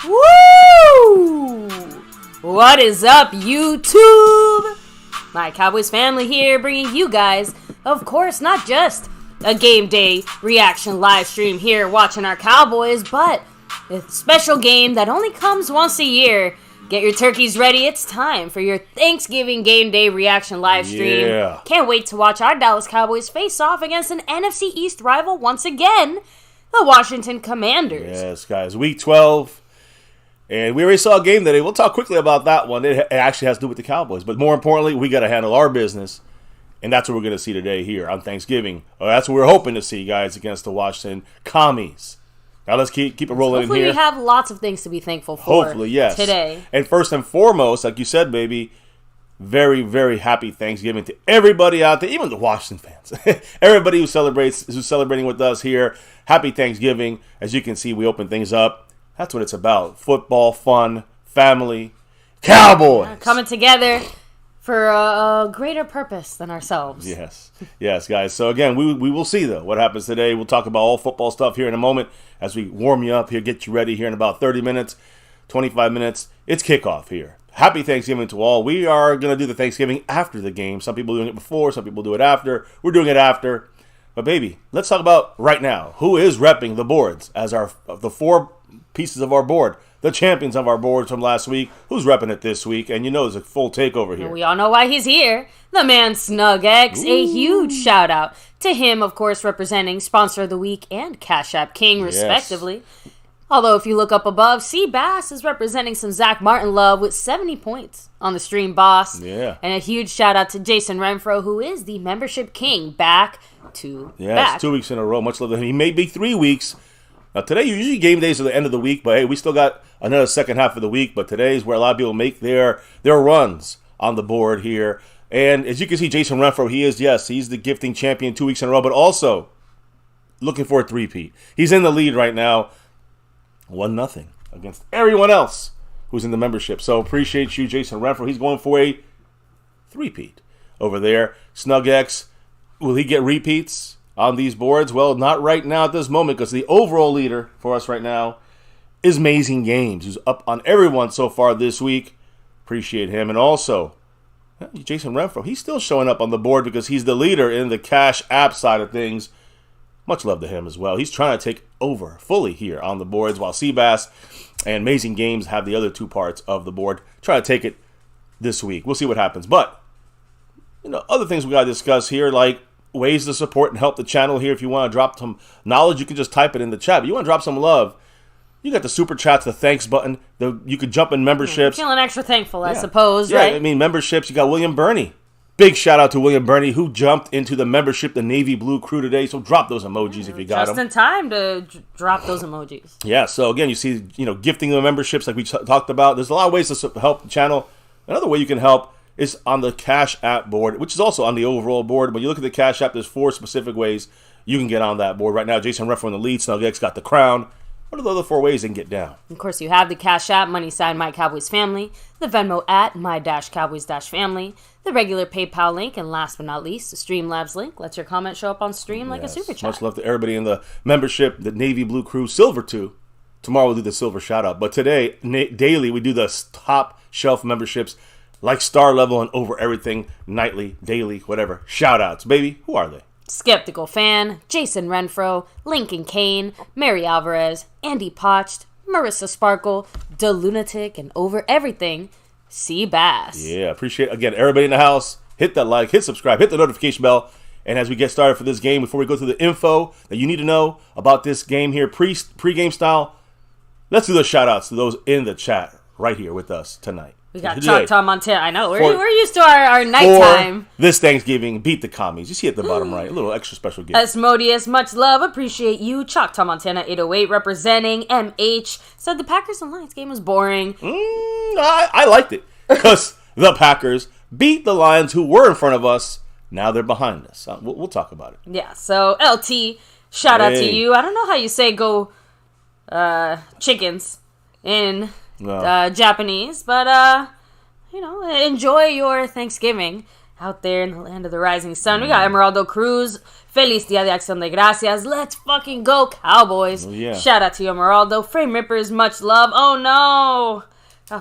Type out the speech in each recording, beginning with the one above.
Woo! What is up, YouTube? My Cowboys family here, bringing you guys, of course, not just a game day reaction live stream here watching our Cowboys, but a special game that only comes once a year. Get your turkeys ready. It's time for your Thanksgiving game day reaction live stream. Yeah. Can't wait to watch our Dallas Cowboys face off against an NFC East rival once again, the Washington Commanders. Yes, guys. Week 12. And we already saw a game today. We'll talk quickly about that one. It actually has to do with the Cowboys. But more importantly, we got to handle our business. And that's what we're going to see today here on Thanksgiving. That's what we're hoping to see, guys, against the Washington Commies. Now let's keep it rolling in here. Hopefully we have lots of things to be thankful for. Hopefully, yes. Today. And first and foremost, like you said, baby, very, very happy Thanksgiving to everybody out there, even the Washington fans. Everybody who's celebrating with us here. Happy Thanksgiving. As you can see, we open things up. That's what it's about. Football, fun, family, Cowboys. Coming together for a greater purpose than ourselves. Yes. Yes, guys. So, again, we will see, though, what happens today. We'll talk about all football stuff here in a moment as we warm you up here, get you ready here in about 30 minutes, 25 minutes. It's kickoff here. Happy Thanksgiving to all. We are going to do the Thanksgiving after the game. Some people are doing it before. Some people do it after. We're doing it after. But, baby, let's talk about right now. Who is repping the boards as the four pieces of our board, the champions of our boards from last week? Who's repping it this week? And you know there's a full takeover here. We all know why he's here. The man Snug X. Ooh. A huge shout out to him, of course, representing Sponsor of the Week and Cash App King, respectively. Yes. Although if you look up above, C. Bass is representing some Zach Martin love with 70 points on the stream, boss. Yeah. And a huge shout out to Jason Renfro, who is the membership king, back to back. Yeah, it's 2 weeks in a row. Much love to him. He may be 3 weeks. Now, today, usually game days are the end of the week, but hey, we still got another second half of the week. But today is where a lot of people make their runs on the board here. And as you can see, Jason Renfro, he's the gifting champion 2 weeks in a row, but also looking for a three-peat. He's in the lead right now, 1-0 against everyone else who's in the membership. So appreciate you, Jason Renfro. He's going for a three-peat over there. Snug X, will he get repeats on these boards? Well, not right now at this moment, because the overall leader for us right now is Amazing Games, who's up on everyone so far this week. Appreciate him. And also, Jason Renfro, he's still showing up on the board because he's the leader in the Cash App side of things. Much love to him as well. He's trying to take over fully here on the boards, while Seabass and Amazing Games have the other two parts of the board. Try to take it this week. We'll see what happens. But, other things we got to discuss here, like ways to support and help the channel here. If you want to drop some knowledge, you can just type it in the chat. But you want to drop some love, you got the super chats, the thanks button. You could jump in memberships. Feeling extra thankful, I suppose, right? I mean, memberships. You got William Burney. Big shout out to William Burney, who jumped into the membership, the Navy Blue crew today. So drop those emojis if you got them. Just in time to drop those emojis. Yeah, so again, you see, gifting the memberships like we talked about. There's a lot of ways to help the channel. Another way you can help is on the Cash App board, which is also on the overall board. When you look at the Cash App, there's 4 specific ways you can get on that board. Right now, Jason Renfro in the lead. Snug X got the crown. What are the other 4 ways they can get down? Of course, you have the Cash App, money sign MyCowboysFamily, the Venmo at My-Cowboys-Family, the regular PayPal link, and last but not least, the Streamlabs link. Lets your comment show up on stream like a super chat. Much love to everybody in the membership, the Navy Blue crew, Silver 2. Tomorrow we'll do the Silver shout out. But today, daily, we do the top shelf memberships, like star level and over everything, nightly, daily, whatever. Shout outs, baby. Who are they? Skeptical Fan, Jason Renfro, Lincoln Kane, Mary Alvarez, Andy Potched, Marissa Sparkle, The Lunatic, and over everything, C. Bass. Yeah, appreciate, again, everybody in the house. Hit that like, hit subscribe, hit the notification bell. And as we get started for this game, before we go through the info that you need to know about this game here, pre-game style, let's do the shout outs to those in the chat right here with us tonight. We got Choctaw Montana. I know. We're used to our nighttime. This Thanksgiving, beat the commies. You see at the bottom right. A little extra special gift. Asmodeus, much love. Appreciate you. Choctaw Montana 808 representing MH. Said the Packers and Lions game was boring. I liked it. Because the Packers beat the Lions, who were in front of us. Now they're behind us. We'll talk about it. Yeah. So LT, shout out to you. I don't know how you say go chickens in Japanese, but enjoy your Thanksgiving. out there in the land of the rising sun. We got Emeraldo Cruz. Feliz Dia de Acción de Gracias. Let's fucking go, Cowboys. Oh, yeah. Shout out to you, Emeraldo. Frame Rippers, much love. Oh, no.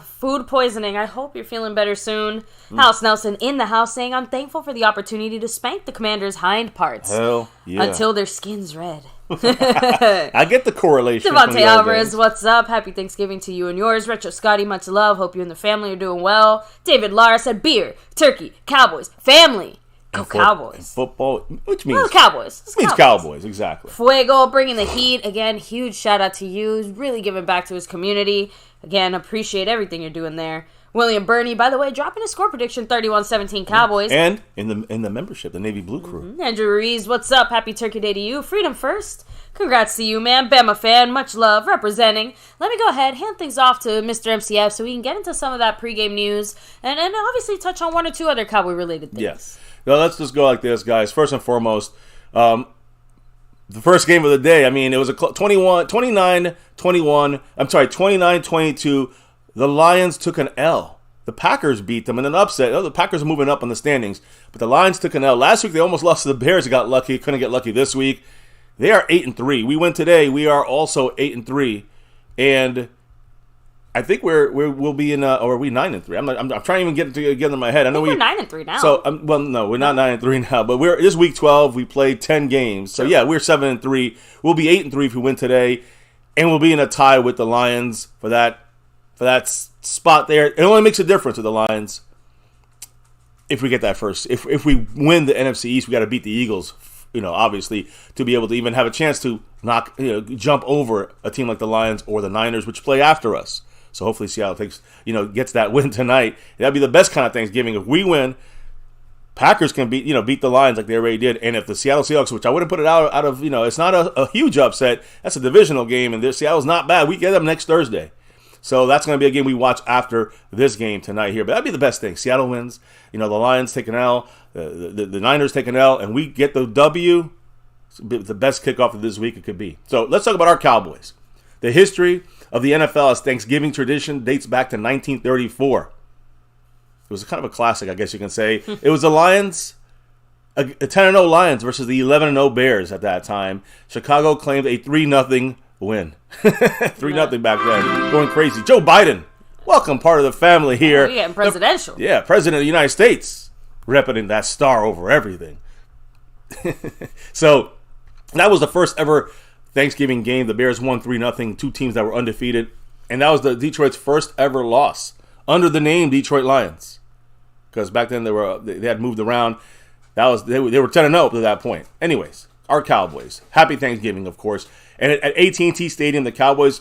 Food poisoning. I hope you're feeling better soon. House Nelson in the house saying, I'm thankful for the opportunity to spank the Commander's hind parts. Hell yeah. Until their skin's red. I get the correlation. Devontae Alvarez, what's up? Happy Thanksgiving to you and yours. Retro Scotty, much love. Hope you and the family are doing well. David Lara said, beer, turkey, Cowboys, family. Go Cowboys. Football, which means well, Cowboys. It means Cowboys, exactly. Fuego bringing the heat. Again, huge shout out to you. He's really giving back to his community. Again, appreciate everything you're doing there. William Burney, by the way, dropping a score prediction, 31-17 Cowboys. And in the membership, the Navy Blue Crew. Andrew Ruiz, what's up? Happy Turkey Day to you. Freedom first. Congrats to you, man. Bama fan, much love, representing. Let me go ahead, hand things off to Mr. MCF so we can get into some of that pregame news and obviously touch on one or two other Cowboy-related things. Yes. Now, let's just go like this, guys. First and foremost, the first game of the day, I mean, it was a 29-22. The Lions took an L. The Packers beat them in an upset. Oh, the Packers are moving up on the standings, but the Lions took an L. Last week, they almost lost to the Bears. They got lucky. Couldn't get lucky this week. They are 8-3. We win today. We are also 8-3. And I think we'll be in or are we 9-3? I'm trying to even get it together in my head. I know we're 9-3 now. So well, no, we're not 9-3 now. But this is week 12. We played 10 games. So yeah, we're 7-3. We'll be 8-3 if we win today, and we'll be in a tie with the Lions for that spot there. It only makes a difference with the Lions if we get that first. If we win the NFC East, we got to beat the Eagles. Obviously, to be able to even have a chance to jump over a team like the Lions or the Niners, which play after us. So hopefully Seattle gets that win tonight. That'd be the best kind of Thanksgiving. If we win, Packers can beat the Lions like they already did. And if the Seattle Seahawks, which I wouldn't put it out of, it's not a huge upset. That's a divisional game, and Seattle's not bad. We get them next Thursday. So that's going to be a game we watch after this game tonight here. But that'd be the best thing. Seattle wins. The Lions take an L. The Niners take an L. And we get the W. It's the best kickoff of this week it could be. So let's talk about our Cowboys. The history of the NFL as Thanksgiving tradition dates back to 1934. It was kind of a classic, I guess you can say. It was the Lions, a 10-0 Lions versus the 11-0 Bears at that time. Chicago claimed a 3-0 win. 3-0 back then. Going crazy. Joe Biden, welcome, part of the family here. We're getting presidential. President of the United States, repping that star over everything. So that was the first ever Thanksgiving game. The Bears won 3-0. Two teams that were undefeated. And that was the Detroit's first ever loss under the name Detroit Lions. Because back then they had moved around. They were 10-0 to that point. Anyways, our Cowboys. Happy Thanksgiving, of course. And at AT&T Stadium, the Cowboys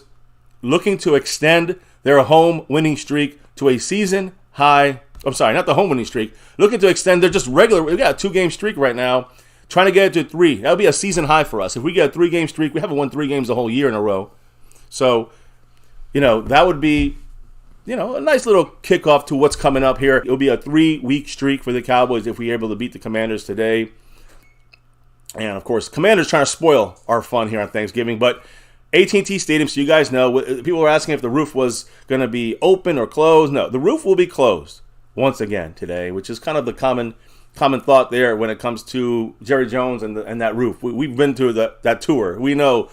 looking to extend their home winning streak to a season high. I'm sorry, not the home winning streak. Looking to extend their just regular. We got a 2-game streak right now. Trying to get it to 3. That would be a season high for us. If we get a 3-game streak, we haven't won 3 games the whole year in a row. So, that would be, a nice little kickoff to what's coming up here. It'll be a 3-week streak for the Cowboys if we're able to beat the Commanders today. And, of course, Commanders trying to spoil our fun here on Thanksgiving. But AT&T Stadium, so you guys know, people were asking if the roof was going to be open or closed. No, the roof will be closed once again today, which is kind of the common thought there when it comes to Jerry Jones and that roof. We've been to that tour. We know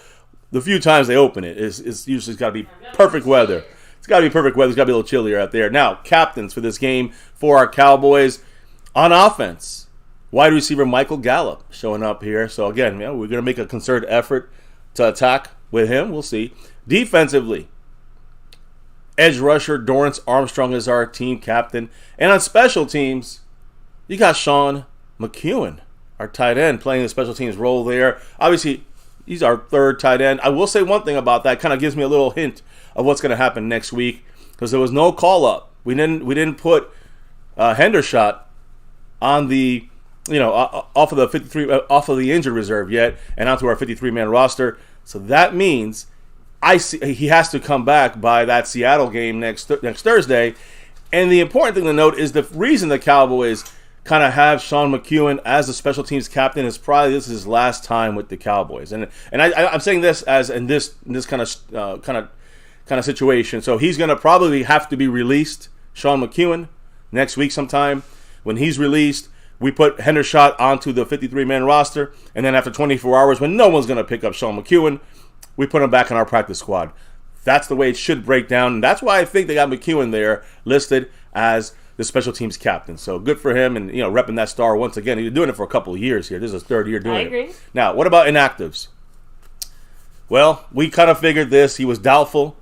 the few times they open it is usually got to be perfect weather. It's got to be perfect weather. It's got to be a little chillier out there. Now, captains for this game for our Cowboys on offense. Wide receiver Michael Gallup showing up here. So, again, we're going to make a concerted effort to attack with him. We'll see. Defensively, edge rusher Dorrance Armstrong is our team captain. And on special teams, you got Sean McEwen, our tight end, playing the special teams role there. Obviously, he's our third tight end. I will say one thing about that. Kind of gives me a little hint of what's going to happen next week because there was no call-up. We didn't put Hendershot on the off of the injured reserve yet, and onto our 53-man roster. So that means he has to come back by that Seattle game next Thursday. And the important thing to note is the reason the Cowboys kind of have Sean McEwen as the special teams captain is probably this is his last time with the Cowboys. And I'm saying this as in this kind of situation. So he's going to probably have to be released, Sean McEwen, next week sometime. When he's released, we put Hendershot onto the 53-man roster, and then after 24 hours, when no one's going to pick up Sean McEwen, we put him back in our practice squad. That's the way it should break down, and that's why I think they got McEwen there listed as the special teams captain. So good for him, and repping that star once again. He's been doing it for a couple of years here. This is his third year doing it. I agree. Now, what about inactives? Well, we kind of figured this. He was doubtful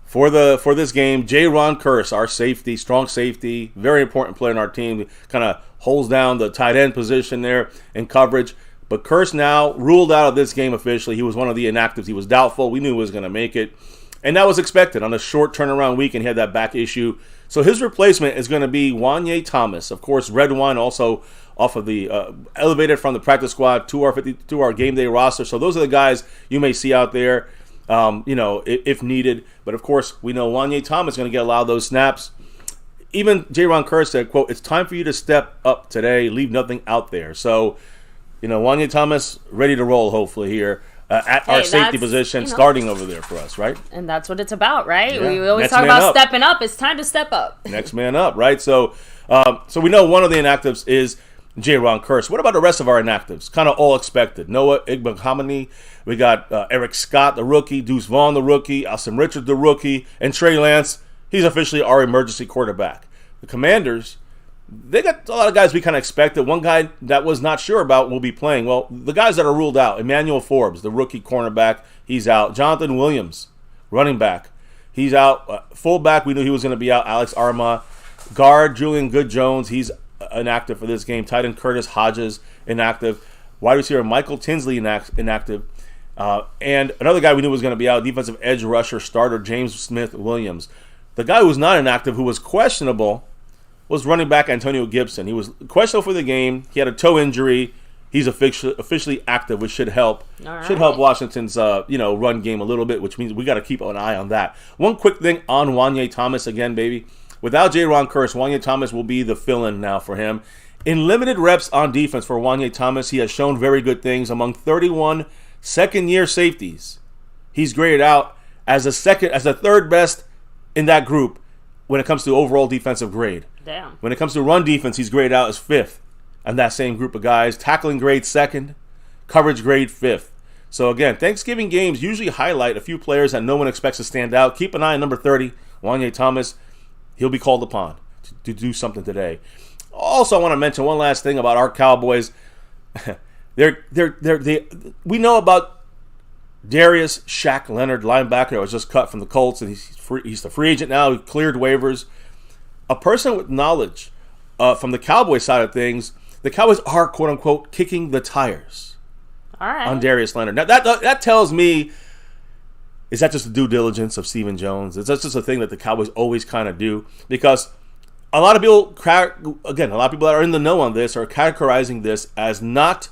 for this game. J-Ron Curse, our safety, strong safety, very important player in our team. Kind of holds down the tight end position there in coverage. But Curse now ruled out of this game officially. He was one of the inactives. He was doubtful. We knew he was going to make it. And that was expected on a short turnaround week, and he had that back issue. So his replacement is going to be Wanye Thomas. Of course, Red Wine also off of the elevated from the practice squad to our game day roster. So those are the guys you may see out there, if needed. But of course, we know Wanye Thomas is going to get a lot of those snaps. Even J-Ron Kerr said, quote, "It's time for you to step up today. Leave nothing out there." So, Wanye Thomas ready to roll hopefully here. At our safety position, starting over there for us, right? And that's what it's about, right? Yeah. We always talk about stepping up. It's time to step up. Next man up, right? So we know one of the inactives is J-Ron Curse. What about the rest of our inactives? Kind of all expected. Noah Igbenhamani. We got Eric Scott, the rookie. Deuce Vaughn, the rookie. Austin Richard, the rookie. And Trey Lance, he's officially our emergency quarterback. The Commanders, they got a lot of guys we kind of expected. One guy that was not sure about will be playing. Well, the guys that are ruled out, Emmanuel Forbes, the rookie cornerback, he's out. Jonathan Williams, running back, he's out. Fullback, we knew he was going to be out. Alex Arma. Guard, Julian Good-Jones, he's inactive for this game. Tight end Curtis Hodges, inactive. Wide receiver Michael Tinsley, inactive. And another guy we knew was going to be out, defensive edge rusher starter James Smith-Williams. The guy who was not inactive, who was questionable, was running back Antonio Gibson. He was questionable for the game. He had a toe injury. He's officially active, which should help. Right. Should help Washington's run game a little bit, which means we got to keep an eye on that. One quick thing on Wanye Thomas again, baby. Without J-Ron Curse, Wanye Thomas will be the fill-in now for him. In limited reps on defense for Wanye Thomas, he has shown very good things. Among 31 second-year safeties, he's graded out as the third best in that group when it comes to overall defensive grade. Damn. When it comes to run defense, he's graded out as fifth in that same group of guys. Tackling grade second, coverage grade fifth. So again, Thanksgiving games usually highlight a few players that no one expects to stand out. Keep an eye on number 30, Wanye Thomas. He'll be called upon to do something today. Also, I want to mention one last thing about our Cowboys. We know about Darius Shaq Leonard, linebacker that was just cut from the Colts, and he's the free agent now. He cleared waivers. A person with knowledge from the Cowboys side of things, the Cowboys are, quote-unquote, kicking the tires on Darius Leonard. Now, that tells me, is that just the due diligence of Stephen Jones? Is that just a thing that the Cowboys always kind of do? Because a lot of people that are in the know on this are categorizing this as not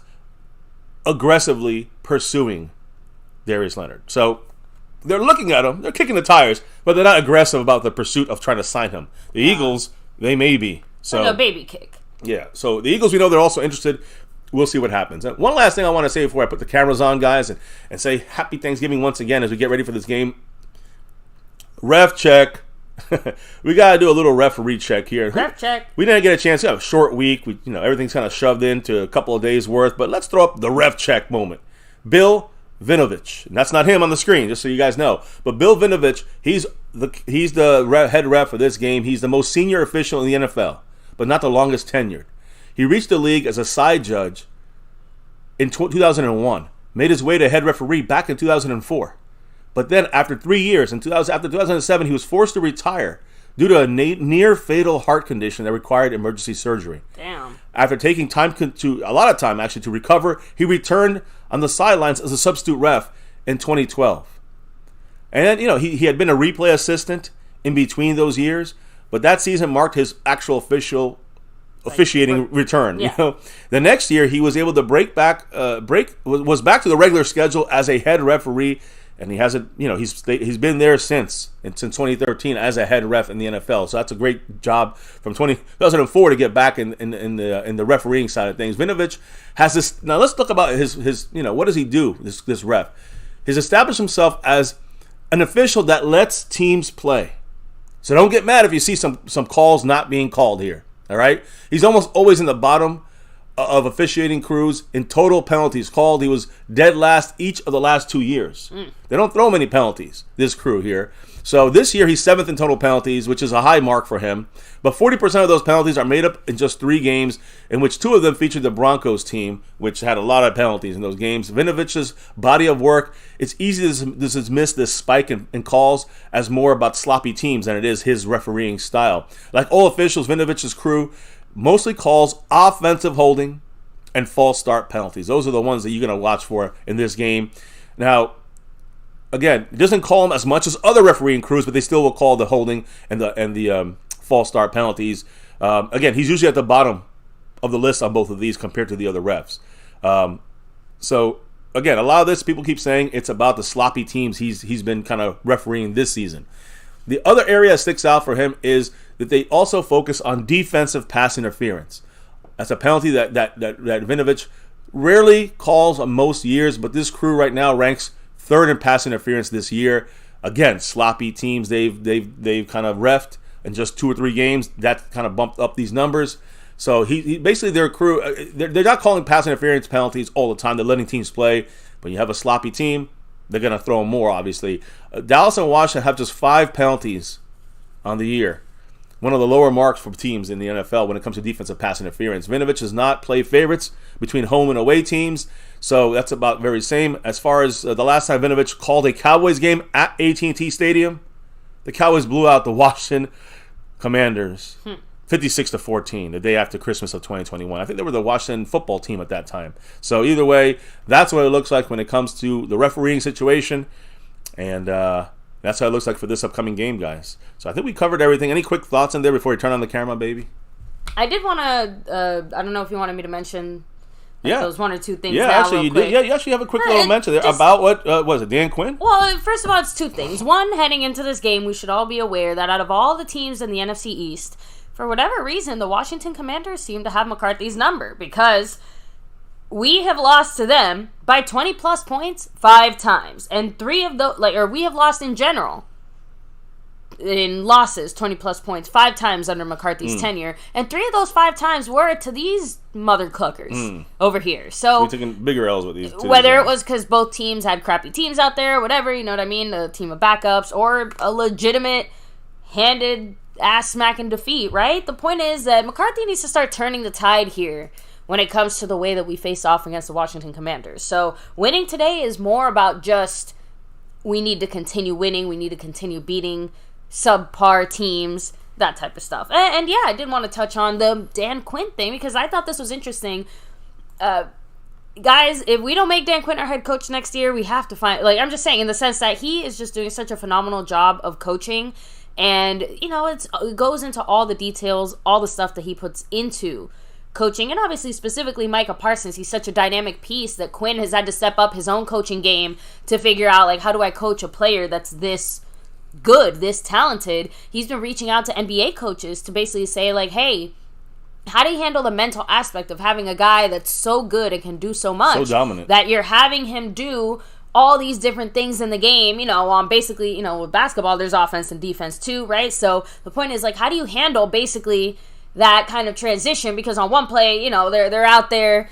aggressively pursuing Darius Leonard. So they're looking at him, they're kicking the tires, but they're not aggressive about the pursuit of trying to sign him. The Eagles, they may be. So like a baby kick. Yeah, so the Eagles, we know they're also interested. We'll see what happens. And one last thing I want to say before I put the cameras on, guys, and say happy Thanksgiving once again as we get ready for this game. Ref check. We got to do a little referee check here. Ref check. We didn't get a chance. We have a short week. Everything's kind of shoved into a couple of days worth, but let's throw up the ref check moment. Bill Vinovich. And that's not him on the screen, just so you guys know. But Bill Vinovich, he's the head ref for this game. He's the most senior official in the NFL, but not the longest tenured. He reached the league as a side judge in 2001, made his way to head referee back in 2004. But then after 3 years, after 2007, he was forced to retire due to a near-fatal heart condition that required emergency surgery. Damn. After taking a lot of time to recover, he returned on the sidelines as a substitute ref in 2012. And he had been a replay assistant in between those years, but that season marked his actual officiating return. Yeah. The next year he was able to was back to the regular schedule as a head referee, and he hasn't. He's been there since 2013 as a head ref in the NFL. So that's a great job from 2004 to get back in the refereeing side of things. Vinovich has this. Now let's talk about his what does he do? This ref, he's established himself as an official that lets teams play. So don't get mad if you see some calls not being called here. All right? He's almost always in the bottom of officiating crews in total penalties called. He was dead last each of the last 2 years. They don't throw many penalties, this crew here. So this year he's 7th in total penalties, which is a high mark for him. But 40% of those penalties are made up in just 3 games, in which 2 of them featured the Broncos team, which had a lot of penalties in those games. Vinovic's body of work, it's easy to dismiss this spike in calls as more about sloppy teams than it is his refereeing style. Like all officials, Vinovic's crew mostly calls offensive holding and false start penalties. Those are the ones that you're going to watch for in this game. Now, again, it doesn't call them as much as other refereeing crews, but they still will call the holding and the false start penalties. Again, he's usually at the bottom of the list on both of these compared to the other refs. So, again, a lot of this, people keep saying it's about the sloppy teams he's been kind of refereeing this season. The other area that sticks out for him is that they also focus on defensive pass interference. That's a penalty that Vinovich rarely calls on most years, but this crew right now ranks 3rd in pass interference this year. Again, sloppy teams they've kind of reffed in just 2 or 3 games. That kind of bumped up these numbers. So he basically, their crew, they're not calling pass interference penalties all the time. They're letting teams play. But you have a sloppy team, they're going to throw more, obviously. Dallas and Washington have just 5 penalties on the year. One of the lower marks for teams in the NFL when it comes to defensive pass interference. Vinovich has not played favorites between home and away teams, so that's about very same. As far as the last time Vinovich called a Cowboys game at AT&T Stadium, the Cowboys blew out the Washington Commanders 56-14 the day after Christmas of 2021. I think they were the Washington football team at that time. So either way, that's what it looks like when it comes to the refereeing situation, and that's how it looks like for this upcoming game, guys. So I think we covered everything. Any quick thoughts in there before you turn on the camera, baby? I did want to, I don't know if you wanted me to mention those 1 or 2 things. Yeah, now, actually, you did. Yeah, you actually have a quick little mention there about what was it, Dan Quinn? Well, first of all, it's 2 things. One, heading into this game, we should all be aware that out of all the teams in the NFC East, for whatever reason, the Washington Commanders seem to have McCarthy's number, because we have lost to them by 20-plus points 5 times. And 3 of those, we have lost in general, in losses, 20-plus points 5 times under McCarthy's tenure. And 3 of those 5 times were to these mother cluckers over here. So we're taking bigger L's with these two. Whether it was because both teams had crappy teams out there, whatever, you know what I mean, a team of backups, or a legitimate handed ass-smacking defeat, right? The point is that McCarthy needs to start turning the tide here when it comes to the way that we face off against the Washington Commanders. So winning today is more about just, we need to continue winning, we need to continue beating subpar teams, that type of stuff. And yeah, I did want to touch on the Dan Quinn thing, because I thought this was interesting. Guys, if we don't make Dan Quinn our head coach next year, we have to find, I'm just saying, in the sense that he is just doing such a phenomenal job of coaching. And, it goes into all the details, all the stuff that he puts into coaching. And obviously, specifically, Micah Parsons, he's such a dynamic piece that Quinn has had to step up his own coaching game to figure out, how do I coach a player that's this good, this talented. He's been reaching out to NBA coaches to basically say, hey, how do you handle the mental aspect of having a guy that's so good and can do so much? So dominant. That you're having him do all these different things in the game, basically, with basketball, there's offense and defense too, right? So the point is, how do you handle basically that kind of transition? Because on one play, they're out there,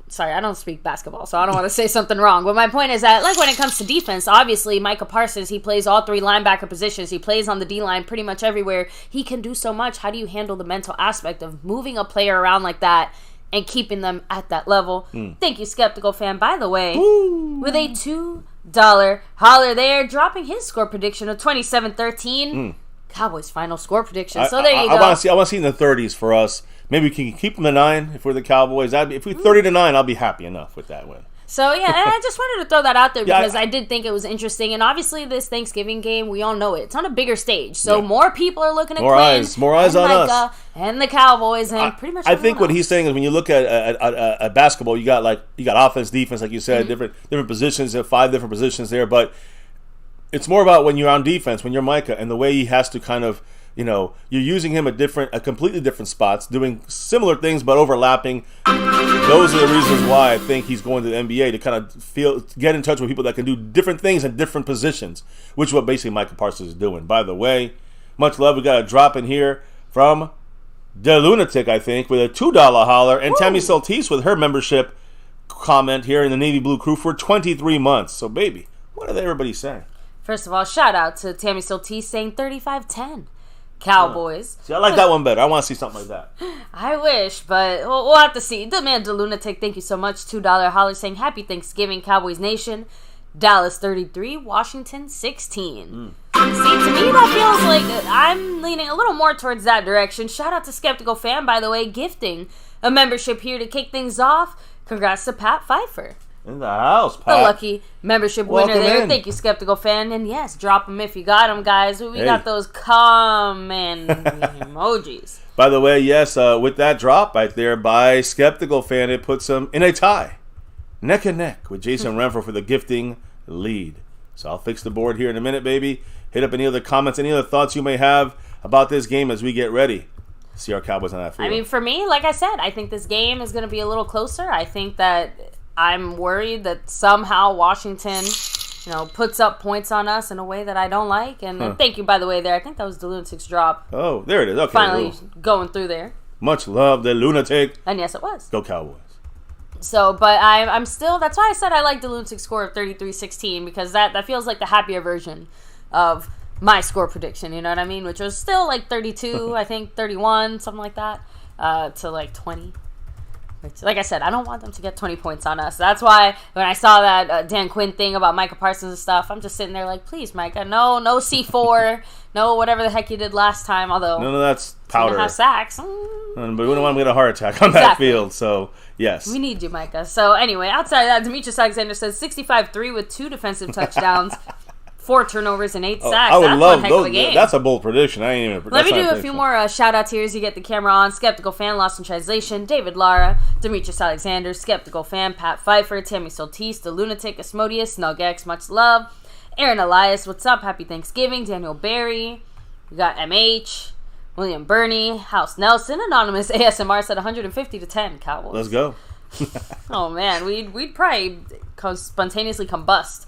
sorry, I don't speak basketball, so I don't want to say something wrong. But my point is that, when it comes to defense, obviously, Micah Parsons, he plays all 3 linebacker positions. He plays on the D-line pretty much everywhere. He can do so much. How do you handle the mental aspect of moving a player around like that and keeping them at that level? Thank you, Skeptical Fan, by the way, with a $2 holler there, dropping his score prediction of 27-13. Cowboys' final score prediction. So there you go. I want to see in the 30s for us. Maybe we can keep them to 9 if we're the Cowboys. If we're 30-9, I'll be happy enough with that win. So, yeah, and I just wanted to throw that out there because I did think it was interesting. And obviously, this Thanksgiving game, we all know it. It's on a bigger stage. So, more people are looking at more eyes on us. And the Cowboys and pretty much I think what he's saying is when you look at basketball, you got offense, defense, like you said, different positions, 5 different positions there. But it's more about when you're on defense, when you're Micah, and the way he has to kind of, you're using him at completely different spots, doing similar things but overlapping. Those are the reasons why I think he's going to the NBA, to kind of get in touch with people that can do different things in different positions, which is what basically Micah Parsons is doing. By the way, much love. We got a drop in here from The Lunatic, I think, with a $2 holler, and Tammy Soltis with her membership comment here in the Navy Blue Crew for 23 months. So, baby, what are everybody saying? First of all, shout out to Tammy Soltis saying 35-10. Cowboys. See, I like that one better. I want to see something like that. I wish, but we'll have to see. The man, the Lunatic, thank you so much. $2 holler saying Happy Thanksgiving, Cowboys Nation. Dallas 33, Washington 16. See, to me, that feels like I'm leaning a little more towards that direction. Shout out to Skeptical Fan, by the way, gifting a membership here to kick things off. Congrats to Pat Pfeiffer. In the house, Pat. The lucky membership winner Welcome there. in. Thank you, Skeptical Fan. And yes, drop them if you got them, guys. We got those comment emojis. By the way, yes, with that drop right there by Skeptical Fan, it puts him in a tie. Neck and neck with Jason Renfro for the gifting lead. So I'll fix the board here in a minute, baby. Hit up any other comments, any other thoughts you may have about this game as we get ready. See our Cowboys on that field. I mean, for me, like I said, I think this game is going to be a little closer. I think that I'm worried that somehow Washington, puts up points on us in a way that I don't like. And thank you, by the way, there. I think that was the Lunatic's drop. Oh, there it is. Okay. Finally going through there. Much love, the Lunatic. And yes, it was. Go Cowboys. So, but I'm still, that's why I said I like the Lunatic score of 33-16, because that feels like the happier version of my score prediction, you know what I mean? Which was still like 32, I think 31, something like that, to like 20. Which, like I said, I don't want them to get 20 points on us. That's why when I saw that Dan Quinn thing about Micah Parsons and stuff, I'm just sitting there like, please, Micah, no C4, no whatever the heck you did last time, although... No, that's powder. 2.5 sacks. But we don't want to get a heart attack on that field, so yes. We need you, Micah. So anyway, outside of that, Demetrius Alexander says 65-3 with 2 defensive touchdowns, 4 turnovers, and 8 sacks. I would That's love one heck of a game. That's a bold prediction. I ain't even. Let me do a few more shout-outs here as you get the camera on. Skeptical Fan, Lost in Translation, David Lara, Demetrius Alexander, Skeptical Fan, Pat Pfeiffer, Tammy Soltis, The Lunatic, Asmodeus, Snugx, much love. Aaron Elias, what's up? Happy Thanksgiving. Daniel Barry. We got MH. William Burney, House Nelson, Anonymous ASMR said 150-10 Cowboys. Let's go. Oh man, we'd probably spontaneously combust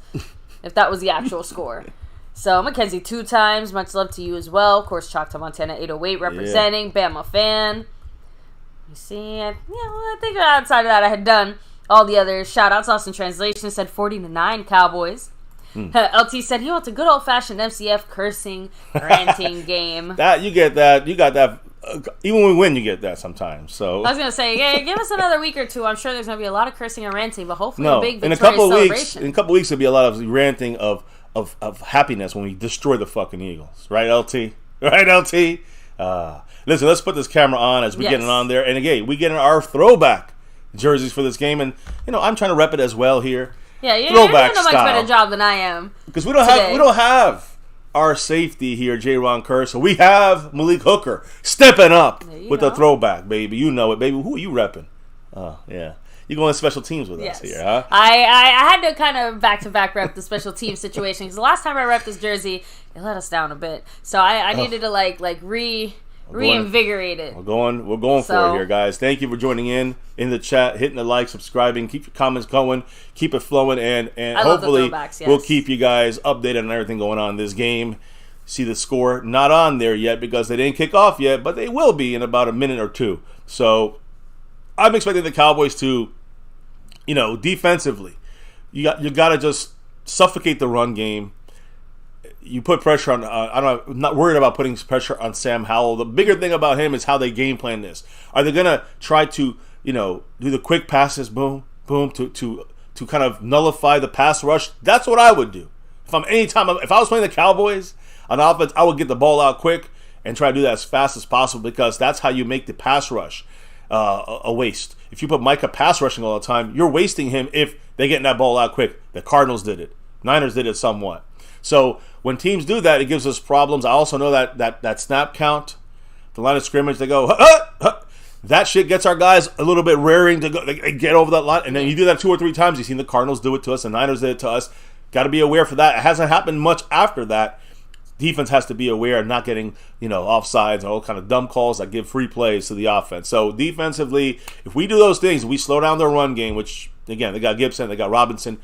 if that was the actual score. So Mackenzie 2 times, much love to you as well. Of course, Choctaw Montana 808 representing, Bama Fan. You see, I think outside of that I had done all the other shout outs. Lost in Translation said 40-9 Cowboys. LT said he wants a good old-fashioned MCF cursing, ranting game. You got that. Even when we win, you get that sometimes. So I was gonna say, give us another week or two. I'm sure there's gonna be a lot of cursing and ranting, but hopefully a big victorious celebration. In a couple of weeks, there'll be a lot of ranting of happiness when we destroy the fucking Eagles. Right, LT? Right, LT? Listen, let's put this camera on as we get it on there. And again, we get in our throwback jerseys for this game, and I'm trying to rep it as well here. Yeah, you're doing a much better job than I am. Because we don't have our safety here, J-Ron Kerr. So we have Malik Hooker stepping up with the throwback, baby. You know it, baby. Who are you repping? Oh, yeah. You're going special teams with us here, huh? I had to kind of back-to-back rep the special team situation. Because the last time I repped this jersey, it let us down a bit. So I needed to reinvigorate it. We're going for it here, guys. Thank you for joining in the chat, hitting the like, subscribing, keep your comments going, keep it flowing, and hopefully we'll keep you guys updated on everything going on in this game. See the score not on there yet because they didn't kick off yet, but they will be in about a minute or two. So I'm expecting the Cowboys to, defensively, you got to just suffocate the run game. You put pressure on. I'm not worried about putting pressure on Sam Howell. The bigger thing about him is how they game plan this. Are they gonna try to, do the quick passes, boom, boom, to kind of nullify the pass rush? That's what I would do. If I was playing the Cowboys on offense, I would get the ball out quick and try to do that as fast as possible because that's how you make the pass rush a waste. If you put Micah pass rushing all the time, you're wasting him if they get that ball out quick. The Cardinals did it. Niners did it somewhat. So when teams do that, it gives us problems. I also know that snap count, the line of scrimmage, they go, that shit gets our guys a little bit raring to go. They get over that line, and then you do that 2 or 3 times. You've seen the Cardinals do it to us, the Niners did it to us. Got to be aware for that. It hasn't happened much after that. Defense has to be aware of not getting, offsides and all kind of dumb calls that give free plays to the offense. So defensively, if we do those things, we slow down their run game, which, again, they got Gibson, they got Robinson,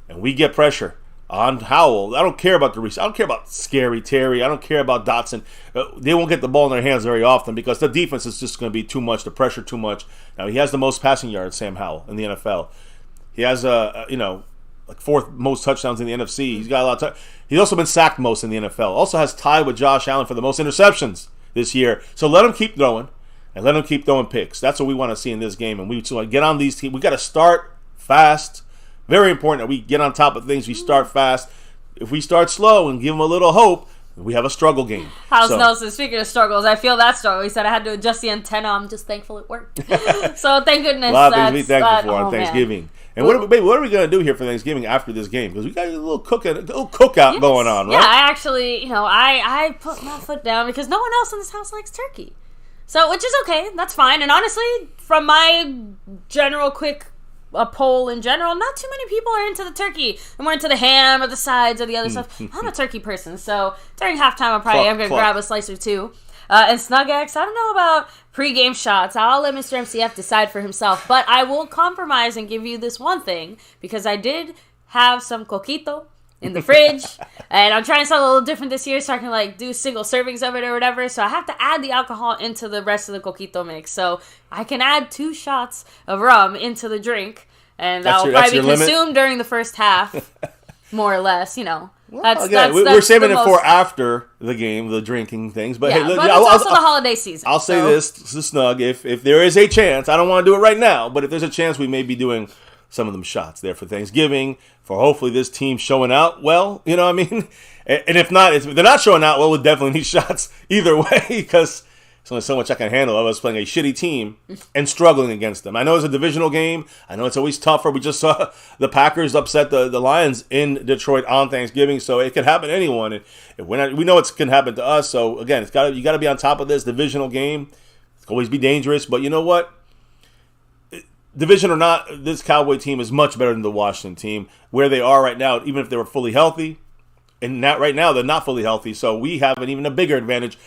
and we get pressure on Howell. I don't care about the I don't care about Scary Terry. I don't care about Dotson. They won't get the ball in their hands very often because the defense is just going to be too much, the pressure too much. Now, he has the most passing yards, Sam Howell, in the NFL. He has, like fourth most touchdowns in the NFC. He's got a lot of He's also been sacked most in the NFL. Also has tied with Josh Allen for the most interceptions this year. So let him keep throwing and let him keep throwing picks. That's what we want to see in this game. And we want to get on these teams. We got to start fast. Very important that we get on top of things. We start fast. If we start slow and give them a little hope, we have a struggle game. House Nelson, speaking of struggles, I feel that struggle. He said I had to adjust the antenna. I'm just thankful it worked. So thank goodness. A lot of things to be thankful for on Thanksgiving. Man. And what are we going to do here for Thanksgiving after this game? Because we got a little cookout going on, right? Yeah, I actually, I put my foot down because no one else in this house likes turkey. So, which is okay. That's fine. And honestly, from my general quick poll in general, not too many people are into the turkey. I'm more into the ham or the sides or the other stuff. I'm a turkey person. So, during halftime, I'm going to grab a slice or two. And SnugX, I don't know about pregame shots. I'll let Mr. MCF decide for himself. But I will compromise and give you this one thing because I did have some coquito in the fridge. And I'm trying something a little different this year so I can do single servings of it or whatever. So I have to add the alcohol into the rest of the coquito mix. So I can add 2 shots of rum into the drink. And that will probably be consumed during the first half, more or less, we're saving it for after the game, the drinking things. But hey, but it's also the holiday season. I'll say this to Snug: if there is a chance, I don't want to do it right now, but if there's a chance, we may be doing some of them shots there for Thanksgiving, for hopefully this team showing out well. You know what I mean? And if not, if they're not showing out well, we'll definitely need shots either way because there's only so much I can handle of us playing a shitty team and struggling against them. I know it's a divisional game. I know it's always tougher. We just saw the Packers upset the Lions in Detroit on Thanksgiving, so it could happen to anyone. And we know it can happen to us. So again, you got to be on top of this divisional game. It's always be dangerous, but you know what? Division or not, this Cowboy team is much better than the Washington team where they are right now. Even if they were fully healthy, and right now they're not fully healthy, so we have a bigger advantage.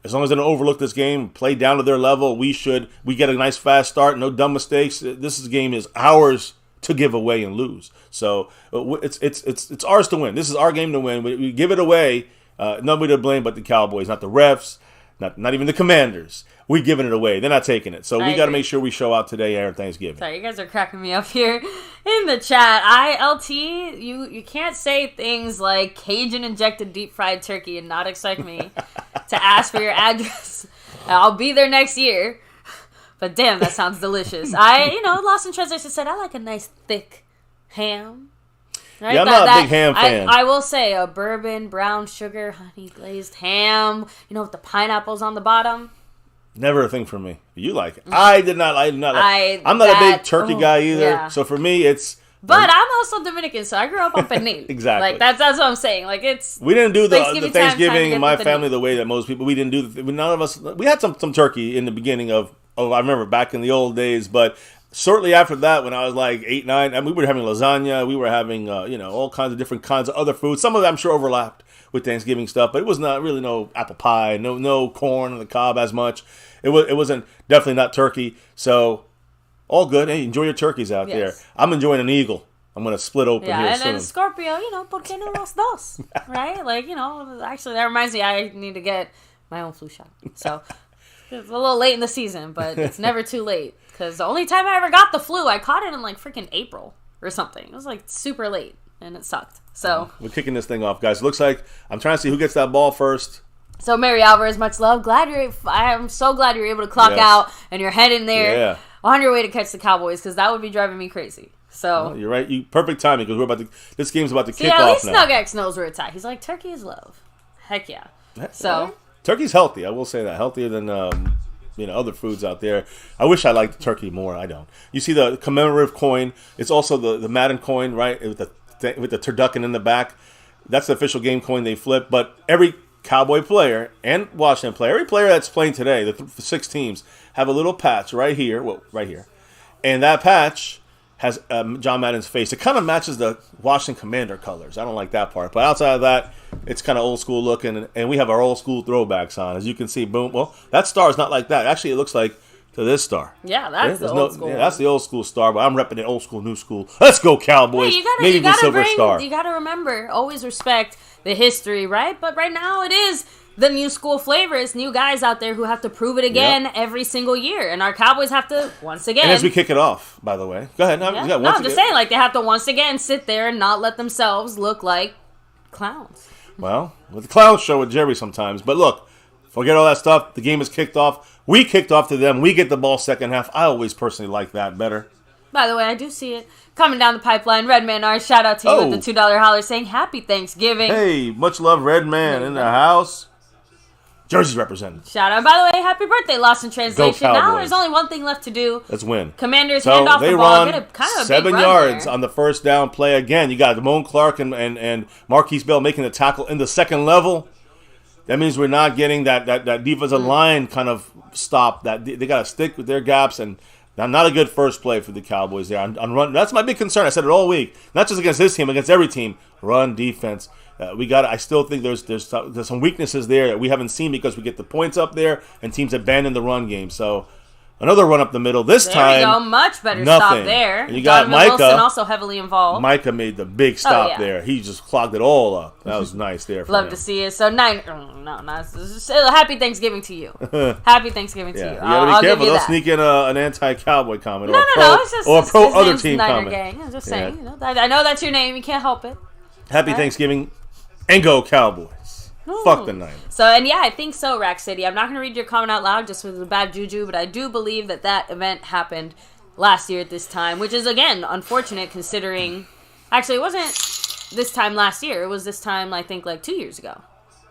As long as they don't overlook this game, play down to their level, we get a nice fast start, no dumb mistakes. This game is ours to give away and lose. So it's ours to win. This is our game to win. We give it away. Nobody to blame but the Cowboys, not the refs, not even the Commanders. We're giving it away. They're not taking it. So we got to make sure we show out today on Thanksgiving. Sorry, you guys are cracking me up here in the chat. ILT, you can't say things like Cajun injected deep fried turkey and not expect me to ask for your address. I'll be there next year. But damn, that sounds delicious. Lost in Translation said, I like a nice thick ham. Right? Yeah, I'm not a big ham fan. I will say a bourbon, brown sugar, honey glazed ham, with the pineapples on the bottom. Never a thing for me. You like it. I did not like it. I'm not a big turkey guy either. Yeah. So for me, it's... But I'm also Dominican, so I grew up on pernil. Exactly. That's what I'm saying. We didn't do the Thanksgiving in my family the way that most people... We didn't do... None of us... We had some turkey in the beginning of... I remember back in the old days, but... Shortly after that, when I was like 8, 9, we were having lasagna. We were having, all kinds of different kinds of other foods. Some of them, I'm sure, overlapped with Thanksgiving stuff, but it was not really no apple pie, no corn on the cob as much. It wasn't definitely not turkey. So all good. Hey, enjoy your turkeys out there. I'm enjoying an eagle. I'm gonna split open here soon. And Scorpio, ¿por qué no los dos? Right? Actually, that reminds me, I need to get my own flu shot. So it's a little late in the season, but it's never too late. Because the only time I ever got the flu, I caught it in freaking April or something. It was super late, and it sucked. So we're kicking this thing off, guys. It looks like I'm trying to see who gets that ball first. So Mary Alvarez, much love. I'm so glad you're able to clock out and you're heading there on your way to catch the Cowboys because that would be driving me crazy. So you're right. Perfect timing because this game's about to kick off now. At least SnugX knows where it's at. He's like, turkey is love. Heck yeah. Turkey's healthy. I will say that healthier than. Other foods out there. I wish I liked turkey more. I don't. You see the commemorative coin. It's also the Madden coin, right? With the turducken in the back. That's the official game coin they flip. But every Cowboy player and Washington player, every player that's playing today, the 6 teams, have a little patch right here. Well, right here. And that patch has John Madden's face. It kind of matches the Washington Commander colors. I don't like that part. But outside of that, it's kind of old school looking. And we have our old school throwbacks on. As you can see, boom. Well, that star is not like that. Actually, it looks like to this star. Yeah, that's the old school. Yeah, that's the old school star, but I'm repping it old school, new school. Let's go Cowboys. Hey, maybe even silver star. You got to remember, always respect the history, right? But right now it is the new school flavors, new guys out there who have to prove it again every single year. And our Cowboys have to, once again. And as we kick it off, by the way. Go ahead. I'm just saying, like, they have to once again sit there and not let themselves look like clowns. Well, with the clown show with Jerry sometimes. But look, forget all that stuff. The game is kicked off. We kicked off to them. We get the ball second half. I always personally like that better. By the way, I do see it coming down the pipeline. Redman R, shout out to you with the $2 holler saying Happy Thanksgiving. Hey, much love, Redman in the house. Jersey's represented. Shout out. By the way, happy birthday, Lost in Translation. Now there's only one thing left to do. Let's win. Commanders hand off the ball. Get a, kind of a 7 big run yards there. on the first down play. Again, you got Damone Clark and Marquise Bell making the tackle in the second level. That means we're not getting that defensive line kind of stop. That they got to stick with their gaps, and not a good first play for the Cowboys there on run. That's my big concern. I said it all week, not just against this team, against every team. Run defense. I still think there's some weaknesses there that we haven't seen because we get the points up there and teams abandon the run game. So another run up the middle. There we go. Much better nothing. Stop there. And you got Donovan Micah. Wilson also heavily involved. Micah made the big stop there. He just clogged it all up. That was nice there. Love to see it. So happy Thanksgiving to you. Happy Thanksgiving to you. You gotta be careful. Don't sneak in an anti-Cowboy comment or a pro other team comment. Gang. I'm just saying. You know, I know that's your name. You can't help it. Happy Thanksgiving. And go Cowboys. Fuck the Niners. So, and yeah, I think so, Rack City. I'm not going to read your comment out loud just with the bad juju, but I do believe that event happened last year at this time, which is, again, unfortunate considering... Actually, it wasn't this time last year. It was this time, I think, like 2 years ago.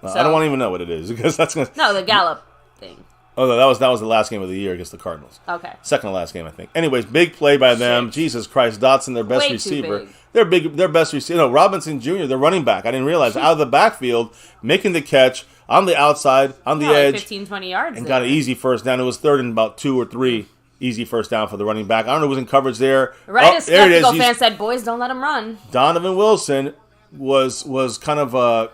I don't want to even know what it is because that's going to... No, the Gallup thing. Oh, no, that was the last game of the year against the Cardinals. Okay. Second to last game, I think. Anyways, big play by them. Jesus Christ, Dotson, their best receiver. Their best receiver. No, Robinson Jr., their running back. I didn't realize. Out of the backfield, making the catch on the outside, on the edge. 15, 20 yards. And got an easy first down. It was third and about 2 or 3. Easy first down for the running back. I don't know who was in coverage there. Right, a skeptical fan said, boys, don't let him run. Donovan Wilson was kind of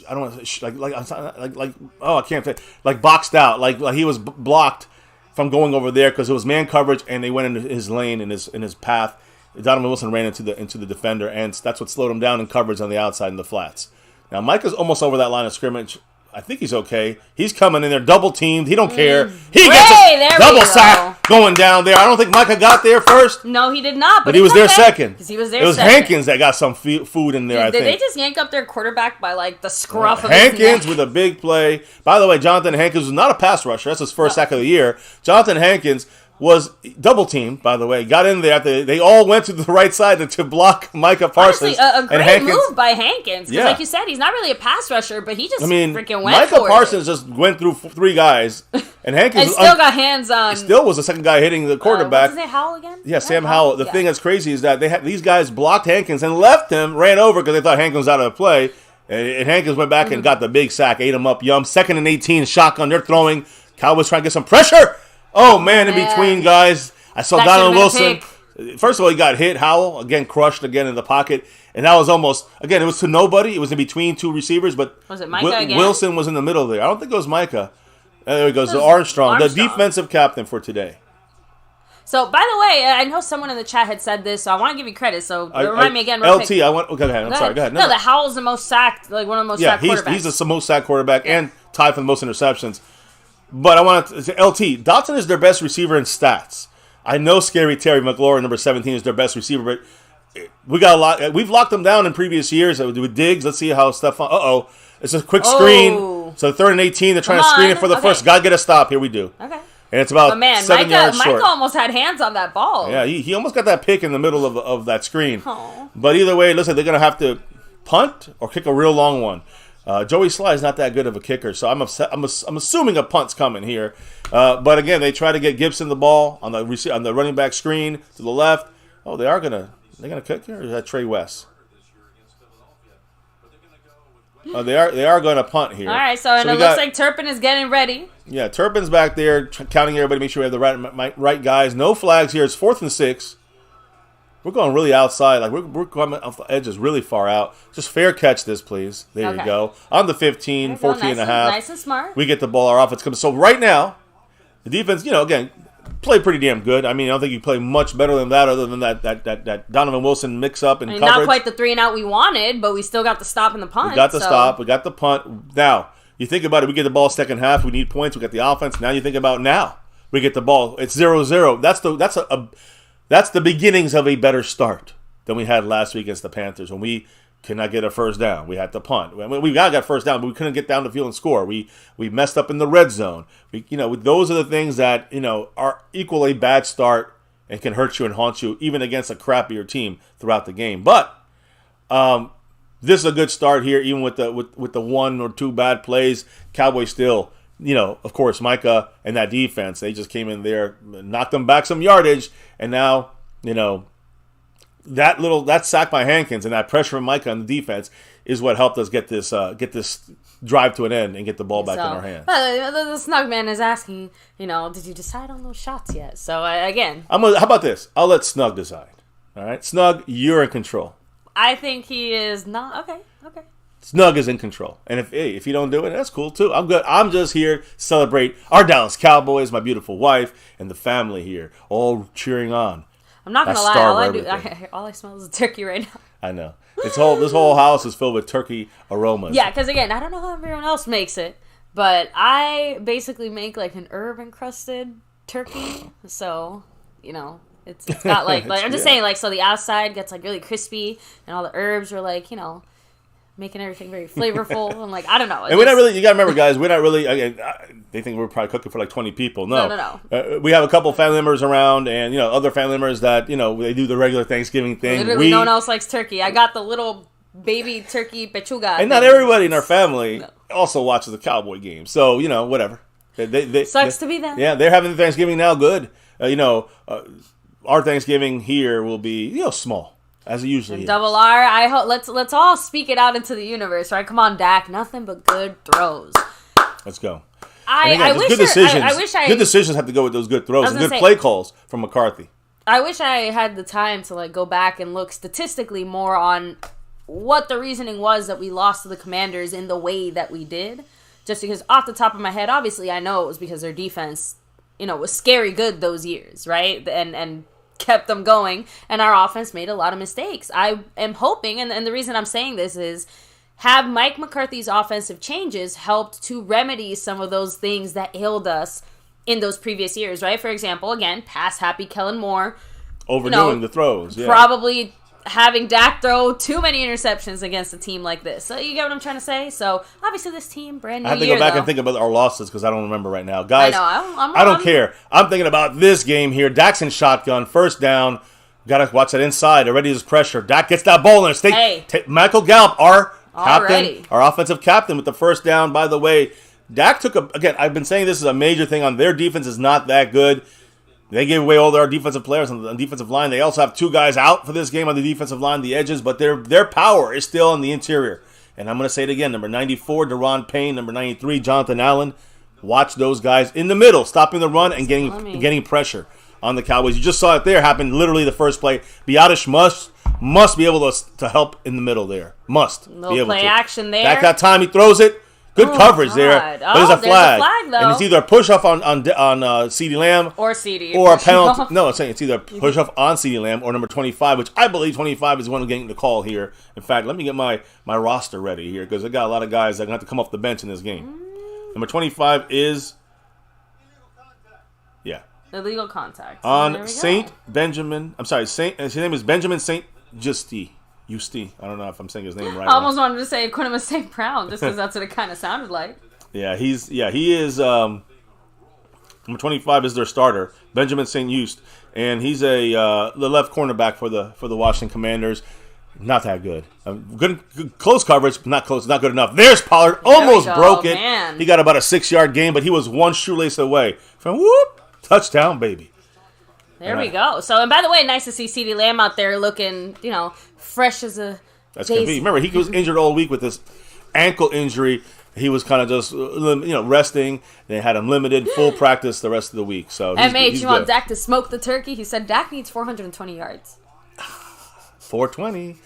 I don't want to say I can't say, like boxed out, like he was blocked from going over there because it was man coverage and they went into his lane in his path. Donovan Wilson ran into the defender and that's what slowed him down in coverage on the outside in the flats. Now Micah's almost over that line of scrimmage. I think he's okay. He's coming in there, double teamed. He don't care. He gets a double sack going down there. I don't think Micah got there first. No, he did not. But he was there second. Because he was there. It was Hankins that got some food in there. Did they just yank up their quarterback by like the scruff of Hankins his neck? with a big play. By the way, Jonathan Hankins was not a pass rusher. That's his first sack of the year. Jonathan Hankins was double teamed, by the way. Got in there. They all went to the right side to block Micah Parsons. Honestly, a great move by Hankins. Because like you said, he's not really a pass rusher, but he just freaking went Micah for Parsons it. just went through 3 guys. And Hankins and still got hands on. Still was the second guy hitting the quarterback. What's his name, Howell again? Yeah, Sam Howell. The thing that's crazy is that these guys blocked Hankins and left him, ran over because they thought Hankins was out of the play. And Hankins went back and got the big sack, ate him up. Yum. 2nd and 18, shotgun. They're throwing. Cowboys trying to get some pressure. Oh, man, in between guys. I saw Donovan Wilson. First of all, he got hit. Howell, again, crushed again in the pocket. And that was almost, again, it was to nobody. It was in between 2 receivers. But was it Micah again? Wilson was in the middle there. I don't think it was Micah. There he goes. Armstrong, the defensive captain for today. So, by the way, I know someone in the chat had said this, so I want to give you credit. So, remind me again. LT, I want. Okay, I'm sorry. Go ahead. No, that Howell's the most sacked, like one of the most sacked quarterbacks. He's the most sacked quarterback and tied for the most interceptions. But I want to say, LT, Dotson is their best receiver in stats. I know Scary Terry McLaurin, number 17, is their best receiver, but we got a lot. We've locked them down in previous years with Diggs. Let's see how Stephon. It's a quick screen. So 3rd and 18, they're trying to screen it for the first. Got to get a stop. Here we do. Okay. And it's about 7 yards short. Micah almost had hands on that ball. Yeah, he almost got that pick in the middle of that screen. Aww. But either way, listen, they're going to have to punt or kick a real long one. Joey Sly is not that good of a kicker, so I'm assuming a punt's coming here. But again, they try to get Gibson the ball on the running back screen to the left. Oh, they're gonna kick here, or is that Trey West? They are going to punt here. All right, so it looks like Turpin is getting ready. Yeah, Turpin's back there counting everybody, make sure we have the right guys. No flags here. It's 4th and 6. We're going really outside. Like we're coming off the edges really far out. Just fair catch this, please. There you go. On the 15, 14 and a half. Nice and smart. We get the ball. Our offense comes. So right now, The defense, again, played pretty damn good. I mean, I don't think you play much better than that, other than that Donovan Wilson mix-up and coverage. Not quite the 3-and-out we wanted, but we still got the stop and the punt. We got the stop. We got the punt. Now, you think about it. We get the ball second half. We need points. We got the offense. Now you think about we get the ball. It's 0-0. That's the beginnings of a better start than we had last week against the Panthers when we cannot get a first down. We had to punt. We got first down, but we couldn't get down the field and score. We messed up in the red zone. Those are the things that are equally bad start and can hurt you and haunt you even against a crappier team throughout the game. But this is a good start here, even with the 1 or 2 bad plays. Cowboys still, of course, Micah and that defense, they just came in there, knocked them back some yardage, and now, that sack by Hankins and that pressure from Micah on the defense is what helped us get this drive to an end and get the ball back in our hands. The Snug man is asking, did you decide on those shots yet? So again, how about this? I'll let Snug decide. All right, Snug, you're in control. I think he is not. Okay. Snug is in control, and if you don't do it, that's cool too. I'm good. I'm just here to celebrate our Dallas Cowboys, my beautiful wife, and the family here, all cheering on. I'm not gonna lie. All I smell is a turkey right now. I know. This whole house is filled with turkey aromas. Yeah, because again, I don't know how everyone else makes it, but I basically make like an herb encrusted turkey. So it's got like I'm just saying, like, so the outside gets like really crispy, and all the herbs are like making everything very flavorful. And like, I don't know. And we're not really, you got to remember, guys, we're not really, they think we're probably cooking for like 20 people. No. We have a couple family members around and, other family members that, they do the regular Thanksgiving thing. Literally no one else likes turkey. I got the little baby turkey pechuga. And not everybody in our family also watches the Cowboy game. So, whatever. Sucks to be them. Yeah, they're having Thanksgiving now. Good. Our Thanksgiving here will be, small. As it usually is. Double R, I hope let's all speak it out into the universe, right? Come on, Dak, nothing but good throws. Let's go. I wish good decisions have to go with those good throws and good play calls from McCarthy. I wish I had the time to like go back and look statistically more on what the reasoning was that we lost to the Commanders in the way that we did. Just because off the top of my head, obviously I know it was because their defense, was scary good those years, right? And kept them going, and our offense made a lot of mistakes. I am hoping, and the reason I'm saying this is, have Mike McCarthy's offensive changes helped to remedy some of those things that ailed us in those previous years, right? For example, again, pass-happy Kellen Moore. Overdoing the throws, yeah. Probably having Dak throw too many interceptions against a team like this. So you get what I'm trying to say? So obviously this team, brand new year, I have to go back and think about our losses because I don't remember right now. Guys, I know, I don't care. I'm thinking about this game here. Dak's in shotgun, first down. Got to watch that inside. Already is pressure. Dak gets that ball in his Michael Gallup, our captain, our offensive captain with the first down. By the way, Dak again, I've been saying this is a major thing on their defense is not that good. They gave away all their defensive players on the defensive line. They also have 2 guys out for this game on the defensive line, the edges, but their power is still in the interior. And I'm going to say it again, number 94, Daron Payne, number 93, Jonathan Allen. Watch those guys in the middle, stopping the run and getting pressure on the Cowboys. You just saw it there happen literally the first play. Biadasz must be able to help in the middle there. Must be able to. Play action there. Dak got time, he throws it. Good coverage there. But there's a flag. And it's either a push-off on CeeDee Lamb. Or CeeDee. Or a penalty. No, it's either a push-off on CeeDee Lamb or number 25, which I believe 25 is the one getting the call here. In fact, let me get my roster ready here because I got a lot of guys that are going to have to come off the bench in this game. Number 25 is... Yeah. Illegal contact. On St. Benjamin... I'm sorry, his name is Benjamin St. Justy. I don't know if I'm saying his name right. I almost wanted to say Quinnimus St. Brown just because that's what it kind of sounded like. Yeah, he is number 25 is their starter, Benjamin St. Just, and he's the left cornerback for the Washington Commanders. Not that good. Good close coverage, not good enough. There's Pollard, almost broke it. Man. He got about a 6-yard gain, but he was one shoelace away from touchdown, baby. There we go. So, and by the way, nice to see CeeDee Lamb out there looking, fresh as a That's going to be. Remember, he was injured all week with this ankle injury. He was kind of just, resting. They had him limited, full practice the rest of the week. So MH, you want Dak to smoke the turkey? He said Dak needs 420 yards. 420.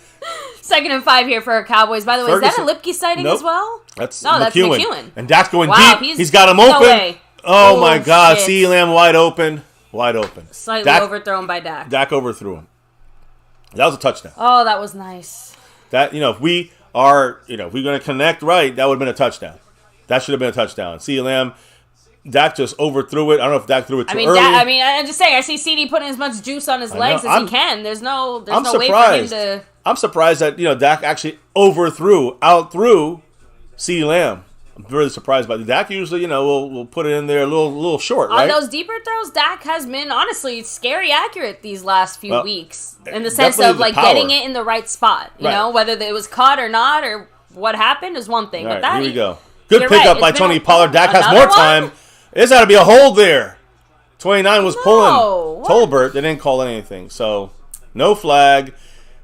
2nd and 5 here for our Cowboys. By the way, Ferguson. Is that a Lipke sighting as well? That's McEwen. And Dak's going deep. He's got him open. No way. Oh my God. Shit. CeeDee Lamb wide open. Wide open. Slightly overthrown by Dak. Dak overthrew him. That was a touchdown. Oh, that was nice. That, if we are, if we're going to connect right, that would have been a touchdown. That should have been a touchdown. CeeDee Lamb, Dak just overthrew it. I don't know if Dak threw it too early. I'm just saying, I see CD putting as much juice on his legs as he can. There's no way for him to... I'm surprised that, Dak actually outthrew CeeDee Lamb. I'm really surprised by that. Dak usually, will put it in there a little short, right? On those deeper throws, Dak has been, honestly, scary accurate these last few weeks. In the sense of, getting it in the right spot. You know, whether it was caught or not, or what happened is one thing. All but right, here we go. Good pickup by Tony Pollard. Dak has more one? time. There's got to be a hold there. 29 was pulling what? Tolbert. They didn't call anything. So, no flag.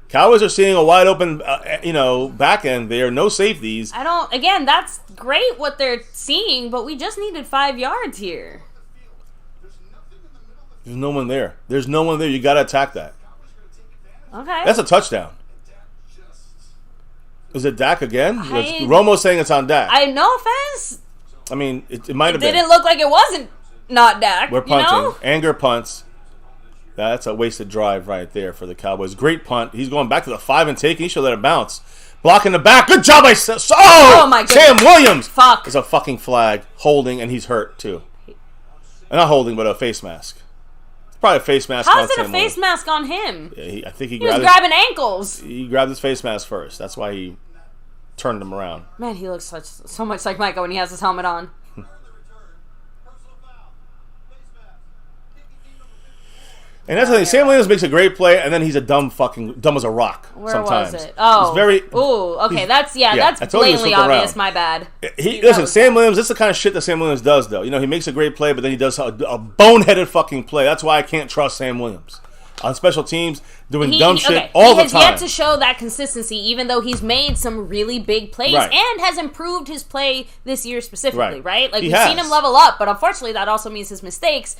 Cowboys are seeing a wide open, back end there. No safeties. Again, that's great what they're seeing, but we just needed 5 yards here. There's no one there. You got to attack that. Okay. That's a touchdown. Is it Dak again? Romo's saying it's on Dak. No offense. I mean, it might have been. It didn't look like it wasn't not Dak. We're punting. Anger punts. That's a wasted drive right there for the Cowboys. Great punt. He's going back to the 5 and taking. He should let it bounce. Blocking the back. Good job by my goodness. Sam Williams. Fuck. It's a fucking flag. Holding, and he's hurt too. Not holding, but a face mask. It's probably a face mask. How's it a face mask on him? Yeah, I think he was grabbing ankles. He grabbed his face mask first. That's why he turned him around. Man, he looks so much like Micah when he has his helmet on. And that's the thing. Sam Williams makes a great play, and then he's dumb as a rock. Where sometimes. Was it? Oh, he's very. Ooh, okay. That's blatantly obvious. My bad. Sam Williams. This is the kind of shit that Sam Williams does, though. He makes a great play, but then he does a boneheaded fucking play. That's why I can't trust Sam Williams on special teams doing dumb shit all the time. He has yet to show that consistency, even though he's made some really big plays and has improved his play this year specifically. Right? Like we've seen him level up, but unfortunately, that also means his mistakes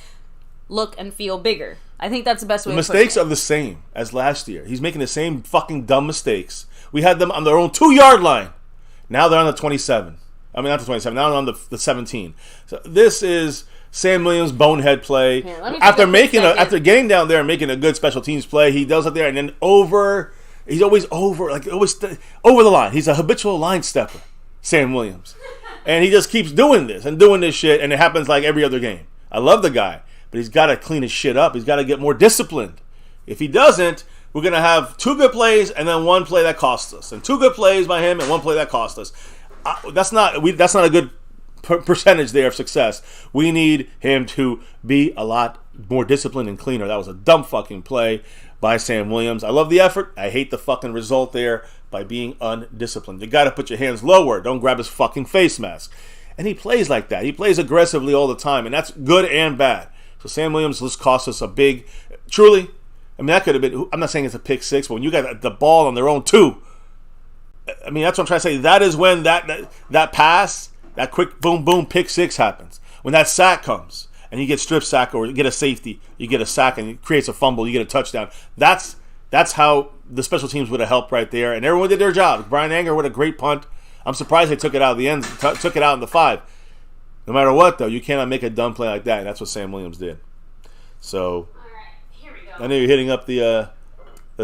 look and feel bigger. I think that's the best way to put it. The mistakes are the same as last year. He's making the same fucking dumb mistakes. We had them on their own 2-yard line. Now they're on the 27. I mean, not the 27. Now they're on the 17. So this is Sam Williams' bonehead play. Here, after getting down there and making a good special teams play, he does it there and then he's always over the line. He's a habitual line stepper, Sam Williams. And he just keeps doing this shit, and it happens like every other game. I love the guy. But he's got to clean his shit up. He's got to get more disciplined. If he doesn't, we're going to have 2 good plays and then 1 play that costs us. And 2 good plays by him and 1 play that costs us. That's not a good percentage there of success. We need him to be a lot more disciplined and cleaner. That was a dumb fucking play by Sam Williams. I love the effort. I hate the fucking result there by being undisciplined. You got to put your hands lower. Don't grab his fucking face mask. And he plays like that. He plays aggressively all the time, and that's good and bad. So Sam Williams just cost us a big, truly, I mean, that could have been, I'm not saying it's a pick 6, but when you got the ball on their own 2, I mean, that's what I'm trying to say. That is when that pass, that quick boom, boom, pick 6 happens. When that sack comes and you get strip sack or you get a safety, you get a sack and it creates a fumble, you get a touchdown. That's how the special teams would have helped right there. And everyone did their job. Brian Anger with a great punt. I'm surprised they took it out of the end, took it out in the 5. No matter what, though, you cannot make a dumb play like that, and that's what Sam Williams did. So, all right, here we go. I know you're hitting up the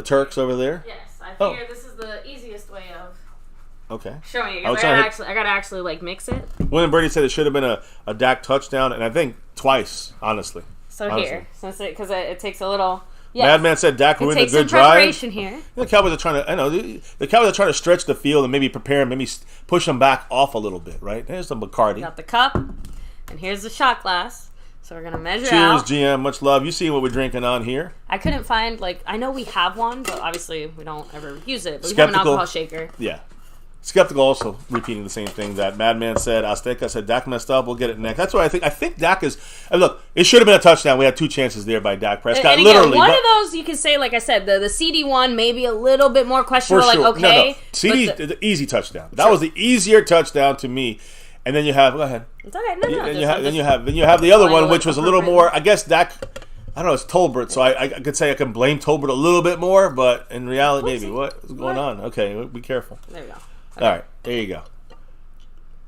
Turks over there. Yes, I figure this is the easiest way of showing you. I gotta actually mix it. William Brady said it should have been a Dak touchdown, and I think twice, honestly. Here, because it takes a little. Yes. Madman said Dak ruined a good drive. Preparation here. The Cowboys are trying to. I know the Cowboys are trying to stretch the field and maybe prepare and maybe push them back off a little bit. Right there's some Bacardi. Got the cup, and here's the shot glass. So we're gonna measure out. Cheers, GM. Much love. You see what we're drinking on here? I couldn't find I know we have one, but obviously we don't ever use it. But we have an alcohol shaker. Yeah. Skeptical also repeating the same thing that Madman said. Azteca said Dak messed up. We'll get it next. That's what I think. I think Dak is. Look, it should have been a touchdown. We had 2 chances there by Dak Prescott. And again, one of those you can say, like I said, the CD one maybe a little bit more questionable. For sure. Okay, no. CD the easy touchdown. That was the easier touchdown to me. And then you have go ahead. It's okay. No. Then you have the other one, which was a little more. I guess Dak. I don't know. It's Tolbert, so I could say I can blame Tolbert a little bit more, but in reality, maybe what's going on? Okay, be careful. There you go. Okay. All right, there you go.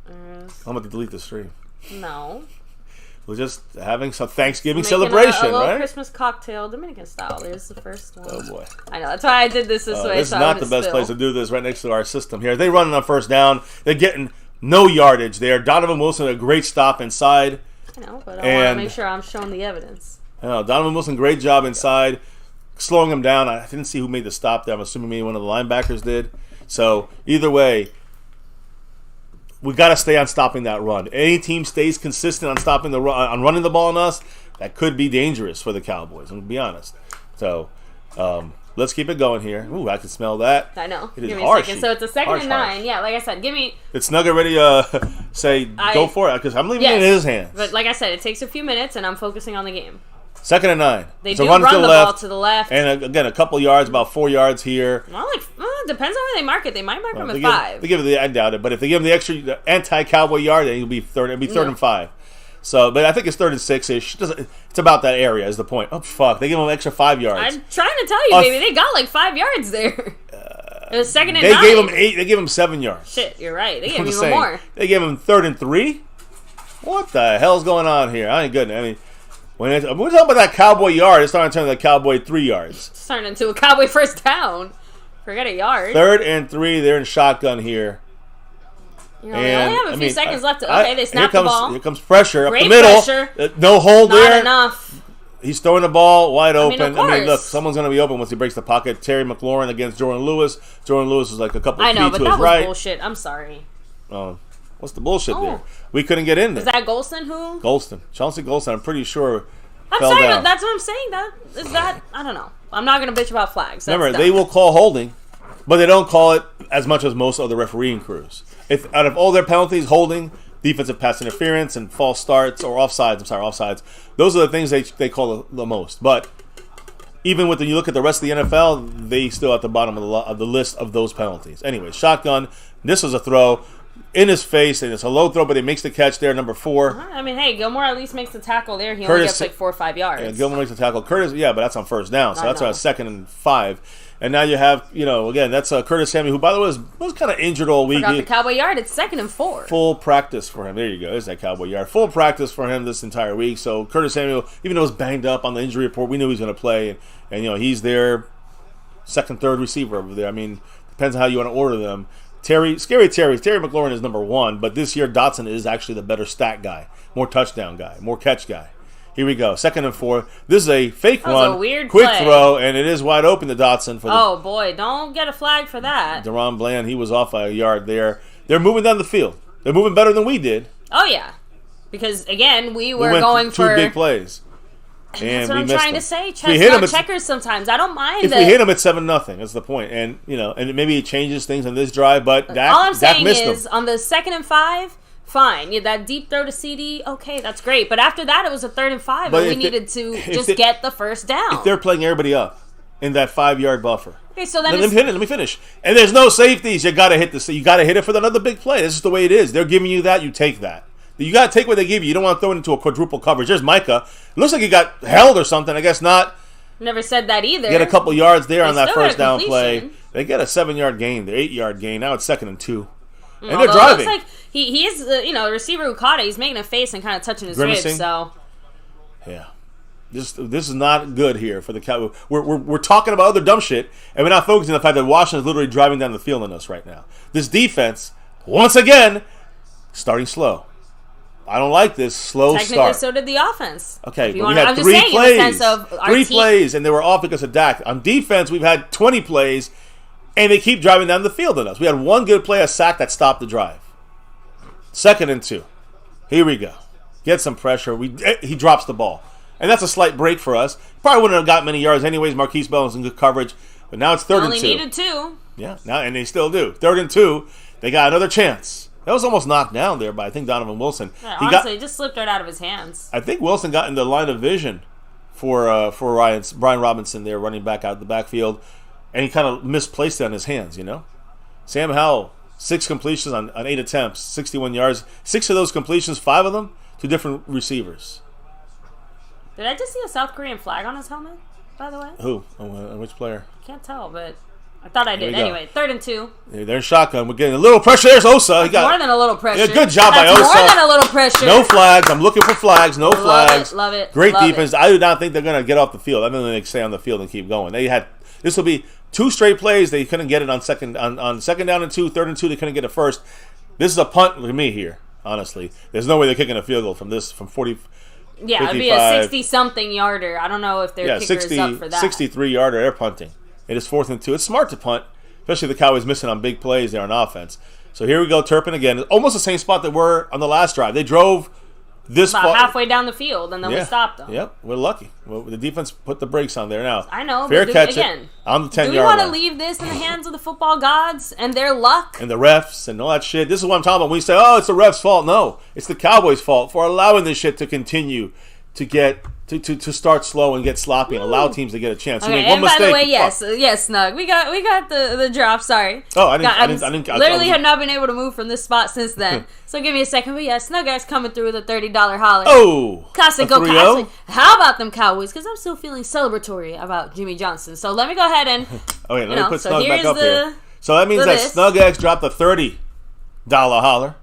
I'm going to delete the stream. No. We're just having some Thanksgiving Making celebration, a little right? Christmas cocktail, Dominican style. There's the first one. Oh boy! I know, that's why I did this way. This is so not the best place to do this. Right next to our system here. They running on first down. They're getting no yardage there. Donovan Wilson, a great stop inside. I know, but I want to make sure I'm showing the evidence. Donovan Wilson, great job inside, slowing him down. I didn't see who made the stop there. I'm assuming maybe one of the linebackers did. So either way, we got to stay on stopping that run. Any team stays consistent on stopping the run, on running the ball on us, that could be dangerous for the Cowboys. I'm gonna be honest. So let's keep it going here. Ooh, I can smell that. I know. It is give me harsh. a second. So it's a second and 9. Yeah, like I said, give me. It's Nugget ready to say go for it because I'm leaving it in his hands. But like I said, it takes a few minutes, and I'm focusing on the game. Second and 9. They do run the ball to the left. And again, a couple yards, about 4 yards here. Well, depends on where they mark it. They might mark them at 5. They give it I doubt it, but if they give them the extra anti-Cowboy yard, then it'll be third and 5. So, but I think it's 3rd and 6-ish. It's about that area is the point. Oh, fuck. They give them an extra 5 yards. I'm trying to tell you, baby. They got like 5 yards there. It was second and 9. They gave them 8. They gave them 7 yards. Shit, you're right. They gave me even more. They gave them 3rd and 3. What the hell's going on here? I ain't good. I mean, when we're talking about that Cowboy yard, it's starting to turn into Cowboy 3 yards. It's turning into a Cowboy first down. Forget a yard. 3rd and 3. They're in shotgun here. You know, they only have a few seconds left. Okay, they snap the ball. Here comes pressure Great up the middle. Pressure. No hold there. Not enough. He's throwing the ball wide open. Of course. Look, someone's going to be open once he breaks the pocket. Terry McLaurin against Jordan Lewis. Jordan Lewis is like a couple of feet to his right. I know, but that was bullshit. I'm sorry. What's the bullshit there? We couldn't get in there. Is that Golston who? Golston. Chauncey Golston, I'm pretty sure, I'm fell sorry, down. but that's what I'm saying. I don't know. I'm not going to bitch about flags. That's Remember, dumb. they will call holding, but they don't call it as much as most other refereeing crews. If out of all their penalties, holding, defensive pass interference, and false starts, or offsides, those are the things they call the most. But even when you look at the rest of the NFL, they still at the bottom of the list of those penalties. Anyway, shotgun. This was a throw in his face, and it's a low throw, but he makes the catch there, number 4. I mean, hey, Gilmore at least makes the tackle there. He only gets like 4 or 5 yards. Yeah, Gilmore makes the tackle. Curtis, but that's on first down, so that's on 2nd and 5. And now you have, again, that's Curtis Samuel, who, by the way, was kind of injured all week. Forgot the Cowboy yard. It's 2nd and 4. Full practice for him. There you go. There's that Cowboy yard. Full practice for him this entire week. So Curtis Samuel, even though he was banged up on the injury report, we knew he was going to play. And he's their 2nd, 3rd receiver over there. I mean, depends on how you want to order them. Terry McLaurin is number 1, but this year Dotson is actually the better stat guy, more touchdown guy, more catch guy. Here we go, 2nd and 4. This is a fake run, That was a weird quick play. throw, and it is wide open to Dotson. Oh, boy, don't get a flag for that. Deron Bland, he was off a yard there. They're moving down the field. They're moving better than we did. Oh, yeah. Because, again, we were went going for 2 big plays. And that's what I'm trying to say. Checkers sometimes. I don't mind if we hit them, it's 7-0. That's the point. And, and maybe it changes things on this drive, but Dak, all I'm saying missed is, them. on the 2nd and 5, fine. Yeah, that deep throw to CD, okay, that's great. But after that, it was a 3rd and 5, and we needed to just get the first down. If they're playing everybody up in that 5-yard buffer. Okay, so then let me finish. And there's no safeties. You got to hit you got to hit it for another big play. This is the way it is. They're giving you that. You take that. You got to take what they give you. You don't want to throw it into a quadruple coverage. There's Micah. It looks like he got held or something. I guess not. Never said that either. Get a couple yards there on that first down completion. play. They get a 7-yard gain. They're 8-yard gain. Now it's 2nd and 2. And Although they're driving. It looks like he is, a receiver who caught it. He's making a face and kind of touching his ribs. So, yeah, this is not good here for the Cowboys. We're talking about other dumb shit, and we're not focusing on the fact that Washington is literally driving down the field on us right now. This defense, once again, starting slow. I don't like this slow technically, start. so did the offense. Okay, but we had 3 plays. 3 plays, and they were off because of Dak. On defense, we've had 20 plays, and they keep driving down the field on us. We had 1 good play, a sack that stopped the drive. 2nd and 2. Here we go. Get some pressure. He drops the ball. And that's a slight break for us. Probably wouldn't have got many yards anyways. Marquise Bell was in good coverage. But now it's 3rd and 2. Only needed 2. Yeah, now and they still do. 3rd and 2. They got another chance. That was almost knocked down there by, I think, Donovan Wilson. Yeah, honestly, it just slipped right out of his hands. I think Wilson got in the line of vision for Brian Robinson there, running back out of the backfield, and he kind of misplaced it on his hands, Sam Howell, 6 completions on 8 attempts, 61 yards. 6 of those completions, 5 of them, to different receivers. Did I just see a South Korean flag on his helmet, by the way? Who? Which player? Can't tell, but I thought I did. Anyway, 3rd and 2. They're in shotgun. We're getting a little pressure. There's Osa. He got more than a little pressure. Yeah, good job by Osa. More than a little pressure. No flags. I'm looking for flags. No flags. Love it. Great defense. I do not think they're going to get off the field. I mean, they stay on the field and keep going. This will be 2 straight plays. They couldn't get it on second down and 2, 3rd and 2. They couldn't get it first. This is a punt to me here. Honestly, there's no way they're kicking a field goal from 40. Yeah, 55. It'd be a 60-something yarder. I don't know if their kicker is up for that. 63 yarder. They're punting. It is 4th and 2. It's smart to punt, especially the Cowboys missing on big plays there on offense. So here we go, Turpin again. Almost the same spot that we're on the last drive. They drove this about halfway down the field, and then we stopped them. Yep, we're lucky. Well, the defense put the brakes on there now. I know. Fair but catch again, on the 10-yard line. Do we want to leave this in the hands of the football gods and their luck? And the refs and all that shit. This is what I'm talking about. When you say, oh, it's the refs' fault. No, it's the Cowboys' fault for allowing this shit to continue to get to start slow and get sloppy and allow teams to get a chance. Okay, and by the way, yes, Snug. We got the drop. Sorry. Oh, I didn't. Literally have not been able to move from this spot since then. So give me a second. But yeah, Snug Ass coming through with a $30 holler. Oh, classic, go Cowboys. How about them Cowboys? Because I'm still feeling celebratory about Jimmy Johnson. So let me go ahead and let me put Snug back up here. So that means that Snug X dropped a $30 holler.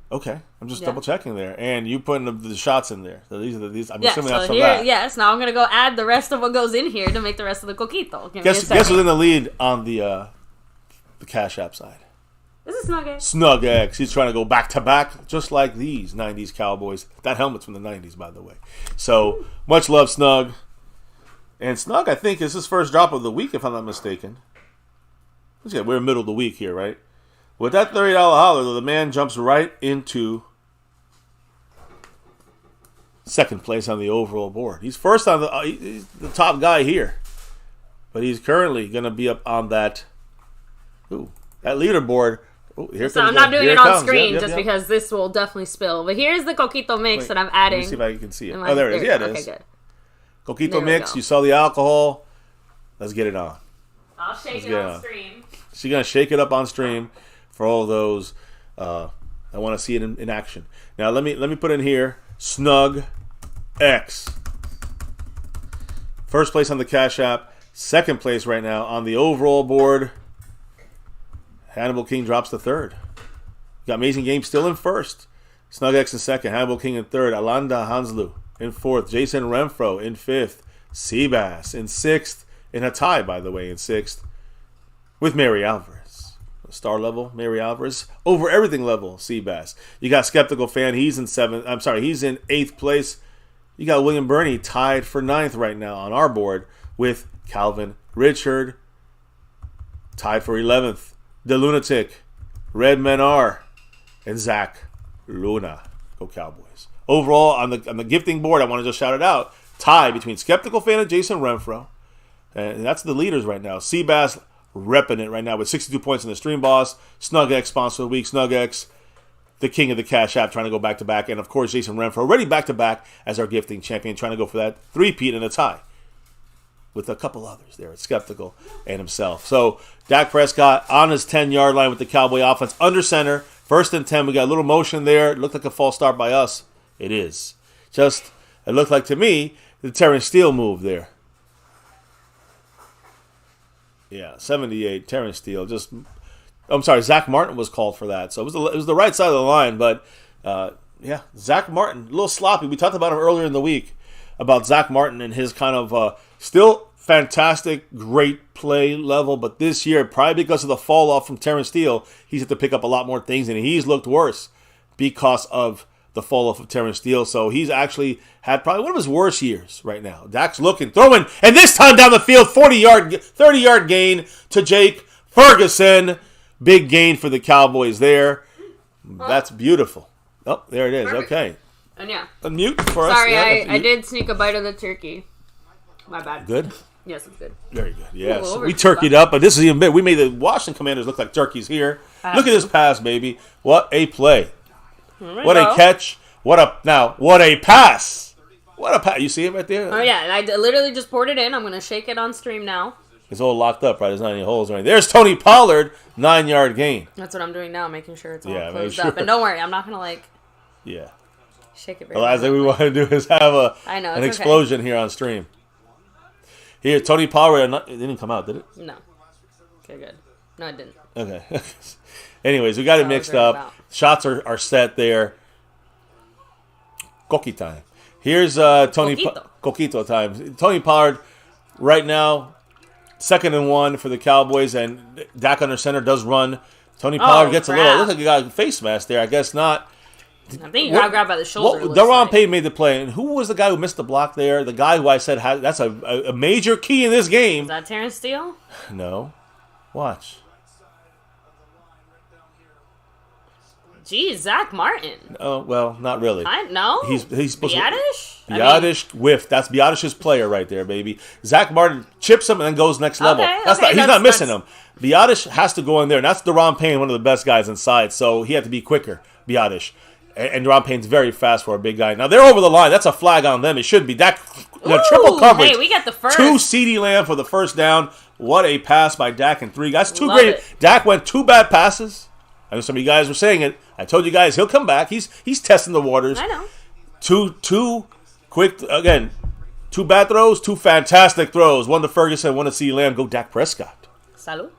Okay, I'm just double checking there, and you putting the shots in there. So these are these. I'm assuming that's from that. Yes. Now I'm gonna go add the rest of what goes in here to make the rest of the coquito. Guess who's in the lead on the Cash App side? This is Snug X. Snug X. He's trying to go back to back, just like these '90s Cowboys. That helmet's from the '90s, by the way. So much love, Snug. And Snug, I think, is his first drop of the week, if I'm not mistaken. We're in the middle of the week here, right? With that $30 holler, though, the man jumps right into second place on the overall board. He's first on he's the top guy here, but he's currently going to be up on that leaderboard. So I'm not doing it on screen because this will definitely spill. But here's the coquito mix that I'm adding. Let me see if I can see it. Oh, there it is. Yeah, it is. Okay, good. Coquito mix. You saw the alcohol. Let's get it on. I'll shake it on stream. She's going to shake it up on stream. For all those, I want to see it in action. Now let me put in here Snug X. First place on the Cash App. Second place right now on the overall board. Hannibal King drops to 3rd. Got Amazing Game still in 1st. Snug X in 2nd. Hannibal King in 3rd. Alanda Hanslu in 4th. Jason Renfro in 5th. Seabass in 6th. In a tie, by the way, in 6th. With Mary Alvarez. Star level, Mary Alvarez. Over everything level, Seabass. You got Skeptical Fan. He's in 7th. I'm sorry, he's in 8th place. You got William Burney tied for 9th right now on our board with Calvin Richard. Tied for 11th. The Lunatic, Red Men R, and Zach Luna. Go Cowboys. Overall, on the gifting board, I want to just shout it out. Tie between Skeptical Fan and Jason Renfro. And that's the leaders right now. Seabass repping it right now with 62 points in the Stream Boss. Snug X sponsor of the week. Snug X, the king of the Cash App, trying to go back to back. And of course, Jason Renfro already back to back as our gifting champion, trying to go for that 3-peat and a tie with a couple others there at Skeptical and himself. So Dak Prescott on his 10-yard line with the Cowboy offense under center. 1st and 10. We got a little motion there. It looked like a false start by us. It is. It looked like to me the Terrence Steele move there. Yeah, 78, Terrence Steele. I'm sorry, Zach Martin was called for that. So it was the right side of the line, but Zach Martin, a little sloppy. We talked about him earlier in the week, about Zach Martin and his kind of still fantastic, great play level, but this year, probably because of the fall off from Terrence Steele, he's had to pick up a lot more things, and he's looked worse because of the fall off of Terrence Steele. So he's actually had probably one of his worst years right now. Dak's looking, throwing, and this time down the field, 30-yard gain to Jake Ferguson. Big gain for the Cowboys there. That's beautiful. Oh, there it is. Perfect. Okay. And yeah. Unmute for us. Sorry, I did sneak a bite of the turkey. My bad. Good? Yes, it's good. Very good. Yes. We turkeyed up, but this is even big. We made the Washington Commanders look like turkeys here. Look at this pass, baby. What a play. What a catch. What a pass. What a pass. You see it right there? Oh, yeah. And I literally just poured it in. I'm going to shake it on stream now. It's all locked up, right? There's not any holes or anything. There's Tony Pollard, 9-yard gain. That's what I'm doing now, making sure it's all closed up. And don't worry, I'm not going to, shake it very The last thing we want to do is have an explosion here on stream. Here, Tony Pollard. It didn't come out, did it? No. Okay, good. No, it didn't. Okay. Anyways, we got it mixed up. Shots are set there. Coqui time. Here's Tony Coquito time. Tony Pollard right now, 2nd and 1 for the Cowboys, and Dak under center does run. Tony Pollard gets a little. Looks like he got a face mask there. I guess not. I think he got grabbed by the shoulder. Daron Payne made the play, and who was the guy who missed the block there? The guy who I said that's a major key in this game. Is that Terrence Steele? No. Watch. Geez, Zach Martin. Oh, well, not really. No? He's supposed Biadish? to... Biadish whiff. That's Biadish's player right there, baby. Zach Martin chips him and then goes next level. He's not missing him. Biadish has to go in there, and that's Daron Payne, one of the best guys inside, so he had to be quicker, Biadish. And Daron Payne's very fast for a big guy. Now, they're over the line. That's a flag on them. It should be. Dak, triple coverage. Hey, we got the first. 2 CeeDee Lamb for the first down. What a pass by Dak and 3 guys. Love it. Dak went 2 bad passes. I know some of you guys were saying it. I told you guys he'll come back. He's testing the waters. I know. Two quick, again, 2 bad throws, 2 fantastic throws. One to Ferguson, one to CeeDee Lamb. Go Dak Prescott. Salud.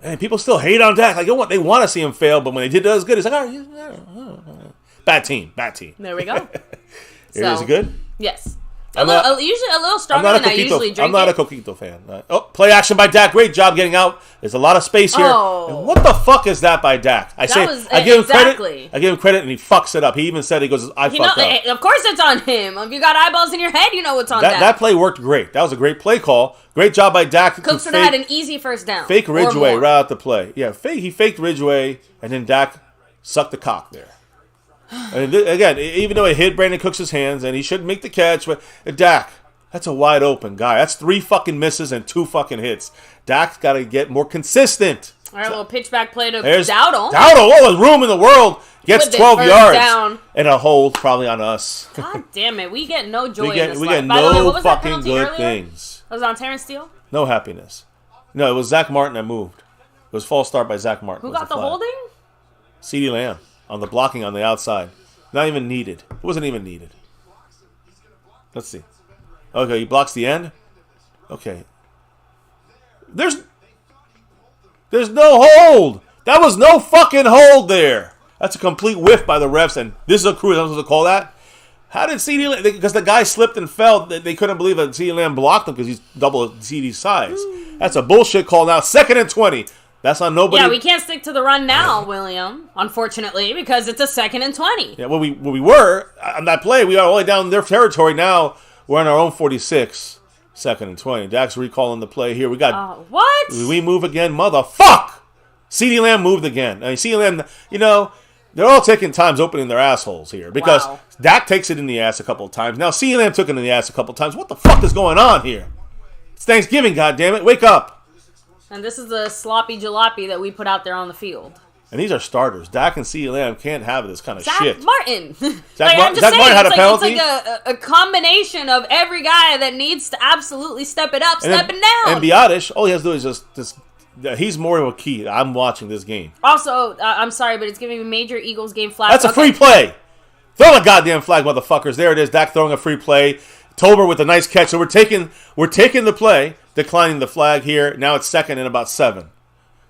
And people still hate on Dak. Like they want to see him fail, but when they did as good, it's like, all right, bad team. There we go. Is it good? Yes. Usually a little stronger than I usually drink. I'm not a Coquito fan. Play action by Dak. Great job getting out. There's a lot of space here. Oh. And what the fuck is that by Dak? I give him credit. I give him credit, and he fucks it up. He even said, he goes, I fucked up. Of course it's on him. If you got eyeballs in your head, you know what's on Dak. That play worked great. That was a great play call. Great job by Dak. Cooks would have had an easy first down. Fake Ridgeway right out the play. Yeah, he faked Ridgeway, and then Dak sucked the cock there. And again, even though it hit Brandon Cooks' hands, and he shouldn't make the catch, but Dak, that's a wide open guy. That's 3 fucking misses and 2 fucking hits. Dak's got to get more consistent. All right, little pitch back play to Dowdle. All the room in the world. Gets 12 yards. Down. And a hold probably on us. God damn it. We get no joy in this We life. get By the way, what no was that fucking penalty good earlier? things. Was it on Terrence Steele? No happiness. No, it was Zach Martin that moved. It was false start by Zach Martin. Who got the holding? CeeDee Lamb on the blocking on the outside. Not even needed. It wasn't even needed. Let's see. Okay, he blocks the end. Okay. There's no hold. That was no fucking hold there. That's a complete whiff by the refs, and this is a crew. I'm supposed to call that. How did CeeDee Lamb? Because the guy slipped and fell. They couldn't believe that CeeDee Lamb blocked him because he's double CeeDee's size. That's a bullshit call now. 2nd and 20. That's on nobody. Yeah, we can't stick to the run now, William, unfortunately, because it's a 2nd and 20. Yeah, well, we were on that play. We are all the way down their territory now. We're on our own 46. 2nd and 20. Dak's recalling the play here. We got what? We move again, motherfuck. CeeDee Lamb moved again. I mean, CeeDee Lamb, they're all taking times opening their assholes here because Dak takes it in the ass a couple of times. Now CeeDee Lamb took it in the ass a couple of times. What the fuck is going on here? It's Thanksgiving, goddammit. Wake up. And this is the sloppy jalopy that we put out there on the field. And these are starters. Dak and CeeDee Lamb can't have this kind of shit. Zach Martin. Zach Martin had a penalty. It's like a combination of every guy that needs to absolutely step it up, stepping down. And Biadish, all he has to do is just he's more of a key. I'm watching this game. Also, I'm sorry, but it's giving me major Eagles game flag. That's a free play. Throw the goddamn flag, motherfuckers. There it is. Dak throwing a free play. Tolbert with a nice catch. So we're taking the play, declining the flag here. Now it's 2nd and about 7.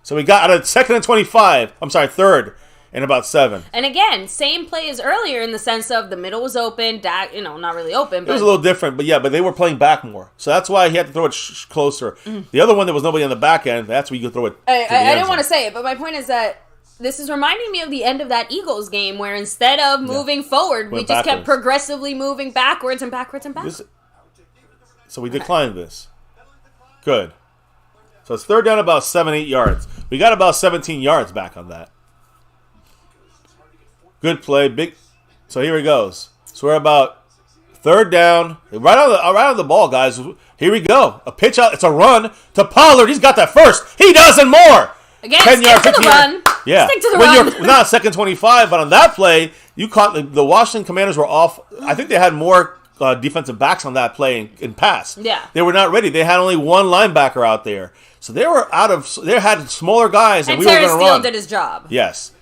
So we got out of 2nd and 25. I'm sorry, 3rd and about 7. And again, same play as earlier in the sense of the middle was open. Dak, not really open. But it was a little different, but they were playing back more. So that's why he had to throw it closer. The other one, there was nobody on the back end. That's where you could throw it. I didn't want to say it, but my point is that this is reminding me of the end of that Eagles game where instead of moving forward, we just kept progressively moving backwards and backwards and backwards. So we declined this. Good. So it's 3rd down about 7-8 yards. We got about 17 yards back on that. Good play. Big. So here he goes. So we're about 3rd down. Right on the ball, guys. Here we go. A pitch out. It's a run to Pollard. He's got that first. He does and more. Again, 10 yards, stick to the run. Yeah. Stick to the run. You're not 2nd 25, but on that play, you caught the Washington Commanders were off. I think they had more defensive backs on that play in pass. Yeah. They were not ready. They had only one linebacker out there. So they had smaller guys, and we were going to run. Terrence Steele did his job. Yes.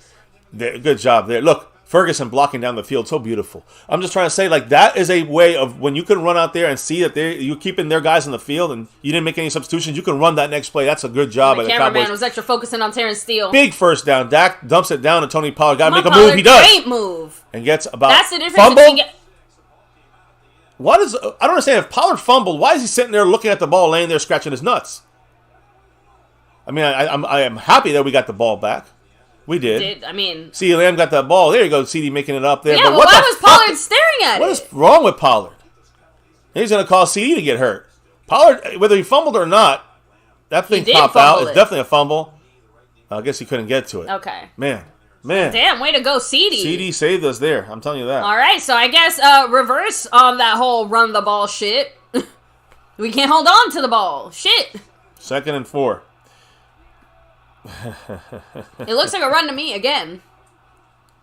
Good job there. Look, Ferguson blocking down the field, so beautiful. I'm just trying to say, like, that is a way of when you can run out there and see that you're keeping their guys in the field and you didn't make any substitutions, you can run that next play. That's a good job by the Cowboys. The cameraman was extra focusing on Terrence Steele. Big first down. Dak dumps it down to Tony Pollard. Got to make a move. He does. Great move. And gets about That's the difference fumble. between I don't understand. If Pollard fumbled, why is he sitting there looking at the ball, laying there scratching his nuts? I mean, I am happy that we got the ball back. We did. CeeDee Lamb got that ball. There you go. CeeDee making it up there. Yeah, but why was Pollard staring at it? What is wrong with Pollard? He's going to cause CeeDee to get hurt. Pollard, whether he fumbled or not, that thing popped out. It's definitely a fumble. I guess he couldn't get to it. Okay. Man. Damn, way to go, CeeDee. CeeDee saved us there. I'm telling you that. All right, so I guess reverse on that whole run the ball shit. We can't hold on to the ball. Shit. 2nd and 4. It looks like a run to me again.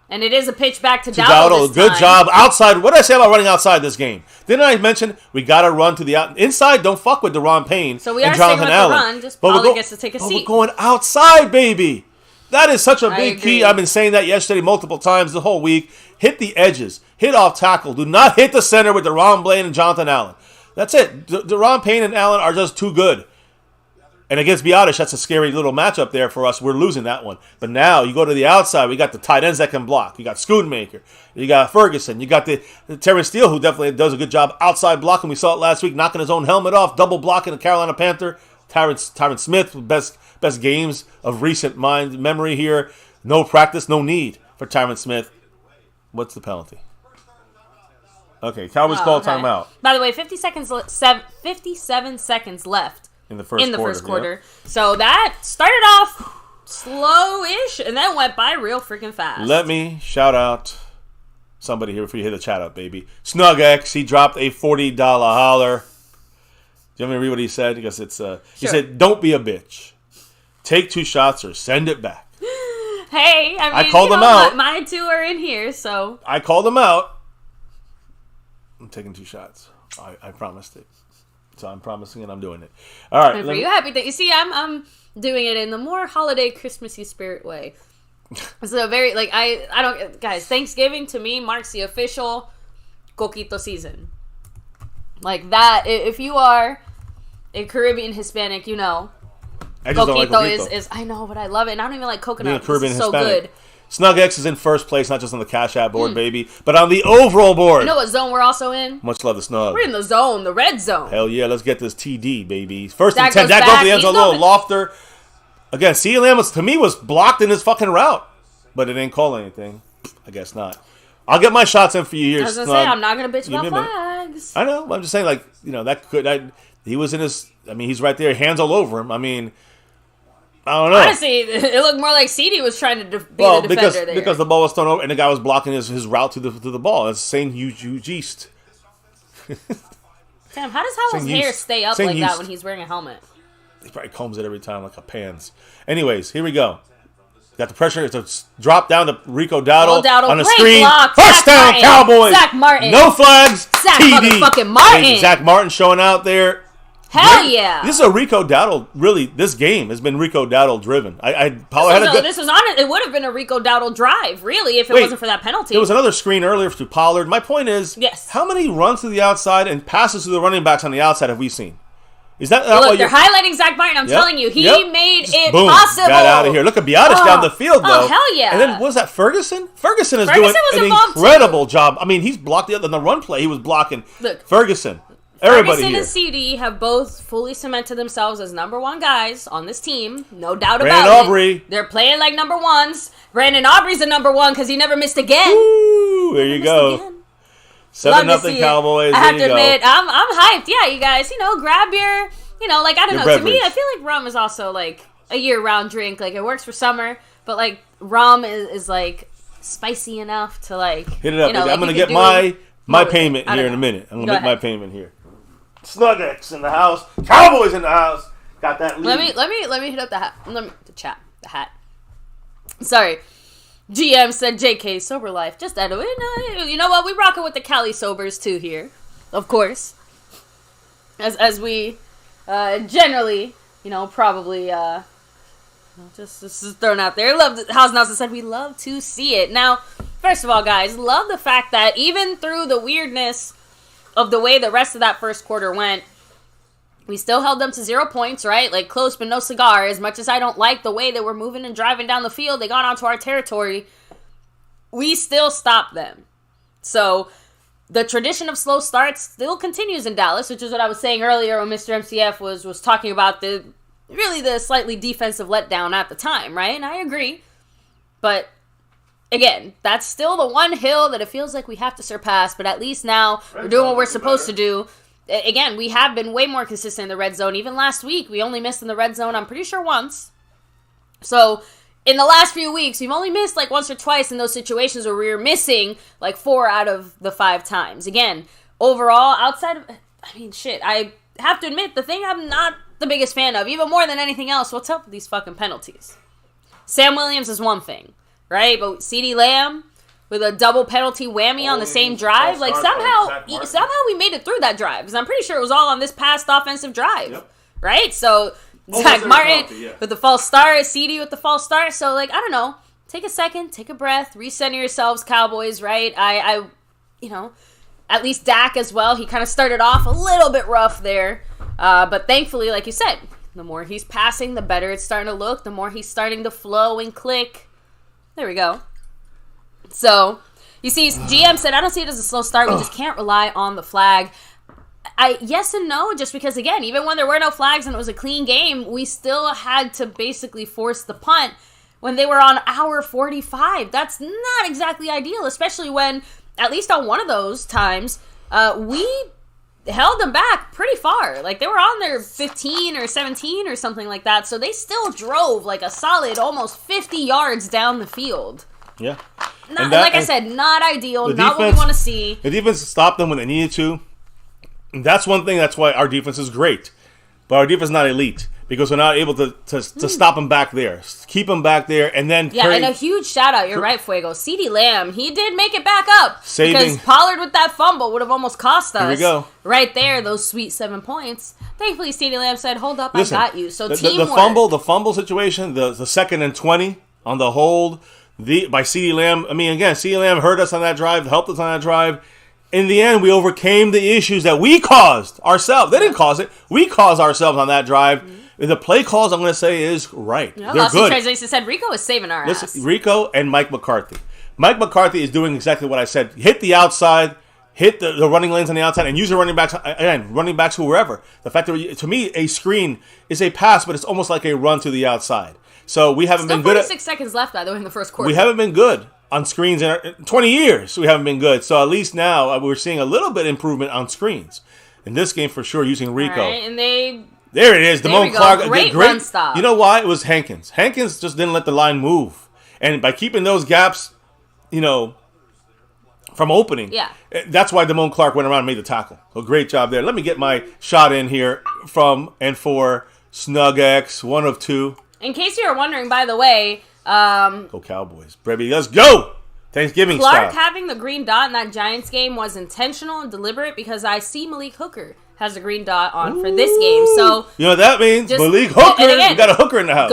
And it is a pitch back to Dowdle. Good job. Outside. What did I say about running outside this game? Didn't I mention we got to run to the inside? Don't fuck with Deron Payne. So we are sticking with the run. Just Pollard gets to take a seat. We're going outside, baby. That is such a big key. I've been saying that yesterday multiple times the whole week. Hit the edges. Hit off tackle. Do not hit the center with Deron Blaine and Jonathan Allen. That's it. Deron Payne and Allen are just too good. And against Biotish, that's a scary little matchup there for us. We're losing that one. But now you go to the outside. We got the tight ends that can block. You got Schoonmaker. You got Ferguson. You got the Terrence Steele, who definitely does a good job outside blocking. We saw it last week, knocking his own helmet off, double blocking the Carolina Panther. Tyron Smith, best games of recent memory here. No practice, no need for Tyron Smith. What's the penalty? Okay, Cowboys call timeout. By the way, 57 seconds left. In the first quarter. Yeah. So that started off slow-ish and then went by real freaking fast. Let me shout out somebody here before you hit the chat up, baby. SnugX, he dropped a $40 holler. Do you want me to read what he said? Because it's he said, "Don't be a bitch. Take 2 shots or send it back." Hey, I called him out. My 2 are in here, so I called him out. I'm taking 2 shots. I promised it. So I'm promising and I'm doing it. All right. And for you, happy that you see, I'm doing it in the more holiday Christmassy spirit way. So very I don't guys. Thanksgiving to me marks the official coquito season. Like that. If you are a Caribbean Hispanic, you know, coquito is I know, but I love it. And I don't even like coconut. It's so good. SnugX is in first place, not just on the Cash App board, baby, but on the overall board. You know what zone we're also in? Much love to Snug. We're in the zone, the red zone. Hell yeah, let's get this TD, baby. First and 10. That goes to the end zone, a little lofter. Again, CeeDee Lamb, to me, was blocked in his fucking route, but it didn't call anything. I guess not. I'll get my shots in for you here, I was going to say, I'm not going to bitch about flags. I know. I'm just saying, he was in his, he's right there, hands all over him. I don't know. Honestly, it looked more like CeeDee was trying to be the defender there. Because the ball was thrown over and the guy was blocking his route to the ball. It's the same huge yeast. Damn, how does Howell's hair stay up like that when he's wearing a helmet? He probably combs it every time like a pans. Anyways, here we go. Got the pressure to drop down to Rico Dowdle on the screen. Block. First down, Cowboys. Zach Martin. No flags. Zach TD. motherfucking Martin. Zach Martin showing out there. Hell yeah! This is a Rico Dowdle. Really, this game has been Rico Dowdle driven. It would have been a Rico Dowdle drive, really, if it wasn't for that penalty. There was another screen earlier to Pollard. My point is, yes. How many runs to the outside and passes to the running backs on the outside have we seen? Is that look? They're highlighting Zach Martin. I'm telling you, he made it possible. Got out of here. Look at Biotish down the field, though. Oh hell yeah! And then what was that Ferguson? Ferguson is doing an incredible job. He's blocked on the run play. He was blocking Ferguson. Everybody Ferguson here. and CeeDee have both fully cemented themselves as number 1 guys on this team. No doubt about Brandon Aubrey. They're playing like number 1s. Brandon Aubrey's a number 1 because he never missed again. Woo, there you go. 7-0 Cowboys. I have to admit, I'm hyped. Yeah, you guys, grab your, I don't know. To me, I feel like rum is also like a year-round drink. Like it works for summer, but like rum is like spicy enough to like hit it up. I'm gonna get my payment here in a minute. I'm gonna make my payment here. SnugX in the house. Cowboys in the house. Got that lead. Let me hit up the hat. The hat. Sorry. GM said JK sober life. Just that. You know what? We rocking with the Cali sobers too here. Of course. As we generally, probably just thrown out there. House Nelson said we love to see it. Now, First of all, guys, love the fact that even through the weirdness of the way the rest of that first quarter went, we still held them to 0 points, right? Like, close but no cigar. As much as I don't like the way they were moving and driving down the field, they got onto our territory. We still stopped them. So, the tradition of slow starts still continues in Dallas, which is what I was saying earlier when Mr. MCF was talking about the slightly defensive letdown at the time, right? And I agree. But, again, that's still the one hill that it feels like we have to surpass, but at least now we're doing what we're supposed to do. Again, we have been way more consistent in the red zone. Even last week, we only missed in the red zone, I'm pretty sure, once. So, in the last few weeks, we've only missed like once or twice in those situations where we were missing like 4 out of the 5 times. Again, overall, outside of, I have to admit, the thing I'm not the biggest fan of, even more than anything else, what's up with these fucking penalties? Sam Williams is one thing, right? But CeeDee Lamb with a double penalty whammy on the same drive, like somehow we made it through that drive, because I'm pretty sure it was all on this past offensive drive, right? So Zach Martin with the false start, CeeDee with the false start. So, like, I don't know. Take a second, take a breath, recenter yourselves, Cowboys, right? I at least Dak as well. He kind of started off a little bit rough there. But thankfully, like you said, the more he's passing, the better it's starting to look. The more he's starting to flow and click. There we go. So, you see, GM said, I don't see it as a slow start. We just can't rely on the flag. Yes and no, just because, again, even when there were no flags and it was a clean game, we still had to basically force the punt when they were on hour 45. That's not exactly ideal, especially when, at least on one of those times, we held them back pretty far. Like, they were on their 15 or 17 or something like that, so they still drove like a solid almost 50 yards down the field. Yeah. I said, not ideal, not what we want to see. The defense stopped them when they needed to. And that's one thing, that's why our defense is great. But our defense is not elite, because we're not able to stop them back there. Keep them back there, and then... Yeah, and a huge shout-out, you're right, Fuego. CeeDee Lamb, he did make it back up. Because Pollard with that fumble would have almost cost us. Here we go. Right there, those sweet 7 points. Thankfully, CeeDee Lamb said, hold up, I got you. So teamwork. The fumble situation, the 2nd and 20 on the hold by CeeDee Lamb. I mean, again, CeeDee Lamb hurt us on that drive, helped us on that drive. In the end, we overcame the issues that we caused ourselves. They didn't cause it. We caused ourselves on that drive. Mm-hmm. The play calls, I'm going to say, is right. Yeah, They're good. Translation said Rico is saving our ass. Rico and Mike McCarthy. Mike McCarthy is doing exactly what I said. Hit the outside, hit the running lanes on the outside, and use the running backs, again, running backs whoever. The fact that, to me, a screen is a pass, but it's almost like a run to the outside. So we haven't been good. 46 seconds left, by the way, in the first quarter. We haven't been good on screens in 20 years. We haven't been good. So at least now we're seeing a little bit improvement on screens. In this game, for sure, using Rico. All right, and there it is. Damone Clark. Great run stop. You know why? It was Hankins. Hankins just didn't let the line move. And by keeping those gaps, from opening, that's why Damone Clark went around and made the tackle. So great job there. Let me get my shot in here from and for Snug X, 1 of 2. In case you were wondering, by the way, go Cowboys, baby, let's go! Thanksgiving Clark style. having the green dot in that Giants game was intentional and deliberate, because I see Malik Hooker has a green dot on for this game. So you know what that means? Malik Hooker. Again, we got a hooker in the house.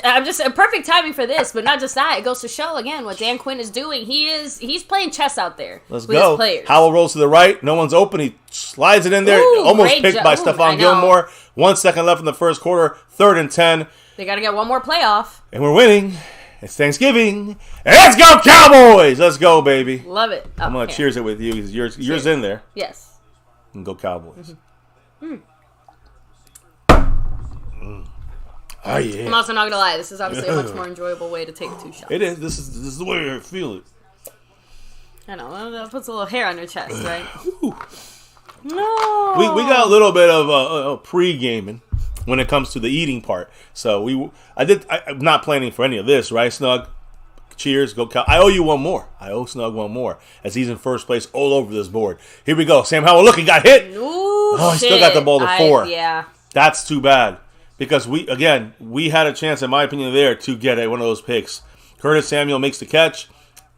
I'm just a perfect timing for this, but not just that. It goes to show again what Dan Quinn is doing. He's playing chess out there. Let's with go. His players. Howell rolls to the right. No one's open. He slides it in there. Almost picked by Stephon Gilmore. 1 second left in the first quarter. 3rd and 10. They got to get one more playoff. And we're winning. It's Thanksgiving. And let's go Cowboys! Let's go, baby. Love it. I'm going to cheers it with you, because yours in there. Yes. And go Cowboys. Mm-hmm. Oh, yeah. I'm also not going to lie. This is obviously a much more enjoyable way to take 2 shots. It is. This is the way I feel it. I know. That puts a little hair on your chest, right? No. We got a little bit of pre-gaming when it comes to the eating part. So I'm not planning for any of this, right, Snug? Cheers, go Cow. I owe you one more. I owe Snug one more, as he's in first place all over this board. Here we go. Sam Howell, look, he got hit. Ooh, he still got the ball to 4. Yeah. That's too bad, because we had a chance, in my opinion, there to get one of those picks. Curtis Samuel makes the catch.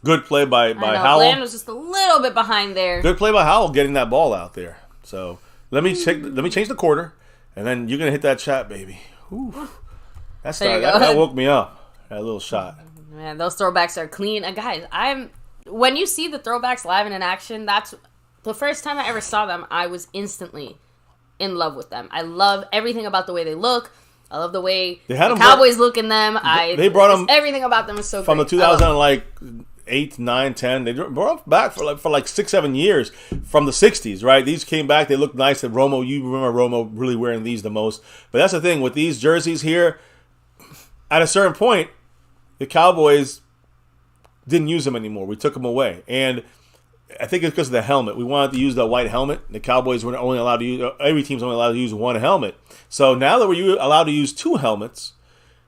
Good play by Howell. Bland was just a little bit behind there. Good play by Howell getting that ball out there. So let me change the quarter. And then you're going to hit that shot, baby. Ooh. That woke me up. That little shot. Man, those throwbacks are clean. Guys, when you see the throwbacks live and in action, that's the first time I ever saw them. I was instantly in love with them. I love everything about the way they look. I love the way the Cowboys look in them. They brought them. Everything about them is so from great. the 2008, 9, 10. They brought them back for like 6, 7 years from the 60s, right? These came back. They looked nice. And Romo, you remember Romo really wearing these the most. But that's the thing with these jerseys here. At a certain point, the Cowboys didn't use them anymore. We took them away, and I think it's because of the helmet. We wanted to use the white helmet. The Cowboys were only allowed to use. Every team's only allowed to use one helmet. So now that we're allowed to use 2 helmets,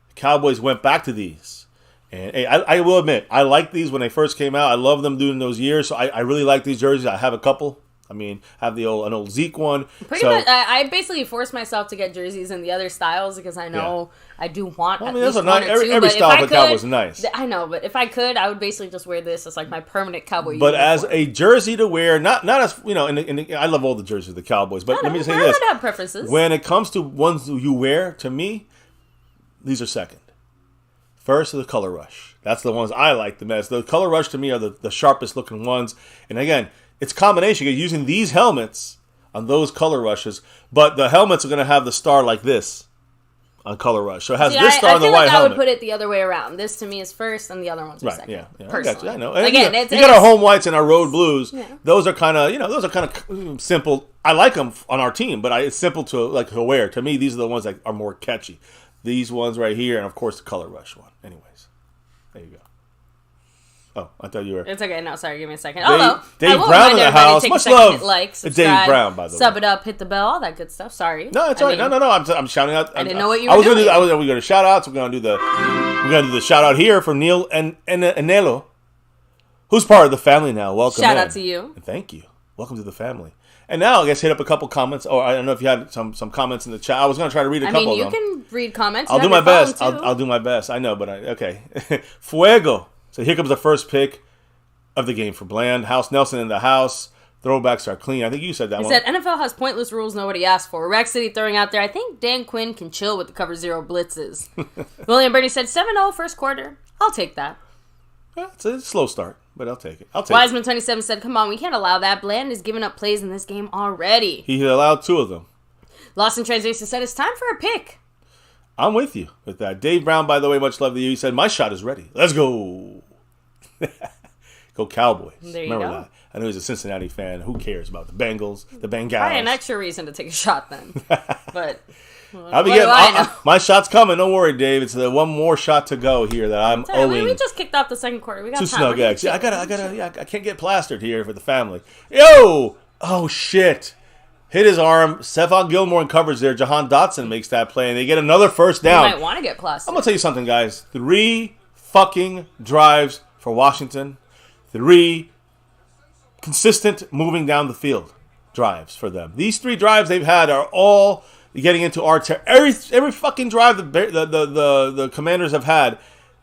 the Cowboys went back to these. And hey, I will admit, I liked these when they first came out. I loved them during those years. So I really like these jerseys. I have a couple. I mean, I have an old Zeke one. Pretty much, I basically forced myself to get jerseys in the other styles because I know I do want. Well, I mean, at least one or two, every style of the Cowboys is nice. I know, but if I could, I would basically just wear this as like my permanent Cowboy. But uniform. As a jersey to wear, not as I love all the jerseys of the Cowboys. But let me just say this: I have preferences. When it comes to ones you wear, to me, these are second. First are the Color Rush. That's the ones I like the best. The Color Rush to me are the sharpest looking ones. And again, it's a combination. You're using these helmets on those Color Rushes, but the helmets are going to have the star like this on Color Rush. So it has this star on the white helmet. I would put it the other way around. This to me is first, and the other ones are second. Yeah. Personally. I know. Again, you got our home whites and our road blues. Yeah. Those are kind of simple. I like them on our team, but it's simple to wear. To me, these are the ones that are more catchy. These ones right here, and of course the Color Rush one. Anyways, there you go. Oh, I thought you were. It's okay. No, sorry. Give me a second. Dave Brown in the house. Much love. Subscribe, Dave Brown, by the way. Sub it up, hit the bell, all that good stuff. Sorry. No, it's all right. No. I'm shouting out. I didn't know what you were doing. We're going to shout outs. We're going to do the shout out here from Neil and Anelo, who's part of the family now. Welcome. Shout out to you. And thank you. Welcome to the family. And now I guess hit up a couple comments. I don't know if you had some comments in the chat. I was going to try to read a couple of them. You can read comments. I'll do my best. I'll do my best. I know, but okay. Fuego. So here comes the first pick of the game for Bland. House Nelson in the house. Throwbacks are clean. I think you said that one. He said NFL has pointless rules nobody asked for. Rex City throwing out there, I think Dan Quinn can chill with the cover 0 blitzes. William Bernie said 7-0 first quarter. I'll take that. Yeah, it's a slow start, but I'll take it. Wiseman 27 said, come on, we can't allow that. Bland is giving up plays in this game already. He allowed 2 of them. Lost in Translation said, it's time for a pick. I'm with you with that. Dave Brown, by the way, much love to you. He said, my shot is ready. Let's go. Go Cowboys. There you go. That. I know he's a Cincinnati fan. Who cares about the Bengals, the Bengals? Probably an extra reason to take a shot then. But my shot's coming. Don't worry, Dave. It's the one more shot to go here that I'm owing. We just kicked off the second quarter. We got two snug eggs. Yeah, I can't get plastered here for the family. Yo! Oh, shit. Hit his arm. Stephon Gilmore covers there. Jahan Dotson makes that play, and they get another first down. You might want to get plastered. I'm going to tell you something, guys. 3 fucking drives for Washington. 3 consistent moving down the field drives for them. These 3 drives they've had are all getting into our territory. Every fucking drive the Commanders have had,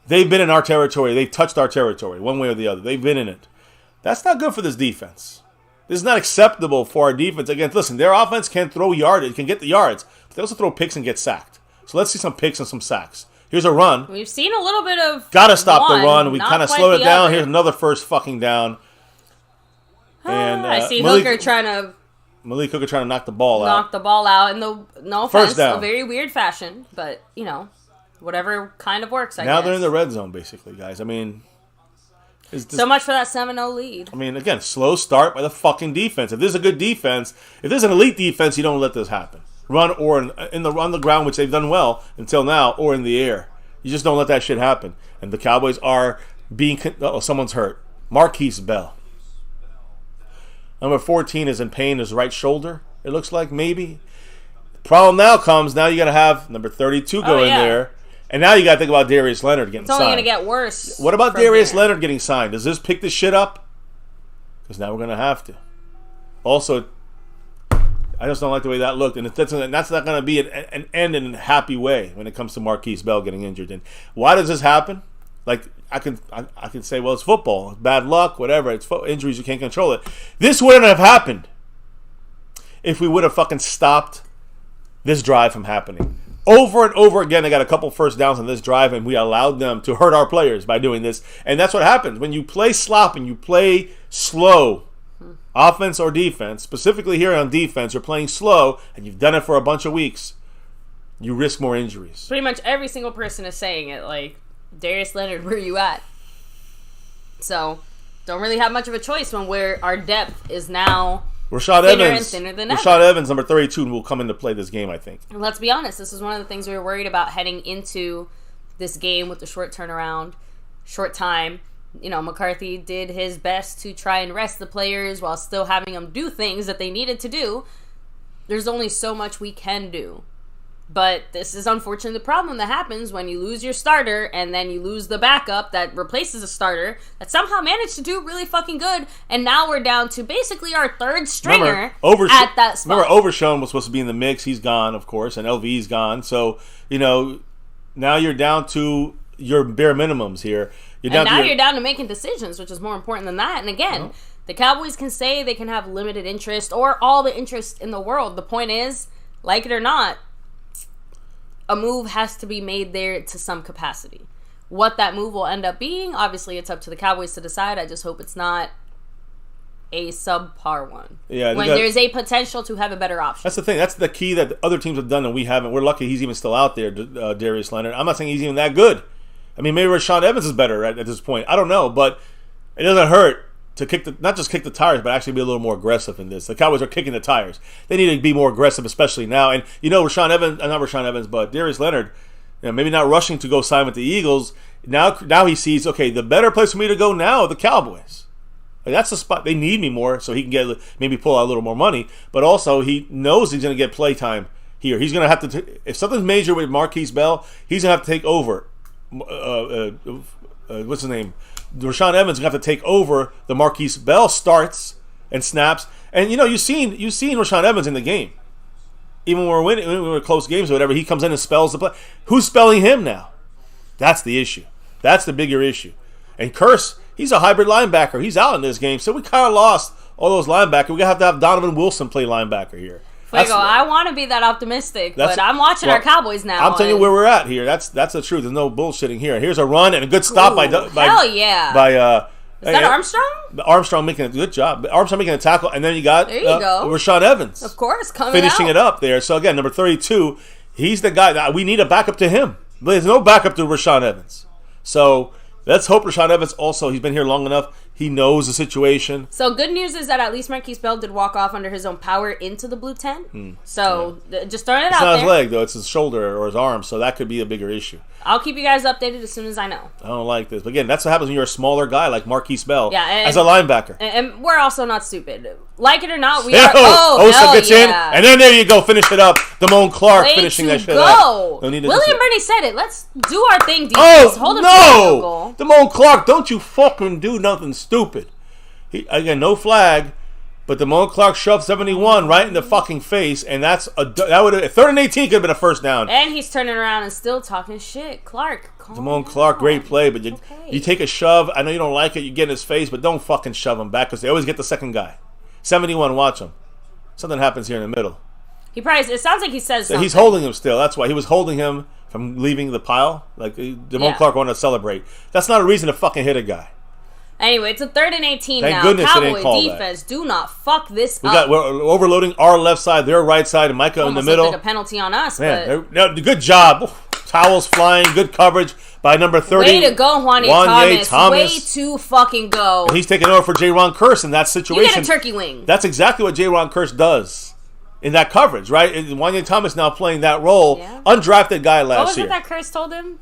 they've been in our territory. They've touched our territory one way or the other. They've been in it. That's not good for this defense. This is not acceptable for our defense. Again, listen, their offense can throw yards. It can get the yards. But they also throw picks and get sacked. So let's see some picks and some sacks. Here's a run. We've seen a little bit of gotta stop the run. We kind of slowed it down. Here's another first fucking down. And I see Malik Hooker trying to knock the ball out. Knock the ball out in the, no offense, a very weird fashion. But, whatever kind of works, I guess. Now they're in the red zone, basically, guys. I mean, so much for that 7-0 lead. I mean, again, slow start by the fucking defense. If there's a good defense, if there's an elite defense, you don't let this happen. Run or on the ground, which they've done well until now, or in the air. You just don't let that shit happen. And the Cowboys are being... someone's hurt. Marquise Bell. Number 14 is in pain in his right shoulder, it looks like, maybe. The problem now comes, now you got to have number 32 go in there. And now you got to think about Darius Leonard getting signed. It's only going to get worse. What about Darius Leonard getting signed? Does this pick this shit up? Because now we're going to have to. Also, I just don't like the way that looked. And that's not going to be an end in a happy way when it comes to Marquise Bell getting injured. And why does this happen? Like, I can say, well, it's football. It's bad luck, whatever. It's injuries. You can't control it. This wouldn't have happened if we would have fucking stopped this drive from happening. Over and over again, they got a couple first downs on this drive, and we allowed them to hurt our players by doing this. And that's what happens. When you play slop and you play slow, offense or defense, specifically here on defense, you're playing slow, and you've done it for a bunch of weeks, you risk more injuries. Pretty much every single person is saying it. Like, Darius Leonard, where you at? So, don't really have much of a choice when our depth is now Rashad thinner Evans, and thinner than ever. Rashad Evans, number 32, will come into play this game, I think. And let's be honest, this is one of the things we were worried about heading into this game with the short turnaround, short time. You know, McCarthy did his best to try and rest the players while still having them do things that they needed to do. There's only so much we can do. But this is unfortunately the problem that happens when you lose your starter and then you lose the backup that replaces a starter that somehow managed to do really fucking good. And now we're down to basically our third stringer at that spot. Remember, Overshown was supposed to be in the mix. He's gone, of course, and LV's gone. So, you know, now you're down to your bare minimums here. You're down to making decisions, which is more important than that. And again, the Cowboys can say they can have limited interest or all the interest in the world. The point is, like it or not, a move has to be made there to some capacity. What that move will end up being, obviously it's up to the Cowboys to decide. I just hope it's not a subpar one. Yeah, when there's a potential to have a better option. That's the thing. That's the key that other teams have done and we haven't. We're lucky he's even still out there, Darius Leonard. I'm not saying he's even that good. I mean, maybe Rashawn Evans is better at this point. I don't know, but it doesn't hurt to not just kick the tires, but actually be a little more aggressive in this. The Cowboys are kicking the tires. They need to be more aggressive, especially now. And you know, but Darius Leonard, you know, maybe not rushing to go sign with the Eagles. Now he sees, okay, the better place for me to go now are the Cowboys. Like, that's the spot they need me more, so he can maybe pull out a little more money. But also, he knows he's going to get play time here. He's going to have to if something's major with Marquise Bell, he's going to have to take over. What's his name? Rashaan Evans going to have to take over the Marquise Bell starts and snaps. And, you know, you've seen Rashaan Evans in the game. Even when we're close games or whatever, he comes in and spells the play. Who's spelling him now? That's the issue. That's the bigger issue. And Curse, he's a hybrid linebacker. He's out in this game. So we kind of lost all those linebackers. We're going to have Donovan Wilson play linebacker here. I want to be that optimistic, but I'm watching our Cowboys now. I'm telling you where we're at here. That's the truth. There's no bullshitting here. Here's a run and a good stop by hell yeah. Is that Armstrong? Armstrong making a good job. Armstrong making a tackle, and then you got Rashaan Evans. Of course, finishing it up there. So again, number 32, he's the guy that we need a backup to him. There's no backup to Rashaan Evans. So let's hope Rashaan Evans also, he's been here long enough. He knows the situation. So good news is that at least Marquise Bell did walk off under his own power into the blue tent. So just throwing it out there. It's not his leg, though. It's his shoulder or his arm. So that could be a bigger issue. I'll keep you guys updated as soon as I know. I don't like this. But again, that's what happens when you're a smaller guy like Marquise Bell as a linebacker. And we're also not stupid. Like it or not, we are. Osa gets in. And then there you go. Finish it up. Damone Clark finishing that shit up. William Bernie said it. Let's do our thing, defense. Hold him to a goal. Damone Clark, don't you fucking do nothing stupid. Again, no flag, but Damone Clark shoved 71 right in the fucking face, and that would have 3rd and 18 could have been a first down. And he's turning around and still talking shit. Damone Clark, great play, but you take a shove. I know you don't like it. You get in his face, but don't fucking shove him back because they always get the second guy. 71, watch him. Something happens here in the middle. It sounds like he says something. He's holding him still. That's why he was holding him from leaving the pile. Like Damone Clark wanted to celebrate. That's not a reason to fucking hit a guy. Anyway, it's a 3rd and 18 now. Thank goodness Cowboy they didn't call defense, do not fuck this up. We're overloading our left side, their right side, and Micah in the middle. Almost like a penalty on us. Man, good job. Towels flying, good coverage by number 30. Way to go, Juanye Thomas. Way to fucking go. And he's taking over for J-Ron Curse in that situation. You get a turkey wing. That's exactly what J-Ron Curse does in that coverage, right? And Juanye Thomas now playing that role. Yeah. Undrafted guy last year. What was it that Curse told him?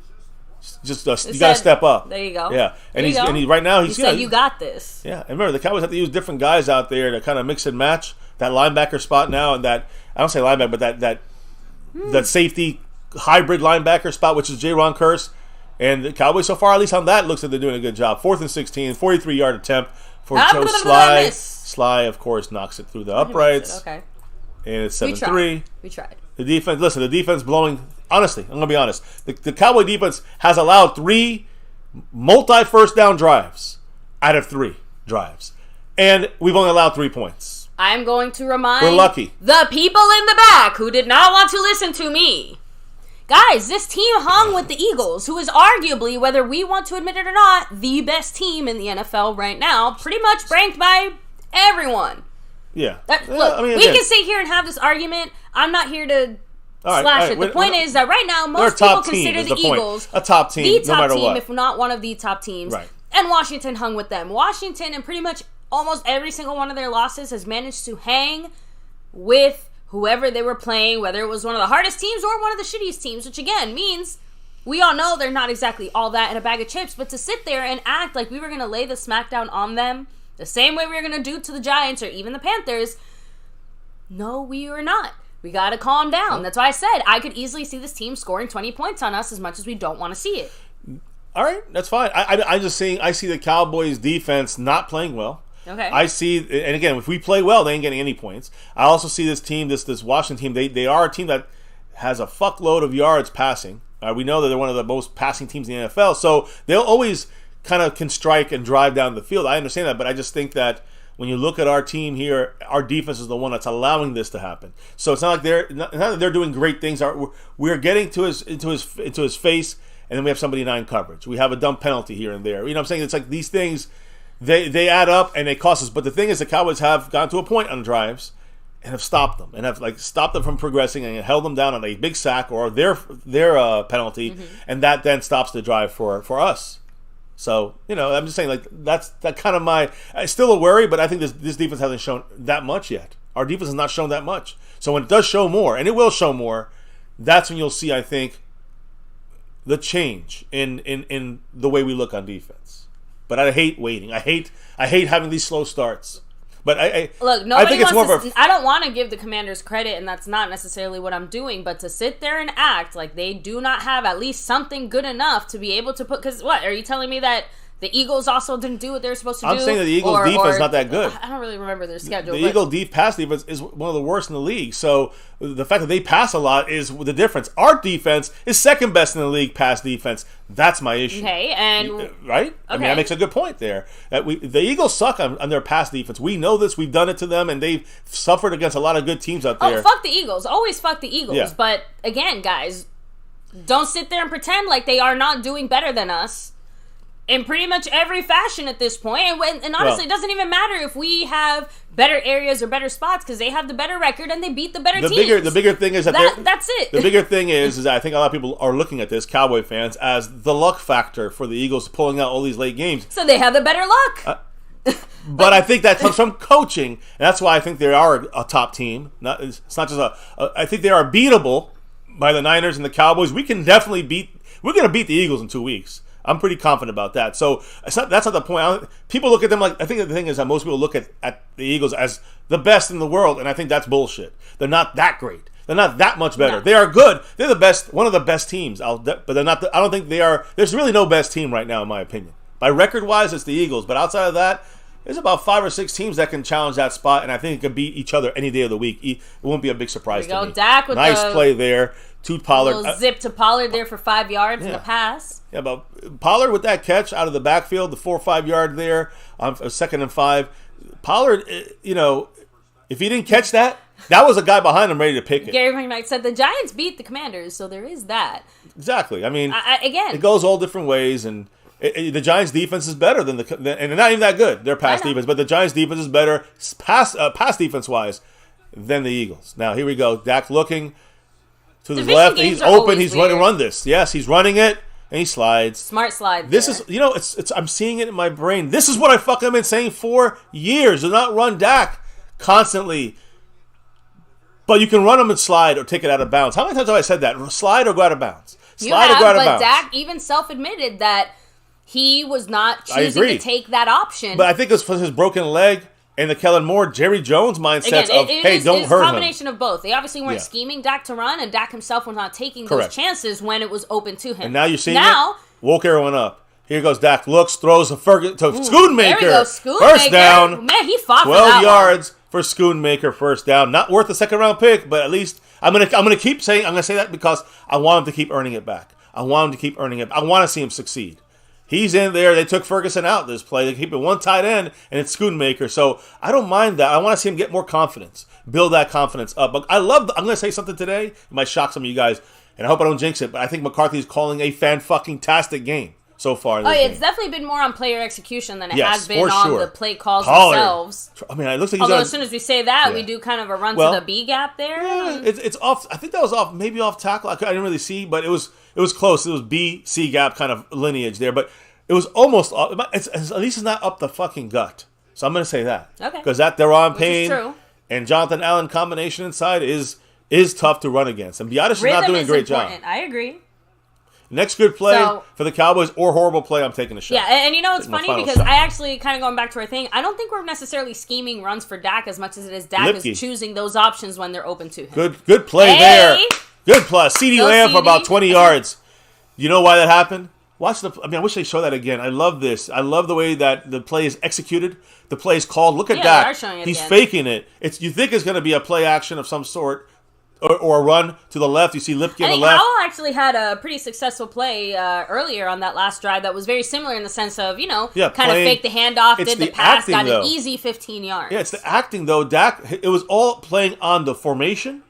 Just you got to step up. There you go. Yeah, and he right now he's said you got this. Yeah, and remember the Cowboys have to use different guys out there to kind of mix and match that linebacker spot now, and that I don't say linebacker, but that safety hybrid linebacker spot, which is J-Ron Curse, and the Cowboys so far, at least on that, looks like they're doing a good job. 4th and 16, 43-yard attempt for Joe Sly. Sly, of course, knocks it through the uprights. Okay, and it's 7-3. We tried. The defense blowing. Honestly, I'm going to be honest. The Cowboy defense has allowed 3 multi-first down drives out of 3 drives. And we've only allowed 3 points. I'm going to remind we're lucky. The people in the back who did not want to listen to me. Guys, this team hung with the Eagles, who is arguably, whether we want to admit it or not, the best team in the NFL right now, pretty much ranked by everyone. Yeah. Look, we can sit here and have this argument. I'm not here to slash it. The point is that right now, most people consider the Eagles a top team, the top no matter team, what. if not one of the top teams. Right. And Washington hung with them. Washington, and pretty much almost every single one of their losses, has managed to hang with whoever they were playing, whether it was one of the hardest teams or one of the shittiest teams, which again means we all know they're not exactly all that in a bag of chips, but to sit there and act like we were going to lay the smackdown on them the same way we were going to do to the Giants or even the Panthers, no, we were not. We got to calm down. That's why I said I could easily see this team scoring 20 points on us as much as we don't want to see it. All right, that's fine. I'm just saying I see the Cowboys defense not playing well. Okay. I see, and again, if we play well, they ain't getting any points. I also see this team, this Washington team, they are a team that has a fuckload of yards passing. We know that they're one of the most passing teams in the NFL, so they'll always kind of can strike and drive down the field. I understand that, but I just think that when you look at our team here, our defense is the one that's allowing this to happen. So it's not like they're doing great things. We're getting into his face, and then we have somebody in 9 coverage. We have a dumb penalty here and there. You know what I'm saying? It's like these things. They add up and they cost us. But the thing is, the Cowboys have gotten to a point on drives and have stopped them and have stopped them from progressing and held them down on a big sack or their penalty, and that then stops the drive for us. So I'm just saying that's that kind of it's still a worry, but I think this defense hasn't shown that much yet. Our defense has not shown that much. So when it does show more, and it will show more, that's when you'll see, I think, the change in the way we look on defense. But I hate waiting. I hate having these slow starts. But look, nobody I think it's wants to. I don't want to give the Commanders credit, and that's not necessarily what I'm doing. But to sit there and act like they do not have at least something good enough to be able to put. Because what are you telling me that the Eagles also didn't do what they're supposed to do? I'm saying that the Eagles' defense is not that good. I don't really remember their schedule. The Eagle pass defense is one of the worst in the league. So the fact that they pass a lot is the difference. Our defense is second best in the league pass defense. That's my issue. Okay, and right? Okay. I mean, that makes a good point there. The Eagles suck on their pass defense. We know this. We've done it to them, and they've suffered against a lot of good teams out there. Oh, fuck the Eagles. Always fuck the Eagles. Yeah. But again, guys, don't sit there and pretend like they are not doing better than us in pretty much every fashion at this point. And honestly, it doesn't even matter if we have better areas or better spots, because they have the better record and they beat the better teams. The bigger thing is that's it. The bigger thing is I think a lot of people are looking at this, Cowboy fans, as the luck factor for the Eagles pulling out all these late games. So they have the better luck. But I think that comes from coaching, and that's why I think they are a top team. It's not just I think they are beatable by the Niners and the Cowboys. We're going to beat the Eagles in 2 weeks. I'm pretty confident about that. So that's not the point. People look at them like, I think the thing is that most people look at the Eagles as the best in the world, and I think that's bullshit. They're not that great. They're not that much better. No. They are good. They're the best, one of the best teams. But they're not. I don't think they are. There's really no best team right now, in my opinion. By record-wise, it's the Eagles. But outside of that, there's about 5 or 6 teams that can challenge that spot, and I think it could beat each other any day of the week. It won't be a big surprise to me. Dak with nice play there to Pollard. Little zip to Pollard there for 5 yards in the pass. Yeah, but Pollard with that catch out of the backfield, the 4 or 5 yard there on 2nd and 5. Pollard, if he didn't catch that was a guy behind him ready to pick it. Gary McKnight said the Giants beat the Commanders, so there is that. Exactly. I mean, again, it goes all different ways, and the Giants' defense is better and they're not even that good. Their pass defense, but the Giants' defense is better pass defense wise than the Eagles. Now here we go. Dak looking to the left. He's open. He's going to run this. Yes, he's running it. And he slides. Smart slide. This is, it's. I'm seeing it in my brain. This is what I fucking been saying for years. Do not run Dak constantly. But you can run him and slide or take it out of bounds. How many times have I said that? Slide or go out of bounds. Slide or go out of bounds. But Dak even self-admitted that he was not choosing to take that option. But I think it's for his broken leg and the Kellen Moore, Jerry Jones mindset don't hurt him. It's a combination of both. They obviously weren't scheming Dak to run, and Dak himself was not taking those chances when it was open to him. And now you're seeing it. Woke everyone up. Here goes Dak. Looks, throws to Schoonmaker. There we go. Schoonmaker. First down. Man, he fought for 12 yards for Schoonmaker. First down. Not worth a second-round pick, but at least I'm gonna keep saying. I'm gonna say that because I want him to keep earning it back. I want him to keep earning it. I want to see him succeed. He's in there. They took Ferguson out this play. They keep it one tight end, and it's Schoonmaker. So I don't mind that. I want to see him get more confidence, build that confidence up. But I'm going to say something today. It might shock some of you guys. and I hope I don't jinx it, but I think McCarthy's calling a fan-fucking-tastic game so far. It's definitely been more on player execution than it has been on the play calls Pollard themselves. I mean, it looks like although as soon as we say that, we do kind of a run to the B gap there. Yeah, it's off. I think that was off, maybe off tackle. I didn't really see, but it was close. It was B, C gap kind of lineage there, but it was almost off. At least it's not up the fucking gut. So I'm going to say that. Okay. Because that Deron Payne true. and Jonathan Allen combination inside is tough to run against. And Biadasz is not doing a great job. I agree. Next good play for the Cowboys or horrible play, I'm taking a shot. Yeah, and it's funny because I actually, kind of going back to our thing, I don't think we're necessarily scheming runs for Dak as much as it is Dak is choosing those options when they're open to him. Good play there. Good plus. CeeDee Lamb for about 20 yards. You know why that happened? I wish they show that again. I love this. I love the way that the play is executed. The play is called. Look at Dak. They are showing it He's again. faking it. You think it's going to be a play action of some sort. Or a run to the left. You see Lipke on the left. Howell actually had a pretty successful play earlier on that last drive that was very similar in the sense of, kind of fake the handoff, did the pass, got an easy 15 yards. Yeah, it's the acting, though. Dak, it was all playing on the formation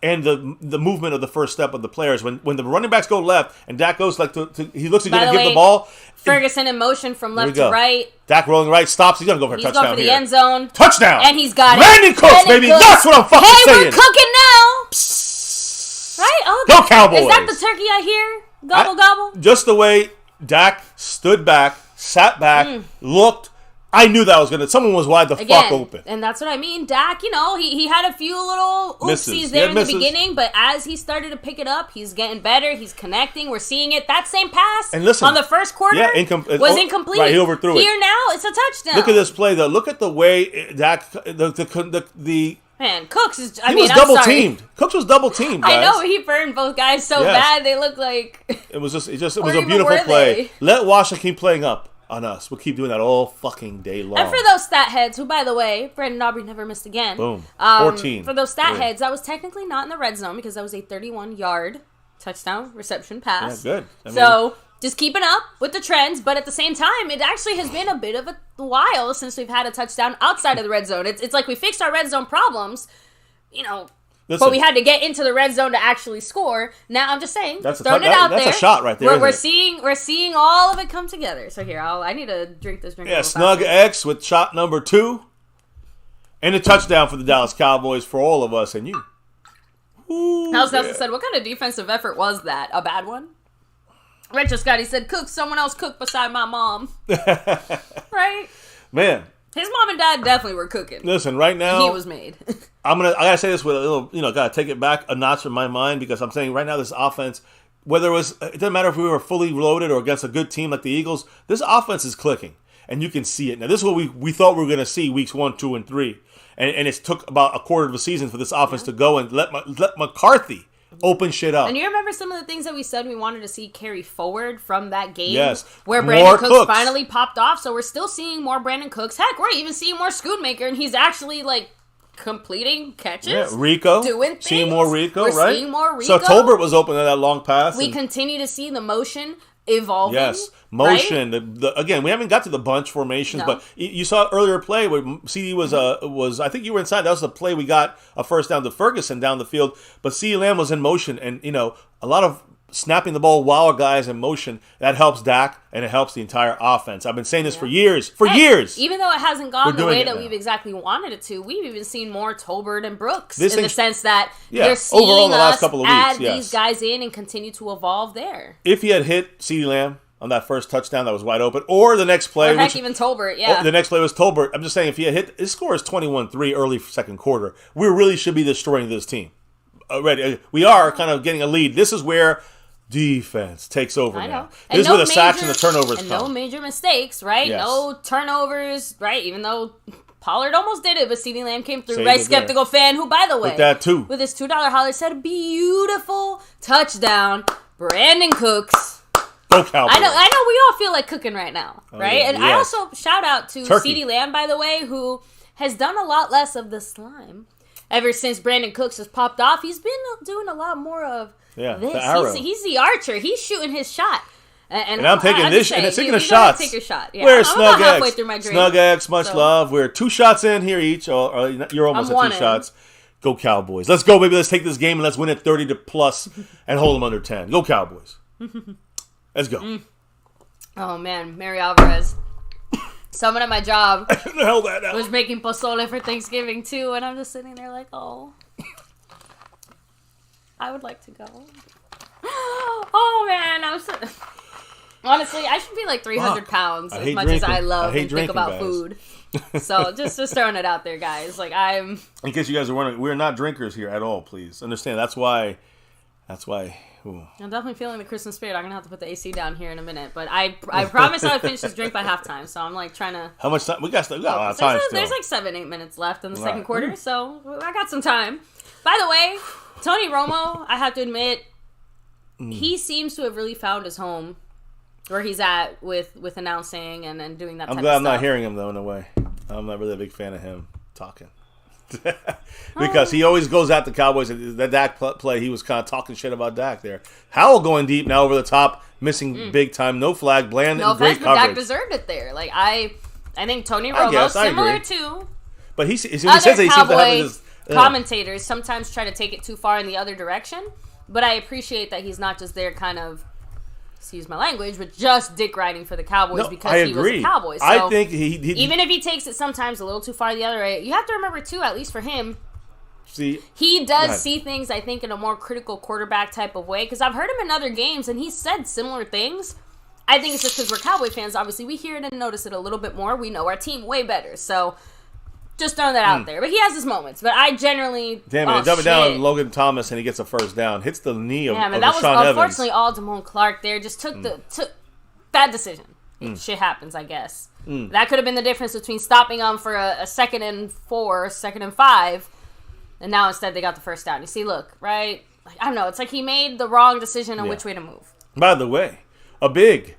and the movement of the first step of the players. When the running backs go left and Dak goes he looks like he's going to give the ball. Ferguson in motion from left to right. Dak rolling right, stops. He's going to go for a touchdown. He's going for the end zone. Touchdown. And he's got Brandon Cooks, baby. That's what I'm fucking saying. Hey, we're cooking now. Psst. Right? Oh, go Cowboys. Is that the turkey I hear? Gobble, gobble? Just the way Dak stood back, sat back, looked. I knew that was someone was wide the fuck open. And that's what I mean. Dak, he had a few little oopsies there in the beginning, but as he started to pick it up, he's getting better. He's connecting. We're seeing it. That same pass on the first quarter was incomplete. Right, he overthrew it. Here now, it's a touchdown. Look at this play, though. Look at the way Dak, Man, Cooks is. He was double teamed. Cooks was double teamed. Guys. I know he burned both guys so bad they look like. It was a beautiful play. Let Washington keep playing up on us. We'll keep doing that all fucking day long. And for those stat heads, who by the way, Brandon Aubrey never missed again. Boom. 14. For those stat heads, that was technically not in the red zone because that was a 31-yard touchdown reception pass. Yeah, good. So just keeping up with the trends, but at the same time, it actually has been a bit of a while since we've had a touchdown outside of the red zone. It's like we fixed our red zone problems, but we had to get into the red zone to actually score. Now I'm just saying, that's throwing it out there. That's a shot right there. We're seeing all of it come together. So here, I need to drink this drink. Yeah, Snug X with shot number 2, and a touchdown for the Dallas Cowboys for all of us and you. House Nelson said, "What kind of defensive effort was that? A bad one?" Retro Scotty said, "Cook, someone else cooked beside my mom." Right? Man. His mom and dad definitely were cooking. Listen, right now he was made. I gotta say this with a little, gotta take it back a notch in my mind because I'm saying right now this offense, it doesn't matter if we were fully loaded or against a good team like the Eagles, this offense is clicking. And you can see it. Now this is what we thought we were gonna see weeks 1, 2, and 3. And it took about a quarter of a season for this offense to go and let McCarthy open shit up. And you remember some of the things that we said we wanted to see carry forward from that game? Yes. Where Brandon Cooks finally popped off. So we're still seeing more Brandon Cooks. Heck, we're even seeing more Schoonmaker, and he's actually, completing catches. Yeah, Rico. Doing things. Seeing more Rico, we're right? seeing more Rico. So Tolbert was open to that long pass. We continue to see the motion evolving. Yes, motion. Right? Again, we haven't got to the bunch formations, but you saw earlier play where CeeDee was. I think you were inside. That was the play we got a first down to Ferguson down the field. But CeeDee Lamb was in motion, and a lot of snapping the ball while a guy's in motion that helps Dak and it helps the entire offense. I've been saying this for years. Years. Even though it hasn't gone the way that we've exactly wanted it to, we've even seen more Tolbert and Brooks in the sense that they're seeing overall in the last us couple of add weeks, these guys in and continue to evolve there. If he had hit CeeDee Lamb on that first touchdown that was wide open, or the next play, even Tolbert, the next play was Tolbert. I'm just saying, if he had hit, his score is 21-3 early second quarter. We really should be destroying this team. Already, we are kind of getting a lead. This is where defense takes over now. This is where the sacks and the turnovers come. No major mistakes, right? Yes. No turnovers, right? Even though Pollard almost did it, but CeeDee Lamb came through. Right, skeptical fan who, by the way, with that too, with his $2 holler, said beautiful touchdown, Brandon Cooks. Go Cowboys. I know. We all feel like cooking right now, right? Yeah, and I also shout out to CeeDee Lamb, by the way, who has done a lot less of the slime ever since Brandon Cooks has popped off. He's been doing a lot more of this. The arrow. He's the archer. He's shooting his shot. And I'm taking this, and it's taking a shot. Take your shot. Yeah, We're Snug X. Halfway through my drink. Snug X, much love. We're 2 shots in here each. Or you're almost at 2 shots. Go Cowboys. Let's go, baby. Let's take this game and let's win it 30 to plus and hold them under 10. Go Cowboys. Let's go. Oh, man. Mary Alvarez. Someone at my job that was making pozole for Thanksgiving, too, and I'm just sitting there like, oh. I would like to go. Oh, man. Honestly, I should be like 300 pounds as much as I love and think about food. So just throwing it out there, guys. Like I'm. In case you guys are wondering, we're not drinkers here at all. Please understand. That's why. Ooh. I'm definitely feeling the Christmas spirit. I'm gonna have to put the AC down here in a minute, but I promise I would finish this drink by halftime. So I'm like trying to. How much time? We got a lot of time. There's like 7-8 minutes left in the second quarter, so I got some time. By the way, Tony Romo, I have to admit, he seems to have really found his home. Where he's at with announcing and doing that type of stuff. I'm glad I'm not hearing him, though, in a way. I'm not really a big fan of him talking. Because he always goes at the Cowboys. That Dak play, he was kind of talking shit about Dak there. Howell going deep now over the top, missing big time. No flag, bland, and great coverage. Dak deserved it there. Like, I think Tony Romo, similar to but he says other that he seems to have his... commentators sometimes try to take it too far in the other direction. But I appreciate that he's not just there kind of... excuse my language, but just dick riding for the Cowboys because he was a Cowboy. So I think he even if he takes it sometimes a little too far the other way, you have to remember too, at least for him, he does see things, I think, in a more critical quarterback type of way. Because I've heard him in other games, and he's said similar things. I think it's just because we're Cowboy fans. Obviously, we hear it and notice it a little bit more. We know our team way better, so just throwing that out there. But he has his moments. But I generally... Damn it, dumb it down on Logan Thomas and he gets a first down. Hits the knee of that was Rashaan unfortunately Evans. all Damone Clark there. Just took bad decision. Shit happens, I guess. That could have been the difference between stopping them for a 2nd and 4, 2nd and 5, and now instead they got the first down. You see, look, right? Like, I don't know. It's like he made the wrong decision on which way to move. By the way, a big...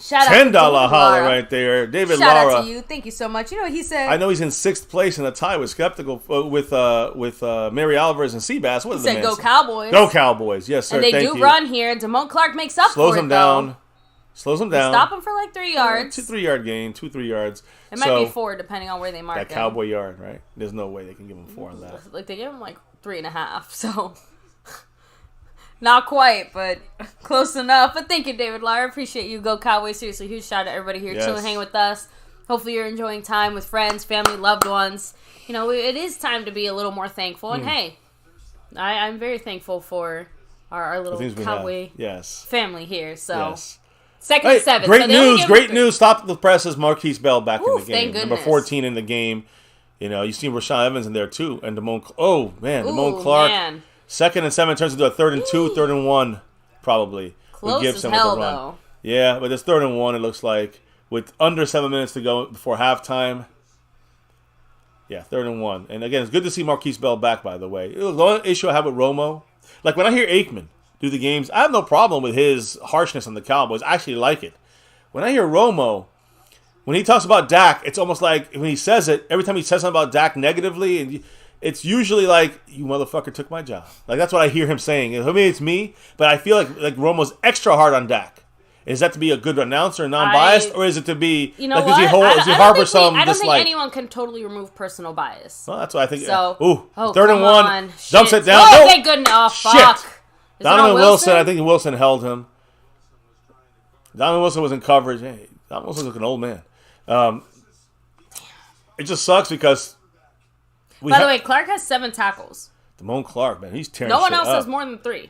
Shout out $10 holler right there. David Shout Lara. out to you. Thank you so much. You know what he said? I know he's in 6th place in a tie with Skeptical with Mary Alvarez and Seabass. What is the man? Go Cowboys. Go Cowboys. Yes, sir. And they Thank do you. run here. Damone Clark makes up Slows for him it, down. though. Slows him down. Stop him for like 3 yards. 3-yard gain. 2-3 yards. It might be 4 depending on where they mark that him. Cowboy yard, right? There's no way they can give him 4 on that. Like they give him like 3.5, so... Not quite, but close enough. But thank you, David Lara. Appreciate you. Go Cowboys. Seriously, huge shout out to everybody here chilling, hanging with us. Hopefully you're enjoying time with friends, family, loved ones. You know, it is time to be a little more thankful. And hey, I'm very thankful for our little Cowboy family here. So, 2nd and 7. Great news. Great news. Stop the presses. Marquise Bell back in the game. Thank goodness. Number 14 in the game. You know, you see Rashaan Evans in there too. And Damone Clark. Man. 2nd and 7 turns into a 3rd and 2, 3rd and 1, probably. Close as hell, though. Yeah, but it's 3rd and 1, it looks like, with under 7 minutes to go before halftime. Yeah, 3rd and 1. And again, it's good to see Marquise Bell back, by the way. The only issue I have with Romo, like when I hear Aikman do the games, I have no problem with his harshness on the Cowboys. I actually like it. When I hear Romo, when he talks about Dak, it's almost like when he says it, every time he says something about Dak negatively, and it's usually like, you motherfucker took my job. Like, that's what I hear him saying. I mean, it's me, but I feel like Romo's extra hard on Dak. Is that to be a good announcer, non-biased, or is it to be... You know like, what? Does he harbor some dislike? I don't think anyone can totally remove personal bias. Well, that's what I think. So, 3rd and 1. Shit. Dumps it down. Oh, thank goodness. Oh, fuck. Shit. Donovan Wilson, I think Wilson held him. Donovan Wilson was in coverage. Hey, Donovan Wilson's like an old man. It just sucks because... By the way, Clark has 7 tackles. Damone Clark, man, he's tearing No one else up. has more than 3.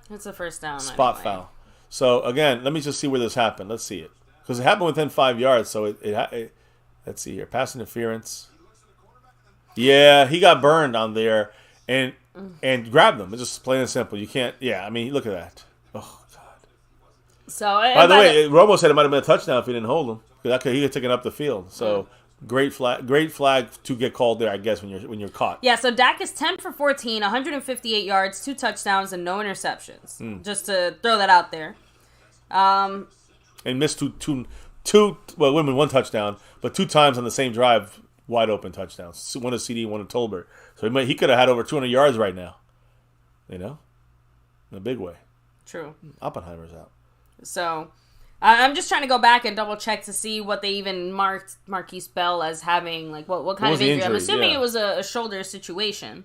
It's a first down. Spot foul. So, again, let me just see where this happened. Let's see it. Because it happened within 5 yards, so it let's see here. Pass interference. Yeah, he got burned on there and grabbed them. It's just plain and simple. You can't, I mean, look at that. Oh, God. So, by the way, Romo said it might have been a touchdown if he didn't hold him. Because he had taken up the field. So, great flag to get called there, I guess, when you're caught. Yeah, so Dak is 10 for 14, 158 yards, 2 touchdowns, and no interceptions. Just to throw that out there. And missed one touchdown, but 2 times on the same drive, wide open touchdowns. One to CD, one to Tolbert. So he could have had over 200 yards right now. You know? In a big way. True. Oppenheimer's out. So, I'm just trying to go back and double check to see what they even marked Marquise Bell as having, like, what kind of injury. I'm assuming it was a shoulder situation.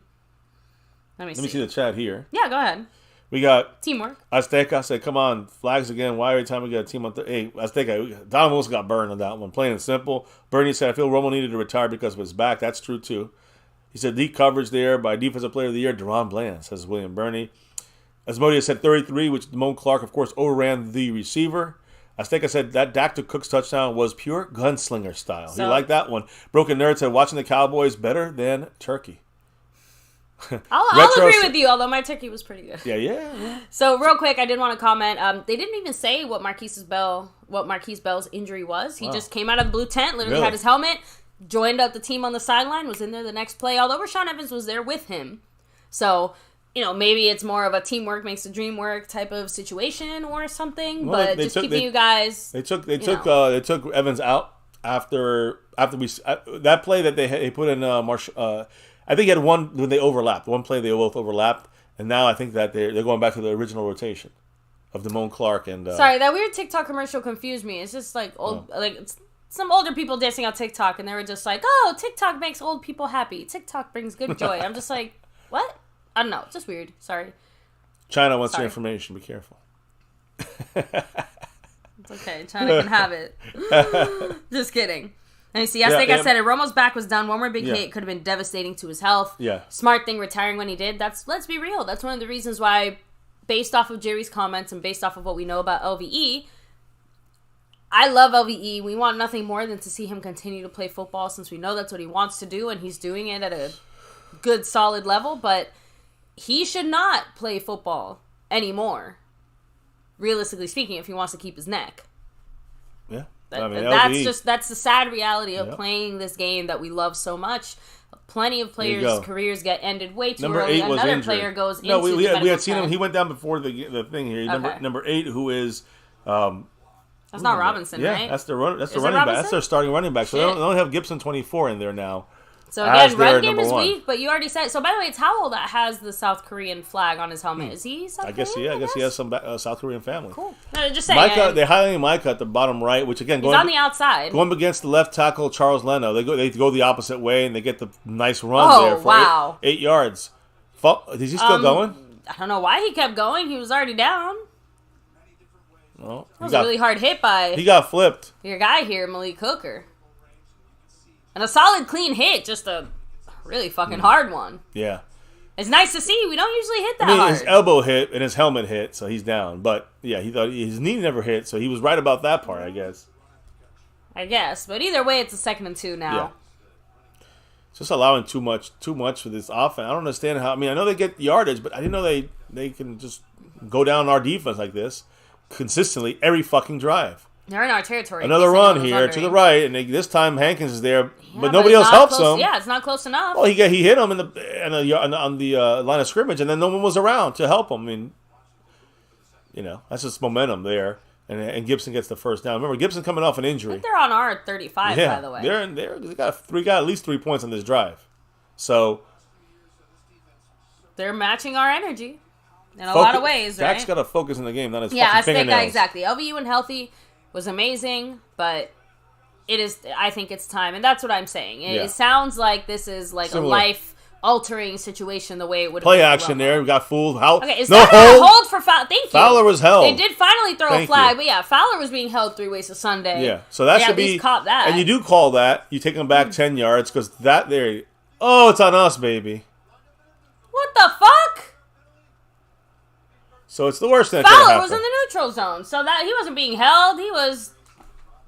Let me see the chat here. Yeah, go ahead. We got teamwork. Azteca said, "Come on, flags again. Why every time we get a team on hey, Azteca, Don Wilson got burned on that one. Plain and simple." Bernie said, "I feel Romo needed to retire because of his back." That's true too. He said, "Deep coverage there by Defensive Player of the Year, Deron Bland," says William Bernie. Asmodia said 33, which Damone Clark, of course, overran the receiver. Azteca said that Dak to Cook's touchdown was pure gunslinger style. He liked that one. Broken Nerd said, "Watching the Cowboys better than turkey." I'll agree with you, although my turkey was pretty good. Yeah. So real quick, I did want to comment. They didn't even say what Marquise Bell's injury was. He just came out of the blue tent, literally had his helmet, joined up the team on the sideline, was in there the next play. Although Rashaan Evans was there with him, so maybe it's more of a teamwork makes the dream work type of situation or something. Well, but keeping you guys. They took Evans out after that play that they put in I think he had one when they overlapped. One play they both overlapped, and now I think that they're going back to the original rotation of Damone Clark and. Sorry, that weird TikTok commercial confused me. It's just like some older people dancing on TikTok, and they were just like, "Oh, TikTok makes old people happy. TikTok brings good joy." I'm just like, what? I don't know. It's just weird. Sorry. China wants your information. Be careful. It's okay. China can have it. Just kidding. And you see, I said it. Romo's back was done. One more big hit could have been devastating to his health. Yeah. Smart thing retiring when he did. Let's be real. That's one of the reasons why, based off of Jerry's comments and based off of what we know about LVE, I love LVE. We want nothing more than to see him continue to play football since we know that's what he wants to do and he's doing it at a good, solid level. But he should not play football anymore, realistically speaking, if he wants to keep his neck. Yeah. That's the sad reality of playing this game that we love so much. Plenty of players' careers get ended way too early. Another player goes into we had seen him. He went down before the thing here. Okay. Number 8, who is that's not Robinson, right? That's the running back. That's their starting running back. So they don't have Gibson 24 in there now. So again, run game is weak, but you already said. So by the way, it's Howell that has the South Korean flag on his helmet. Is he South Korean? I guess he has some South Korean family. Cool. No, just saying. They're highlighting Micah at the bottom right, which again he's on the outside. Going against the left tackle Charles Leno. They go the opposite way and they get the nice run there for 8 yards. Is he still going? I don't know why he kept going. He was already down. Well, it was a really hard hit by. He got flipped. Your guy here, Malik Hooker. And a solid, clean hit, just a really fucking hard one. Yeah. It's nice to see. We don't usually hit that hard. His elbow hit and his helmet hit, so he's down. But, yeah, he thought his knee never hit, so he was right about that part, I guess. But either way, it's a 2nd and 2 now. Yeah. It's just allowing too much for this offense. I don't understand how. I mean, I know they get yardage, but I didn't know they can just go down our defense like this consistently every fucking drive. They're in our territory. Another run here to the right, and this time Hankins is there, but nobody else helps him. Yeah, it's not close enough. Well, he hit him on the line of scrimmage, and then no one was around to help him. I mean, that's just momentum there, and Gibson gets the first down. Remember, Gibson coming off an injury. I think they're on our 35, by the way. They got at least 3 points on this drive, so they're matching our energy in a lot of ways. Right? Dak's got to focus in the game, not his fucking fingernails. Exactly. LVU and healthy was amazing, but I think it's time, and that's what I'm saying. It sounds like this is like similar. A life-altering situation the way it would play action there. We got fooled. Okay, is that a hold for Fowler? Thank you. Fowler was held. They did finally throw a flag, but Fowler was being held 3 ways to Sunday. Yeah, so that should be. At least caught that. And you do call that. You take them back 10 yards because that there. Oh, it's on us, baby. What the fuck? So it's the worst thing. Fowler was in the neutral zone, so that he wasn't being held. He was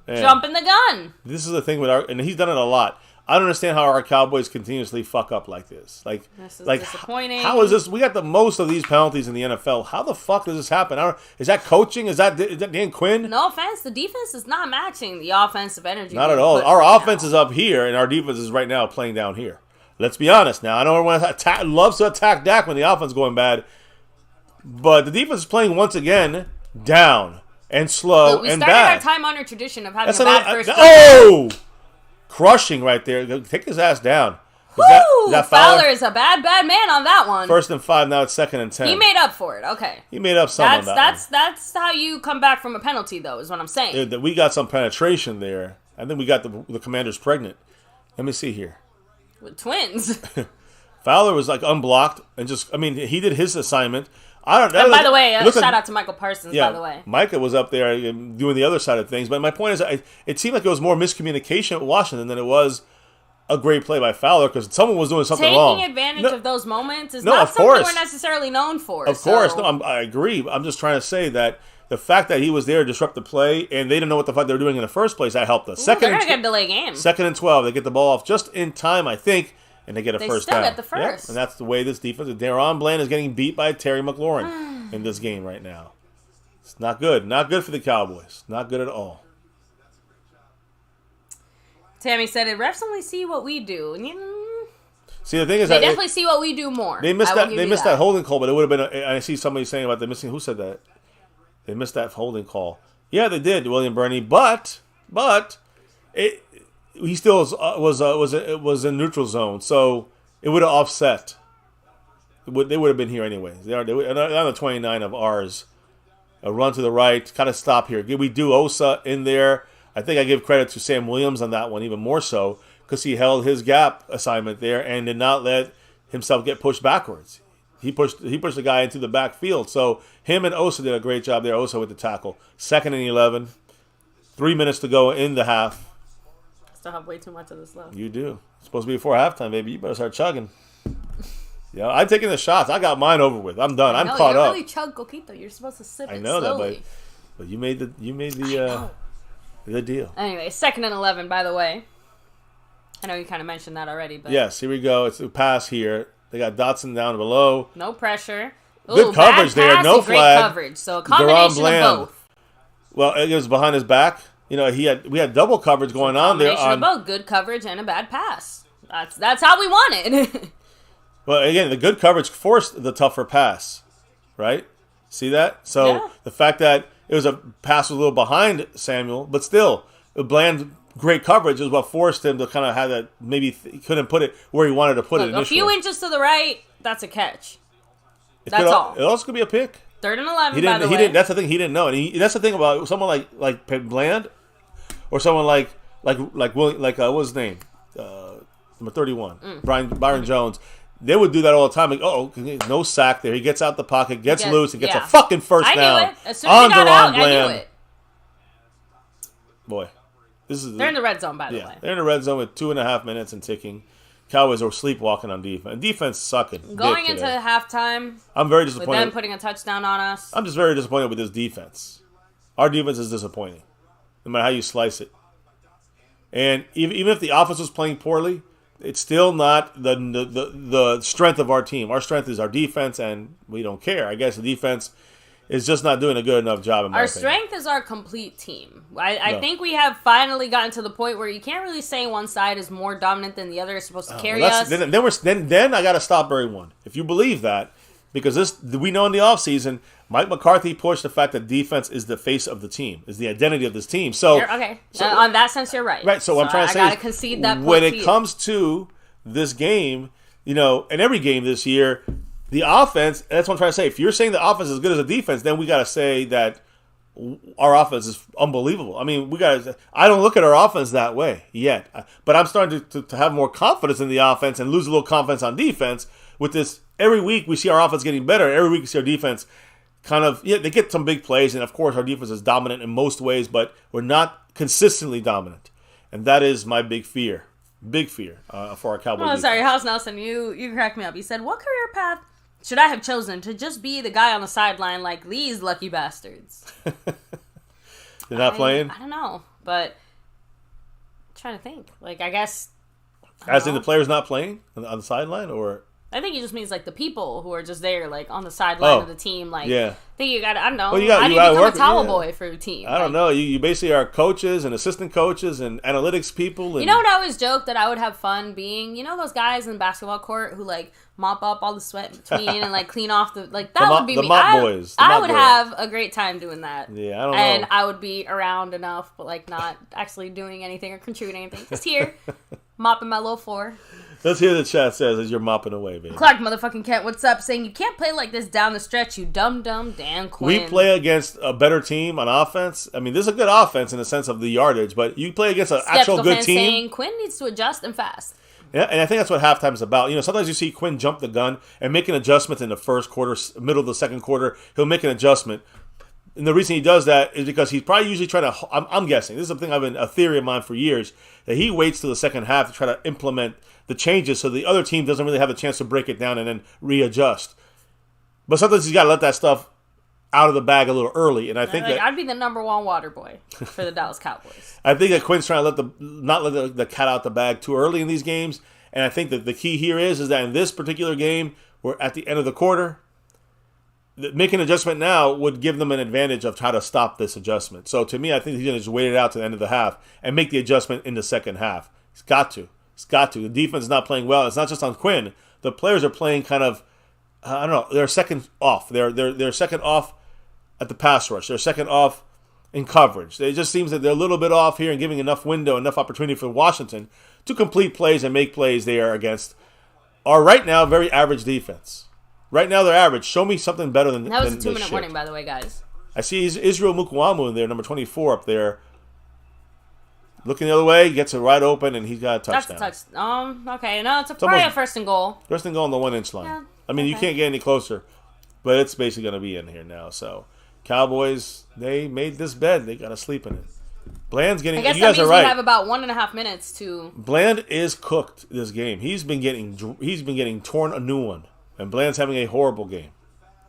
jumping the gun. This is the thing with and he's done it a lot. I don't understand how our Cowboys continuously fuck up like this. This is disappointing. How is this? We got the most of these penalties in the NFL. How the fuck does this happen? Is that coaching? Is that Dan Quinn? No offense, the defense is not matching the offensive energy. Not at all. Our offense is up here, and our defense is right now playing down here. Let's be honest. Now I know everyone loves to attack Dak when the offense is going bad. But the defense is playing once again down and slow and bad. We started our time-honored tradition of having a bad first. Oh! Crushing right there. Take his ass down. Woo! Fowler is a bad man on that one. 1st and 5, now it's 2nd and 10. He made up for it. Okay. He made up some on that. That's how you come back from a penalty, though, is what I'm saying. Yeah, we got some penetration there. I think we got the Commanders pregnant. Let me see here. With twins. Fowler was like unblocked and he did his assignment. And by the way, shout out to Michael Parsons, by the way. Micah was up there doing the other side of things. But my point is, it seemed like it was more miscommunication with Washington than it was a great play by Fowler because someone was doing something wrong. Taking advantage of those moments is not something we're necessarily known for. Of course. No, I agree. I'm just trying to say that the fact that he was there to disrupt the play and they didn't know what the fuck they were doing in the first place, that helped us. They're going to get a delay game. 2nd and 12. They get the ball off just in time, I think. And they get a first down. They still get the first. Yeah, and that's the way this defense is. Deron Bland is getting beat by Terry McLaurin in this game right now. It's not good. Not good for the Cowboys. Not good at all. Tammy said it. Refs only see what we do. See, the thing is, they definitely see what we do more. They missed that. They missed that holding call, but it would have been. I see somebody saying about the missing. Who said that? They missed that holding call. Yeah, they did, William Burney. But he still was in neutral zone, so it would have offset. They would have been here anyway. They are on the 29 of ours. A run to the right, kind of stop here. We do Osa in there. I think I give credit to Sam Williams on that one, even more so, because he held his gap assignment there and did not let himself get pushed backwards. He pushed the guy into the backfield. So him and Osa did a great job there. Osa with the tackle. 2nd and 11. 3 minutes to go in the half. Still have way too much of this left. You do. It's supposed to be before halftime, baby. You better start chugging. Yeah, I'm taking the shots. I got mine over with. I'm done. I'm caught up. You don't really chug coquito. You're supposed to sip it slowly. I know that, but you made the deal. Anyway, 2nd and 11, by the way. I know you kind of mentioned that already, but yes, here we go. It's a pass here. They got Dotson down below. No pressure. Good coverage there. No flag. Great coverage. So a combination of both. Well, it was behind his back. We had double coverage going on there. Combination of both. Good coverage and a bad pass. That's how we want it. Well, again, the good coverage forced the tougher pass, right? See that? So the fact that it was a pass a little behind Samuel, but still, Bland great coverage is what forced him to kind of have that. Maybe he couldn't put it where he wanted to put it initially. A few inches to the right, that's a catch. That's all. It also could be a pick. 3rd and 11. By the way. That's the thing. He didn't know, and that's the thing about someone like Bland, or someone like what's his name, number 31, Byron Jones. They would do that all the time. Like, no sack there. He gets out the pocket, gets loose, and gets a fucking first down. I knew it. As soon as he got out, I knew it. Boy, they're in the red zone, by the way. They're in the red zone with 2.5 minutes and ticking. Cowboys are sleepwalking on defense. Defense sucking. Going into halftime, I'm very disappointed. With them putting a touchdown on us. I'm just very disappointed with this defense. Our defense is disappointing, no matter how you slice it. And even if the offense was playing poorly, it's still not the strength of our team. Our strength is our defense, and we don't care. I guess the defense is just not doing a good enough job. Our strength is our complete team. I think we have finally gotten to the point where you can't really say one side is more dominant than the other is supposed to carry us. Then I got to stop everyone. If you believe that, because we know in the offseason, Mike McCarthy pushed the fact that defense is the face of the team, is the identity of this team. So on that sense, you're right. Right. So what I'm trying to say gotta concede that point when it comes to this game, and every game this year, the offense. That's what I'm trying to say. If you're saying the offense is as good as the defense, then we got to say that our offense is unbelievable. I mean, I don't look at our offense that way yet, but I'm starting to have more confidence in the offense and lose a little confidence on defense with this. Every week we see our offense getting better. Every week we see our defense they get some big plays, and of course our defense is dominant in most ways, but we're not consistently dominant, and that is my big fear. Big fear for our Cowboys. Oh, sorry, House Nelson, you cracked me up. You said, what career path should I have chosen to just be the guy on the sideline like these lucky bastards? They're not playing? I don't know, but I'm trying to think. Like, I guess... As in the players not playing on the sideline, or... I think he just means like the people who are just there, like on the sideline of the team. Like, I think you got. I don't know. Well, how do you become a towel boy for your team? I don't know. You basically are coaches and assistant coaches and analytics people. And, you know what I always joke that I would have fun being? Those guys in the basketball court who like mop up all the sweat in between and like clean off that would be the me. Mop boys. I would have a great time doing that. Yeah, I don't know. And I would be around enough, but like not actually doing anything or contributing anything. Just here. Mopping my low floor. Let's hear the chat says as you're mopping away, baby. Clark motherfucking Kent, what's up? Saying you can't play like this down the stretch, you dumb Dan Quinn. We play against a better team on offense. I mean, this is a good offense in the sense of the yardage, but you play against an actual good team. Saying Quinn needs to adjust and fast. Yeah, and I think that's what halftime is about. You know, sometimes you see Quinn jump the gun and make an adjustment in the first quarter, middle of the second quarter. He'll make an adjustment. And the reason he does that is because he's probably usually trying to, I'm guessing, this is something I've been, a theory of mine for years, that he waits till the second half to try to implement the changes so the other team doesn't really have a chance to break it down and then readjust. But sometimes he's got to let that stuff out of the bag a little early, and I think that I'd be the number one water boy for the Dallas Cowboys. I think that Quinn's trying to not let the cat out the bag too early in these games, and I think that the key here is that in this particular game, we're at the end of the quarter, making an adjustment now would give them an advantage of how to stop this adjustment. So to me, I think he's going to just wait it out to the end of the half and make the adjustment in the second half. He's got to. The defense is not playing well. It's not just on Quinn. The players are playing kind of, I don't know, they're second off. They're second off at the pass rush. They're second off in coverage. It just seems that they're a little bit off here and giving enough window, enough opportunity for Washington to complete plays and make plays there against our right now very average defense. Right now they're average. Show me something better than that. Was a a 2-minute warning, by the way, guys. I see Israel Mukwamu in there, number 24 up there. Looking the other way, gets it right open, and he's got a touchdown. That's a touch. Okay. No, it's probably a first and goal. First and goal on the 1-inch line. Yeah, I mean, you can't get any closer, but it's basically going to be in here now. So, Cowboys, they made this bed. They got to sleep in it. Bland's getting. I guess you that guys means are right. we have about 1.5 minutes to. Bland is cooked this game. He's been getting torn a new one, and Bland's having a horrible game.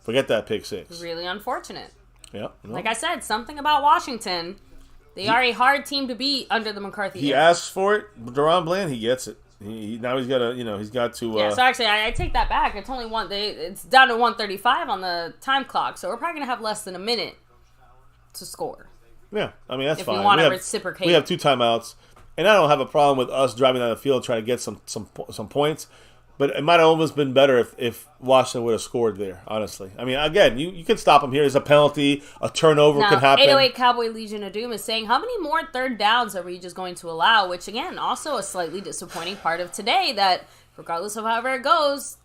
Forget that pick six. Really unfortunate. Yeah. Like I said, something about Washington. They are a hard team to beat under the McCarthy. He asks for it, Deron Bland. He gets it. Now he's got to. He's got to. Yeah. So actually, I take that back. It's only It's down to 1:35 on the time clock. So we're probably gonna have less than a minute to score. Yeah, I mean that's fine. If we want to reciprocate, we have 2 timeouts, and I don't have a problem with us driving down the field trying to get some points. But it might have almost been better if Washington would have scored there, honestly. I mean, again, you can stop them here. There's a penalty, a turnover can happen. 808 Cowboy Legion of Doom is saying, how many more third downs are we just going to allow? Which, again, also a slightly disappointing part of today that, regardless of however it goes,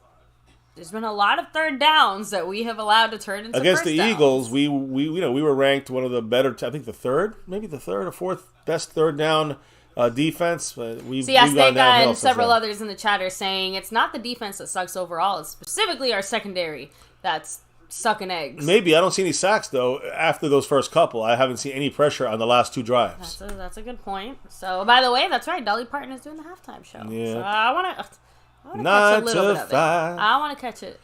there's been a lot of third downs that we have allowed to turn into against first the downs. Eagles. We were ranked one of the better, I think the third or fourth best third down defense. We've and several others in the chat are saying it's not the defense that sucks overall. It's specifically our secondary that's sucking eggs. Maybe. I don't see any sacks, though, after those first couple. I haven't seen any pressure on the last 2 drives. That's a good point. So, by the way, that's right. Dolly Parton is doing the halftime show. Yeah. So I want to catch a little bit of it. I want to catch it.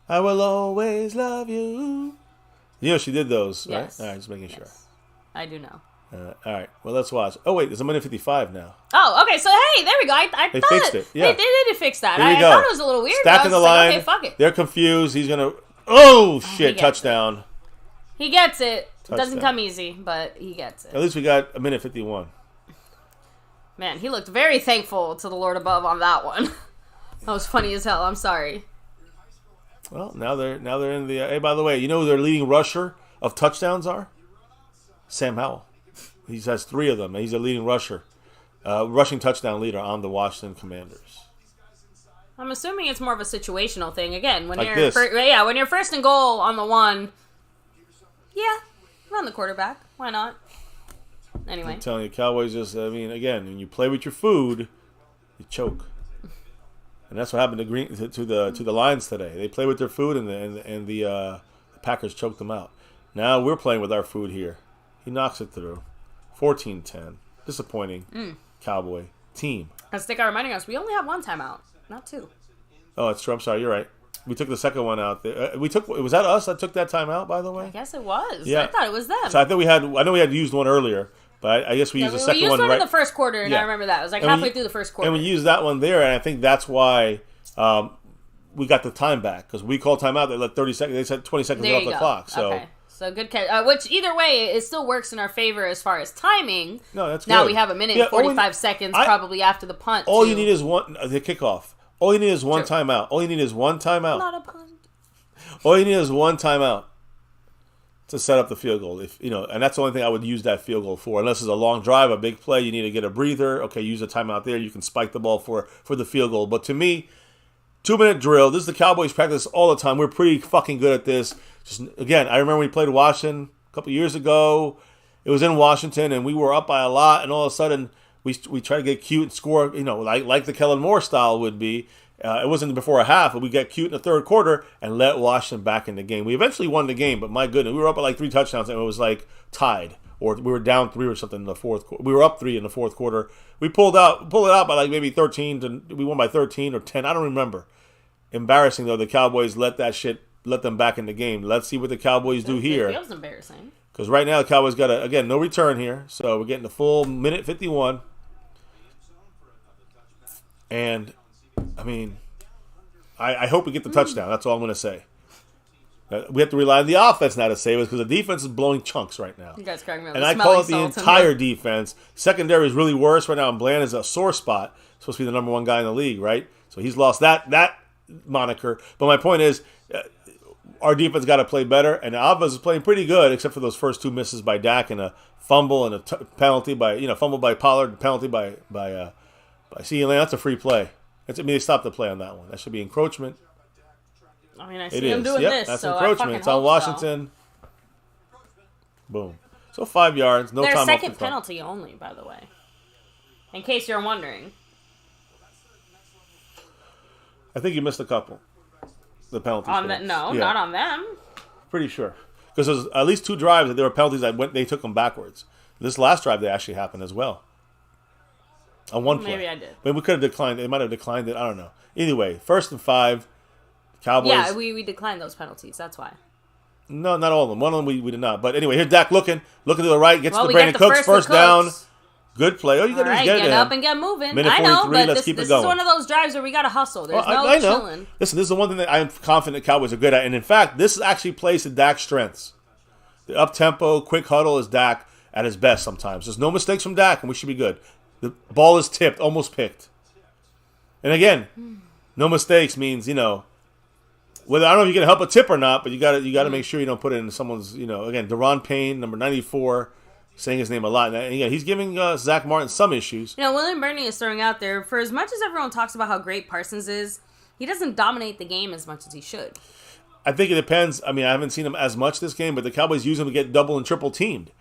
I will always love you. You know she did those, right? Yes. All right, just making sure. I do know. All right, well, let's watch. Oh, wait, there's a minute 55 now. Oh, okay, so hey, there we go. I they thought fixed it. Yeah. They did fix that. Here we I go. thought it was a little weird. Stacking the like, line. okay, fuck it. They're confused. He's going to... Oh, shit, touchdown. He gets it. Touchdown. Doesn't come easy, but he gets it. At least we got a minute 51. Man, he looked very thankful to the Lord above on that one. That was funny as hell. I'm sorry. Well, now they're in the... Hey, by the way, you know who their leading rusher of touchdowns are? Sam Howell. He has 3 of them. He's a leading rusher. Rushing touchdown leader on the Washington Commanders. I'm assuming it's more of a situational thing. Again, when like you're when you're first and goal on the 1, run the quarterback. Why not? Anyway. I'm telling you, Cowboys just, again, when you play with your food, you choke. And that's what happened to the Lions today. They play with their food, and the Packers choked them out. Now we're playing with our food here. He knocks it through. 14-10. Disappointing. Cowboy team. As Stick are reminding us, we only have 1 timeout, not 2. Oh, that's true. I'm sorry. You're right. We took the second one out there. Was that us that took that timeout, by the way? I guess it was. Yeah. I thought it was them. So I know we had used one earlier, but I guess we used the second one. We used one right in the first quarter, and I remember that. It was like halfway through the first quarter. And we used that one there, and I think that's why we got the time back, because we called timeout. They let 30 seconds. They said 20 seconds off the clock. So. Okay. So good catch. Which either way, it still works in our favor as far as timing. No, that's good. Now we have a minute and 45 seconds probably after the punt. All you need is the kickoff. All you need is one timeout. All you need is one timeout. Not a punt. All you need is one timeout to set up the field goal. If and that's the only thing I would use that field goal for. Unless it's a long drive, a big play, you need to get a breather. Okay, use a timeout there. You can spike the ball for the field goal. But to me, 2-minute drill. This is the Cowboys practice all the time. We're pretty fucking good at this. Just again, I remember we played Washington a couple years ago. It was in Washington, and we were up by a lot, and all of a sudden we try to get cute and score. Like the Kellen Moore style would be. It wasn't before a half, but we got cute in the third quarter and let Washington back in the game. We eventually won the game, but my goodness, we were up at like 3 touchdowns, and it was like tied, or we were down 3 or something in the fourth quarter. We were up 3 in the fourth quarter. We pulled it out by like maybe 13. We won by 13 or 10. I don't remember. Embarrassing though. The Cowboys let them back in the game. Let's see what the Cowboys do here. It feels embarrassing. Because right now the Cowboys got no return here, so we're getting the full minute 51. And I mean, I hope we get the touchdown. That's all I'm going to say. We have to rely on the offense now to save us because the defense is blowing chunks right now. You guys cracking me up. And I call it the entire defense. Secondary is really worse right now, and Bland is a sore spot. Supposed to be the number 1 guy in the league, right? So he's lost that moniker. But my point is, our defense got to play better, and the offense is playing pretty good, except for those first 2 misses by Dak and a fumble and a penalty fumble by Pollard, penalty by CeeDee Lamb. That's a free play. They stopped the play on that one. That should be encroachment. I mean, I see him doing this, that's so encroachment. It's on Washington. So. Boom. So 5 yards. No Their time. Their second penalty only, by the way. In case you're wondering. I think you missed a couple. The penalties. No, not on them. Pretty sure. Because there's at least 2 drives that there were penalties that they took them backwards. This last drive, they actually happened as well. On one play. Maybe I did. But we could have declined it. They might have declined it. I don't know. Anyway, 1st and 5. Cowboys. Yeah, we declined those penalties. That's why. No, not all of them. One of them we did not. But anyway, here's Dak looking to the right, gets to Brandon Cooks, first down. Good play. All you got to do is get up and get moving. Minute 43, I know, but let's keep it going. This is one of those drives where we got to hustle. There's no chilling. Listen, this is the one thing that I'm confident the Cowboys are good at. And in fact, this actually plays to Dak's strengths. The up-tempo, quick huddle is Dak at his best sometimes. There's no mistakes from Dak, and we should be good. The ball is tipped, almost picked. And again, no mistakes means, whether I don't know if you can help a tip or not, but you got to make sure you don't put it in someone's, again, Deron Payne, number 94, saying his name a lot. And again, he's giving Zach Martin some issues. William Burney is throwing out there, for as much as everyone talks about how great Parsons is, he doesn't dominate the game as much as he should. I think it depends. I mean, I haven't seen him as much this game, but the Cowboys use him to get double and triple teamed.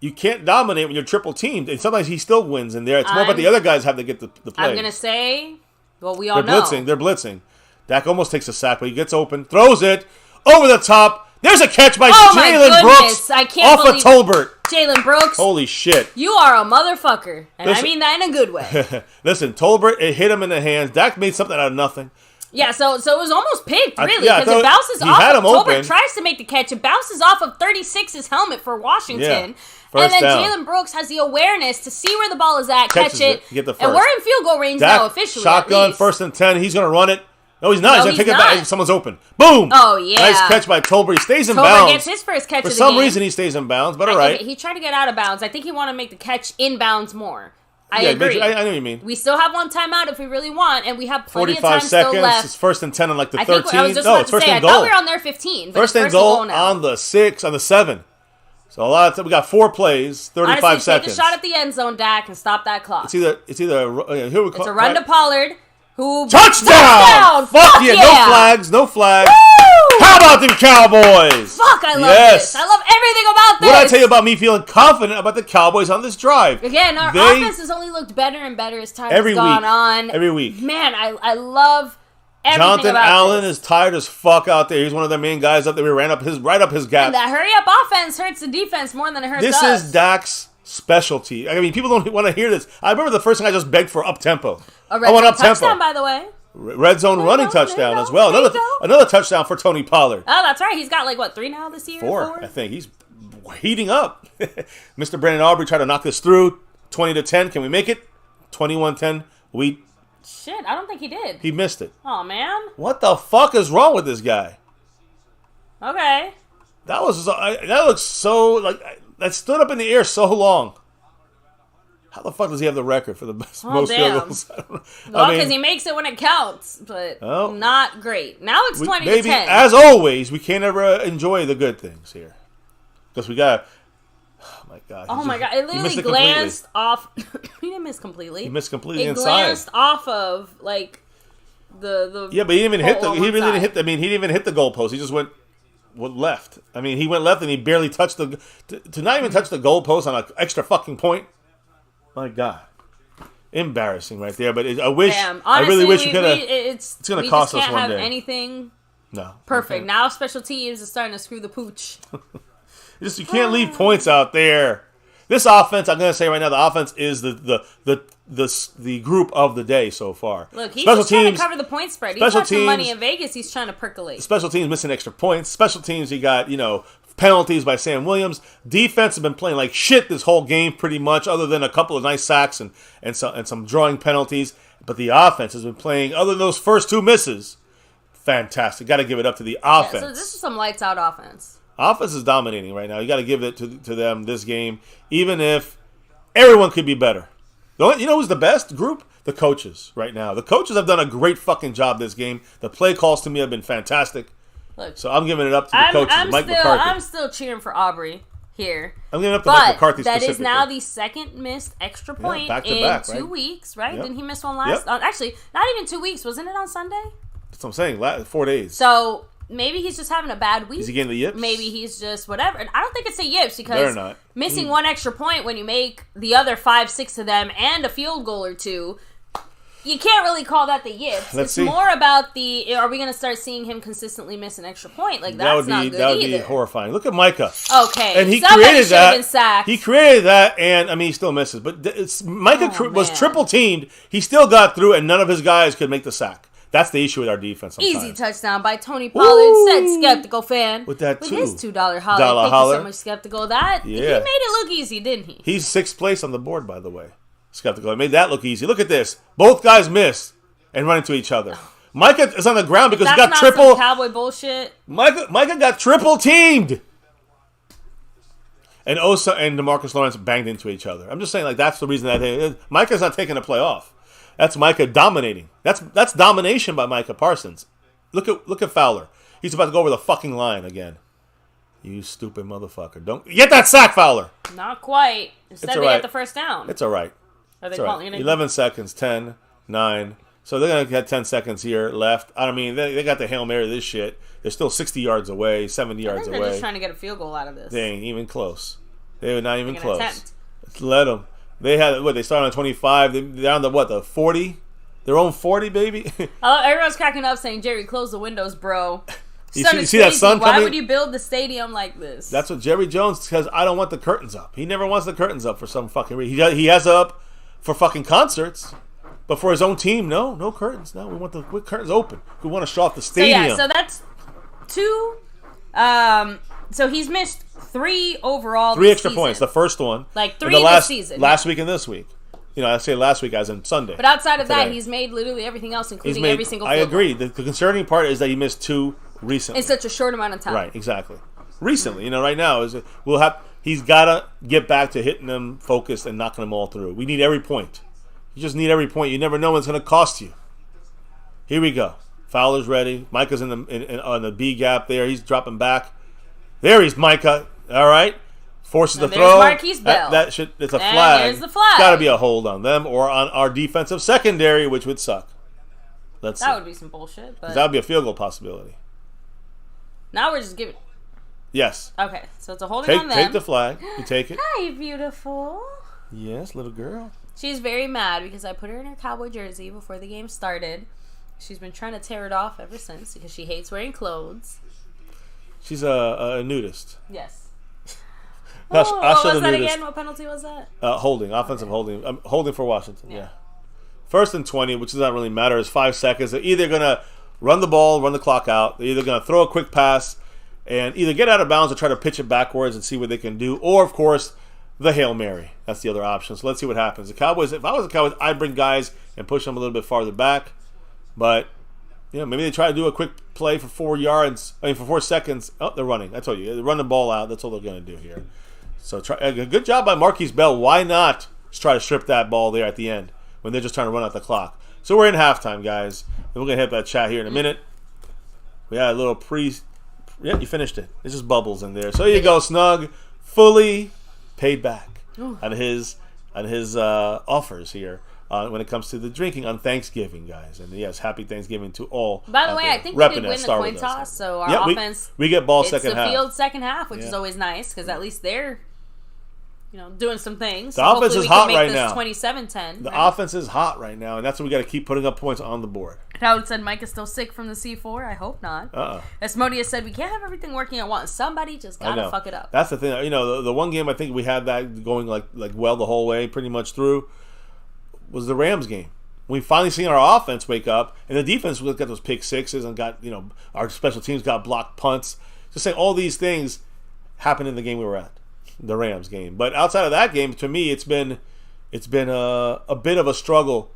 You can't dominate when you're triple teamed, and sometimes he still wins in there. It's more about the other guys have to get the play. I'm going to say, well, we all know. They're blitzing. Dak almost takes a sack, but he gets open, throws it, over the top. There's a catch by Jalen Brooks off of Tolbert. Jalen Brooks. Holy shit. You are a motherfucker, and I mean that in a good way. Listen, Tolbert, it hit him in the hands. Dak made something out of nothing. Yeah, so it was almost picked, really, because it bounces off of Tolbert tries to make the catch. It bounces off of 36's helmet for Washington. Yeah, and then Jalen Brooks has the awareness to see where the ball is at, catch it, get the first. And we're in field goal range now officially. Shotgun, 1st and 10. He's going to run it. No, he's not. He's going to take it back. Someone's open. Boom. Oh, yeah. Nice catch by Tolbert. He stays in bounds. Tolbert gets his first catch of the game. For some reason, he stays in bounds, but all right. He tried to get out of bounds. I think he wanted to make the catch in bounds more. I agree. I know what you mean. We still have one timeout if we really want, and we have plenty of time still left. It's 1st and 10 on like the 13th. I thought we were on their 15. First and goal on the 6, on the 7. So a lot of time, we got 4 plays, 35 seconds. Take a shot at the end zone, Dak, and stop that clock. It's either here we it's a run to Pollard, who touchdown! Fuck yeah! No flags. Woo! How about them Cowboys? Fuck, I love this. I love everything about this. What did I tell you about me feeling confident about the Cowboys on this drive? Again, our offense has only looked better and better as time has gone on. Every week. Man, I love everything Jonathan about Allen this. is tired as fuck out there. He's one of the main guys up there. We ran up right up his gap. And that hurry-up offense hurts the defense more than it hurts us. This is Dak's specialty. I mean, people don't want to hear this. I remember the first thing I just begged for up-tempo. A red zone touchdown, by the way. Red zone running touchdown as well. Another touchdown for Tony Pollard. Oh, that's right. He's got 3 now this year? 4, I think. He's heating up. Mr. Brandon Aubrey tried to knock this through. 20-10. Can we make it? 21-10. Shit, I don't think he did. He missed it. Oh, man. What the fuck is wrong with this guy? Okay. That looks so, that stood up in the air so long. How the fuck does he have the record for the most field goals? Well, because he makes it when it counts, but not great. Now it's 20-10. Maybe, as always, we can't ever enjoy the good things here. because we got. Oh my god! Oh my god! It literally glanced off. He didn't miss completely. He missed completely it inside. Glanced off of like the. Yeah, but he didn't even hit the. He really didn't hit. I mean, he didn't even hit the goalpost. He just went left. I mean, he went left and he barely touched the. To not even touch the goalpost on an extra fucking point. My god. Embarrassing right there, but I wish. Honestly, I really wish we could have. It's going to cost us one day. We can't have anything. No. Perfect. Now special teams is starting to screw the pooch. You can't leave points out there. This offense, I'm going to say right now, the offense is the group of the day so far. Look, he's just trying to cover the point spread. He's got some money in Vegas. He's trying to percolate. Special teams missing extra points. Special teams, he got penalties by Sam Williams. Defense has been playing like shit this whole game pretty much, other than a couple of nice sacks and some drawing penalties. But the offense has been playing, other than those first two misses, fantastic. Got to give it up to the offense. Yeah, so this is some lights out offense. Offense is dominating right now. You got to give it to them this game, even if everyone could be better. You know who's the best group? The coaches right now. The coaches have done a great fucking job this game. The play calls to me have been fantastic. Look, so I'm giving it up to the coaches. McCarthy. I'm still cheering for Aubrey here. I'm giving it up to Mike McCarthy specifically. That is now the second missed extra point in 2 weeks, right? Yep. Didn't he miss one last? Yep. Actually, not even 2 weeks. Wasn't it on Sunday? That's what I'm saying. 4 days. So maybe he's just having a bad week. Is he getting the yips? Maybe he's just whatever. And I don't think it's a yips because missing one extra point when you make the other 5-6 of them and a field goal or two, you can't really call that the yips. It's more about are we going to start seeing him consistently miss an extra point? Like, that's not good either. That would be horrifying. Look at Micah. Okay. And he created that. He created that, and, I mean, he still misses. But Micah was triple teamed. He still got through, and none of his guys could make the sack. That's the issue with our defense sometimes. Easy touchdown by Tony Pollard, said Skeptical fan. With his $2 holler. Thank you so much, Skeptical. He made it look easy, didn't he? He's 6th place on the board, by the way. Skeptical. I made that look easy. Look at this. Both guys miss and run into each other. Micah is on the ground because he got triple. Some cowboy bullshit. Micah got triple teamed. And Osa and DeMarcus Lawrence banged into each other. I'm just saying, like, that's the reason that Micah's not taking a play off. That's Micah dominating. That's domination by Micah Parsons. Look at Fowler. He's about to go over the fucking line again. You stupid motherfucker. Don't get that sack, Fowler. Not quite. Instead they get the first down. It's all right. Are they calling it? 11 seconds, 10, 9. So they're going to get 10 seconds here left. I mean, they got the Hail Mary of this shit. They're still 60 yards away, 70 yards away. They're just trying to get a field goal out of this. They ain't even close. They were not even close. Attempt. Let them. They had they started on 25. They're on the 40. Their own 40, baby. Everyone's cracking up saying, Jerry, close the windows, bro. You see that sun coming? Why would you build the stadium like this? That's what Jerry Jones says. I don't want the curtains up. He never wants the curtains up for some fucking reason. He has it up for fucking concerts, but for his own team, no curtains. No, we want the curtains open. We want to show off the stadium. So that's 2. So he's missed 3 overall. 3 extra points. The first one, like 3 this season. Last week and this week. I say last week as in Sunday. But outside of that, he's made literally everything else, including every single field goal. I agree. The concerning part is that he missed 2 recently. In such a short amount of time. Right, exactly. Recently, right now he's got to get back to hitting them focused and knocking them all through. We need every point. You just need every point. You never know when it's going to cost you. Here we go. Fowler's ready. Micah's on the B gap there. He's dropping back. There he's Micah. All right. Forces the throw. Marquise Bell. It's a flag. There's the flag. Got to be a hold on them or on our defensive secondary, which would suck. That would be some bullshit. But that would be a field goal possibility. Now we're just giving. Yes. Okay, so it's a holding on them. Take the flag. You take it. Hi, beautiful. Yes, little girl. She's very mad because I put her in her cowboy jersey before the game started. She's been trying to tear it off ever since because she hates wearing clothes. She's a nudist. Yes. What was that again? What penalty was that? Holding. Offensive holding. Holding for Washington. Yeah. First and 20, which does not really matter, is 5 seconds. They're either going to run the ball, run the clock out. They're either going to throw a quick pass and either get out of bounds or try to pitch it backwards and see what they can do. Or, of course, the Hail Mary. That's the other option. So let's see what happens. The Cowboys, if I was the Cowboys, I'd bring guys and push them a little bit farther back. But, maybe they try to do a quick play for 4 yards. For 4 seconds. Oh, they're running. I told you. They run the ball out. That's all they're going to do here. So good job by Marquise Bell. Why not just try to strip that ball there at the end when they're just trying to run out the clock? So we're in halftime, guys. And we're going to hit that chat here in a minute. We had a little Yeah, you finished it. There's just bubbles in there. So you go, Snug, fully paid back on his offers here when it comes to the drinking on Thanksgiving, guys. And yes, happy Thanksgiving to all. By the way, I think we did win the coin toss, so our offense we get ball second half. It's the field second half, which is always nice because at least they're doing some things. The offense is hot right now. 27-10. The offense is hot right now, and that's what we got to keep putting up points on the board. Howard said Mike is still sick from the C4. I hope not. Asmodeus said we can't have everything working at once. Somebody just gotta fuck it up. That's the thing. The one game I think we had that going like well the whole way, pretty much through, was the Rams game. We finally seen our offense wake up, and the defense got those pick sixes and got our special teams got blocked punts. Just saying, all these things happened in the game we were at, the Rams game. But outside of that game, to me, it's been a bit of a struggle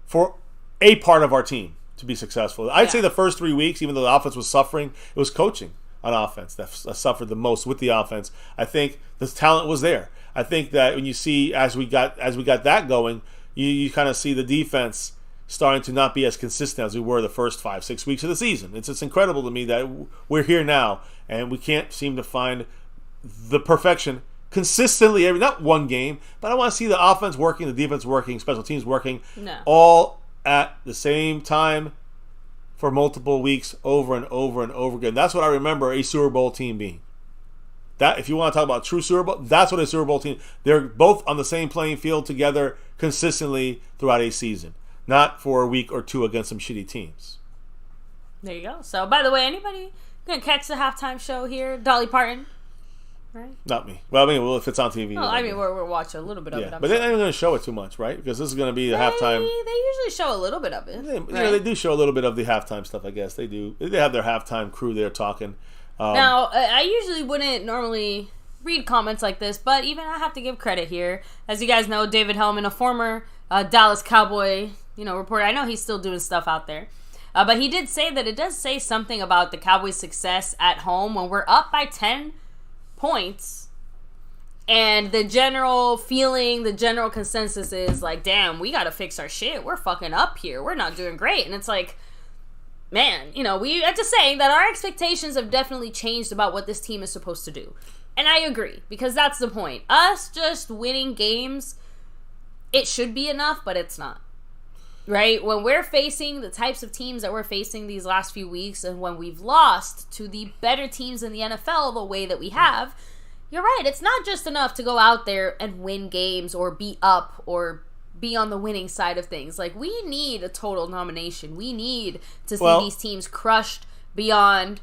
for a part of our team to be successful. I'd say the first 3 weeks, even though the offense was suffering, it was coaching on offense that suffered the most with the offense. I think the talent was there. I think that when you see as we got that going, you kind of see the defense starting to not be as consistent as we were the first 5-6 weeks of the season. It's incredible to me that we're here now and we can't seem to find the perfection consistently not one game, but I want to see the offense working, the defense working, special teams working, all at the same time for multiple weeks over and over and over again. That's what I remember a Super Bowl team being. That, if you want to talk about true Super Bowl, that's what a Super Bowl team. They're both on the same playing field together consistently throughout a season, not for a week or two against some shitty teams. There you go. So, by the way, anybody gonna catch the halftime show here? Dolly Parton, right? Not me. Well, if it's on TV. Oh, we're watching a little bit of it. But they're not even going to show it too much, right? Because this is going to be the halftime. They usually show a little bit of it. They do show a little bit of the halftime stuff, I guess. They do. They have their halftime crew there talking. Now, I usually wouldn't normally read comments like this, but even I have to give credit here. As you guys know, David Hellman, a former Dallas Cowboy, reporter. I know he's still doing stuff out there. But he did say that it does say something about the Cowboys' success at home when we're up by 10 points. And the general feeling, the general consensus is like, damn, we got to fix our shit. We're fucking up here. We're not doing great. And it's like, man, we are just saying that our expectations have definitely changed about what this team is supposed to do. And I agree, because that's the point. Us just winning games, it should be enough, but it's not. Right? When we're facing the types of teams that we're facing these last few weeks, and when we've lost to the better teams in the NFL the way that we have, you're right. It's not just enough to go out there and win games or be up or be on the winning side of things. Like, we need a total domination. We need to see these teams crushed beyond,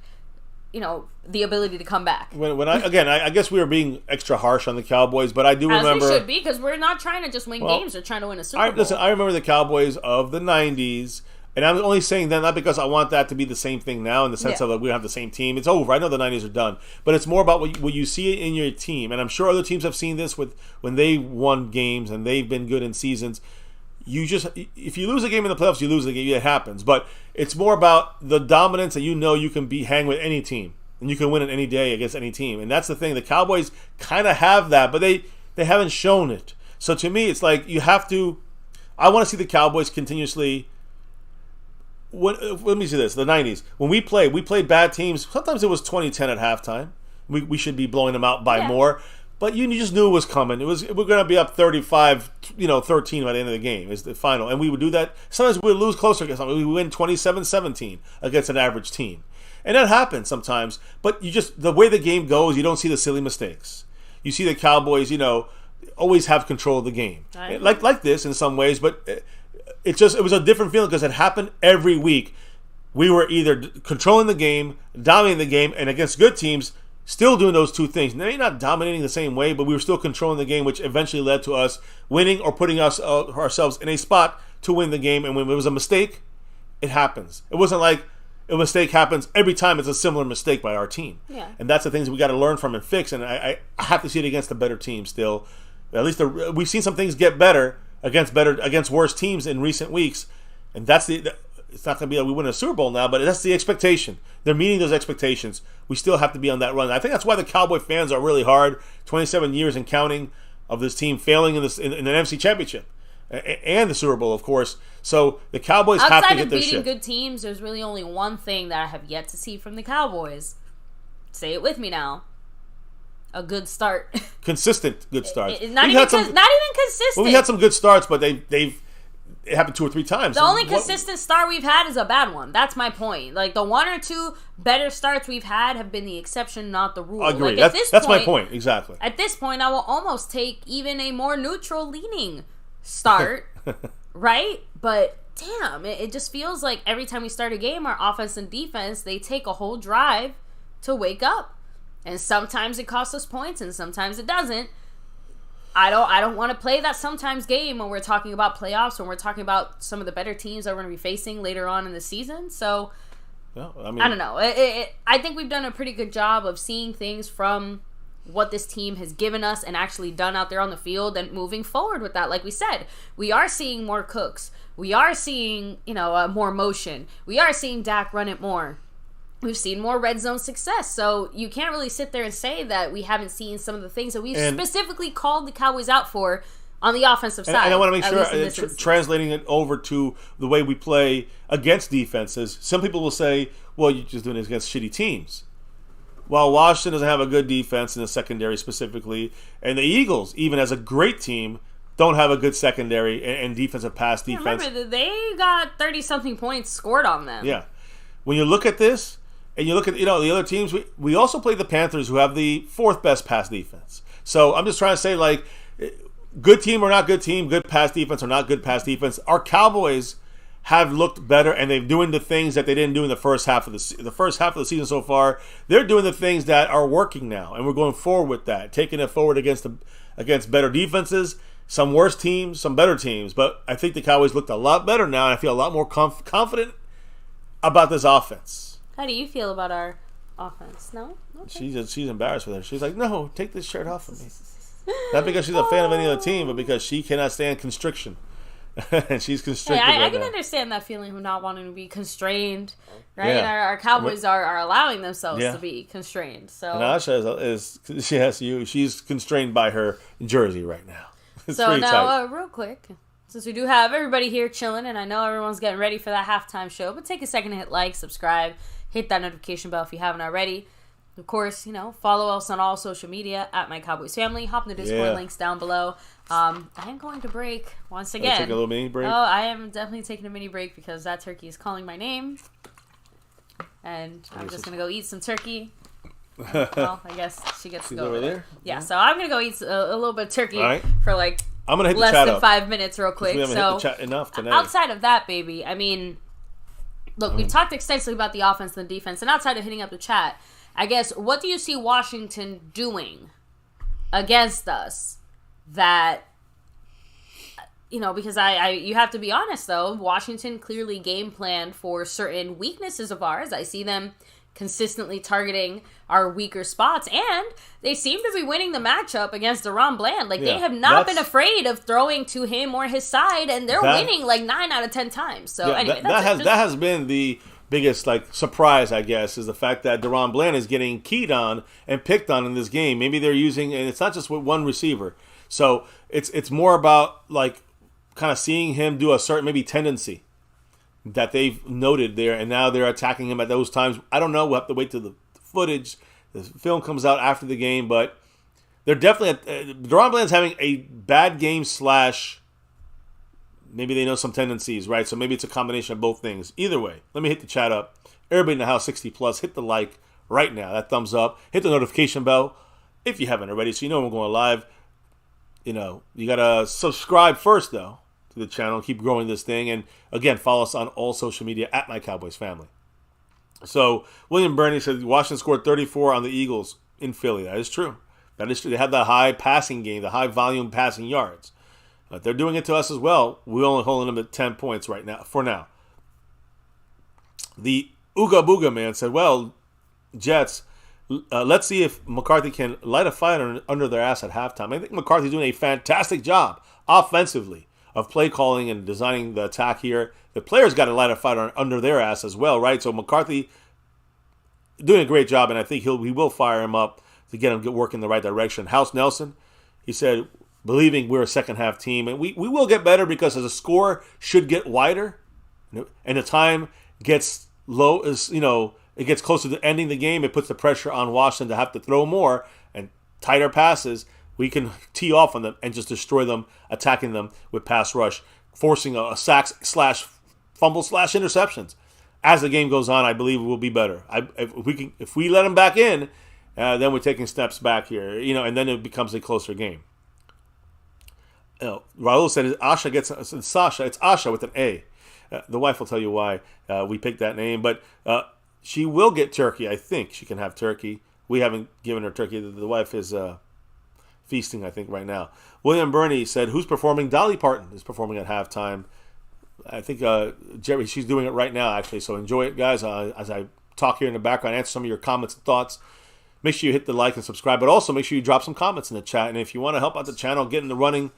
the ability to come back. I guess we were being extra harsh on the Cowboys, but I do remember... As we should be, because we're not trying to just win games. We're trying to win a Super Bowl. Listen, I remember the Cowboys of the 90s, and I'm only saying that not because I want that to be the same thing now in the sense of that we don't have the same team. It's over. I know the 90s are done. But it's more about what you see in your team. And I'm sure other teams have seen this when they won games and they've been good in seasons. If you lose a game in the playoffs, you lose the game. It happens. But it's more about the dominance that you can hang with any team. And you can win it any day against any team. And that's the thing. The Cowboys kind of have that, but they haven't shown it. So to me, it's like you have to... I want to see the Cowboys continuously... Let me see this. The 90s. When we played bad teams. Sometimes it was 20-10 at halftime. We should be blowing them out by more. But you just knew it was coming. We're going to be up 35, 13 by the end of the game is the final. And we would do that. Sometimes we would lose closer against something. We would win 27-17 against an average team. And that happens sometimes. But the way the game goes, you don't see the silly mistakes. You see the Cowboys, always have control of the game. Like this in some ways, but it was a different feeling because it happened every week. We were either controlling the game, dominating the game, and against good teams, still doing those two things. Maybe not dominating the same way, but we were still controlling the game, which eventually led to us winning or putting ourselves in a spot to win the game. And when it was a mistake, it happens. It wasn't like a mistake happens every time. It's a similar mistake by our team. Yeah. And that's the things we got to learn from and fix. And I have to see it against a better team still. At least we've seen some things get better against worse teams in recent weeks. And it's not going to be that we win a Super Bowl now, but that's the expectation. They're meeting those expectations. We still have to be on that run. I think that's why the Cowboy fans are really hard. 27 years and counting of this team failing in an NFC Championship and the Super Bowl, of course. So the Cowboys have to get their shit. Outside of beating good teams, there's really only one thing that I have yet to see from the Cowboys, say it with me now. A good start. Consistent good starts. Not even consistent. Well, we had some good starts, but it happened 2 or 3 times. The only consistent start we've had is a bad one. That's my point. Like, the 1 or 2 better starts we've had have been the exception, not the rule. I agree. Like, that's my point. Exactly. At this point, I will almost take even a more neutral-leaning start, right? But, damn, it just feels like every time we start a game, our offense and defense, they take a whole drive to wake up. And sometimes it costs us points, and sometimes it doesn't. I don't want to play that sometimes game when we're talking about playoffs, when we're talking about some of the better teams that we're going to be facing later on in the season. So, I don't know. I think we've done a pretty good job of seeing things from what this team has given us and actually done out there on the field and moving forward with that. Like we said, we are seeing more Cooks. We are seeing, more motion. We are seeing Dak run it more. We've seen more red zone success, so you can't really sit there and say that we haven't seen some of the things that we've specifically called the Cowboys out for on the offensive side. And I want to make sure, translating it over to the way we play against defenses, some people will say, well, you're just doing it against shitty teams. Well, Washington doesn't have a good defense in the secondary specifically, and the Eagles, even as a great team, don't have a good secondary and defensive pass defense. Remember, they got 30-something points scored on them. Yeah. When you look at this, and you look at the other teams, we also play the Panthers, who have the 4th best pass defense. So I'm just trying to say, like, good team or not good team, good pass defense or not good pass defense. Our Cowboys have looked better, and they're doing the things that they didn't do in the first half of the season so far. They're doing the things that are working now, and we're going forward with that, taking it forward against better defenses, some worse teams, some better teams. But I think the Cowboys looked a lot better now, and I feel a lot more confident about this offense. How do you feel about our offense? No? Okay. She's embarrassed with her. She's like, no, take this shirt off of me. Not because she's a fan of any other team, but because she cannot stand constriction. And she's constricted I can understand that feeling of not wanting to be constrained, right? Yeah. And our Cowboys are allowing themselves to be constrained. So and Asha she's constrained by her jersey right now. It's so now, tight. Real quick, since we do have everybody here chilling, and I know everyone's getting ready for that halftime show, but take a second to hit like, subscribe, hit that notification bell if you haven't already. Of course, follow us on all social media at MyCowboysFamily. Hop in the Discord, links down below. I am going to break once again. Take a little mini break? Oh, I am definitely taking a mini break because that turkey is calling my name. And I'm just going to go eat some turkey. Well, I guess she gets to go over there. Yeah, so I'm going to go eat a little bit of turkey for I'm gonna hit less the chat than up. 5 minutes real quick. We haven't hit the chat enough today. Outside of that, baby, I mean, look, we've talked extensively about the offense and the defense, and outside of hitting up the chat, I guess, what do you see Washington doing against us that, because you have to be honest, though, Washington clearly game planned for certain weaknesses of ours. I see them consistently targeting our weaker spots, and they seem to be winning the matchup against DaRon Bland. Like, they have not been afraid of throwing to him or his side, and they're winning like 9 out of 10 times. So anyway, that has been the biggest surprise, I guess, is the fact that DaRon Bland is getting keyed on and picked on in this game. Maybe they're using, and it's not just with one receiver. So it's more about kind of seeing him do a certain maybe tendency that they've noted there, and now they're attacking him at those times. I don't know. We'll have to wait till the footage, the film comes out after the game, but they're definitely DaRon Bland's having a bad game / maybe they know some tendencies, right? So maybe it's a combination of both things. Either way, let me hit the chat up. Everybody in the house, 60 plus, hit the like right now. That thumbs up. Hit the notification bell if you haven't already, so you know we're going live. You gotta subscribe first though to the channel, keep growing this thing, and again, follow us on all social media at MyCowboysFamily. So William Burney said Washington scored 34 on the Eagles in Philly. That is true. They had the high passing game, the high volume passing yards. They're doing it to us as well. We're only holding them at 10 points right now. For now, the Ooga Booga man said, "Well, Jets, let's see if McCarthy can light a fire under their ass at halftime." I think McCarthy's doing a fantastic job offensively of play calling and designing the attack here. The players got to light a fire under their ass as well, right? So McCarthy doing a great job, and I think he will fire him up to get him work in the right direction. House Nelson, he said, believing we're a second half team, and we will get better because as the score should get wider, and the time gets low, it gets closer to ending the game, it puts the pressure on Washington to have to throw more and tighter passes. We can tee off on them and just destroy them, attacking them with pass rush, forcing a sacks / fumble / interceptions. As the game goes on, I believe it will be better. If we let them back in, then we're taking steps back here, and then it becomes a closer game. Raul said, it's Sasha. It's Asha with an A. The wife will tell you why we picked that name, but she will get turkey. I think she can have turkey. We haven't given her turkey. The wife is feasting, I think, right now. William Burney said, who's performing? Dolly Parton is performing at halftime. I think Jerry, she's doing it right now, actually. So enjoy it, guys. As I talk here in the background, answer some of your comments and thoughts. Make sure you hit the like and subscribe, but also make sure you drop some comments in the chat. And if you want to help out the channel, get in the running,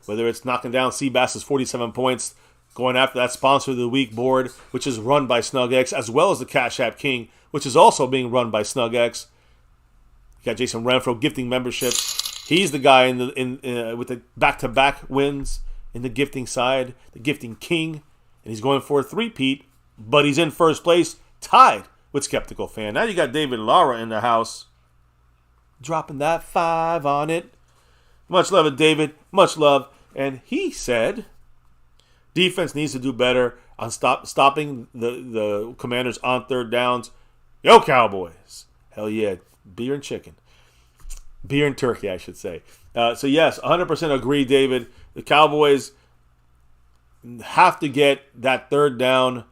whether it's knocking down Seabass's 47 points, going after that Sponsor of the Week board, which is run by SnugX, as well as the Cash App King, which is also being run by SnugX. You got Jason Renfro gifting memberships. He's the guy with the back-to-back wins in the gifting side, the gifting king, and he's going for a three-peat, but he's in first place, tied with Skeptical Fan. Now you got David Lara in the house, dropping that 5 on it. Much love to David, much love. And he said, defense needs to do better on stopping the Commanders on third downs. Yo, Cowboys. Hell yeah, beer and chicken. Beer and turkey, I should say. So yes, 100% agree, David. The Cowboys have to get that third down.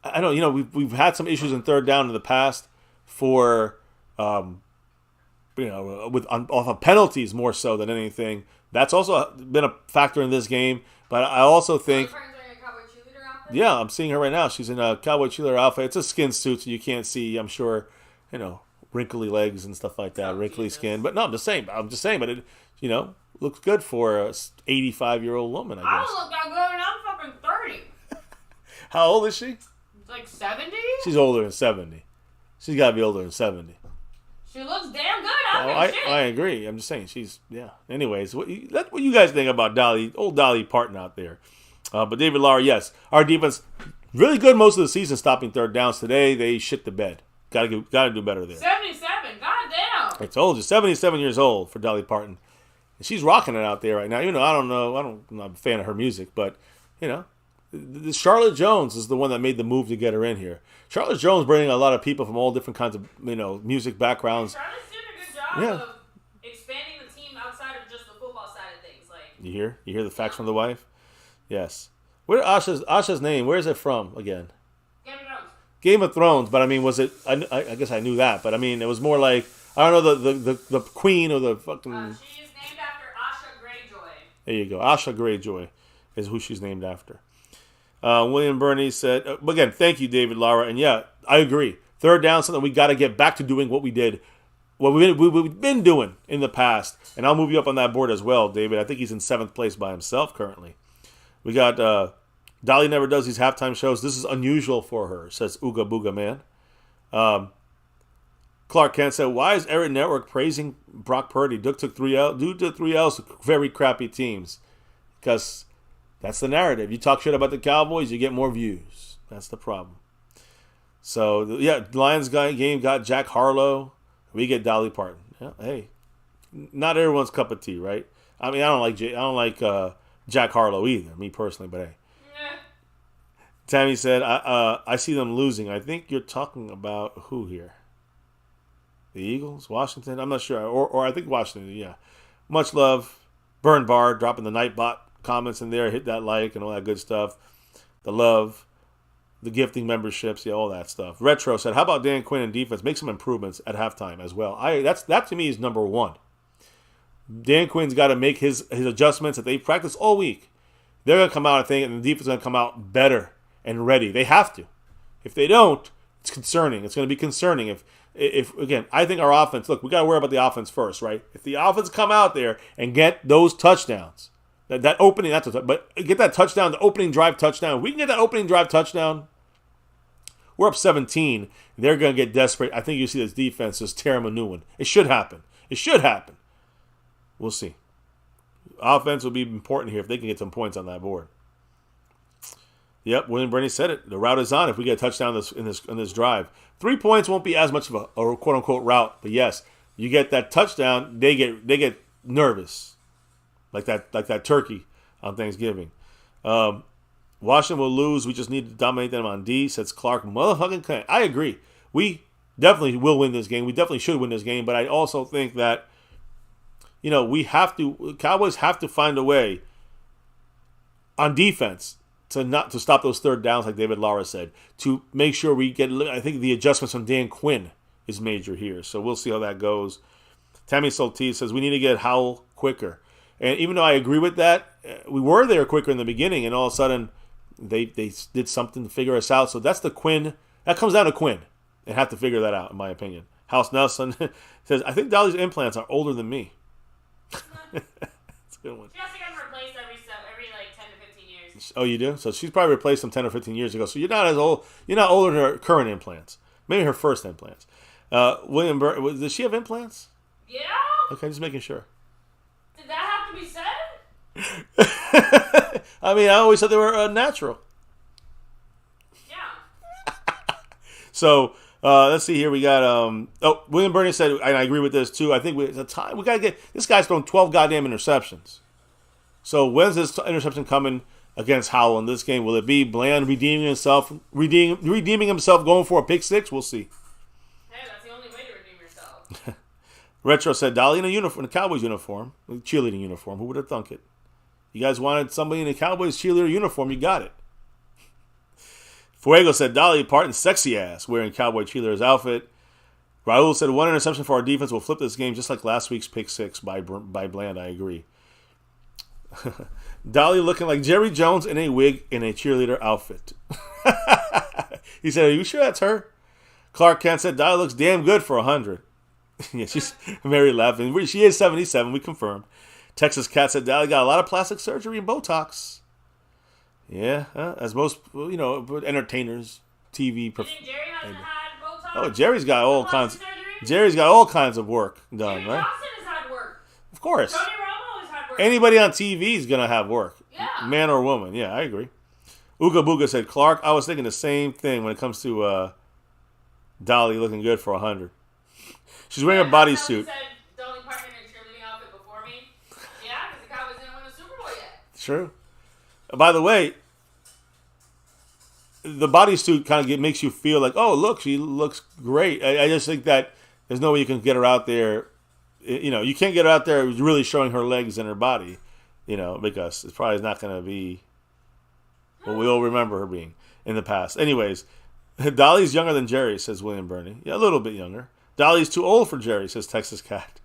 I don't, we've had some issues in third down in the past for, off of penalties more so than anything. That's also been a factor in this game. But I also think, yeah, I'm seeing her right now. She's in a cowboy cheerleader outfit. It's a skin suit, so you can't see, I'm sure, wrinkly legs and stuff like that, wrinkly skin. But no, I'm just saying, but it, looks good for a 85-year-old woman, I guess. I don't look that good, and I'm fucking 30. How old is she? Like 70? She's older than 70. She's got to be older than 70. She looks damn good. I agree. I'm just saying, yeah. Anyways, what you guys think about old Dolly Parton out there? But David Lara, yes. Our defense, really good most of the season stopping third downs. Today, they shit the bed. Got to do better there. 77. Goddamn. I told you, 77 years old for Dolly Parton. And she's rocking it out there right now. I'm not a fan of her music, but, the Charlotte Jones is the one that made the move to get her in here. Charlotte Jones bringing a lot of people from all different kinds of, music backgrounds. Charlotte's doing a good job of expanding the team outside of just the football side of things. Like, you hear the facts from the wife? Yes. Where Asha's name? Where is it from again? Game of Thrones, but I mean, was it? I guess I knew that, but I mean, it was more like, I don't know, the queen or the fucking. She is named after Asha Greyjoy. There you go, Asha Greyjoy is who she's named after. William Burney said, again, thank you, David Lara, and yeah, I agree. Third down, something we got to get back to doing what we did, what we've been doing in the past, and I'll move you up on that board as well, David. I think he's in 7th place by himself currently. We got Dolly never does these halftime shows. This is unusual for her, says Ooga Booga Man. Clark Kent said, why is Eric Network praising Brock Purdy? Duke took 3 L's to very crappy teams. Because that's the narrative. You talk shit about the Cowboys, you get more views. That's the problem. So, yeah, Lions game got Jack Harlow. We get Dolly Parton. Yeah, hey, not everyone's cup of tea, right? I mean, I don't like Jack Harlow either, me personally, but hey. Tammy said, I see them losing. I think you're talking about who here? The Eagles? Washington? I'm not sure. Or I think Washington, yeah. Much love. Burn Bar, dropping the Nightbot comments in there. Hit that like and all that good stuff. The love. The gifting memberships. Yeah, all that stuff. Retro said, how about Dan Quinn and defense? Make some improvements at halftime as well. That to me is number one. Dan Quinn's got to make his adjustments that they've practiced all week. They're going to come out, I think, and the defense is going to come out better and ready. They have to. If they don't, it's concerning. It's going to be concerning. If again, I think our offense, look, we got to worry about the offense first, right? If the offense come out there and get those touchdowns, that opening, but get that touchdown, the opening drive touchdown. If we can get that opening drive touchdown, we're up 17. They're going to get desperate. I think you see this defense just tear them a new one. It should happen. It should happen. We'll see. Offense will be important here if they can get some points on that board. Yep, William Burney said it. The route is on if we get a touchdown in this drive. 3 points won't be as much of a quote unquote route, but yes, you get that touchdown, they get nervous, like that turkey on Thanksgiving. Washington will lose. We just need to dominate them on D. Says Clark. Motherfucking Kane. I agree. We definitely will win this game. We definitely should win this game. But I also think that Cowboys have to find a way on defense to stop those third downs, like David Lara said, to make sure we get. I think the adjustments from Dan Quinn is major here, so we'll see how that goes. Tammy Soltis says we need to get Howell quicker, and even though I agree with that, we were there quicker in the beginning, and all of a sudden they did something to figure us out. So that's the Quinn. That comes down to Quinn, and have to figure that out, in my opinion. House Nelson says I think Dolly's implants are older than me. That's a good one. She has to get them replaced every like 10 to 15 years. Oh, you do? So she's probably replaced them 10 or 15 years ago. So you're not as old. You're not older than her current implants. Maybe her first implants. William Burr, does she have implants? Yeah. Okay, just making sure. Did that have to be said? I mean, I always thought they were natural. Yeah. So let's see here. We got William Burney said, and I agree with this too. I think it's a time we got to get this guy's thrown 12 goddamn interceptions. So when's this interception coming against Howell in this game? Will it be Bland redeeming himself, going for a pick six? We'll see. Hey, that's the only way to redeem yourself. Retro said Dolly in a Cowboys uniform, cheerleading uniform. Who would have thunk it? You guys wanted somebody in a Cowboys cheerleader uniform, you got it. Fuego said Dolly Parton's sexy ass wearing Cowboy cheerleader's outfit. Raul said one interception for our defense will flip this game just like last week's pick six by Bland. I agree. Dolly looking like Jerry Jones in a wig in a cheerleader outfit. He said, "Are you sure that's her?" Clark Kent said Dolly looks damn good for 100. Yeah, she's very laughing. She is 77. We confirmed. Texas Cat said Dolly got a lot of plastic surgery and Botox. Yeah, as most entertainers, TV. You think Jerry hasn't had Botox? Oh, Jerry's got all kinds. Surgery? Jerry's got all kinds of work done, Jimmy right? Johnson has had work. Of course. Tony Romo has had work. Anybody on TV is gonna have work. Yeah. Man or woman. Yeah, I agree. Ooga Booga said Clark. I was thinking the same thing when it comes to Dolly looking good for 100. She's wearing a bodysuit. Said Dolly Parton in a cheerleading outfit before me. Yeah, because the Cowboys didn't win the Super Bowl yet. True. By the way, the bodysuit kind of makes you feel like, oh, look, she looks great. I just think that there's no way you can get her out there. You can't get her out there really showing her legs and her body, because it's probably not going to be what we all remember her being in the past. Anyways, Dolly's younger than Jerry, says William Burney. Yeah, a little bit younger. Dolly's too old for Jerry, says Texas Cat.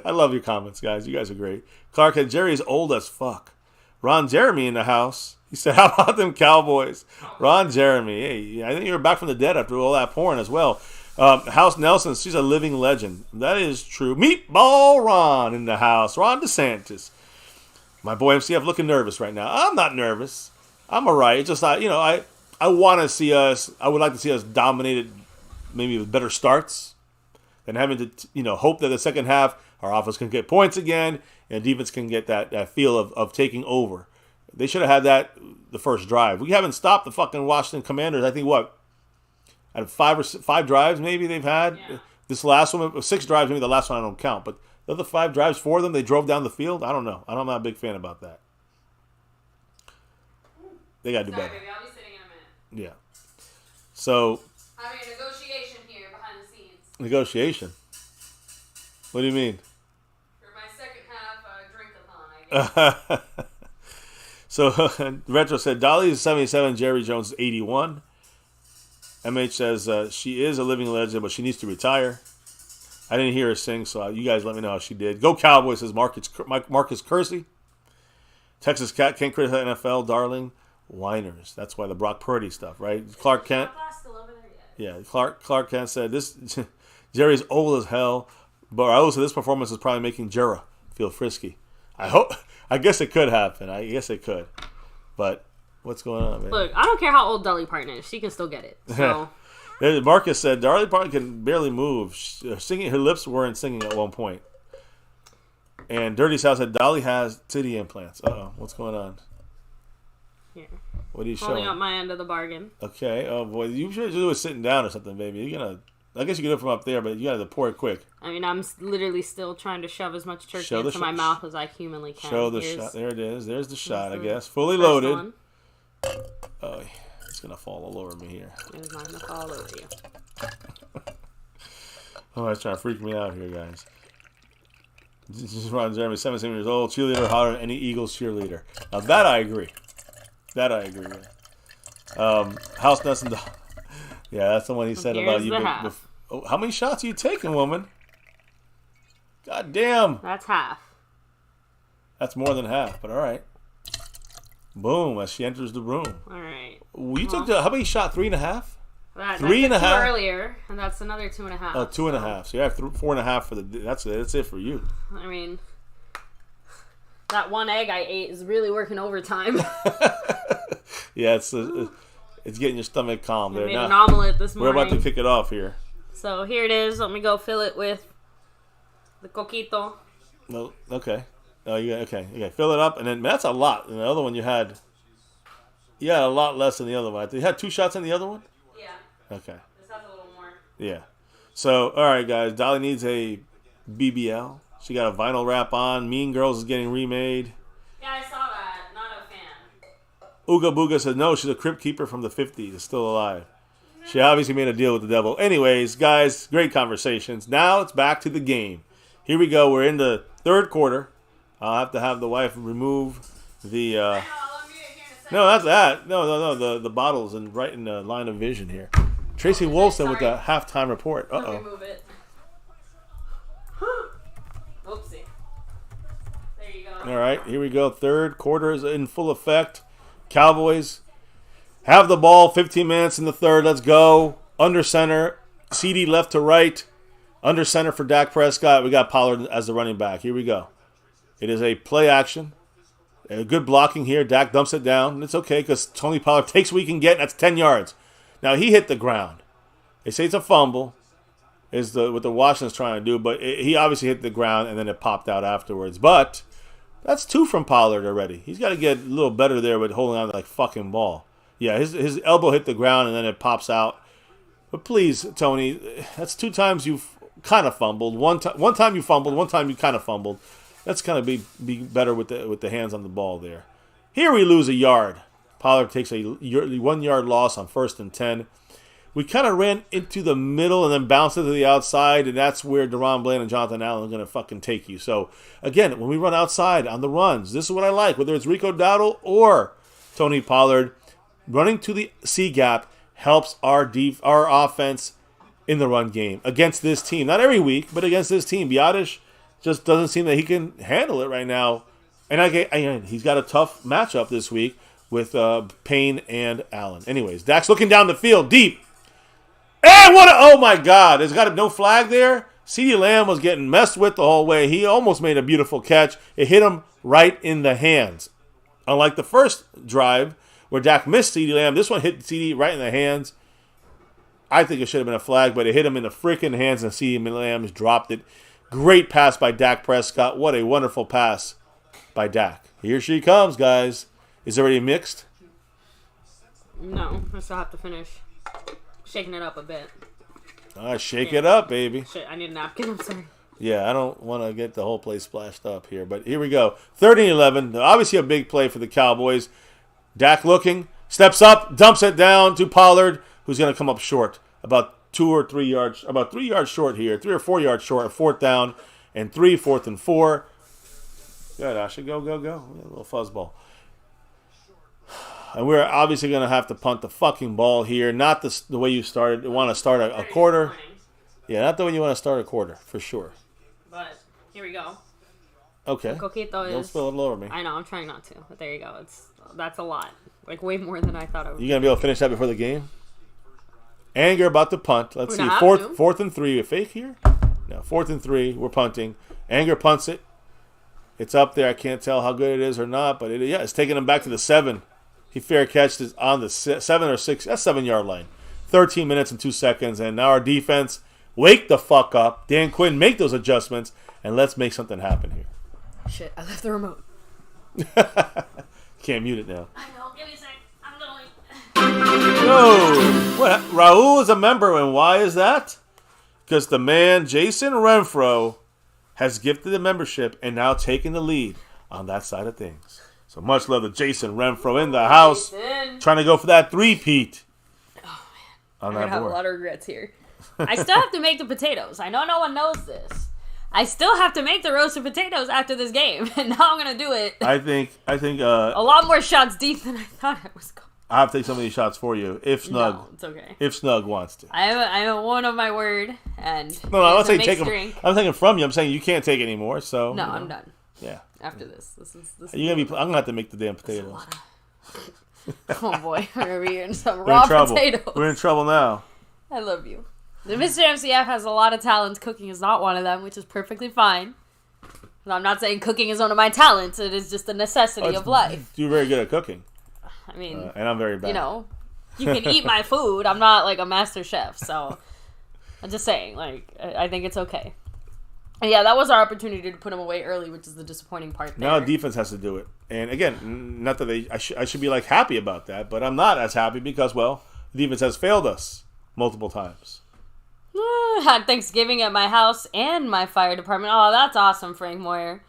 I love your comments, guys. You guys are great. Clark said Jerry's old as fuck. Ron Jeremy in the house. He said, how about them Cowboys? Ron Jeremy. Hey, I think you were back from the dead after all that porn as well. House Nelson, she's a living legend. That is true. Meatball Ron in the house. Ron DeSantis. My boy MCF looking nervous right now. I'm not nervous. I'm all right. It's just, I want to see us, I would like to see us dominated maybe with better starts than having to, hope that the second half our offense can get points again and defense can get that feel of taking over. They should have had that the first drive. We haven't stopped the fucking Washington Commanders. I think out of five drives maybe they've had. Yeah. This last one, 6 drives, maybe the last one I don't count. But the other 5 drives for them, they drove down the field. I don't know. I'm not a big fan about that. They got to do better. Baby, I'll be sitting in a minute. Yeah. So. Having a negotiation here behind the scenes. Negotiation? What do you mean? For my second half drink-a-thon, I guess. So, Retro said, Dolly is 77, Jerry Jones is 81. MH says, she is a living legend, but she needs to retire. I didn't hear her sing, so you guys let me know how she did. Go Cowboys, says Marcus Kersey. Texas Cat can't criticize NFL, darling. Whiners. That's why the Brock Purdy stuff, right? Clark Kent. Yeah, Clark Kent said, this Jerry's old as hell, but I also this performance is probably making Jera feel frisky. I guess it could happen. I guess it could. But what's going on, man? Look, I don't care how old Dolly Parton is. She can still get it. So Marcus said Dolly Parton can barely move. Singing, her lips weren't singing at one point. And Dirty South said Dolly has titty implants. Uh-oh, what's going on? Here. What are you Holding showing? up my end of the bargain. Okay. Oh boy, you should do it sitting down or something, baby. You're gonna. I guess you can do it from up there, but you gotta pour it quick. I mean, I'm literally still trying to shove as much turkey into my mouth as I humanly can. Show the shot. There it is. There's the shot, I guess. Fully loaded. One. Oh, it's going to fall all over me here. It's not going to fall over you. Oh, it's trying to freak me out here, guys. This is Ron Jeremy, 17 years old, cheerleader hotter than any Eagles cheerleader. Now, that I agree. That I agree with. House Nuts and Dog. Yeah, that's the one he said about you. Oh, how many shots are you taking, woman? God damn. That's half. That's more than half, but all right. Boom, as she enters the room. All right. You took how many shot? 3.5? That, 3.5 earlier, and that's another 2.5. Oh, 2.5. So you have 4.5 for the. That's it for you. I mean, that one egg I ate is really working overtime. Yeah, it's getting your stomach calm. I made an omelet this morning. We're about to kick it off here. So here it is. Let me go fill it with the coquito. No, okay. Oh, okay. Fill it up, and then that's a lot. And the other one you had a lot less than the other one. You had 2 shots in the other one. Yeah. Okay. This has a little more. Yeah. So, all right, guys. Dolly needs a BBL. She got a vinyl wrap on. Mean Girls is getting remade. Yeah, I saw that. Not a fan. Ooga Booga said no. She's a crypt keeper from the 50s. Is still alive. She obviously made a deal with the devil. Anyways, guys, great conversations. Now it's back to the game. Here we go. We're in the third quarter. I'll have to have the wife remove the. No, that's that. No. The bottle's right in the line of vision here. Tracy Wolfson with the halftime report. Let me move it. Oopsie. There you go. All right, here we go. Third quarter is in full effect. Cowboys have the ball. 15 minutes in the third. Let's go. Under center. CD left to right. Under center for Dak Prescott. We got Pollard as the running back. Here we go. It is a play action. A good blocking here. Dak dumps it down. And it's okay because Tony Pollard takes what he can get. And that's 10 yards. Now, he hit the ground. They say it's a fumble. Is what the Washington's trying to do. But he obviously hit the ground and then it popped out afterwards. But that's 2 from Pollard already. He's got to get a little better there with holding on to like fucking ball. Yeah, his elbow hit the ground and then it pops out. But please, Tony, that's 2 times you've kind of fumbled. One time you fumbled. One time you kind of fumbled. Let's kind of be better with the hands on the ball there. Here we lose a yard. Pollard takes a 1 yard loss on 1st and 10. We kind of ran into the middle and then bounced it to the outside, and that's where Deron Bland and Jonathan Allen are going to fucking take you. So, again, when we run outside on the runs, this is what I like. Whether it's Rico Dowdle or Tony Pollard, running to the C gap helps our offense in the run game against this team. Not every week, but against this team. Biotish just doesn't seem that he can handle it right now. And he's got a tough matchup this week with Payne and Allen. Anyways, Dak's looking down the field deep. And oh my God, there's got no flag there. CeeDee Lamb was getting messed with the whole way. He almost made a beautiful catch. It hit him right in the hands. Unlike the first drive where Dak missed CeeDee Lamb, this one hit CeeDee right in the hands. I think it should have been a flag, but it hit him in the freaking hands and CeeDee Lamb dropped it. Great pass by Dak Prescott. What a wonderful pass by Dak. Here she comes, guys. Is it already mixed? No, I still have to finish shaking it up a bit. All right, shake it up, baby. Shit, I need a napkin. I'm sorry. Yeah, I don't want to get the whole place splashed up here, but here we go. 30-11. Obviously a big play for the Cowboys. Dak looking, steps up, dumps it down to Pollard, who's going to come up short. About 2 or 3 yards, about 3 yards short here. 3 or 4 yards short. 4th down and 3, 4th and 4. Good, Ashley. Go. A little fuzzball. And we're obviously going to have to punt the fucking ball here. Not the way you started. You want to start a quarter. Yeah, not the way you want to start a quarter, for sure. But here we go. Okay. The coquito is... Don't spill it all over me. I know, I'm trying not to. But there you go. That's a lot. Like, way more than I thought it would. You going to be able to finish that before the game? Anger about to punt. Let's see. 4th and 3. A fake here? No, 4th and 3. We're punting. Anger punts it. It's up there. I can't tell how good it is or not, but it's taking him back to the 7. He fair catched it on the 7 or 6. That's 7-yard line. 13 minutes and 2 seconds, and now our defense, wake the fuck up. Dan Quinn, make those adjustments, and let's make something happen here. Shit, I left the remote. Can't mute it now. I know. Give me a second. Oh, what? Raul is a member, and why is that? Because the man, Jason Renfro, has gifted the membership and now taking the lead on that side of things. So much love to Jason Renfro in the house, trying to go for that three-peat. Oh, man. I'm going to have a lot of regrets here. I still have to make the potatoes. I know no one knows this. I still have to make the roasted potatoes after this game, and now I'm going to do it. I think. A lot more shots deep than I thought I was going. I'll have to take some of these shots for you, if Snug. No, it's okay. If Snug wants to. I am a one of my word, and no, I'm not saying take them. I'm taking from you. I'm saying you can't take anymore. So no, I'm done. Yeah. After this you're gonna be. I'm gonna have to make the damn potatoes. Oh boy, we're gonna be eating some raw potatoes. We're in trouble now. I love you. The Mr. MCF has a lot of talents. Cooking is not one of them, which is perfectly fine. I'm not saying cooking is one of my talents. It is just a necessity of life. You're very good at cooking. I mean, and I'm very bad. You know, you can eat my food. I'm not like a master chef, so I'm just saying. Like, I think it's okay. And yeah, that was our opportunity to put him away early, which is the disappointing part. Now defense has to do it, and again, not that I should be like happy about that, but I'm not as happy because the defense has failed us multiple times. Had Thanksgiving at my house and my fire department. Oh, that's awesome, Frank Moyer.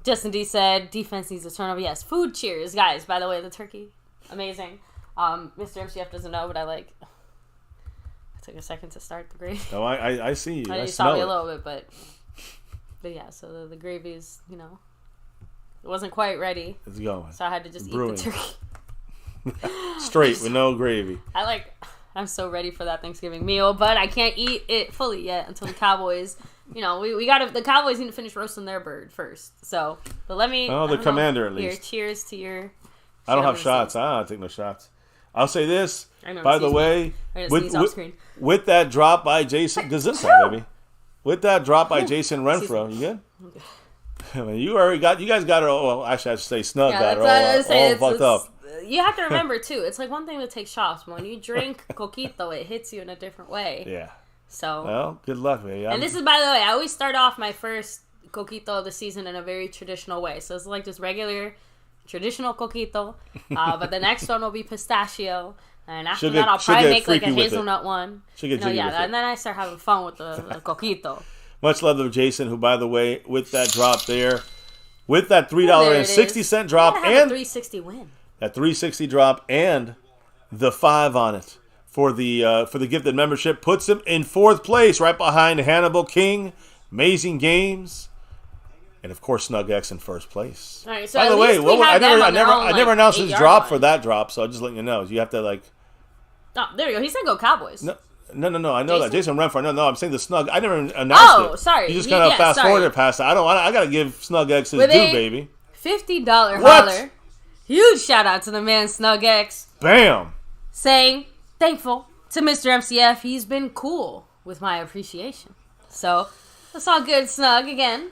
Justin D said defense needs to turn over. Yes, food cheers, guys. By the way, the turkey, amazing. Mr. MCF doesn't know, but I took a second to start the gravy. Oh, I see you. I saw me a little bit, but yeah. So the gravy is, it wasn't quite ready. It's going. So I had to just eat the turkey straight with no gravy. I'm so ready for that Thanksgiving meal, but I can't eat it fully yet until the Cowboys. The Cowboys need to finish roasting their bird first. So, but let me. Oh, the commander at least. Here, cheers to your. I don't have shots. I don't take no shots. I'll say this. By the way, with that drop by Jason, does this baby? With that drop by Jason Renfro, you good? I mean, you guys got it all. Well, actually, I should say Snug got it all fucked up. You have to remember, too, it's like one thing to take shots, but when you drink coquito, it hits you in a different way. Yeah. So. Well, good luck, man. And this is, by the way, I always start off my first coquito of the season in a very traditional way. So it's like just regular, traditional coquito. But the next one will be pistachio. And after that, I'll probably make like a hazelnut one. And then I start having fun with the coquito. Much love to Jason, who, by the way, with that drop there, with that $3.60 drop and a $3.60 win. That $3.60 drop and the 5 on it for the gifted membership puts him in 4th place, right behind Hannibal King, Amazing Games, and of course Snug X in 1st place. All right, so by the way, I never announced his drop line. For that drop, so I'm just letting you know. You have to Oh, there you go. He said go Cowboys. No. I know that Jason Renfro. No, I'm saying the Snug. I never announced it. Oh, sorry. You just kind of fast forwarded past that. I gotta give Snug X his due, baby. $50 holler. Huge shout out to the man Snug X. Bam. Saying thankful to Mr. MCF. He's been cool with my appreciation. So that's all good, Snug. Again,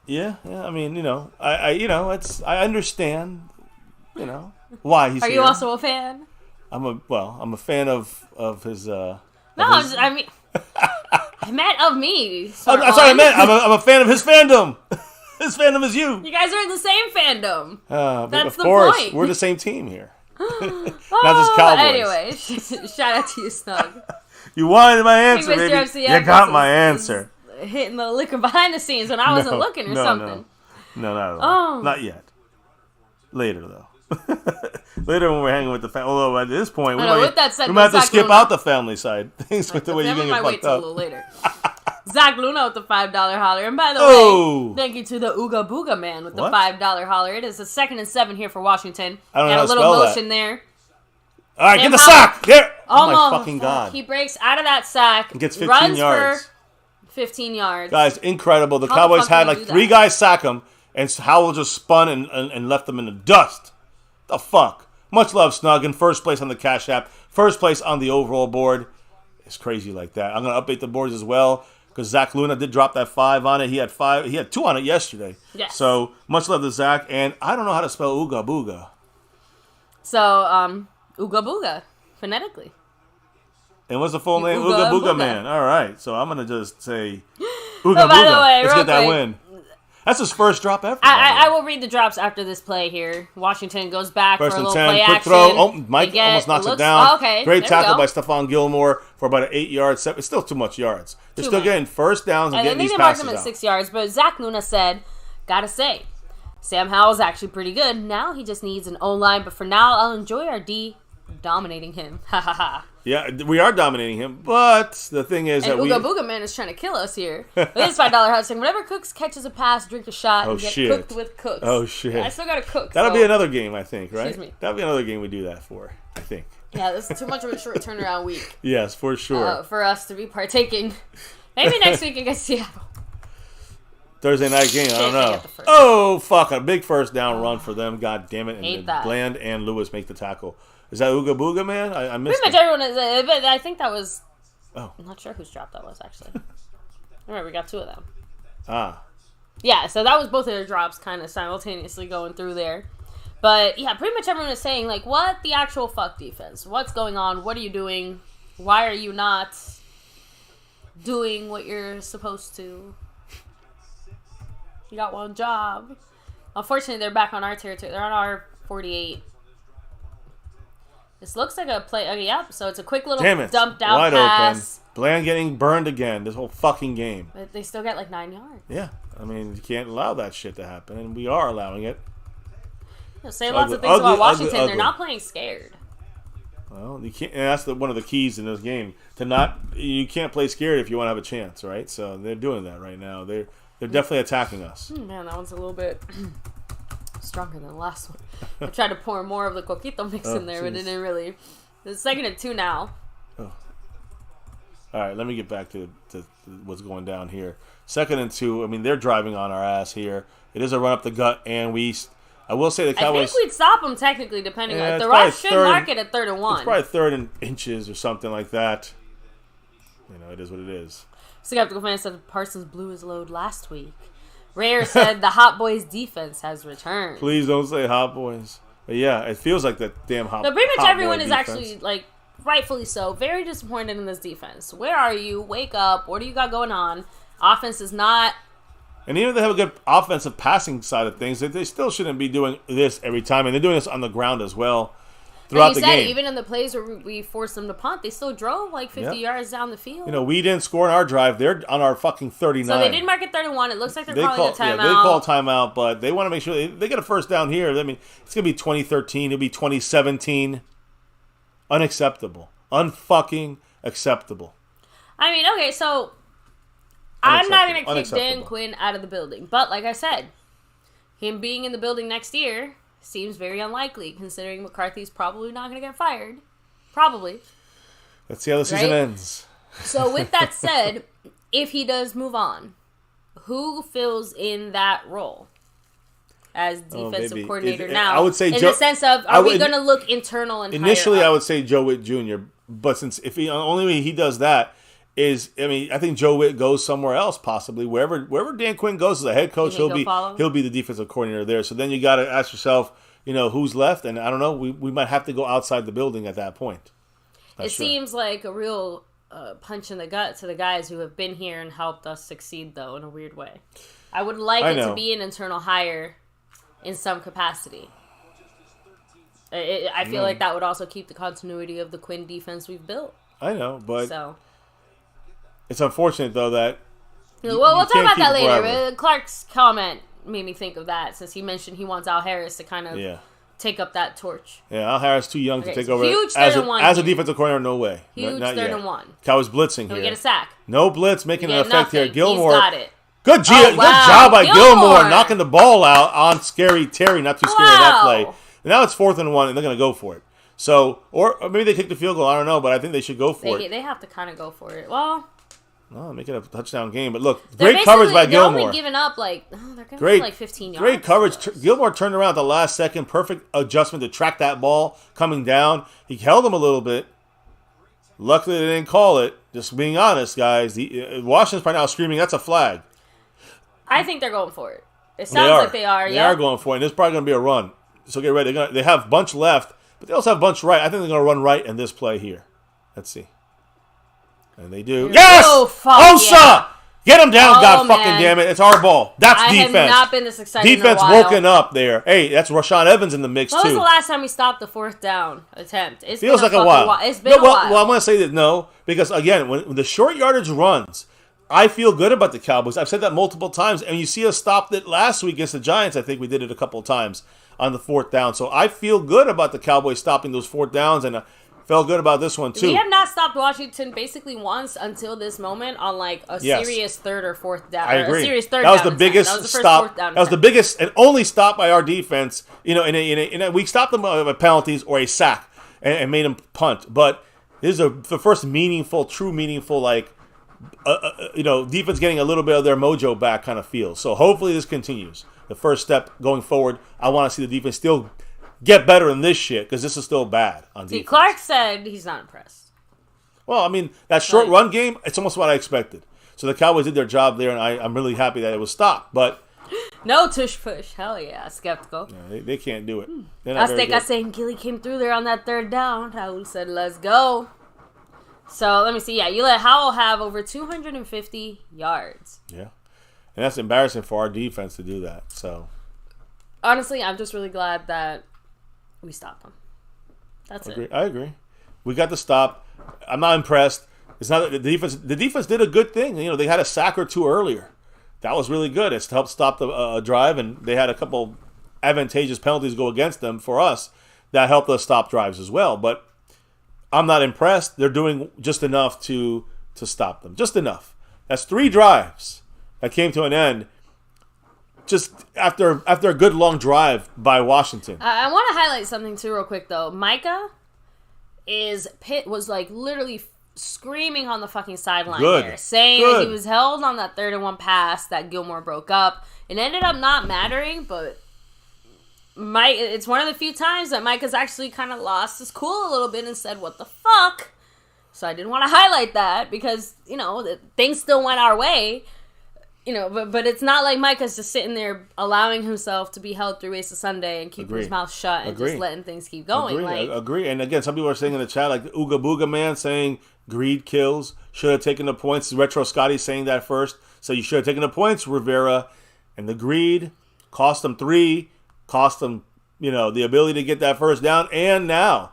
Yeah. I mean, I understand. Why he's. Are you also a fan? I'm a fan of his. I meant of me. That's what I meant. I'm a fan of his fandom. His fandom is you. You guys are in the same fandom. That's the point. Point. We're the same team here. Not just Cowboys. Anyway, shout out to you, Snug. You wanted my answer, baby. You got my answer. Hitting the liquor behind the scenes when I wasn't looking or something. No, not at all. Not yet. Later, though. Later when we're hanging with the family. Although at this point, we might have to skip out the family side. Things with the way you're going to get fucked up. A little later. Zach Luna with the $5 holler. And by the way, thank you to the Ooga Booga man with the $5 holler. It is a 2nd and 7 here for Washington. I don't know how to spell that. A little motion there. All right, get the sack. There. Oh my fucking God. He breaks out of that sack. And gets 15 yards. For 15 yards. Guys, incredible. The Cowboys had like 3 guys sack him, and Howell just spun and left them in the dust. The fuck? Much love, Snug. In 1st place on the Cash App. 1st place on the overall board. It's crazy like that. I'm going to update the boards as well. Because Zach Luna did drop that 5 on it. He had 2 on it yesterday. Yes. So, much love to Zach. And I don't know how to spell Ooga Booga. So, Ooga Booga, phonetically. And what's the full name? Ooga Booga Man. All right. So, I'm going to just say Ooga Booga. By the way, let's get that win. That's his first drop ever. I will read the drops after this play here. Washington goes back First for a and little 10, play quick action. throw. Oh, Mike almost knocks it down. Okay, Great there tackle we go. by Stephon Gilmore for about an 8 yards. It's still too much yards. They're still getting first downs and getting these passes they marked him at out. 6 yards, but Zach Luna said, gotta say, Sam Howell's actually pretty good. Now he just needs an O-line, but for now, I'll enjoy our D dominating him. Ha ha ha. Yeah, we are dominating him, but the thing is And that Ooga Booga Man is trying to kill us here. With his $5 hot saying, whenever Cooks catches a pass, drink a shot and get cooked with Cooks. Oh, shit. I still got to cook. That'll be another game, I think, right? Excuse me. That'll be another game we do that for, I think. Yeah, this is too much of a short turnaround week. Yes, for sure. For us to be partaking. Maybe next week against Seattle. Thursday night game, I don't They know. get the first. Oh, fuck. A big first down run for them. God damn it. Hate And that. Bland and Lewis make the tackle. Is that Ooga Booga Man? I missed Pretty much everyone is, but I think that was... Oh. I'm not sure whose drop that was, actually. All right, we got two of them. Ah. Yeah, so that was both of their drops kind of simultaneously going through there. But, yeah, pretty much everyone is saying, like, what the actual fuck defense? What's going on? What are you doing? Why are you not doing what you're supposed to? You got one job. Unfortunately, they're back on our territory. They're on our 48. This looks like a play. Okay, yep. So it's a quick little dumped out Wide pass. Open. Bland getting burned again this whole fucking game. But they still get like 9 yards. Yeah. I mean, you can't allow that shit to happen, and we are allowing it. Say lots of things about Washington. They're not playing scared. Well, you can't. And that's one of the keys in this game. You can't play scared if you want to have a chance, right? So they're doing that right now. They're definitely attacking us. Man, that one's a little bit stronger than the last one. I tried to pour more of the coquito mix in there, but it didn't really. It's 2nd and 2 now. Oh. All right, let me get back to what's going down here. 2nd and 2. I mean, they're driving on our ass here. It is a run up the gut, and I will say the Cowboys. I think we'd stop them technically, depending on the rush should mark it at 3rd and 1. It's probably 3rd and inches or something like that. You know, it is what it is. Skeptical fan said Parsons blew his load last week. Rare said the Hot Boys defense has returned. Please don't say Hot Boys. But yeah, it feels like that damn Hot. But pretty much hot everyone boy is defense. actually, like, rightfully so, very disappointed in this defense. Where are you? Wake up. What do you got going on? Offense is not. And even if they have a good offensive passing side of things, they still shouldn't be doing this every time. And they're doing this on the ground as well throughout the game. Even in the plays where we forced them to punt, they still drove like 50 yards down the field. You know, we didn't score on our drive. They're on our fucking 39. So they did mark it 3rd and 1. It looks like they're calling a timeout. Yeah, they call timeout, but they want to make sure they get a first down here. I mean, it's going to be 2013. It'll be 2017. Unacceptable. Unfucking acceptable. I mean, okay, so I'm not going to kick Dan Quinn out of the building. But like I said, him being in the building next year seems very unlikely, considering McCarthy's probably not going to get fired. Probably. Let's see how the season ends. So with that said, if he does move on, who fills in that role as defensive coordinator now? I would say in the sense of, are we going to look internal and initially? higher up? I would say Joe Witt Jr. But since the only way he does that is, I mean, I think Joe Witt goes somewhere else, possibly wherever Dan Quinn goes as a head coach, he'll be the defensive coordinator there. So then you got to ask yourself, you know, who's left, and I don't know. We might have to go outside the building at that point. It seems like a real punch in the gut to the guys who have been here and helped us succeed, though, in a weird way. I would like it to be an internal hire in some capacity. I feel like that would also keep the continuity of the Quinn defense we've built. I know, but it's unfortunate, though, that we'll talk about that later. Clark's comment made me think of that, since he mentioned he wants Al Harris to kind of take up that torch. Yeah, Al Harris too young to take over huge as a defensive coordinator. No way. Huge not 3rd yet. and 1. Cowboys blitzing here. We get a sack. No blitz making an effect here. Gilmore. He's got it. Good job by Gilmore knocking the ball out on Scary Terry. Not too scary that play. And now it's 4th and 1, and they're going to go for it. So, or maybe they kick the field goal. I don't know, but I think they should go for it. They have to kind of go for it. Well, make it a touchdown game. But look, great coverage by Gilmore. They're only giving up they're giving up 15 yards. Great coverage. Gilmore turned around at the last second. Perfect adjustment to track that ball coming down. He held him a little bit. Luckily, they didn't call it. Just being honest, guys. Washington's right now screaming, that's a flag. I think they're going for it. It sounds like they are. They are going for it. And there's probably going to be a run. So get ready. They have bunch left, but they also have bunch right. I think they're going to run right in this play here. Let's see. And they do. Yes! Oh, fuck Osa! Get him down, Oh, God man. fucking damn it. It's our ball. That's defense. I have not been this excited Defense in a while. woken up there. Hey, that's Rashaan Evans in the mix, When was too. the last time we stopped the 4th down attempt? It's Feels been like a while. It's been a while. Well, I'm going to say that no, because, again, when the short yardage runs, I feel good about the Cowboys. I've said that multiple times, and you see us stop it last week against the Giants. I think we did it a couple of times on the 4th down. So I feel good about the Cowboys stopping those 4th downs, and felt good about this one, too. We have not stopped Washington basically once until this moment on like a serious 3rd or 4th down. I agree. A serious 3rd that was down the biggest that was the stop. First 4th down that was the biggest and only stop by our defense. You know, we stopped them by penalties or a sack and made them punt. But this is the first true meaningful, like, defense getting a little bit of their mojo back kind of feel. So hopefully this continues. The first step going forward, I want to see the defense still get better in this shit because this is still bad on defense. Clark said he's not impressed. Well, I mean, that short run game, it's almost what I expected. So the Cowboys did their job there, and I'm really happy that it was stopped. But no tush push. Hell yeah. Skeptical. Yeah, they can't do it. Azteca saying Gilly came through there on that 3rd down. Raul said, let's go. So, let me see. Yeah, you let Howell have over 250 yards. Yeah. And that's embarrassing for our defense to do that. So, honestly, I'm just really glad that we stopped them. That's it. I agree. We got the stop. I'm not impressed. It's not the defense. The defense did a good thing. You know, they had a sack or two earlier. That was really good. It's helped stop the drive, and they had a couple advantageous penalties go against them for us that helped us stop drives as well. But I'm not impressed. They're doing just enough to stop them. Just enough. That's 3 drives that came to an end just after a good long drive by Washington. I want to highlight something too real quick though. Micah was like literally screaming on the fucking sideline there, saying that he was held on that 3rd and 1 pass that Gilmore broke up. It ended up not mattering, but it's one of the few times that Micah's actually kind of lost his cool a little bit and said, what the fuck? So I didn't want to highlight that because, things still went our way. But it's not like Micah's just sitting there allowing himself to be held through Ace of Sunday and keeping his mouth shut and just letting things keep going. Agree. And again, some people are saying in the chat, like the Ooga Booga man saying greed kills, should have taken the points. Retro Scotty saying that first. So you should have taken the points, Rivera. And the greed cost them 3, cost them, the ability to get that first down. And now,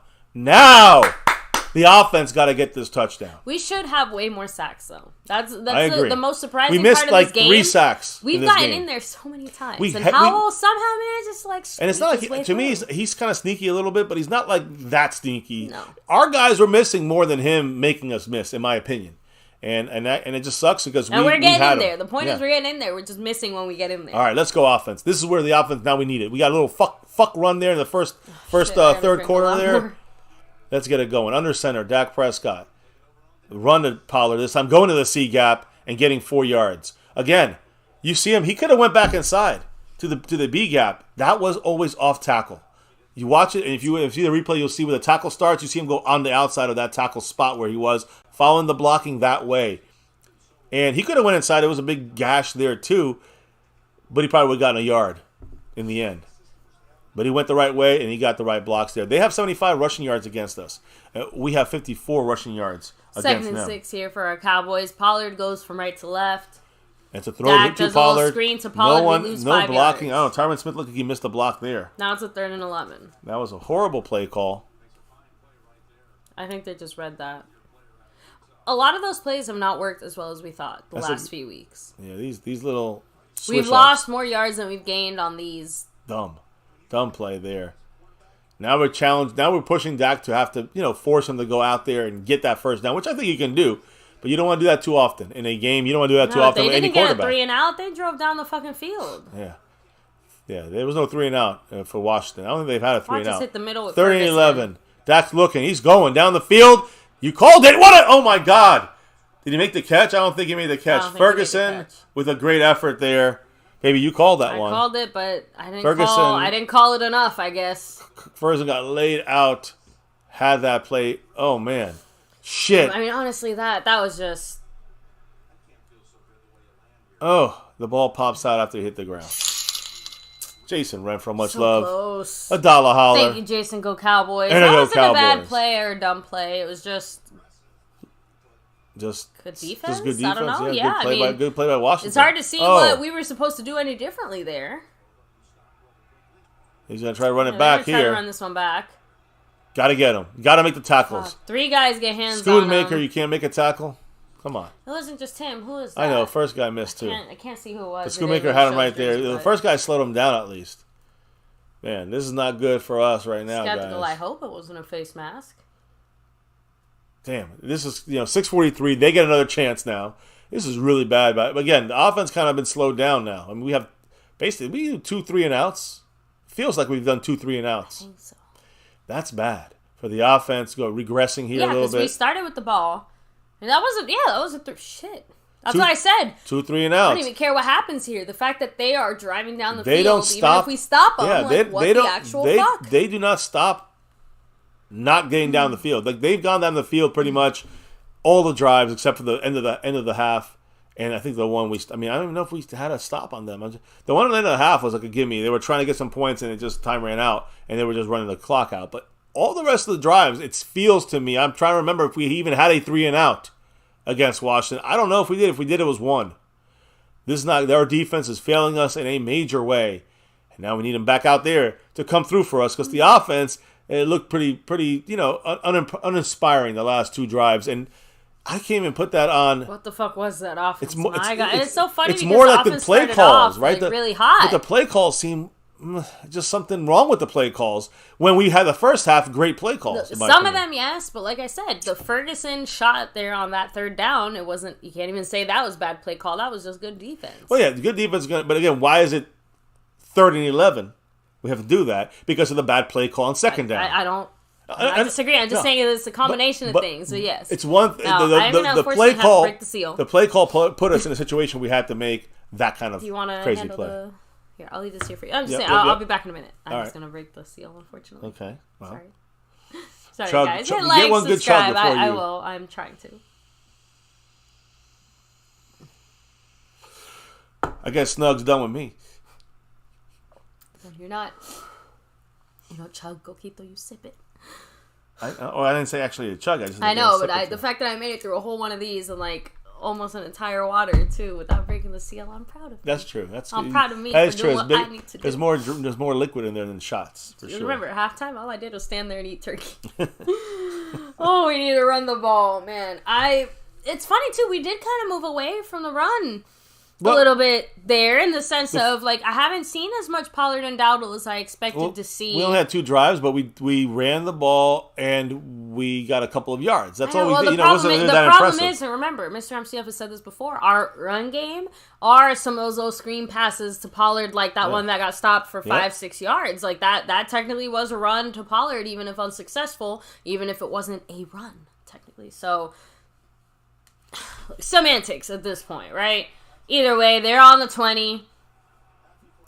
the offense got to get this touchdown. We should have way more sacks, though. That's the most surprising part of this game. We missed like 3 sacks. We've gotten in there so many times. And Howell somehow manages to like. And it's not like to me, he's kind of sneaky a little bit, but he's not like that sneaky. No. Our guys were missing more than him making us miss, in my opinion. And it just sucks because we're getting in there. The point is we're getting in there. We're just missing when we get in there. All right, let's go offense. This is where the offense now we need it. We got a little fuck run there in the first 3rd quarter there. Let's get it going. Under center, Dak Prescott. Run to Pollard this time. Going to the C gap and getting 4 yards. Again, you see him. He could have went back inside to the B gap. That was always off tackle. You watch it, and if you see the replay, you'll see where the tackle starts. You see him go on the outside of that tackle spot where he was, following the blocking that way. And he could have went inside. There was a big gash there too, but he probably would have gotten a yard in the end. But he went the right way, and he got the right blocks there. They have 75 rushing yards against us. We have 54 rushing yards against them. 2nd and 6 here for our Cowboys. Pollard goes from right to left. It's a throw to Pollard. Screen to Pollard. No blocking. I don't know. Tyron Smith looked like he missed a block there. Now it's a 3rd and 11. That was a horrible play call. I think they just read that. A lot of those plays have not worked as well as we thought the last few weeks. Yeah, these little we've lost more yards than we've gained on these. Dumb play there. Now we're challenged. Now we're pushing Dak to have to, force him to go out there and get that first down, which I think he can do. But you don't want to do that too often in a game. You don't want to do that too often with any quarterback. They didn't get a 3 and out. They drove down the fucking field. Yeah. There was no 3 and out for Washington. I don't think they've had a 3 and out. Just hit the middle with 30 and 11. Dak's looking. He's going down the field. You called it. Oh my God. Did he make the catch? I don't think he made the catch. Ferguson with a great effort there. Maybe you called that one. I called it, but I didn't call it enough, I guess. Ferguson got laid out. Had that play. Oh man. Shit. I mean, honestly, that was just. Oh, the ball pops out after it hit the ground. Jason Renfro, much love. Close. A dollar holler. Thank you, Jason. Go Cowboys. And that go wasn't Cowboys. a bad play or a dumb play. It was just. Just good defense. Just good defense. I don't know. Yeah, good play by Washington. It's hard to see what we were supposed to do any differently there. He's gonna try to run it back here. Try to run this one back. Got to get him. Got to make the tackles. 3 guys get hands on him. Schoonmaker, you can't make a tackle. Come on. It wasn't just him. Who is that? I know. First guy missed too. I can't see who it was. The Schoonmaker had him right there. The first guy slowed him down at least. Man, this is not good for us right now, guys. Skeptical. I hope it wasn't a face mask. Damn, this is 6:43. They get another chance now. This is really bad. But again, the offense kind of been slowed down now. I mean, we do 2 3 and outs. Feels like we've done 2 3 and outs. I think so. That's bad for the offense. Go regressing here a little bit. Yeah, because we started with the ball, and that was a shit. That's what I said. 2 3 and outs. I don't even care what happens here. The fact that they are driving down the field, they don't stop. even if we stop them, fuck? They do not stop. Not getting down the field. Like they've gone down the field pretty much all the drives except for the end of the half. And I think the one I don't even know if we had a stop on them. The one at the end of the half was like a gimme. They were trying to get some points and time ran out and they were just running the clock out. But all the rest of the drives, it feels to me, I'm trying to remember if we even had a 3 and out against Washington. I don't know if we did. If we did, it was 1. This is not. Our defense is failing us in a major way. And now we need them back out there to come through for us because the offense, it looked pretty, uninspiring the last 2 drives, and I can't even put that on. What the fuck was that offense? It's so funny. It's more like the play calls, right? Really hot. But the play calls seem just something wrong with the play calls. When we had the first half, great play calls. Some of them, yes, but like I said, the Ferguson shot there on that 3rd down, it wasn't. You can't even say that was bad play call. That was just good defense. Well, yeah, good defense. But again, why is it 3rd and 11? We have to do that because of the bad play call on 2nd down. I disagree. I'm just saying it's a combination of things. So yes, it's one. The play call. Break the seal. The play call put us in a situation we had to make that kind of crazy play. Here, I'll leave this here for you. I'm just saying. I'll be back in a minute. I'm just gonna break the seal, unfortunately. Okay. Wow. Sorry, guys. Hit like, one good subscribe. I will. I'm trying to. I guess Snug's done with me. You're not. You don't chug coquito, you sip it. I didn't say actually a chug. I know, but the fact that I made it through a whole one of these and like almost an entire water too without breaking the seal, I'm proud of me. That's true. I'm proud of me for doing what I need to do. There's more liquid in there than shots, for sure. Remember, at halftime, all I did was stand there and eat turkey. Oh, we need to run the ball, man. It's funny too, we did kind of move away from the run. A little bit there in the sense of, like, I haven't seen as much Pollard and Dowdle as I expected to see. We only had 2 drives, but we ran the ball and we got a couple of yards. That's all we did. The problem is, and remember, Mr. MCF has said this before, our run game are some of those screen passes to Pollard, like that one that got stopped for 5-6 yards. Like, that technically was a run to Pollard, even if unsuccessful, even if it wasn't a run, technically. So, semantics at this point, right? Either way, they're on the 20.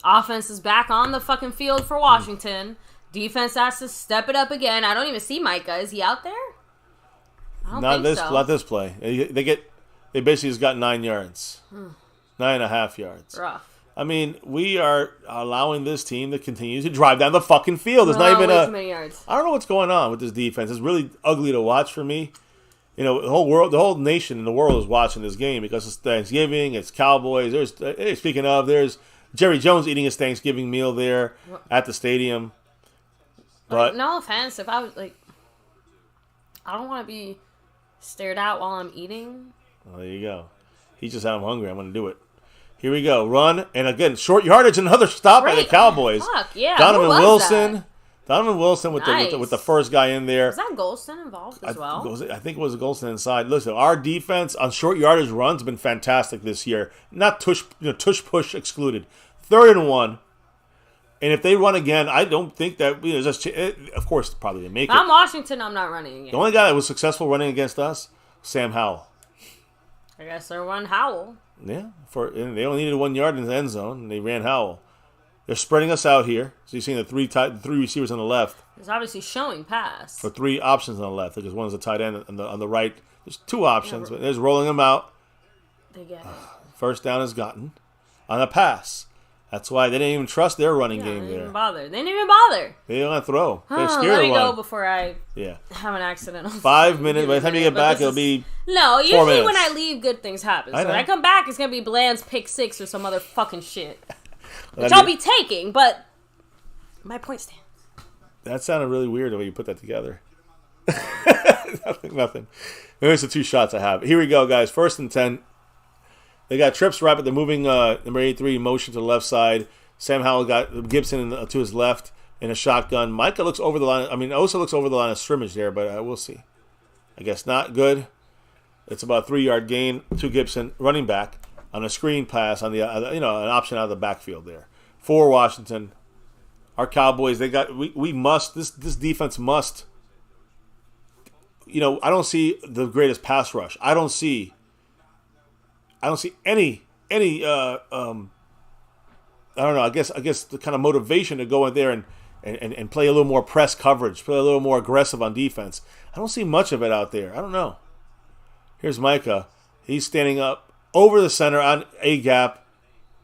Offense is back on the fucking field for Washington. Defense has to step it up again. I don't even see Micah. Is he out there? I don't think so. Not this play. They basically just got 9 yards. 9.5 yards. Rough. I mean, we are allowing this team to continue to drive down the fucking field. There's not even too many yards. I don't know what's going on with this defense. It's really ugly to watch for me. The whole nation in the world is watching this game because it's Thanksgiving, it's Cowboys. There's Jerry Jones eating his Thanksgiving meal there at the stadium. But no offense, if I was like, I don't want to be stared at while I'm eating. Well, there you go. He just said I'm hungry. I'm going to do it. Here we go. Run, and again, short yardage, another stop by the Cowboys. Fuck, yeah. Donovan Wilson with the first guy in there. Was that Golston involved as well? I think it was Golston inside. Listen, our defense on short yardage runs have been fantastic this year. Not tush push excluded. 3rd and 1. And if they run again, I don't think that of course probably they make it. I'm Washington. I'm not running again. The only guy that was successful running against us, Sam Howell. I guess they're run Howell. Yeah, and they only needed 1 yard in the end zone, and they ran Howell. They're spreading us out here. So you're seeing the three receivers on the left. It's obviously showing pass. For 3 options on the left, because one is a tight end on the right. There's 2 options, but there's rolling them out. They get it. First down is gotten on a pass. That's why they didn't even trust their running game They there. didn't bother. They didn't even bother. They didn't want to throw. They're scared Let of me running. go before I have an accident. 5 minutes. By the time you get back, it'll be No, 4 usually minutes. when I leave, good things happen. So I know. when I come back, it's going to be Bland's pick 6 or some other fucking shit. Which I'll be taking, but my point stands. That sounded really weird the way you put that together. Nothing. Here's the 2 shots I have. Here we go, guys. 1st and 10. They got trips right, but they're moving number 83 in motion to the left side. Sam Howell got Gibson to his left in a shotgun. Micah looks over the line. I mean, Osa looks over the line of scrimmage there, but we'll see. I guess not good. It's about a 3-yard gain to Gibson, running back on a screen pass on the an option out of the backfield there for Washington. Our Cowboys, we must this defense must. I don't see the greatest pass rush. I don't see any I don't know. I guess the kind of motivation to go in there and play a little more press coverage, play a little more aggressive on defense. I don't see much of it out there. I don't know. Here's Micah. He's standing up over the center on a gap.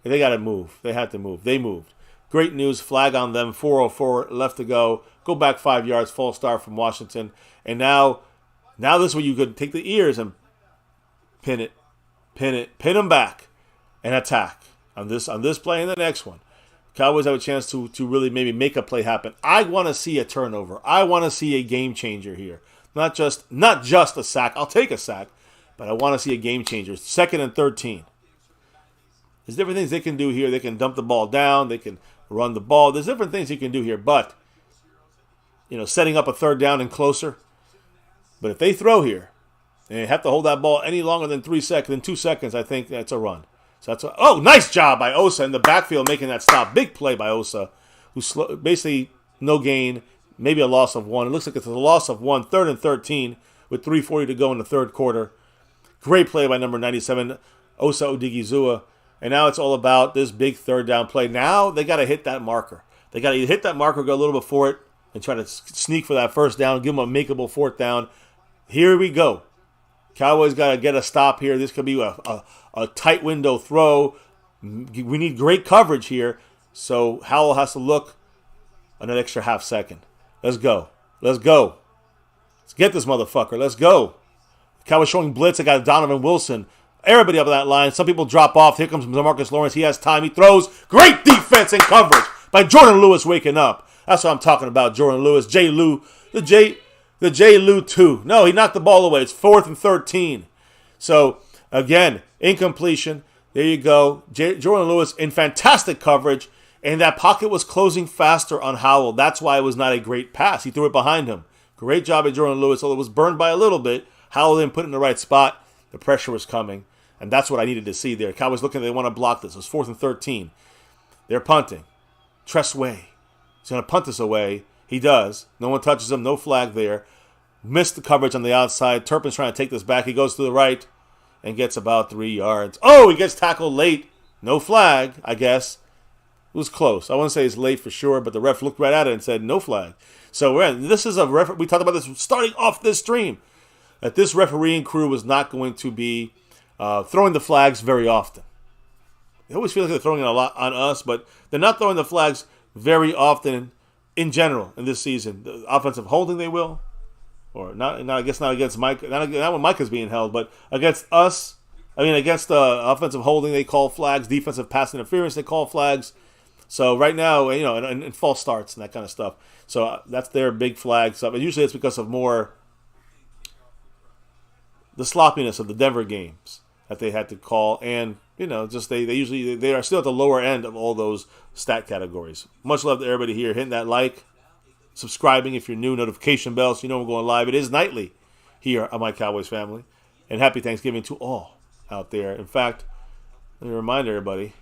They got to move. They had to move. They moved. Great news. Flag on them. 4:04 left to go. Go back 5 yards. False start from Washington. And now this is where you could take the ears and pin them back, and attack on this play and the next one. Cowboys have a chance to really maybe make a play happen. I want to see a turnover. I want to see a game changer here. Not just a sack. I'll take a sack, but I want to see a game changer. 2nd and 13. There's different things they can do here. They can dump the ball down. They can run the ball. There's different things you can do here, but setting up a 3rd down and closer. But if they throw here, and they have to hold that ball any longer than 2 seconds, I think that's a run. So nice job by Osa in the backfield making that stop. Big play by Osa, who basically no gain, maybe a loss of 1. It looks like it's a loss of 1. 3rd and 13 with 3:40 to go in the 3rd quarter. Great play by number 97, Osa Odigizua. And now it's all about this big 3rd down play. Now they got to hit that marker. They got to hit that marker, go a little before it, and try to sneak for that 1st down, give them a makeable 4th down. Here we go. Cowboys got to get a stop here. This could be a tight window throw. We need great coverage here. So Howell has to look an extra half second. Let's go. Let's get this motherfucker. Let's go. Cowboys showing blitz. They got Donovan Wilson. Everybody up that line. Some people drop off. Here comes DeMarcus Lawrence. He has time. He throws. Great defense and coverage by Jordan Lewis waking up. That's what I'm talking about. Jordan Lewis. J. Lou. The J. Lou 2. No, he knocked the ball away. It's 4th and 13. So, again, incompletion. There you go. Jordan Lewis in fantastic coverage. And that pocket was closing faster on Howell. That's why it was not a great pass. He threw it behind him. Great job by Jordan Lewis. Although it was burned by a little bit. Howell didn't put it in the right spot. The pressure was coming. And that's what I needed to see there. Cowboys looking, they want to block this. It was 4th and 13. They're punting. Tress Way. He's going to punt this away. He does. No one touches him. No flag there. Missed the coverage on the outside. Turpin's trying to take this back. He goes to the right and gets about 3 yards. Oh, he gets tackled late. No flag, I guess. It was close. I wouldn't say it's late for sure, but the ref looked right at it and said no flag. So this is a ref. We talked about this starting off this stream, that this refereeing crew was not going to be throwing the flags very often. They always feel like they're throwing it a lot on us, but they're not throwing the flags very often in general in this season. The offensive holding they will, or not. I guess not against Mike. Not when Mike is being held, but against us. I mean, against offensive holding, they call flags. Defensive pass interference, they call flags. So right now, and false starts and that kind of stuff. So that's their big flag stuff. And usually it's because of more the sloppiness of the Denver games that they had to call, and just they are still at the lower end of all those stat categories. Much love to everybody here. Hitting that like, subscribing if you're new, notification bell so you know we're going live. It is nightly here on My Cowboys Family, and happy Thanksgiving to all out there. In fact, let me remind everybody.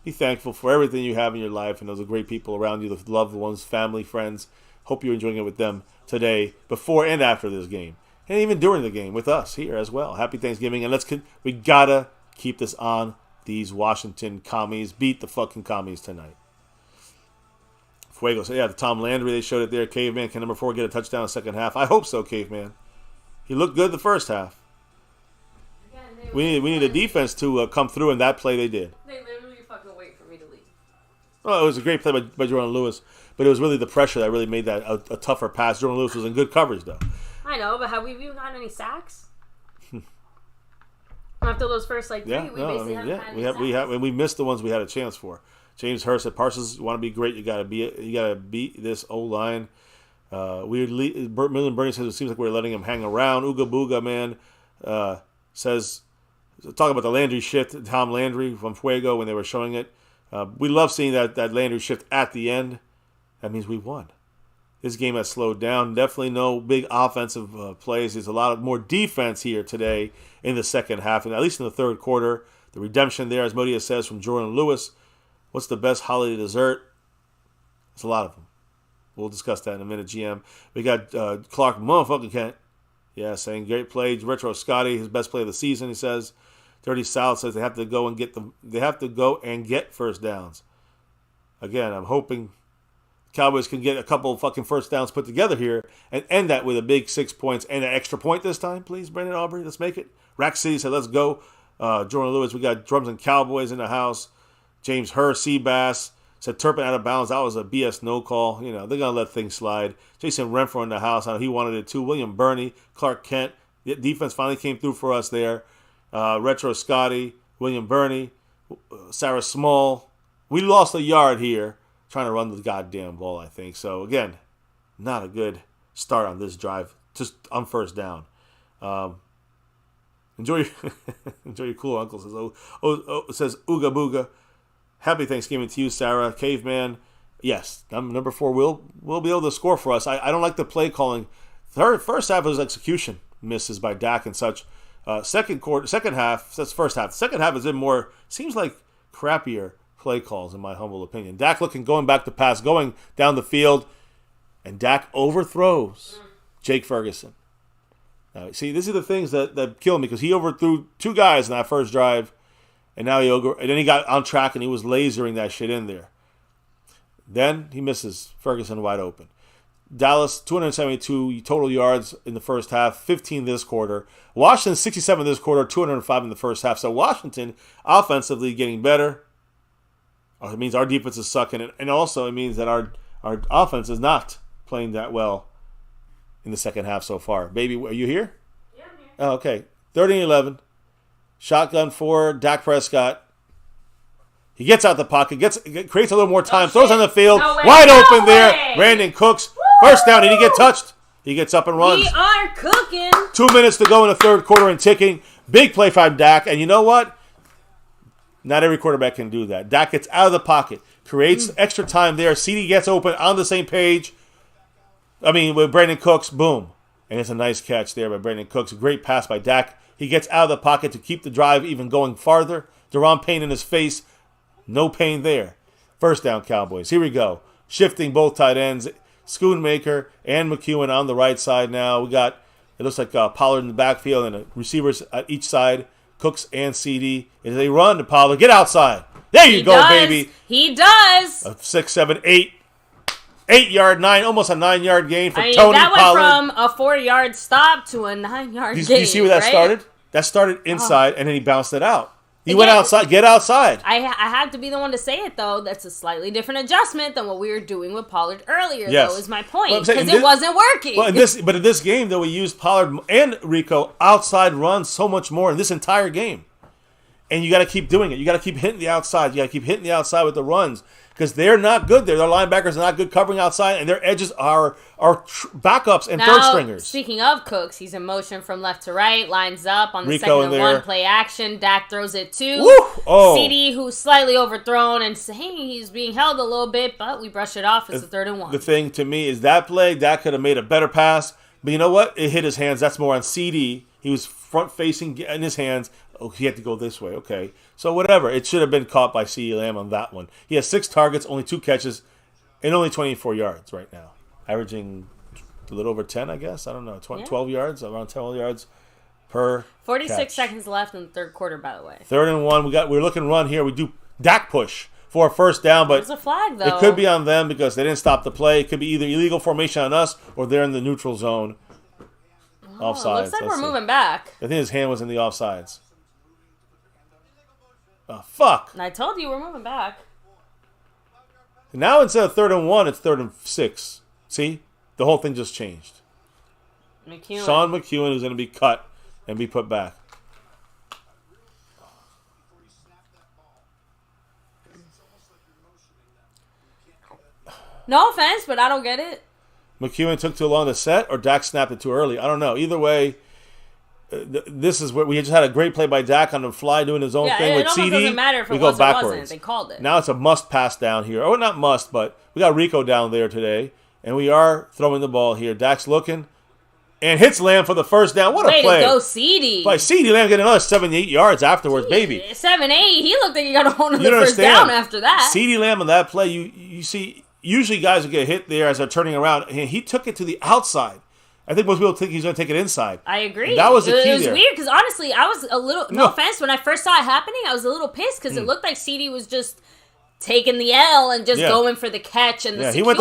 Be thankful for everything you have in your life and those great people around you, the loved ones, family, friends. Hope you're enjoying it with them today, before and after this game, and even during the game with us here as well. Happy Thanksgiving, and we gotta keep this on. These Washington commies beat the fucking commies tonight. Fuego. So yeah, the Tom Landry, they showed it there. Caveman, can number 4 get a touchdown in the second half? I hope so, Caveman. He looked good the first half. We need a defense to come through, and that play they did. They literally fucking wait for me to leave. Oh, it was a great play by Jordan Lewis, but it was really the pressure that really made that a tougher pass. Jordan Lewis was in good coverage, though. I know, but have we even gotten any sacks? After those first three, haven't had any sacks. We missed the ones we had a chance for. James Hurst said, "Parsons, you want to be great, you gotta beat this O line." Million Bernie says it seems like we're letting him hang around. Ooga Booga man says, talking about the Landry shift, Tom Landry from Fuego when they were showing it. We love seeing that Landry shift at the end. That means we won. This game has slowed down. Definitely no big offensive plays. There's a lot more defense here today in the second half, and at least in the third quarter. The redemption there, as Modia says, from Jordan Lewis. What's the best holiday dessert? There's a lot of them. We'll discuss that in a minute, GM. We got Clark motherfucking Kent. Yeah, saying great play. Retro Scotty, his best play of the season, he says. Dirty South says they have to go and get first downs. Again, I'm hoping Cowboys can get a couple fucking first downs put together here and end that with a big 6 points and an extra point this time, please, Brandon Aubrey. Let's make it. Rack City said, let's go. Jordan Lewis, we got Drums and Cowboys in the house. James Hurst, Seabass said Turpin out of bounds. That was a BS no call. You know, they're going to let things slide. Jason Renfro in the house. He wanted it too. William Burney, Clark Kent. The defense finally came through for us there. Retro Scotty, William Burney, Sarah Small. We lost a yard here trying to run the goddamn ball, I think. So, again, not a good start on this drive, just on first down. Enjoy your cool uncle, says Ooga Booga. Happy Thanksgiving to you, Sarah. Caveman. Yes, number 4 will be able to score for us. I don't like the play calling. First half was execution misses by Dak and such. Second half, that's first half. Second half is in more, seems like crappier play calls, in my humble opinion. Dak going back to pass, going down the field, and Dak overthrows Jake Ferguson. Now, see, these are the things that kill me, because he overthrew 2 guys in that first drive, and now then he got on track and he was lasering that shit in there. Then he misses Ferguson wide open. Dallas, 272 total yards in the first half, 15 this quarter. Washington, 67 this quarter, 205 in the first half. So Washington, offensively, getting better. It means our defense is sucking. And also it means that our offense is not playing that well in the second half so far. Baby, are you here? Yeah, I'm here. Oh, okay. 30-11. Shotgun for Dak Prescott. He gets out the pocket, creates a little more time, throws on the field, wide open there. Brandon Cooks, first down. Did he get touched? He gets up and runs. We are cooking. 2 minutes to go in the third quarter and ticking. Big play from Dak. And you know what? Not every quarterback can do that. Dak gets out of the pocket, creates extra time there. CD gets open on the same page. With Brandon Cooks, boom. And it's a nice catch there by Brandon Cooks. A great pass by Dak. He gets out of the pocket to keep the drive even going farther. Deron Payne in his face. No pain there. First down, Cowboys. Here we go. Shifting both tight ends. Schoonmaker and McEwen on the right side now. It looks like Pollard in the backfield and receivers at each side. Cooks and CD. As they run to Pollard. Get outside. There you go, baby. He does. A 6, 7, 8. 8-yard, 9, almost a 9-yard gain for Tony Pollard. That went from a 4-yard stop to a 9-yard gain. Do you see where that started? That started inside, and then he bounced it out. He went outside. Get outside. I have to be the one to say it, though. That's a slightly different adjustment than what we were doing with Pollard earlier, though, is my point. Because it wasn't working. Well, in this game, though, we used Pollard and Rico outside runs so much more in this entire game. And you got to keep doing it. You got to keep hitting the outside. You got to keep hitting the outside with the runs. Because they're not good there. Their linebackers are not good covering outside, and their edges are backups and third stringers. Speaking of Cooks, he's in motion from left to right, lines up on the Rico second and 1 play action. Dak throws it too. CD, who's slightly overthrown and saying he's being held a little bit, but we brush it off. It's a 3rd and 1. The thing to me is that play, Dak could have made a better pass, but you know what? It hit his hands. That's more on CD. He was front facing in his hands. Oh, he had to go this way. Okay. So whatever. It should have been caught by CeeDee Lamb on that one. He has 6 targets, only 2 catches, and only 24 yards right now. Averaging a little over 10, I guess. I don't know. 12 yards, around 12 yards per 46 catch. seconds left in the third quarter, by the way. 3rd and 1. We're looking run here. We do Dak push for a first down, but there's a flag, though. It could be on them because they didn't stop the play. It could be either illegal formation on us or they're in the neutral zone. Offsides. Looks like we're moving back. I think his hand was in the offsides. Oh, fuck. And I told you we're moving back. Now instead of 3rd and 1, it's 3rd and 6. See? The whole thing just changed. McEwen. Sean McEwen is going to be cut and be put back. No offense, but I don't get it. McEwen took too long to set, or Dak snapped it too early. I don't know. Either way, this is where we just had a great play by Dak on the fly doing his own thing with CD. It doesn't matter if we it go was or backwards. wasn't. They called it. Now it's a must pass down here. Oh, not must, but we got Rico down there today, and we are throwing the ball here. Dak's looking and hits Lamb for the first down. What a play! Way to go, CD. By CD, Lamb getting another 78 yards afterwards, baby. 7-8. He looked like he got a hold of the first down after that. CD Lamb on that play, you see, usually guys will get hit there as they're turning around. And he took it to the outside. I think most people think he's going to take it inside. I agree. And that was the key there. It was weird because honestly, I was a little, no offense, when I first saw it happening, I was a little pissed because it looked like CD was just taking the L and just going for the catch and the secure. He went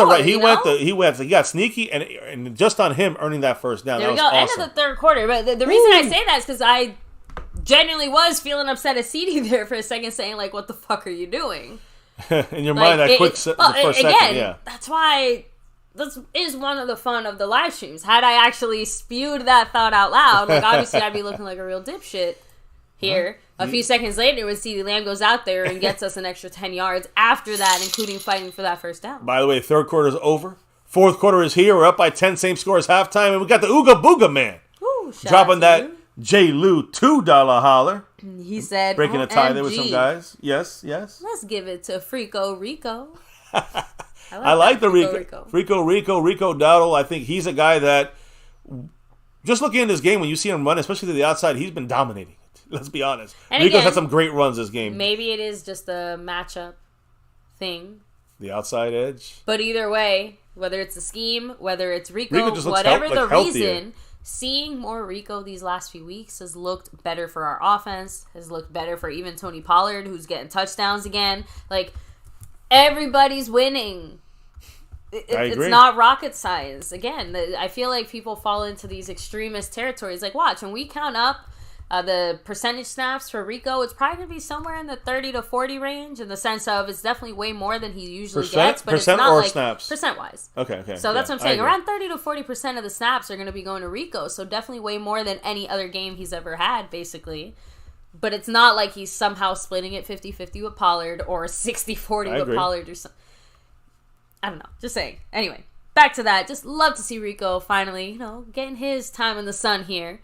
the right. He got sneaky and just on him earning that first down. There we go. Awesome. End of the third quarter. But the reason I say that is because I genuinely was feeling upset at CD there for a second, saying like, "What the fuck are you doing?" In your mind, that quick the first second. Yeah, that's why. This is one of the fun of the live streams. Had I actually spewed that thought out loud, like obviously I'd be looking like a real dipshit here. A few seconds later, when CeeDee Lamb goes out there and gets us an extra 10 yards after that, including fighting for that first down. By the way, third quarter is over. Fourth quarter is here. We're up by 10, same score as halftime, and we got the Ooga Booga Man dropping that J. Lou $2 holler. He said, breaking a tie there with some guys. Yes. Let's give it to Frico Rico. I like the Rico Dowdle. I think he's a guy that, just looking at this game, when you see him run, especially to the outside, he's been dominating. Let's be honest. And Rico's had some great runs this game. Maybe it is just a matchup thing. The outside edge. But either way, whether it's a scheme, whether it's Rico whatever the reason, seeing more Rico these last few weeks has looked better for our offense, has looked better for even Tony Pollard, who's getting touchdowns again. Like, everybody's winning. It's not rocket science. Again, I feel like people fall into these extremist territories. Like, watch, when we count up the percentage snaps for Rico, it's probably going to be somewhere in the 30 to 40 range, in the sense of it's definitely way more than he usually gets. But percent it's not or like snaps? Percent-wise. Okay. So that's what I'm saying. Around 30 to 40% of the snaps are going to be going to Rico. So definitely way more than any other game he's ever had, basically. But it's not like he's somehow splitting it 50-50 with Pollard or 60-40 with Pollard or something. I don't know. Just saying. Anyway, back to that. Just love to see Rico finally, getting his time in the sun here.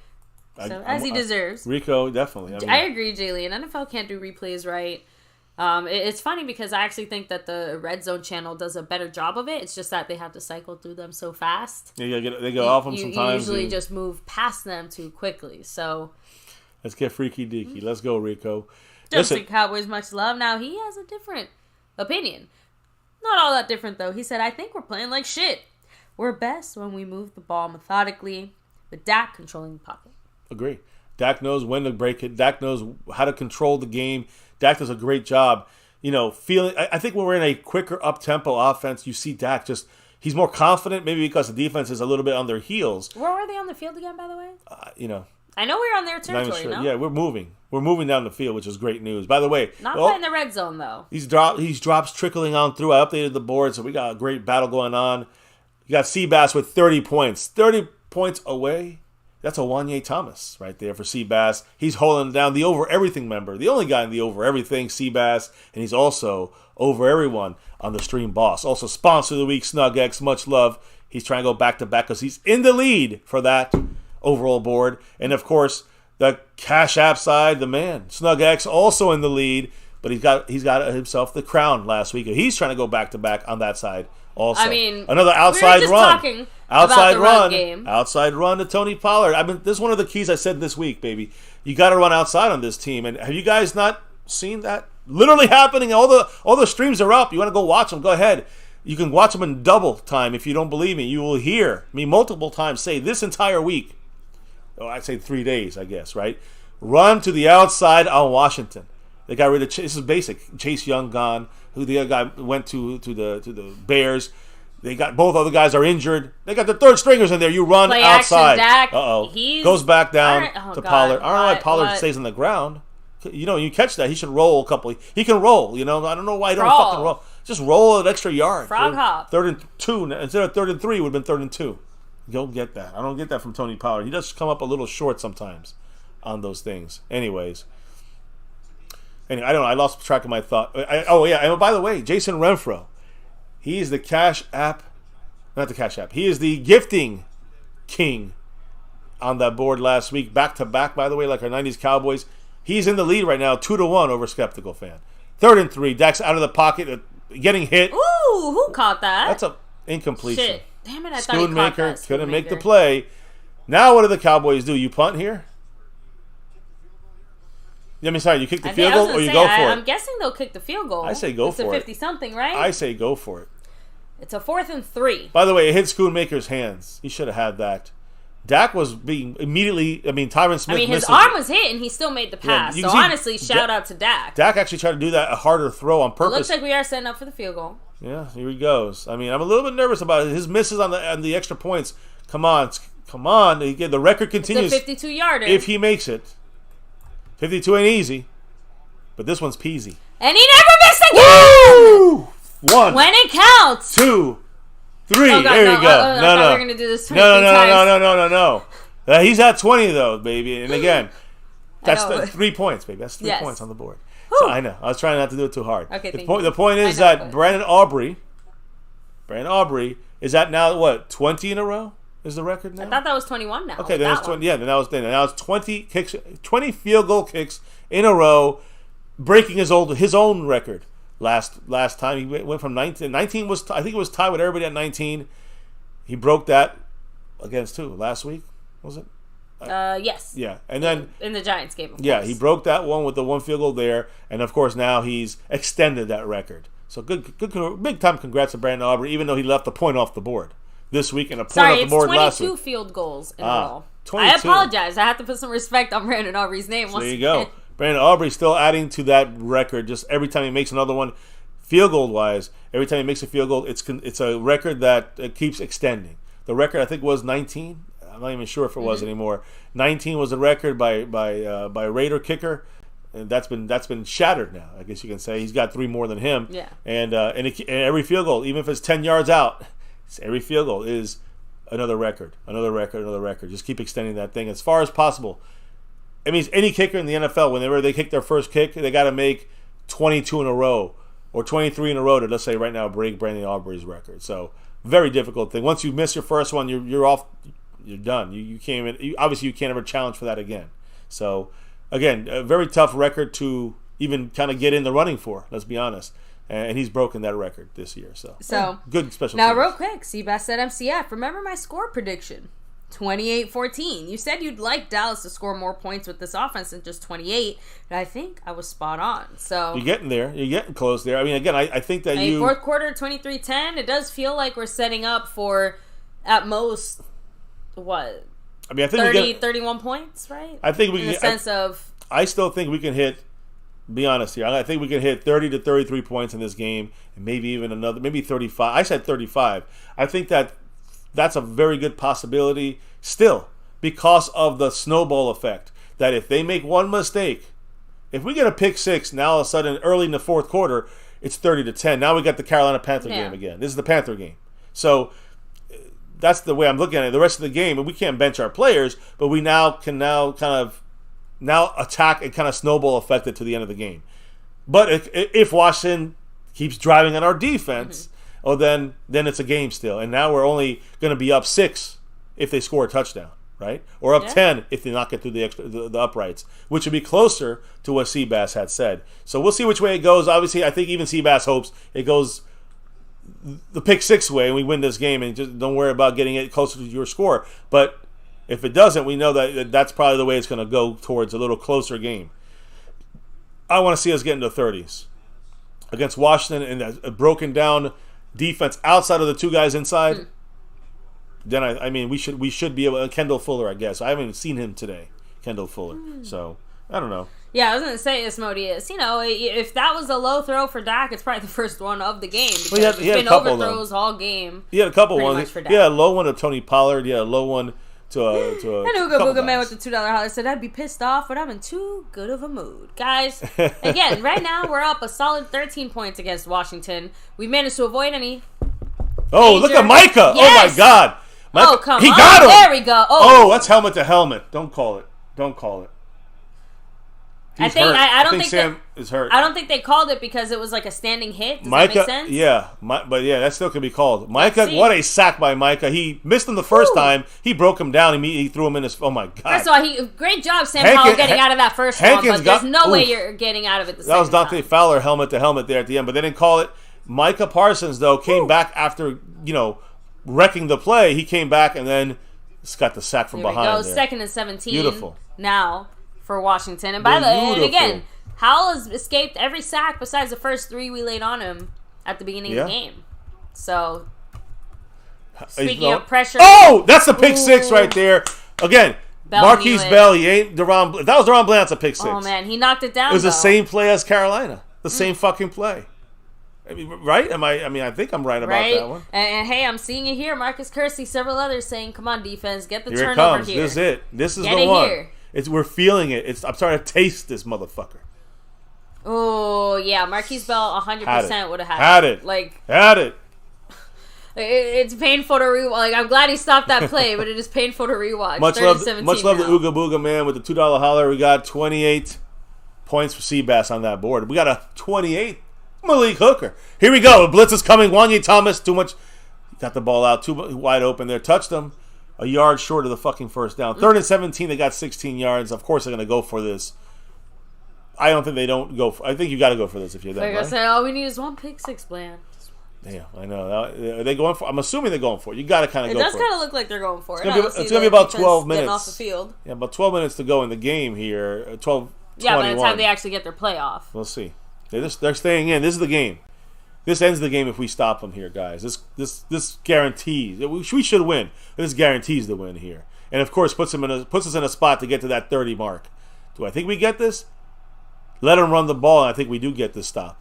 So, as he deserves. Rico, definitely. I agree, Jaylee. And NFL can't do replays right. It's funny because I actually think that the Red Zone channel does a better job of it. It's just that they have to cycle through them so fast. Yeah, they go off them sometimes. You usually just move past them too quickly. So let's get freaky deaky. Let's go, Rico. Don't think Cowboys much love. Now, he has a different opinion. Not all that different, though. He said, I think we're playing like shit. We're best when we move the ball methodically, with Dak controlling the pocket. Agree. Dak knows when to break it. Dak knows how to control the game. Dak does a great job. I think when we're in a quicker up-tempo offense, you see Dak he's more confident, maybe because the defense is a little bit on their heels. Where were they on the field again, by the way? I know we were on their territory, sure. no? Yeah, we're moving. We're moving down the field, which is great news. By the way, not playing the red zone, though. These drops trickling on through. I updated the board, so we got a great battle going on. You got Seabass with 30 points. 30 points away. That's a Wanye Thomas right there for Seabass. He's holding down the Over Everything member. The only guy in the Over Everything, Seabass. And he's also over everyone on the Stream Boss. Also, sponsor of the week, SnugX. Much love. He's trying to go back-to-back because he's in the lead for that overall board. And, of course, the Cash App side, the man, SnugX, also in the lead. But he's got himself the crown last week. He's trying to go back-to-back on that side also. I mean, another outside run. Outside run game. Outside run to Tony Pollard. This is one of the keys I said this week, baby. You got to run outside on this team. And have you guys not seen that literally happening? All the streams are up. You want to go watch them? Go ahead. You can watch them in double time. If you don't believe me, you will hear me multiple times say this entire week. Oh, I'd say 3 days, I guess, right? Run to the outside on Washington. They got rid of this is basic. Chase Young gone. Who the other guy went to the Bears. They got both other guys are injured. They got the third stringers in there. You run Play outside. Uh-oh. Goes back down to Pollard. I don't know why Pollard stays on the ground. You catch that. He should roll a couple. He can roll. I don't know why he don't fucking roll. Just roll an extra yard. Frog hop. 3rd and 2 instead of 3rd and 3 would have been 3rd and 2. Don't get that. I don't get that from Tony Pollard. He does come up a little short sometimes on those things. Anyways. Anyway, I don't know. I lost track of my thought. And by the way, Jason Renfro. He's the Cash App. Not the Cash App. He is the gifting king on that board last week. Back to back, by the way, like our 90s Cowboys. He's in the lead right now, 2-1 over Skeptical Fan. 3rd and 3. Dak's out of the pocket, getting hit. Ooh, who caught that? That's a incompletion. Shit. Damn it, I thought he caught that. Couldn't make the play. Now what do the Cowboys do? You punt here? I mean, sorry, you kick the field goal or you go for it? I'm guessing they'll kick the field goal. I say go for it. It's a 50-something, right? I say go for it. It's a 4th and 3. By the way, it hit Schoonmaker's hands. He should have had that. Dak was being immediately. I mean, Tyron Smith. His arm was hit and he still made the pass. So honestly, shout out to Dak. Dak actually tried to do that a harder throw on purpose. It looks like we are setting up for the field goal. Yeah, here he goes. I mean, I'm a little bit nervous about it. His misses on the extra points. Come on. The record continues. It's a 52-yarder. If he makes it, 52 ain't easy, but this one's peasy. And he never missed again. Woo! 1. When it counts. 2, 3. Oh, God, there you go. I thought we were gonna do this 23 No. times. He's at 20 though, baby. And again, that's 3 points, baby. That's 3 points on the board. So I know. I was trying not to do it too hard. Okay, the point is that Brandon Aubrey is at now what, 20 in a row? Is the record now? I thought that was 21 now. Okay, then it's 20. Yeah, then that was 20 kicks, 20 field goal kicks in a row, breaking his own record. Last time he went from 19. 19 was, I think it was tied with everybody at 19. He broke that against who? Last week, was it? Yes. Yeah, and then in the Giants game. Of yeah, course. he broke that one with the one field goal there, and of course now he's extended that record. So good, big time congrats to Brandon Aubrey, even though he left the point off the board this week and a point off the board last week. It's 22 field goals in a row. 22. I apologize. I have to put some respect on Brandon Aubrey's name. So there you go. Brandon Aubrey still adding to that record. Just every time he makes another one, field goal wise, every time he makes a field goal, it's a record that keeps extending. The record I think was 19. I'm not even sure if it was anymore. 19 was the record by Raider kicker, and that's been shattered now. I guess you can say he's got 3 more than him. Yeah. And every field goal, even if it's 10 yards out, every field goal is another record. Just keep extending that thing as far as possible. I mean, any kicker in the NFL, whenever they kick their first kick, they got to make 22 in a row or 23 in a row to, let's say right now, break Brandon Aubrey's record. So very difficult thing. Once you miss your first one, you're off. You're done. You can't even. Obviously, you can't ever challenge for that again. So again, a very tough record to even kind of get in the running for. Let's be honest. And he's broken that record this year. So good special. Now, teams. real quick, Seabass at MCF. Remember my score prediction. 28-14. You said you'd like Dallas to score more points with this offense than just 28, but I think I was spot on. So you're getting there. You're getting close there. I mean, again, I think that fourth quarter 23-10. It does feel like we're setting up for at most what? I mean, I think 31 points, right? I think we in the sense of. I still think we can hit. Be honest here. I think we can hit 30 to 33 points in this game, and maybe even maybe 35. I said 35. I think that's a very good possibility still because of the snowball effect. That if they make one mistake, if we get a pick six, now all of a sudden early in the fourth quarter, it's 30-10. Now we got the Carolina Panther game again. This is the Panther game. So that's the way I'm looking at it. The rest of the game, and we can't bench our players, but we can attack and kind of snowball affect it to the end of the game. But if Washington keeps driving on our defense, then it's a game still. And now we're only going to be up 6 if they score a touchdown, right? Or up 10 if they not get through the uprights, which would be closer to what Seabass had said. So we'll see which way it goes. Obviously, I think even Seabass hopes it goes the pick 6 way and we win this game and just don't worry about getting it closer to your score. But if it doesn't, we know that that's probably the way it's going to go towards a little closer game. I want to see us get into the 30s against Washington and a broken down defense outside of the 2 guys inside. Then I mean we should be able. Kendall Fuller, I guess. I haven't even seen him today, Kendall Fuller. So I don't know. Yeah, I was going to say, Asmodeus, if that was a low throw for Dak, it's probably the first one of the game. Because he had it's been overthrows all game. He had a couple ones. He had a low one to Tony Pollard. He had a low one to a And Ooga couple Booga Man guys. with the $2 holler said, I'd be pissed off, but I'm in too good of a mood. Guys, again, right now we're up a solid 13 points against Washington. We managed to avoid any. Oh, major... look at Micah! Yes! Oh my God! Micah, Oh, come he on! got him! There we go. Oh, that's helmet to helmet. Don't call it. Don't call it. He's I don't think Sam is hurt. I don't think they called it because it was like a standing hit. Does Micah, that make sense? yeah, but yeah, that still could be called. Micah, see. what a sack by Micah! He missed him the first time. He broke him down. He threw him in his. Oh my God! First of all, great job, Sam Howell, getting out of that first one. But there's no way you're getting out of it. That was Dante Fowler helmet to helmet there at the end, but they didn't call it. Micah Parsons though came back after wrecking the play. He came back and then just got the sack from behind. There. Second and 17. Beautiful. Now for Washington, and by the way, and again, Howell has escaped every sack besides the first 3 we laid on him at the beginning of the game. So, speaking of pressure... Oh! That's the pick six right there. Again, Marquise Bell, he ain't Deron... If that was Deron Bland, that's a pick six. Oh, man. He knocked it down, It was the same play as Carolina. The same fucking play. I mean, right? I think I'm right about that one. And hey, I'm seeing it here. Marcus Kersey, several others saying, come on, defense, get the here turnover it comes. here. This is it. This is get the it one. Here. We're feeling it. I'm starting to taste this motherfucker. Oh, yeah. Marquise Bell 100% would have had it. Had it. It's painful to rewatch. Like, I'm glad he stopped that play, but it is painful to rewatch. Much love to Ooga Booga Man with the $2 holler. We got 28 points for Seabass on that board. We got a 28 Malik Hooker. Here we go. Blitz is coming. Wanye Thomas, too much. Got the ball out. Too wide open there. Touched him. A yard short of the fucking first down. 3rd and 17. They got 16 yards. Of course they're going to go for this. I don't think they don't go for... I think you got to go for this if you're them, like I said, all we need is one pick six, Bland. Damn, I know. Are they going for... I'm assuming they're going for it. You got to kind of go for it. It does kind of look like they're going for it. It's going to be about 12 minutes. Off the field. Yeah, about 12 minutes to go in the game here. 12, yeah, by the time they actually get their playoff. We'll see. They're staying in. This is the game. This ends the game if we stop them here, guys. This guarantees... We should win. This guarantees the win here. And, of course, puts us in a spot to get to that 30 mark. Do I think we get this? Let them run the ball, and I think we do get this stop.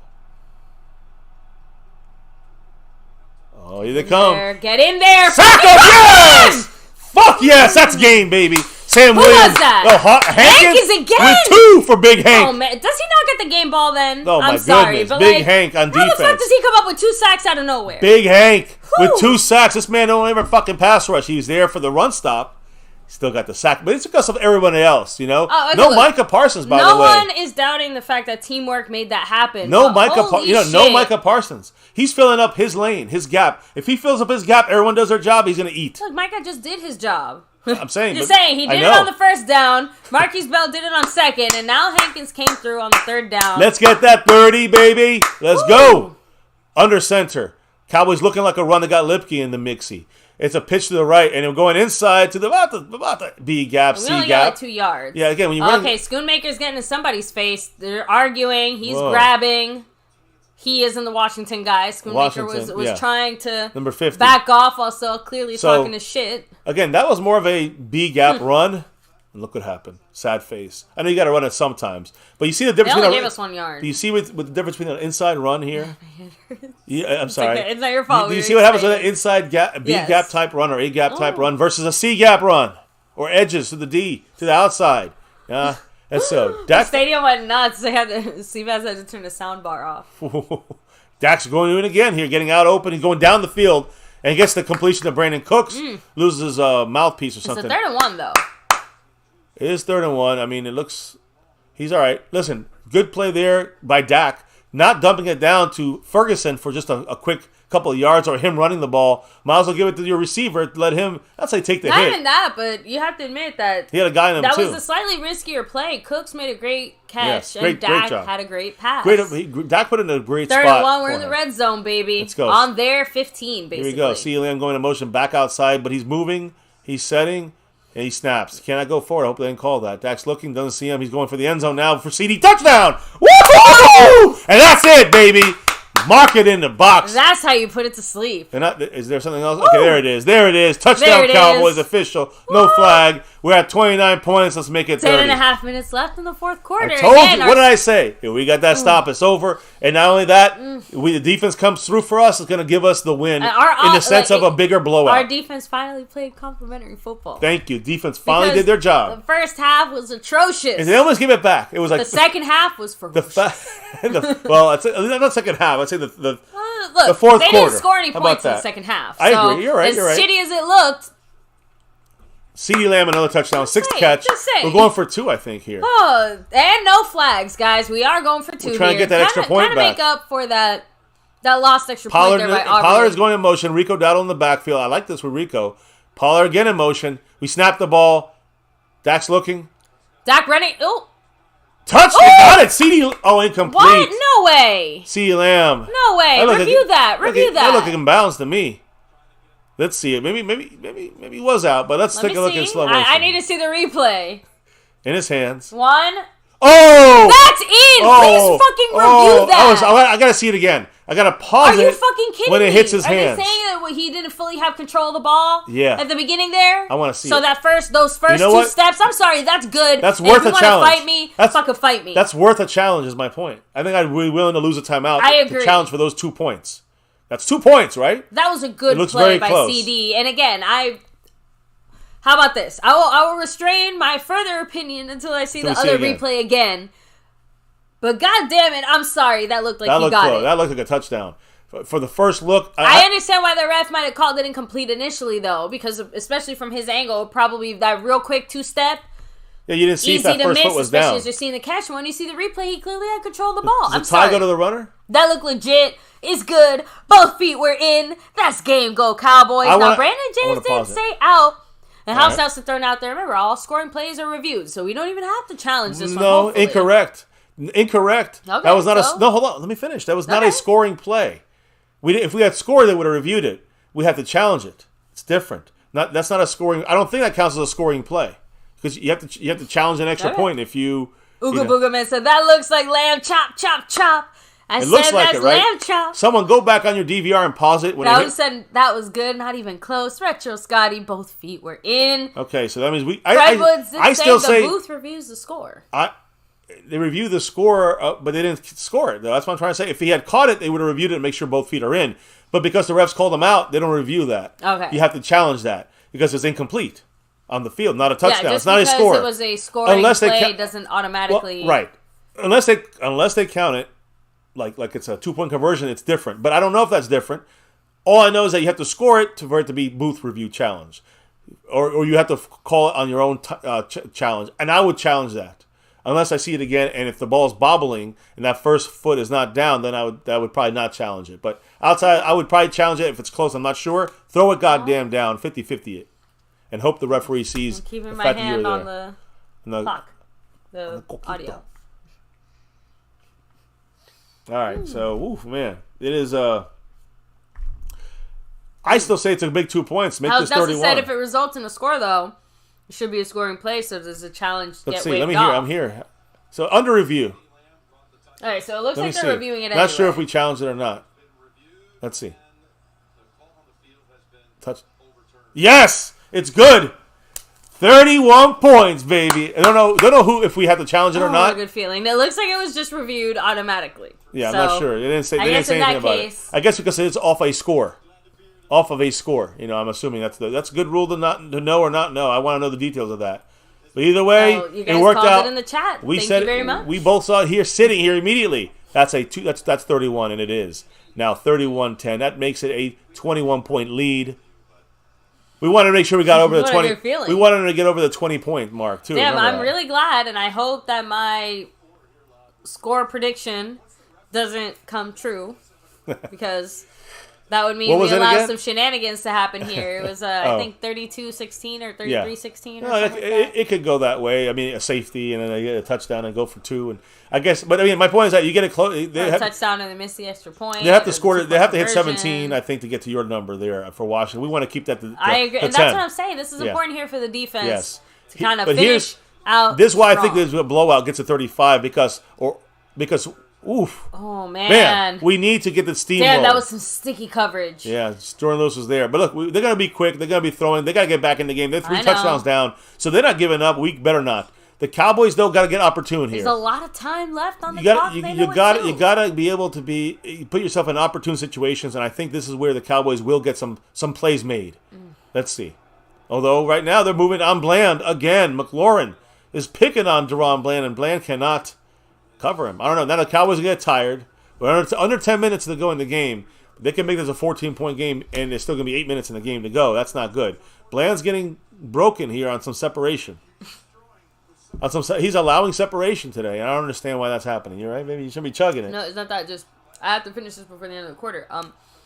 Oh, here they come. Get in there. Sack him, yes! Fuck yes, that's game, baby. Sam Williams. Who was that? Hankins again. With 2 for Big Hank. Oh, man. Does he not get the game ball then? Oh, I'm sorry, goodness. but Big Hank on defense. How the fuck does he come up with 2 sacks out of nowhere? Big Hank with 2 sacks. This man don't ever fucking pass rush. He was there for the run stop. Still got the sack, but it's because of everyone else, Okay, no look, Micah Parsons, by the way. No one is doubting the fact that teamwork made that happen. No Micah Parsons. He's filling up his lane, his gap. If he fills up his gap, everyone does their job. He's gonna eat. Look, Micah just did his job. I'm saying. He did it on the first down. Marquise Bell did it on second, and now Hankins came through on the 3rd down. Let's get that 30, baby. Let's go. Under center. Cowboys looking like a run that got Lipke in the mixie. It's a pitch to the right, and we're going inside to about the B gap, C gap. We only got like 2 yards. Yeah, again, when you okay, Schoonmaker's getting in somebody's face. They're arguing. He's grabbing. He isn't the Washington guy. Schoonmaker was trying to number 50. Back off, also clearly talking his shit. Again, that was more of a B gap run. And look what happened. Sad face. I know you got to run it sometimes, but you see the difference. They only gave us 1 yard. Do you see with the difference between an inside run here? Yeah, I'm sorry. It's not your fault. Do you see what happens with an inside gap, B gap type run or A gap type run versus a C gap run or edges to the D to the outside? Yeah, that's so. The stadium went nuts. Seabass had to turn the sound bar off. Dak's going in again here, getting out open. He's going down the field and he gets the completion to Brandon Cooks. Loses his mouthpiece or something. It's a 3rd and 1 though. It is 3rd and 1. I mean, it looks... He's all right. Listen, good play there by Dak. Not dumping it down to Ferguson for just a quick couple of yards or him running the ball. Might as well give it to your receiver. Let him, I'd say, take the hit. Not even that, but you have to admit that... He had a guy in him, that too. That was a slightly riskier play. Cooks made a great catch, and Dak had a great pass. Dak put in a great 3rd spot. 3rd and 1, we're in the red zone, baby. Let's go. On their 15, basically. Here we go. See Lamb going in motion back outside, but he's moving. He's setting. And he snaps. Cannot go forward. I hope they didn't call that. Dak's looking, doesn't see him. He's going for the end zone now for CD. Touchdown! Woo! And that's it, baby. Mark it in the box. That's how you put it to sleep. Is there something else? Okay, there it is. There it is. Touchdown Cowboys official. No flag. We're at 29 points. Let's make it 30. 10.5 minutes left in the fourth quarter. I told you. What did I say? If we got that stop, it's over. And not only that, the defense comes through for us. It's going to give us the win in the sense of a bigger blowout. Our defense finally played complimentary football. Thank you. Defense finally did their job. The first half was atrocious. And they almost give it back. It was like the second half was ferocious. Well, I'd say not second half. I'd say the Look, fourth they quarter. didn't score any points in the second half. I agree. You're right. As shitty as it looked. CeeDee Lamb, another touchdown. Sixth catch. We're going for 2, I think, here. Oh, and no flags, guys. We are going for 2 We're trying to get that extra point back. Kind of make up for that lost extra point there by Aubrey. Pollard is going in motion. Rico Dowdle in the backfield. I like this with Rico. Pollard again in motion. We snap the ball. Dak's looking. Dak running. Oh. Touch! They got it! CeeDee. Oh, incomplete. What? No way. CeeDee Lamb. No way. Review that. Review that. They're looking imbalanced to me. Let's see it. Maybe he was out, but let's take a look in slow motion. I need to see the replay. In his hands. 1. Oh! That's in! Please fucking review that. I gotta see it again. I gotta pause it. Are you fucking kidding me? When it hits his hands. Are they saying that he didn't fully have control of the ball? Yeah. At the beginning there? I want to see so it. Those first two steps, I'm sorry, that's good. That's worth a challenge. If you want to fight me, fucking fight me. That's worth a challenge is my point. I think I'd be willing to lose a timeout to challenge for those 2 points. That's 2 points, right? That was a good play by CD. And again, how about this? I will restrain my further opinion until I see the other replay again. But god damn it, I'm sorry. That looked like he got it. That looked like a touchdown. For the first look... I understand why the ref might have called it incomplete initially, though. Because especially from his angle, probably that real quick 2-step. Yeah, you didn't see if that first foot was down. Especially as you're seeing the catch. When you see the replay, he clearly had control of the ball. Did the tie go to the runner? That looked legit. It's good. Both feet were in. That's game. Go Cowboys. Now, Brandon James didn't say out. And house outs are thrown out there. Remember, all scoring plays are reviewed. So we don't even have to challenge this one. No, incorrect. Incorrect. Okay, that was not no, hold on. Let me finish. That was not a scoring play. If we had scored, they would have reviewed it. We have to challenge it. It's different. That's not a scoring. I don't think that counts as a scoring play because you have to challenge an extra point if you. Ooga Booga Man said that looks like lamb chop chop chop. It looks like it, right? Lamb chop. Someone go back on your DVR and pause it. Said that was good, not even close. Retro Scotty, both feet were in. Okay, so that means we. I still say the booth reviews the score. They review the score, but they didn't score it. That's what I'm trying to say. If he had caught it, they would have reviewed it and make sure both feet are in. But because the refs called them out, they don't review that. Okay. You have to challenge that because it's incomplete on the field, not a touchdown. Yeah, it's not a score. It was a scoring play doesn't automatically... Well, right. Unless they count it like it's a 2-point conversion, it's different. But I don't know if that's different. All I know is that you have to score it for it to be booth review challenge. Or you have to call it on your own challenge. And I would challenge that. Unless I see it again, and if the ball's bobbling and that first foot is not down, then I would probably not challenge it. But outside, I would probably challenge it if it's close. I'm not sure. Throw it goddamn down, 50-50 it, and hope the referee sees. I'm keeping my hand on the clock, the audio. All right, so man, it is. I still say it's a big 2 points. Make this 31. Said if it results in a score, though. It should be a scoring play, so there's a challenge. Let's see. Let me hear. I'm here. So under review. All right. So it looks like they're reviewing it. Not sure if we challenged it or not. Let's see. Touch. Yes, it's good. 31 points, baby. I don't know who if we had to challenge it or not. A good feeling. It looks like it was just reviewed automatically. Yeah, I'm not sure. They didn't say anything about it. I guess because it's off a score. Off of a score, I'm assuming that's a good rule to know or not know. I want to know the details of that. But either way, it worked out. It in the chat. We Thank said you very much. We both saw it here, sitting here immediately. That's 31, and it is now 31-10. That makes it a 21-point lead. We wanted to make sure we got over the 20. We wanted to get over the 20-point mark too. Damn, I'm really glad, and I hope that my score prediction doesn't come true because. That would mean we allow some shenanigans to happen here. It was, I think, 32-16 or 33-16 or something like that. It could go that way. I mean, a safety and then they get a touchdown and go for 2. And I guess, but I mean, my point is that you get it close. A touchdown and they miss the extra point. They have to score. They have to hit 17, I think, to get to your number there for Washington. We want to keep that. I agree, and that's what I'm saying. This is important here for the defense to kind of finish out. This is why strong. I think this blowout gets to 35 because Oof. Oh, man. We need to get the steam Damn, rolling. that was some sticky coverage. Yeah, Jordan Lewis was there. But look, they're going to be quick. They're going to be throwing. They got to get back in the game. They're 3 touchdowns down, so they're not giving up. We better not. The Cowboys, though, got to get opportune here. There's a lot of time left on the clock. You got to be able to put yourself in opportune situations, and I think this is where the Cowboys will get some plays made. Let's see. Although right now they're moving on Bland again. McLaurin is picking on Deron Bland, and Bland cannot cover him. I don't know. Now the Cowboys get tired. But under 10 minutes to go in the game, they can make this a 14-point game, and there's still going to be 8 minutes in the game to go. That's not good. Bland's getting broken here on some separation. He's allowing separation today. I don't understand why that's happening. You're right. Maybe you shouldn't be chugging it. No, it's not that. Just I have to finish this before the end of the quarter.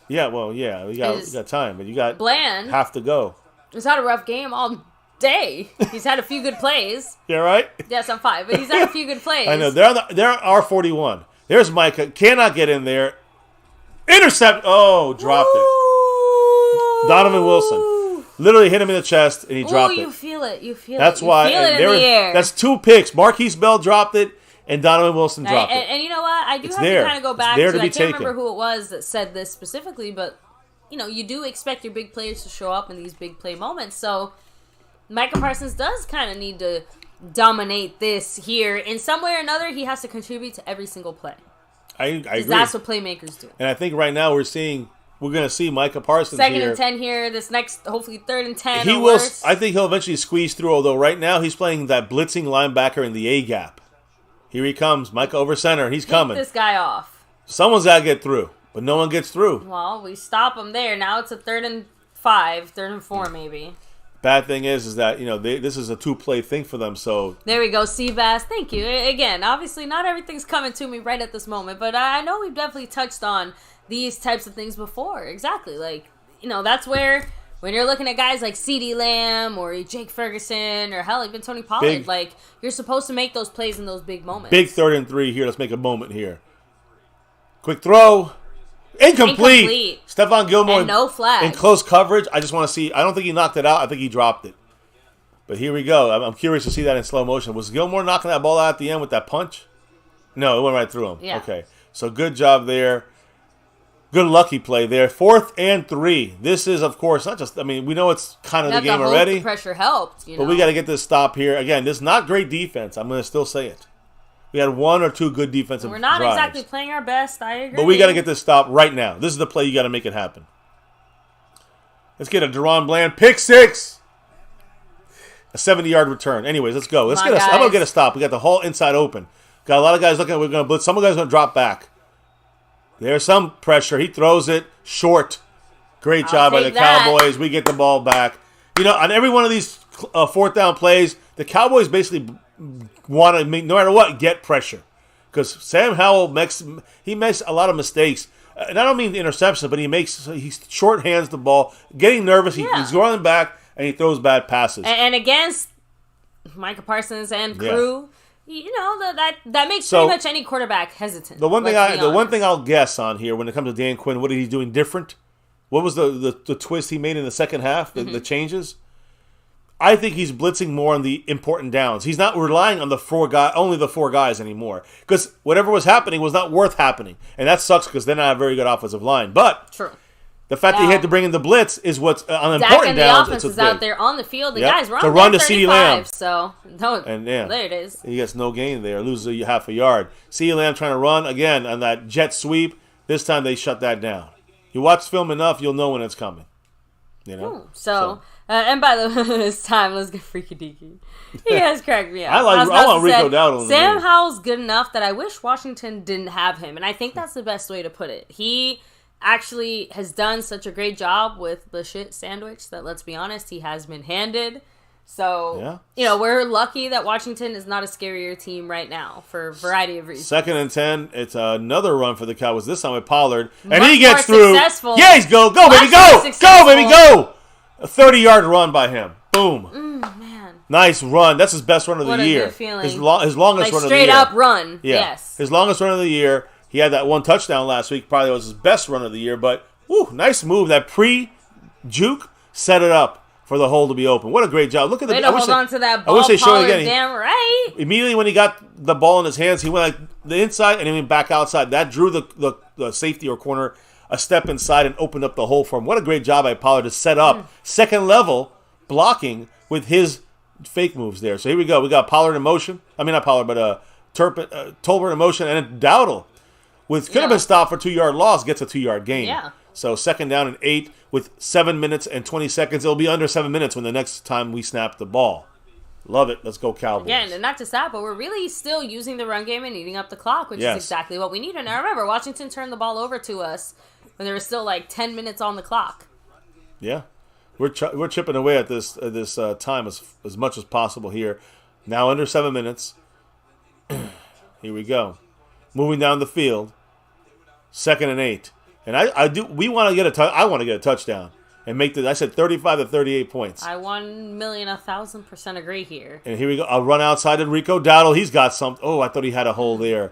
Yeah. We got time, but you got Bland half to go. He's had a rough game all day. He's had a few good plays. Yeah, right. Yes, I'm fine, but he's had a few good plays. I know. They're R41. There's Micah. Cannot get in there. Intercept. Oh, dropped it. Donovan Wilson. Literally hit him in the chest, and he dropped it. You feel it. That's why. Feel it in the air. That's 2 picks. Marquise Bell dropped it, and Donovan Wilson dropped it. And you know what? I do have to kind of go back to I can't remember who it was that said this specifically, but you do expect your big players to show up in these big play moments. So Micah Parsons does kind of need to dominate this here. In some way or another, he has to contribute to every single play. I agree. That's what playmakers do. And I think right now we're going to see Micah Parsons Second and 10 here. This next, hopefully 3rd and 10. He will. I think he'll eventually squeeze through. Although right now he's playing that blitzing linebacker in the A gap. Here he comes, Micah over center. He's coming. Take this guy off. Someone's got to get through, but no one gets through. Well, we stop him there. Now it's a 3rd and 5, 3rd and 4 maybe. Bad thing is that this is a 2-play thing for them. So there we go, Seabass. Thank you again. Obviously, not everything's coming to me right at this moment, but I know we've definitely touched on these types of things before. Exactly, that's where when you're looking at guys like CeeDee Lamb or Jake Ferguson or hell, even Tony Pollard, you're supposed to make those plays in those big moments. Big 3rd and 3 here. Let's make a moment here. Quick throw. Incomplete. Stephon Gilmore. And no flag. In close coverage. I just want to see. I don't think he knocked it out. I think he dropped it. But here we go. I'm curious to see that in slow motion. Was Gilmore knocking that ball out at the end with that punch? No, it went right through him. Yeah. Okay. So good job there. Good lucky play there. 4th and 3. This is, of course, not just. We know it's kind of the game already. The pressure helped. But we got to get this stop here. Again, this is not great defense. I'm going to still say it. We had 1 or 2 good defensive drives. We're not exactly playing our best. I agree. But we got to get this stop right now. This is the play you got to make it happen. Let's get a Deron Bland pick 6. A 70-yard return. Anyways, let's go. I'm going to get a stop. We got the whole inside open. Got a lot of guys looking at. We're going to blitz. Some of the guys are going to drop back. There's some pressure. He throws it short. Great job by the Cowboys. We get the ball back. On every one of these 4th down plays, the Cowboys basically want to make, no matter what, get pressure. Because Sam Howell makes a lot of mistakes. And I don't mean interceptions, but he shorthands the ball, getting nervous. He's rolling back, and he throws bad passes. And against Micah Parsons and crew, that makes pretty much any quarterback hesitant. The one thing I'll guess on here when it comes to Dan Quinn, what is he doing different? What was the twist he made in the second half? The changes. I think he's blitzing more on the important downs. He's not relying on only the 4 guys anymore. Because whatever was happening was not worth happening. And that sucks because they're not a very good offensive line. But true. The fact that he had to bring in the blitz is what's on important downs. The offense is out there on the field. The guys run to run to CeeDee Lamb. So, there it is. He gets no gain there. Loses half a yard. CeeDee Lamb trying to run again on that jet sweep. This time they shut that down. You watch film enough, you'll know when it's coming. And by the way, this time, let's get freaky deaky. He has cracked me up. I want Rico Dowdle. Sam Howell's good enough that I wish Washington didn't have him, and I think that's the best way to put it. He actually has done such a great job with the shit sandwich that, let's be honest, he has been handed. So, we're lucky that Washington is not a scarier team right now for a variety of reasons. 2nd and 10. It's another run for the Cowboys, this time with Pollard. And he gets through. Successful. Yeah, he's go, baby, go! Go, baby, go! A 30-yard run by him. Boom. Man. Nice run. That's his best run of the year. Good feeling. His longest run of the year. Straight up run. Yeah. Yes. His longest run of the year. He had that 1 touchdown last week. Probably was his best run of the year. But, nice move. That pre-juke set it up for the hole to be open. What a great job. Look at hold on to that ball. I wish they showed it again. Damn right. Immediately when he got the ball in his hands, he went the inside and then back outside. That drew the safety or corner a step inside and opened up the hole for him. What a great job by Pollard to set up second level blocking with his fake moves there. So here we go. We got Pollard in motion. I mean, not Pollard, but Tolbert in motion. And then Dowdle, could have been stopped for 2-yard loss, gets a 2-yard gain. Yeah. So 2nd down and 8 with 7 minutes and 20 seconds. It'll be under 7 minutes when the next time we snap the ball. Love it. Let's go Cowboys. Again, and not just that, but we're really still using the run game and eating up the clock, which is exactly what we need. And I remember Washington turned the ball over to us when there was still like 10 minutes on the clock. Yeah. We're chipping away at this time as much as possible here. Now under 7 minutes. Here we go. Moving down the field. 2nd and 8. And we want to get I want to get a touchdown and make I said 35 to 38 points. I 1,000,000% agree here. And here we go. I'll run outside to Rico Dowdle. He's got something. Oh, I thought he had a hole there.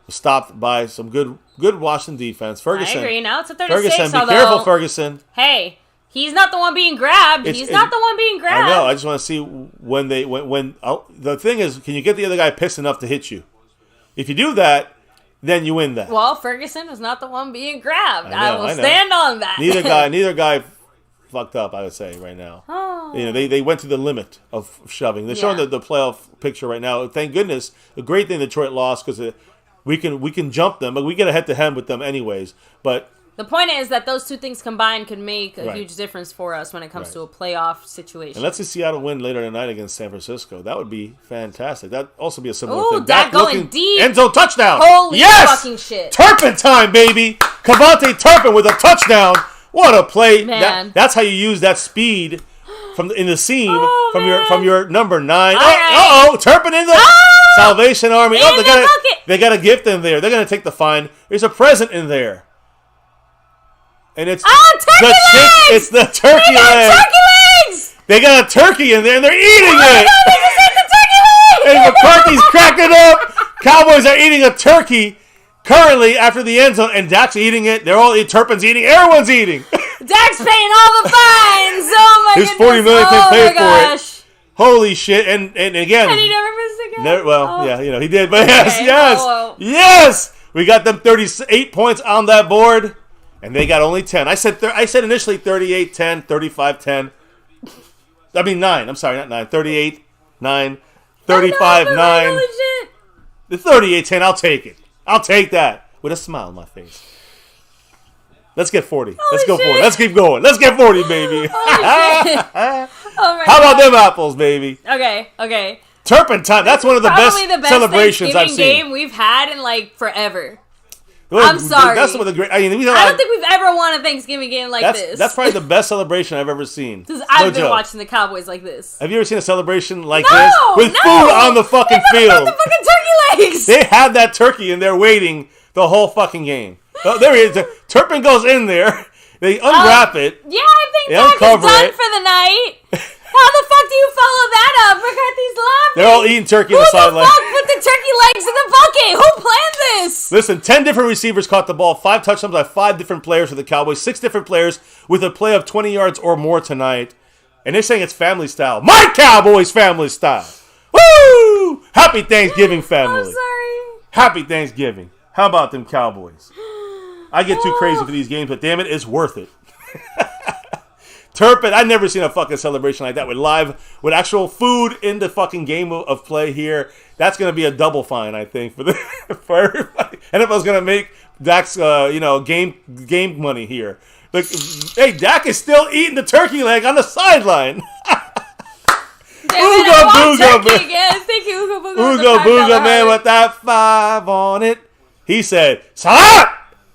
Stopped by some good Washington defense. Ferguson. I agree. Now it's a 36. Ferguson, be careful, Ferguson. Hey, he's not the one being grabbed. He's not the one being grabbed. I know. I just want to see when the thing is, can you get the other guy pissed enough to hit you? If you do that, then you win that. Well, Ferguson was not the one being grabbed. I will stand on that. Neither guy fucked up, I would say, right now. Oh. They went to the limit of shoving. They're showing the playoff picture right now. Thank goodness. A great thing Detroit lost because we can jump them, but we get a head-to-head with them anyways. But the point is that those two things combined could make a huge difference for us when it comes to a playoff situation. And let's see Seattle win later tonight against San Francisco. That would be fantastic. That'd also be a similar thing. Dak going deep. End zone touchdown. Holy fucking shit. Turpin time, baby. Cavante Turpin with a touchdown. What a play. Man. That's how you use that speed in the seam from your number 9. Turpin in the Salvation Army. They got a gift in there. They're going to take the fine. There's a present in there. And it's turkey legs! It's the turkey legs. Turkey legs! They got a turkey in there and they're eating it. God, they just ate the turkey legs! And McCarthy's cracking up. Cowboys are eating a turkey currently after the end zone, and Dak's eating it. They're all eating. Turpin's eating. Everyone's eating. Dak's paying all the fines. Oh my goodness! His $40 million to pay for it. Holy shit! And again, and he never missed a game. He did. But yes. We got them 38 points on that board. And they got only 10. I said initially 38-10, 35-10. I mean 9. I'm sorry, not 9. 38, 9, 35, 9. The 38-10, I'll take it. I'll take that with a smile on my face. Let's get 40. Let's go 40. Let's keep going. Let's get 40, baby. How about them apples, baby? Okay. Turpentine. That's one of the best celebrations I've seen. Game we've had in like forever. I'm sorry. That's one of the great. I don't think we've ever won a Thanksgiving game like this. That's probably the best celebration I've ever seen. Because I've been watching the Cowboys like this. Have you ever seen a celebration like this with food on the fucking field? The fucking turkey legs. They had that turkey and they're waiting the whole fucking game. Oh, there he is. Turpin goes in there. They unwrap it. Yeah, I think Dak is done for the night. How the fuck do you follow that up? McCarthy's laughing. They're all eating turkey on the sideline. Who the fuck put the turkey legs in the bucket? Who planned this? Listen, 10 different receivers caught the ball, 5 touchdowns by 5 different players for the Cowboys, 6 different players with a play of 20 yards or more tonight. And they're saying it's family style. My Cowboys family style. Woo! Happy Thanksgiving, family. I'm sorry. Happy Thanksgiving. How about them Cowboys? I get too crazy for these games, but damn it, it's worth it. Turpin, I've never seen a fucking celebration like that with actual food in the fucking game of play here. That's going to be a double fine, I think, for everybody. NFL's going to make Dak's game money here. Look, hey, Dak is still eating the turkey leg on the sideline. Ooga booga, man. Thank you, Ooga booga. Ooga booga, man, with that 5 on it. He said, "Salat!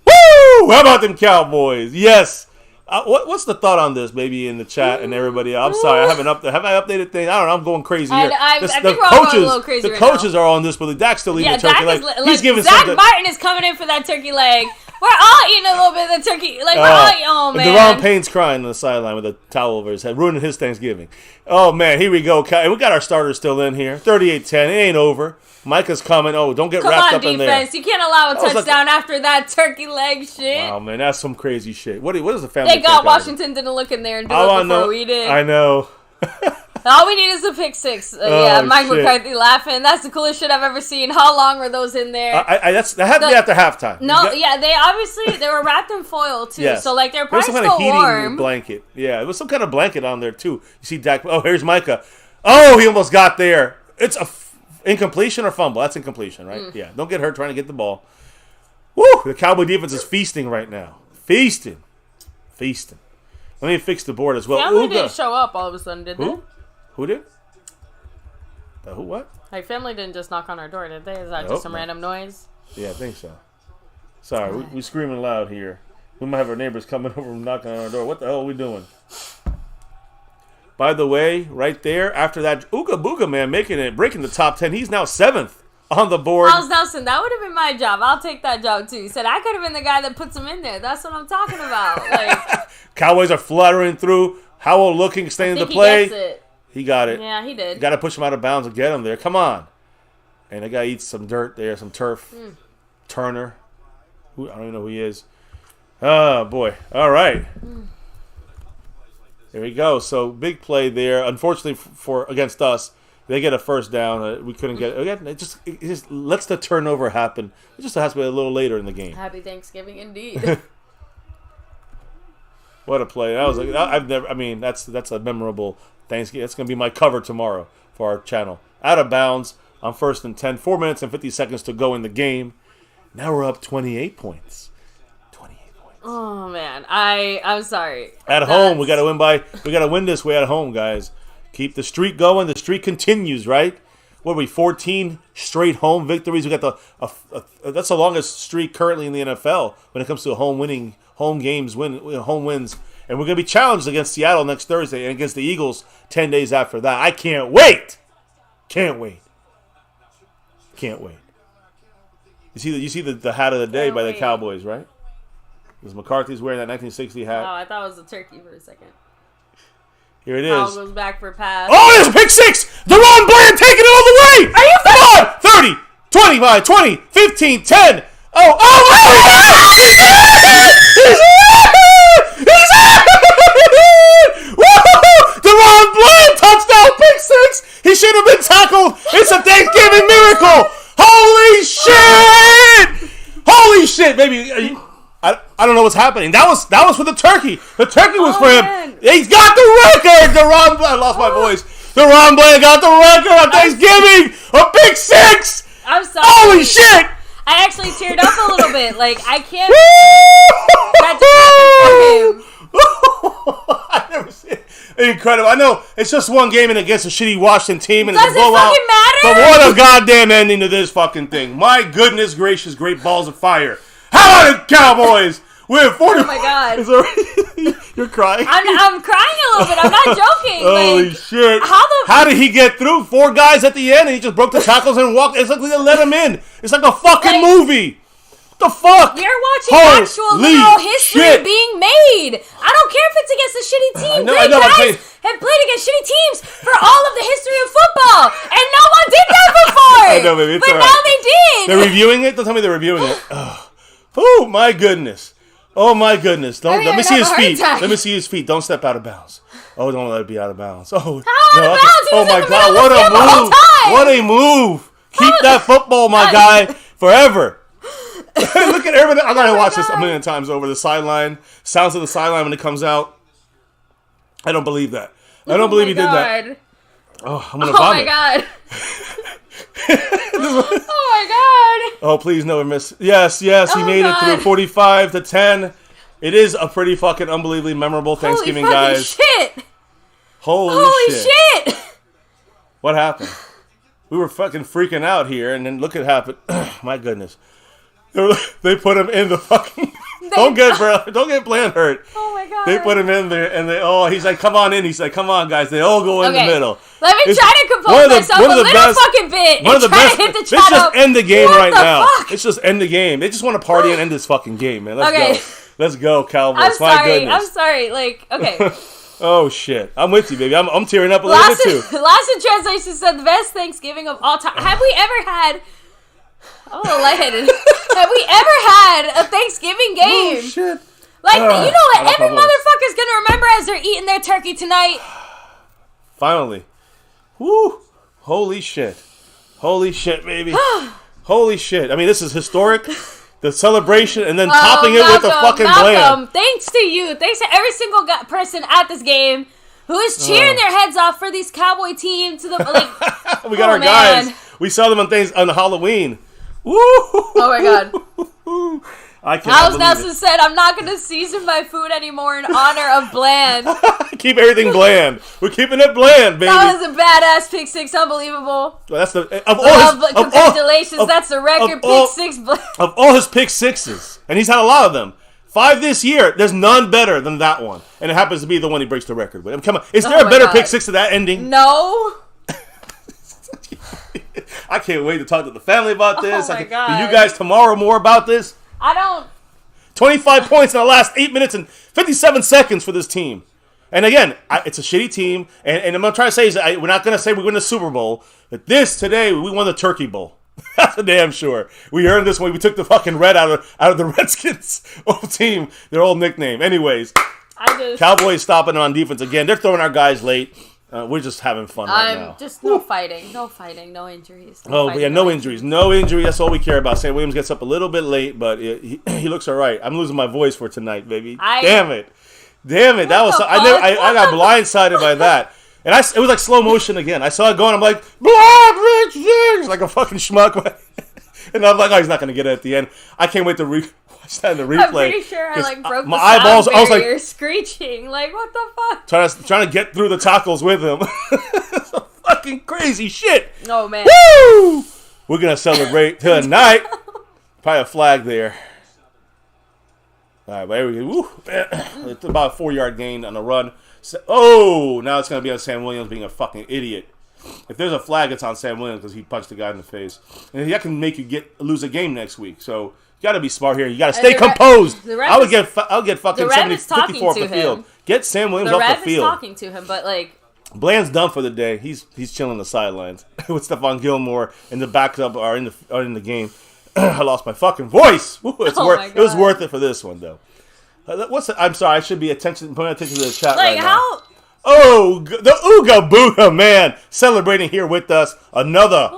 Woo! How about them Cowboys? Yes." What's the thought on this? Maybe in the chat and everybody. I'm sorry, I haven't have I updated things? I don't know. I'm going crazy here. I think we're all going a little crazy. The coaches are on this, but Dak's still eating the turkey leg. He's giving Zach Martin is coming in for that turkey leg. We're all eating a little bit of the turkey. Like, we're all eating. Oh, man. Deron Payne's crying on the sideline with a towel over his head, ruining his Thanksgiving. Oh, man, here we go. We got our starters still in here. 38-10. It ain't over. Micah's coming. Oh, don't get wrapped up in there. Come on, defense. You can't allow a touchdown after that turkey leg shit. Wow, man, that's some crazy shit. What is the family? Thank God Washington didn't look in there and do it before we did. I know. All we need is a pick six. Yeah, Mike shit. McCarthy laughing. That's the coolest shit I've ever seen. How long were those in there? That had to be after halftime. No, yeah, they were wrapped in foil too. Yes. So like they're There was probably some kind still of heating warm. blanket. Yeah, it was some kind of blanket on there too. You see Dak. Oh, here's Micah. Oh, he almost got there. It's a incompletion or fumble. That's incompletion, right? Yeah. Don't get hurt trying to get the ball. Woo! The Cowboy defense is feasting right now. Feasting. Let me fix the board as well. Family didn't show up all of a sudden, did they? Who did? Who what? Like, family didn't just knock on our door, did they? Is that just some random noise? Yeah, I think so. Sorry, we screaming loud here. We might have our neighbors coming over and knocking on our door. What the hell are we doing? By the way, right there, after that, Ooga Booga man breaking the top 10. He's now 7th on the board. Miles Nelson, that would have been my job. I'll take that job too. He said I could have been the guy that puts him in there. That's what I'm talking about. Like, Cowboys are fluttering through. Howell looking, staying to play. He gets it. He got it. Yeah, he did. Got to push him out of bounds and get him there. Come on. And they got to eat some dirt there, some turf. Turner. I don't even know who he is. Oh, boy. All right. There we go. So, big play there. Unfortunately for against us, they get a first down. We couldn't get it. Again, it just lets the turnover happen. It just has to be a little later in the game. Happy Thanksgiving indeed. What a play! That was like I've never. I mean, that's a memorable Thanksgiving. That's gonna be my cover tomorrow for our channel. Out of bounds on 1st and 10. 4 minutes and 50 seconds to go in the game. Now we're up 28 points. 28 points. Oh man, I'm sorry. At home, we gotta win this way at home, guys. Keep the streak going. The streak continues, right? What are we? 14 straight home victories. We got that's the longest streak currently in the NFL when it comes to home wins, and we're gonna be challenged against Seattle next Thursday and against the Eagles 10 days after that. I can't wait. Can't wait. You see the hat of the day by the Cowboys, right? Because McCarthy's wearing that 1960 hat. Oh, I thought it was a turkey for a second. Here it Powell is. goes back for a pass. Oh, there's a pick six! DeRon Bland taking it all the way! Are you come on! 30, 25, 20, 15, 10. Oh my God! He's in! Woo! DeRon Bland touchdown pick six! He should have been tackled! It's a Thanksgiving miracle! Holy shit! Holy shit, baby! I don't know what's happening. That was for the turkey. The turkey was for him. Man. He's got the record. DeRon Bland. I lost my voice. DeRon Bland got the record on Thanksgiving. A big six. I'm sorry. Holy shit. I actually teared up a little bit. Like, I can't. That just happened for him. I never seen it. Incredible. I know it's just one game and against a shitty Washington team and it's a Does it blowout. fucking matter? But what a goddamn ending to this fucking thing. My goodness gracious, great balls of fire. How about the Cowboys? We're 40. Oh my God. You're crying? I'm crying a little bit. I'm not joking. Holy like, shit. How did he get through? 4 guys at the end and he just broke the tackles and walked. It's like they let him in. It's like a fucking movie. What the fuck? You're watching actual literal history being made. I don't care if it's against a shitty team. Great guys have played against shitty teams for all of the history of football. And no one did that before. I know, baby. It's but all right. now they did. They're reviewing it? Don't tell me they're reviewing it. Oh, my goodness. Oh, my goodness. Let me see his feet. Let me see his feet. Don't step out of bounds. Oh, don't let it be out of bounds. Oh, How out of bounds? Oh, my God. What a move. What a move. Keep that football, my guy, forever. Look at everybody. I gotta watch this a million times over. The sideline. Sounds of the sideline when it comes out. I don't believe that. I don't believe he did that. Oh, I'm gonna vomit. Oh, my God. Oh, my God. Oh, please no miss. Yes, he made it through 45-10. It is a pretty fucking unbelievably memorable Thanksgiving, guys. Shit. Holy shit. What happened? We were fucking freaking out here, and then look at what happened. My goodness. They put him in the fucking... Don't get Bland hurt. Oh, my God. They put him in there, and he's like, come on in. He's like, come on, guys. They all go in the middle. Let me try to compose myself a little fucking bit. One of the best. Let's just end the game right now. Fuck? Let's just end the game. They just want to party and end this fucking game, man. Let's go. Let's go, Cowboys. I'm sorry. Like, okay. Oh, shit. I'm with you, baby. I'm tearing up a little bit, too. Lost in Translation said the best Thanksgiving of all time. Have we ever had... I'm a little lightheaded. Have we ever had a Thanksgiving game? Oh, shit. Like, you know what every motherfucker's going to remember as they're eating their turkey tonight? Finally. Woo! Holy shit, baby! Holy shit! I mean, this is historic. The celebration and then topping it with a fucking bland. Thanks to you. Thanks to every single person at this game who is cheering their heads off for these Cowboy team to the like. We got our guys. We saw them on Halloween. Woo! Oh my god. I can't. House Nelson said, "I'm not going to season my food anymore in honor of bland." Keep everything bland. We're keeping it bland, baby. That was a badass pick six, unbelievable. Well, that's the congratulations. That's the record pick six of all his pick sixes, and he's had a lot of them. 5 this year. There's none better than that one, and it happens to be the one he breaks the record with. Come on, is there a better pick six to that ending? No. I can't wait to talk to the family about this. Oh my God. Do you guys tomorrow more about this? I don't. 25 points in the last 8 minutes and 57 seconds for this team. And again, it's a shitty team. And I'm going to try to say is we're not going to say we win the Super Bowl. But today, we won the Turkey Bowl. That's a damn sure. We earned this one. We took the fucking red out of the Redskins old team. Their old nickname. Anyways, Cowboys stopping on defense again. They're throwing our guys late. We're just having fun right now. Just no fighting, no injuries. No injuries. No injury. That's all we care about. Sam Williams gets up a little bit late, but he looks all right. I'm losing my voice for tonight, baby. Damn it. That was I got blindsided by that. And it was like slow motion again. I saw it going. I'm like, like a fucking schmuck. And I'm like, oh, he's not going to get it at the end. I can't wait to watch that in the replay. I'm pretty sure I broke my the eyeballs. sound I was barrier, like screeching. Like, what the fuck? Trying to get through the tacos with him. Some fucking crazy shit. Oh, man. Woo! We're going to celebrate tonight. Probably a flag there. All right, there we go. Woo. It's about a 4-yard gain on the run. Now it's going to be on Sam Williams being a fucking idiot. If there's a flag, it's on Sam Williams because he punched the guy in the face. And that can make you lose a game next week. So you got to be smart here. You got to stay composed. I'll get fucking 54 off the field. Get Sam Williams off the field. The ref is talking to him, but like... Bland's done for the day. He's chilling the sidelines with Stephon Gilmore and the backup are in the game. I lost my fucking voice. Ooh, it was worth it for this one though. I'm sorry. I should be paying attention to the chat right now. Oh, the Ooga Booga man celebrating here with us. Another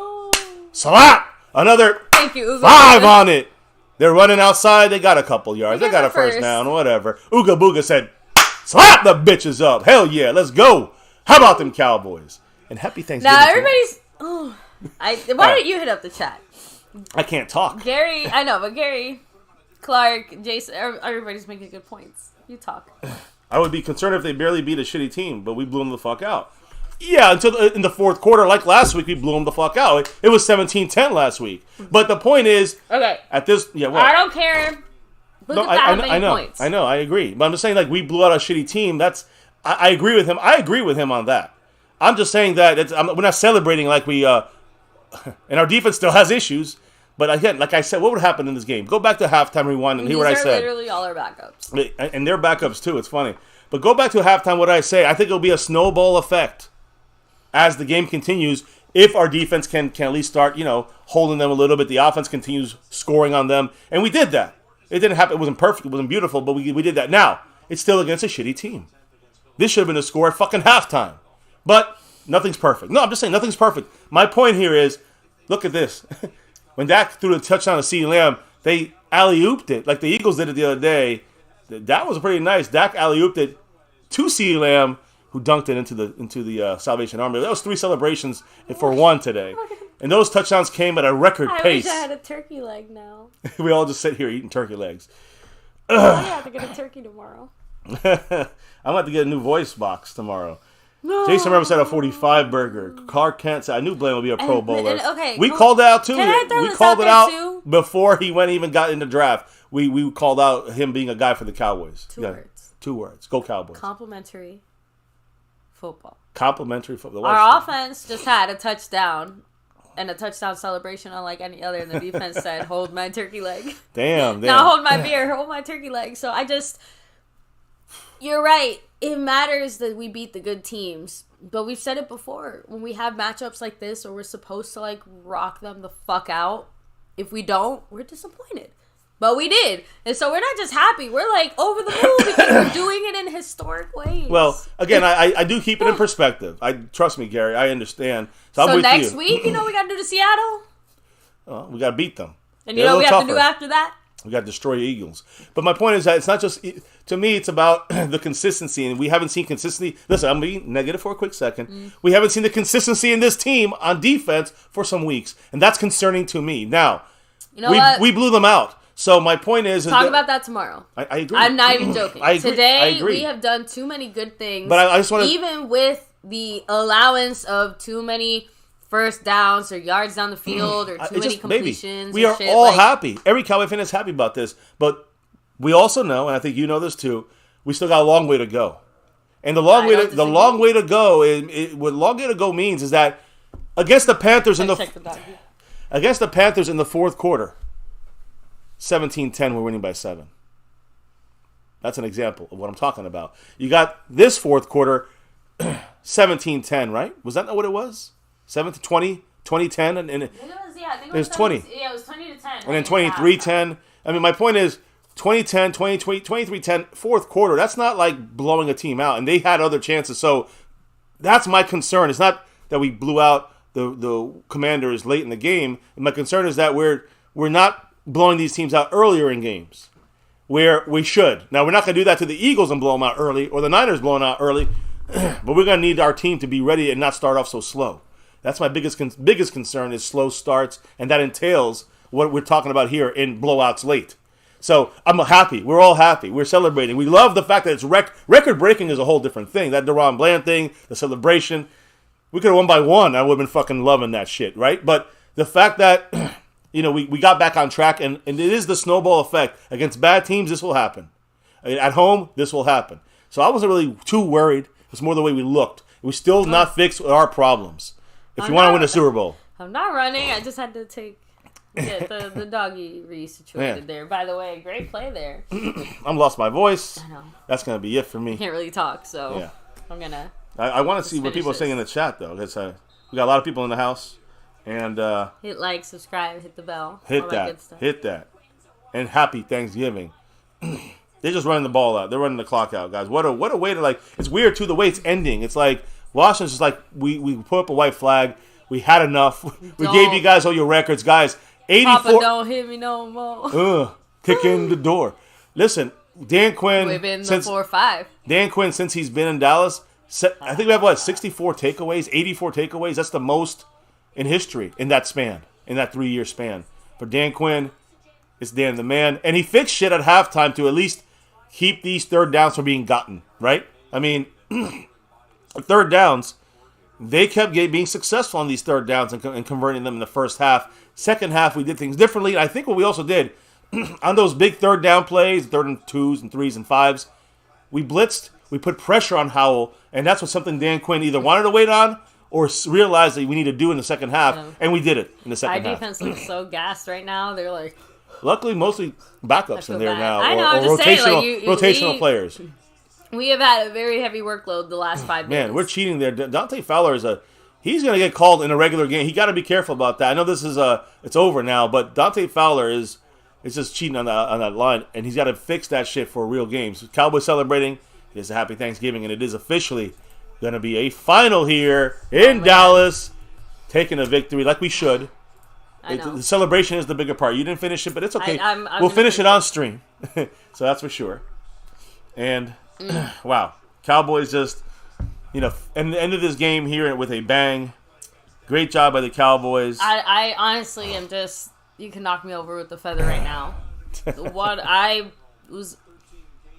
slap. Another Thank you, Ooga 5 Booga. on it. They're running outside. They got a couple yards. They got a first down. Whatever. Ooga Booga said, slap the bitches up. Hell yeah. Let's go. How about them Cowboys? And happy Thanksgiving. Now everybody's... why didn't you hit up the chat? I can't talk. Gary... I know, but Gary, Clark, Jason... Everybody's making good points. You talk. I would be concerned if they barely beat a shitty team, but we blew them the fuck out. Yeah, until in the fourth quarter, like last week, we blew them the fuck out. It was 17-10 last week. But the point is, okay. At this, I don't care. I know, I agree. But I'm just saying, like, we blew out a shitty team. I agree with him. I agree with him on that. I'm just saying that we're not celebrating like we, and our defense still has issues. But again, like I said, what would happen in this game? Go back to halftime rewind and hear what I said. These are literally all our backups. And they're backups too. It's funny. But go back to halftime, what I say. I think it'll be a snowball effect as the game continues. If our defense can at least start, holding them a little bit. The offense continues scoring on them. And we did that. It didn't happen. It wasn't perfect. It wasn't beautiful. But we did that. Now, it's still against a shitty team. This should have been a score at fucking halftime. But nothing's perfect. No, I'm just saying nothing's perfect. My point here is, look at this. When Dak threw the touchdown to CeeDee Lamb, they alley-ooped it like the Eagles did it the other day. That was pretty nice. Dak alley-ooped it to CeeDee Lamb, who dunked it into the Salvation Army. That was 3 celebrations for 1 today. And those touchdowns came at a record pace. I wish I had a turkey leg now. We all just sit here eating turkey legs. I have to get a turkey tomorrow. I'm about to get a new voice box tomorrow. No. Jason Ramos said a 45 burger. Clark Kent said, I knew Blaine would be a Pro Bowler. We called it out too. We called it out before he even got in the draft. We called out him being a guy for the Cowboys. 2 words. Go Cowboys. Complimentary football. Our offense just had a touchdown and a touchdown celebration unlike any other. And the defense said, hold my turkey leg. Damn. Now hold my beer. Hold my turkey leg. So you're right. It matters that we beat the good teams. But we've said it before. When we have matchups like this or we're supposed to rock them the fuck out, if we don't, we're disappointed. But we did. And so we're not just happy. We're like over the moon because we're doing it in historic ways. Well, again, I do keep it in perspective. Trust me, Gary. I understand. So I'm with next you. week, we got to do the Seattle. Well, we got to beat them. And you know what we have to do after that? We got to destroy Eagles. But my point is that it's not just, to me, it's about the consistency. And we haven't seen consistency. Listen, I'm being negative for a quick second. We haven't seen the consistency in this team on defense for some weeks. And that's concerning to me. Now, we blew them out. So my point is... Talk about that tomorrow. I agree. I'm not even joking. I agree. Today, we have done too many good things. But I just want to... Even with the allowance of too many first downs or yards down the field or too many completions. We are all happy. Every Cowboy fan is happy about this. But we also know, and I think you know this too, we still got a long way to go. And the long way to go what long way to go means is that against the Panthers in the fourth quarter, 17-10, we're winning by 7. That's an example of what I'm talking about. You got this fourth quarter, 17-10, right? Was that not what it was? 7-20, 20-10, and it was 20. Yeah, it was 20-10. And then 23-10. I mean, my point is 20-10, 23-10, fourth quarter. That's not like blowing a team out, and they had other chances. So that's my concern. It's not that we blew out the Commanders late in the game. My concern is that we're not blowing these teams out earlier in games where we should. Now, we're not going to do that to the Eagles and blow them out early or the Niners blowing out early, but we're going to need our team to be ready and not start off so slow. That's my biggest concern is slow starts, and that entails what we're talking about here in blowouts late. So I'm happy. We're all happy. We're celebrating. We love the fact that it's record-breaking is a whole different thing. That Deron Bland thing, the celebration, we could have won by 1. I would have been fucking loving that shit, right? But the fact that we got back on track, and it is the snowball effect. Against bad teams, this will happen. At home, this will happen. So I wasn't really too worried. It's more the way we looked. We still not fixed our problems. If you want to win a Super Bowl. I'm not running. I just had to get the doggy resituated there. By the way, great play there. I'm lost my voice. I know. That's going to be it for me. Can't really talk, so yeah. I'm going to... I want to see what people are saying in the chat, though. Because we got a lot of people in the house. And hit like, subscribe, hit the bell. Hit that. And happy Thanksgiving. They're just running the ball out. They're running the clock out, guys. What a way to, it's weird, too, the way it's ending. It's like... Washington's just like, we put up a white flag. We had enough. We gave you guys all your records. Guys, 84. Papa, don't hit me no more. Kick in the door. Listen, Dan Quinn. We've been the 4-5. Dan Quinn, since he's been in Dallas, I think we have, 64 takeaways, 84 takeaways. That's the most in history in that span, in that 3-year span. For Dan Quinn, it's Dan the man. And he fixed shit at halftime to at least keep these third downs from being gotten, right? I mean... Third downs, they kept being successful on these third downs and converting them in the first half. Second half, we did things differently. I think what we also did on those big third down plays, 3rd and 2s and 3s and 5s, we blitzed, we put pressure on Howell, and that's what something Dan Quinn either wanted to wait on or realized that we need to do in the second half, and we did it in the second half. Our defense looks so gassed right now. They're like... Luckily, mostly backups in there now, I know, or rotational players. We have had a very heavy workload the last 5 minutes. Man, we're cheating there. Dante Fowler he's going to get called in a regular game. He got to be careful about that. I know this is it's over now, but Dante Fowler is just cheating on that line, and he's got to fix that shit for real games. Cowboys celebrating. It is a happy Thanksgiving, and it is officially going to be a final here in Dallas, taking a victory like we should. The celebration is the bigger part. You didn't finish it, but it's okay. We'll finish it on stream, so that's for sure. And. Wow. Cowboys just, and ended this game here with a bang. Great job by the Cowboys. I honestly am just, you can knock me over with the feather right now. What I was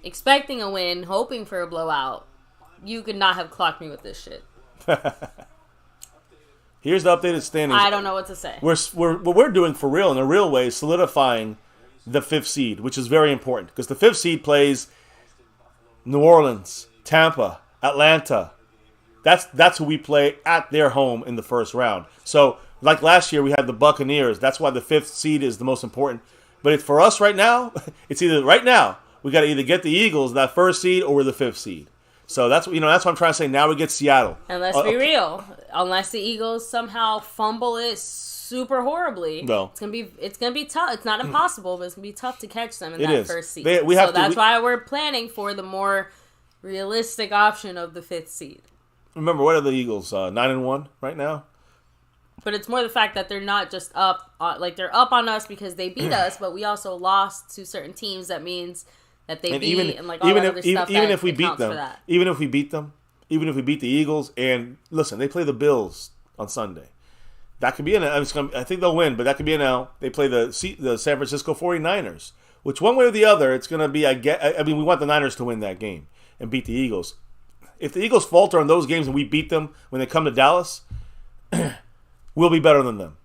expecting a win, hoping for a blowout. You could not have clocked me with this shit. Here's the updated standings. I don't know what to say. What we're doing for real, in a real way, is solidifying the 5th seed, which is very important. Because the 5th seed plays New Orleans, Tampa, Atlanta. That's who we play at their home in the first round. So, like last year, we had the Buccaneers. That's why the 5th seed is the most important. But for us right now, it's either right now we got to either get the Eagles that 1st seed or we're the 5th seed. So that's what I'm trying to say. Now we get Seattle. And let's be real. Unless the Eagles somehow fumble it super horribly. No. It's gonna be tough. It's not impossible, but it's gonna be tough to catch them in that first seed. That's why we're planning for the more realistic option of the 5th seed. Remember, what are the Eagles? 9-1 right now. But it's more the fact that they're not just up, they're up on us because they beat us, but we also lost to certain teams. That means that they beat and all that other stuff. Even if we beat them, even if we beat the Eagles, and listen, they play the Bills on Sunday. That could be I think they'll win, but that could be an L. They play the San Francisco 49ers, which one way or the other, it's going to be. We want the Niners to win that game and beat the Eagles. If the Eagles falter on those games and we beat them when they come to Dallas, we'll be better than them.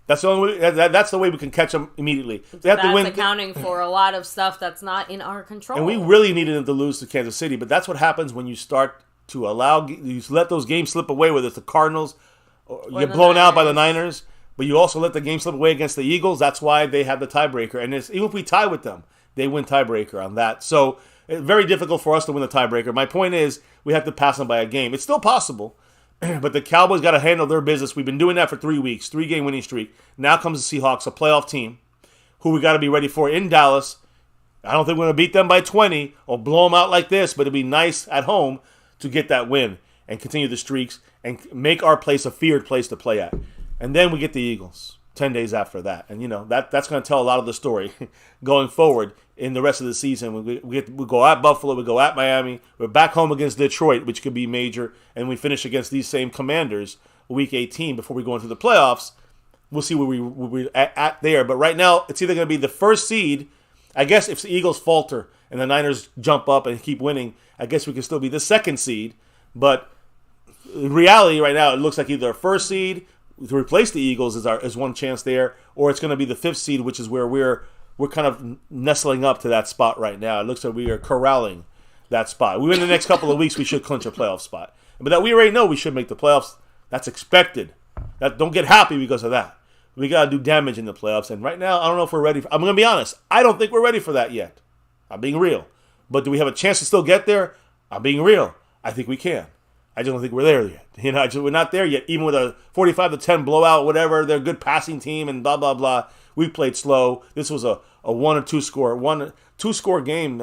That's the only way, that's the way we can catch them immediately. They have to win. Accounting for a lot of stuff that's not in our control. And we really needed them to lose to Kansas City, but that's what happens when you start to you let those games slip away, whether it's the Cardinals or you get blown out by the Niners, but you also let the game slip away against the Eagles. That's why they have the tiebreaker. And even if we tie with them, they win tiebreaker on that. So it's very difficult for us to win the tiebreaker. My point is we have to pass them by a game. It's still possible. But the Cowboys got to handle their business. We've been doing that for 3 weeks, 3-game winning streak. Now comes the Seahawks, a playoff team, who we got to be ready for in Dallas. I don't think we're going to beat them by 20 or blow them out like this, but it'd be nice at home to get that win and continue the streaks and make our place a feared place to play at. And then we get the Eagles 10 days after that. And, that's going to tell a lot of the story going forward in the rest of the season. We go at Buffalo, we go at Miami, we're back home against Detroit, which could be major, and we finish against these same Commanders Week 18 before we go into the playoffs. We'll see where we're at there. But right now, it's either going to be the first seed. I guess if the Eagles falter and the Niners jump up and keep winning, I guess we can still be the 2nd seed. But in reality, right now, it looks like either a first seed to replace the Eagles is one chance there, or it's going to be the 5th seed, which is where we're kind of nestling up to that spot right now. It looks like we are corralling that spot. We win the next couple of weeks, we should clinch a playoff spot. But that we already know we should make the playoffs. That's expected. Don't get happy because of that. We got to do damage in the playoffs. And right now, I don't know if we're ready. I'm going to be honest. I don't think we're ready for that yet. I'm being real. But do we have a chance to still get there? I'm being real. I think we can. I just don't think we're there yet. We're not there yet. Even with a 45-10 blowout, whatever, they're a good passing team and blah, blah, blah. We played slow. This was a 1 or 2 score game.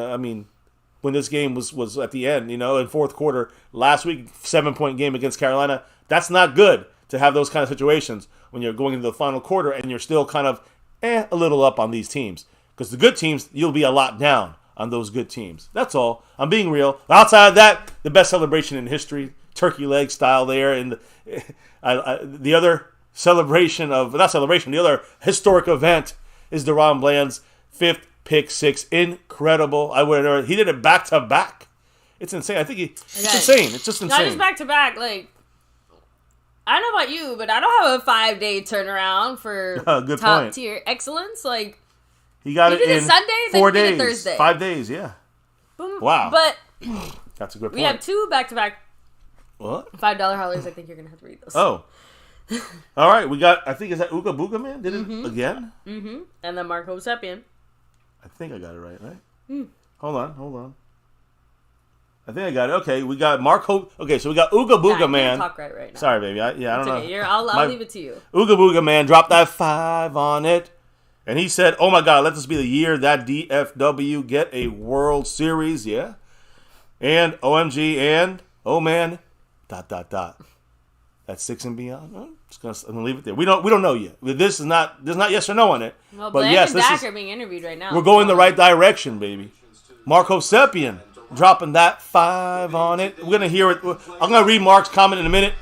When this game was at the end, in 4th quarter. Last week, 7-point game against Carolina. That's not good to have those kind of situations when you're going into the final quarter and you're still kind of a little up on these teams. Because the good teams, you'll be a lot down on those good teams. That's all. I'm being real. Outside of that, the best celebration in history, turkey leg style there. And the other the other historic event is DeRon Bland's 5th pick 6. Incredible. He did it back to back. It's insane. I think it's insane. It's just insane. Not just back to back. I don't know about you, but I don't have a 5-day turnaround for top tier excellence. He got it in Sunday, 4 days. Did it Thursday. 5 days, yeah. Boom. Wow. But that's a good point. We have 2 back-to-back $5 haulers. I think you're going to have to read those. Oh. All right. We got, I think, is that Ooga Booga Man? Did it again? Mm-hmm. And then Marco Sepien. I think I got it right? Hold on. I think I got it. Okay, we got Marco. Okay, so we got Ooga Booga Man. Talk right now. Sorry, baby. I don't know. Okay. I'll leave it to you. Ooga Booga Man dropped that 5 on it. And he said, oh my God, let this be the year that DFW get a World Series, yeah? And OMG and, oh man, ... That's 6 and beyond. I'm gonna leave it there. We don't know yet. There's not yes or no on it. Well, but Blank yes, and Dak are being interviewed right now. We're going the right direction, baby. Marco Sepien dropping that 5 on it. We're gonna hear it. I'm gonna read Mark's comment in a minute.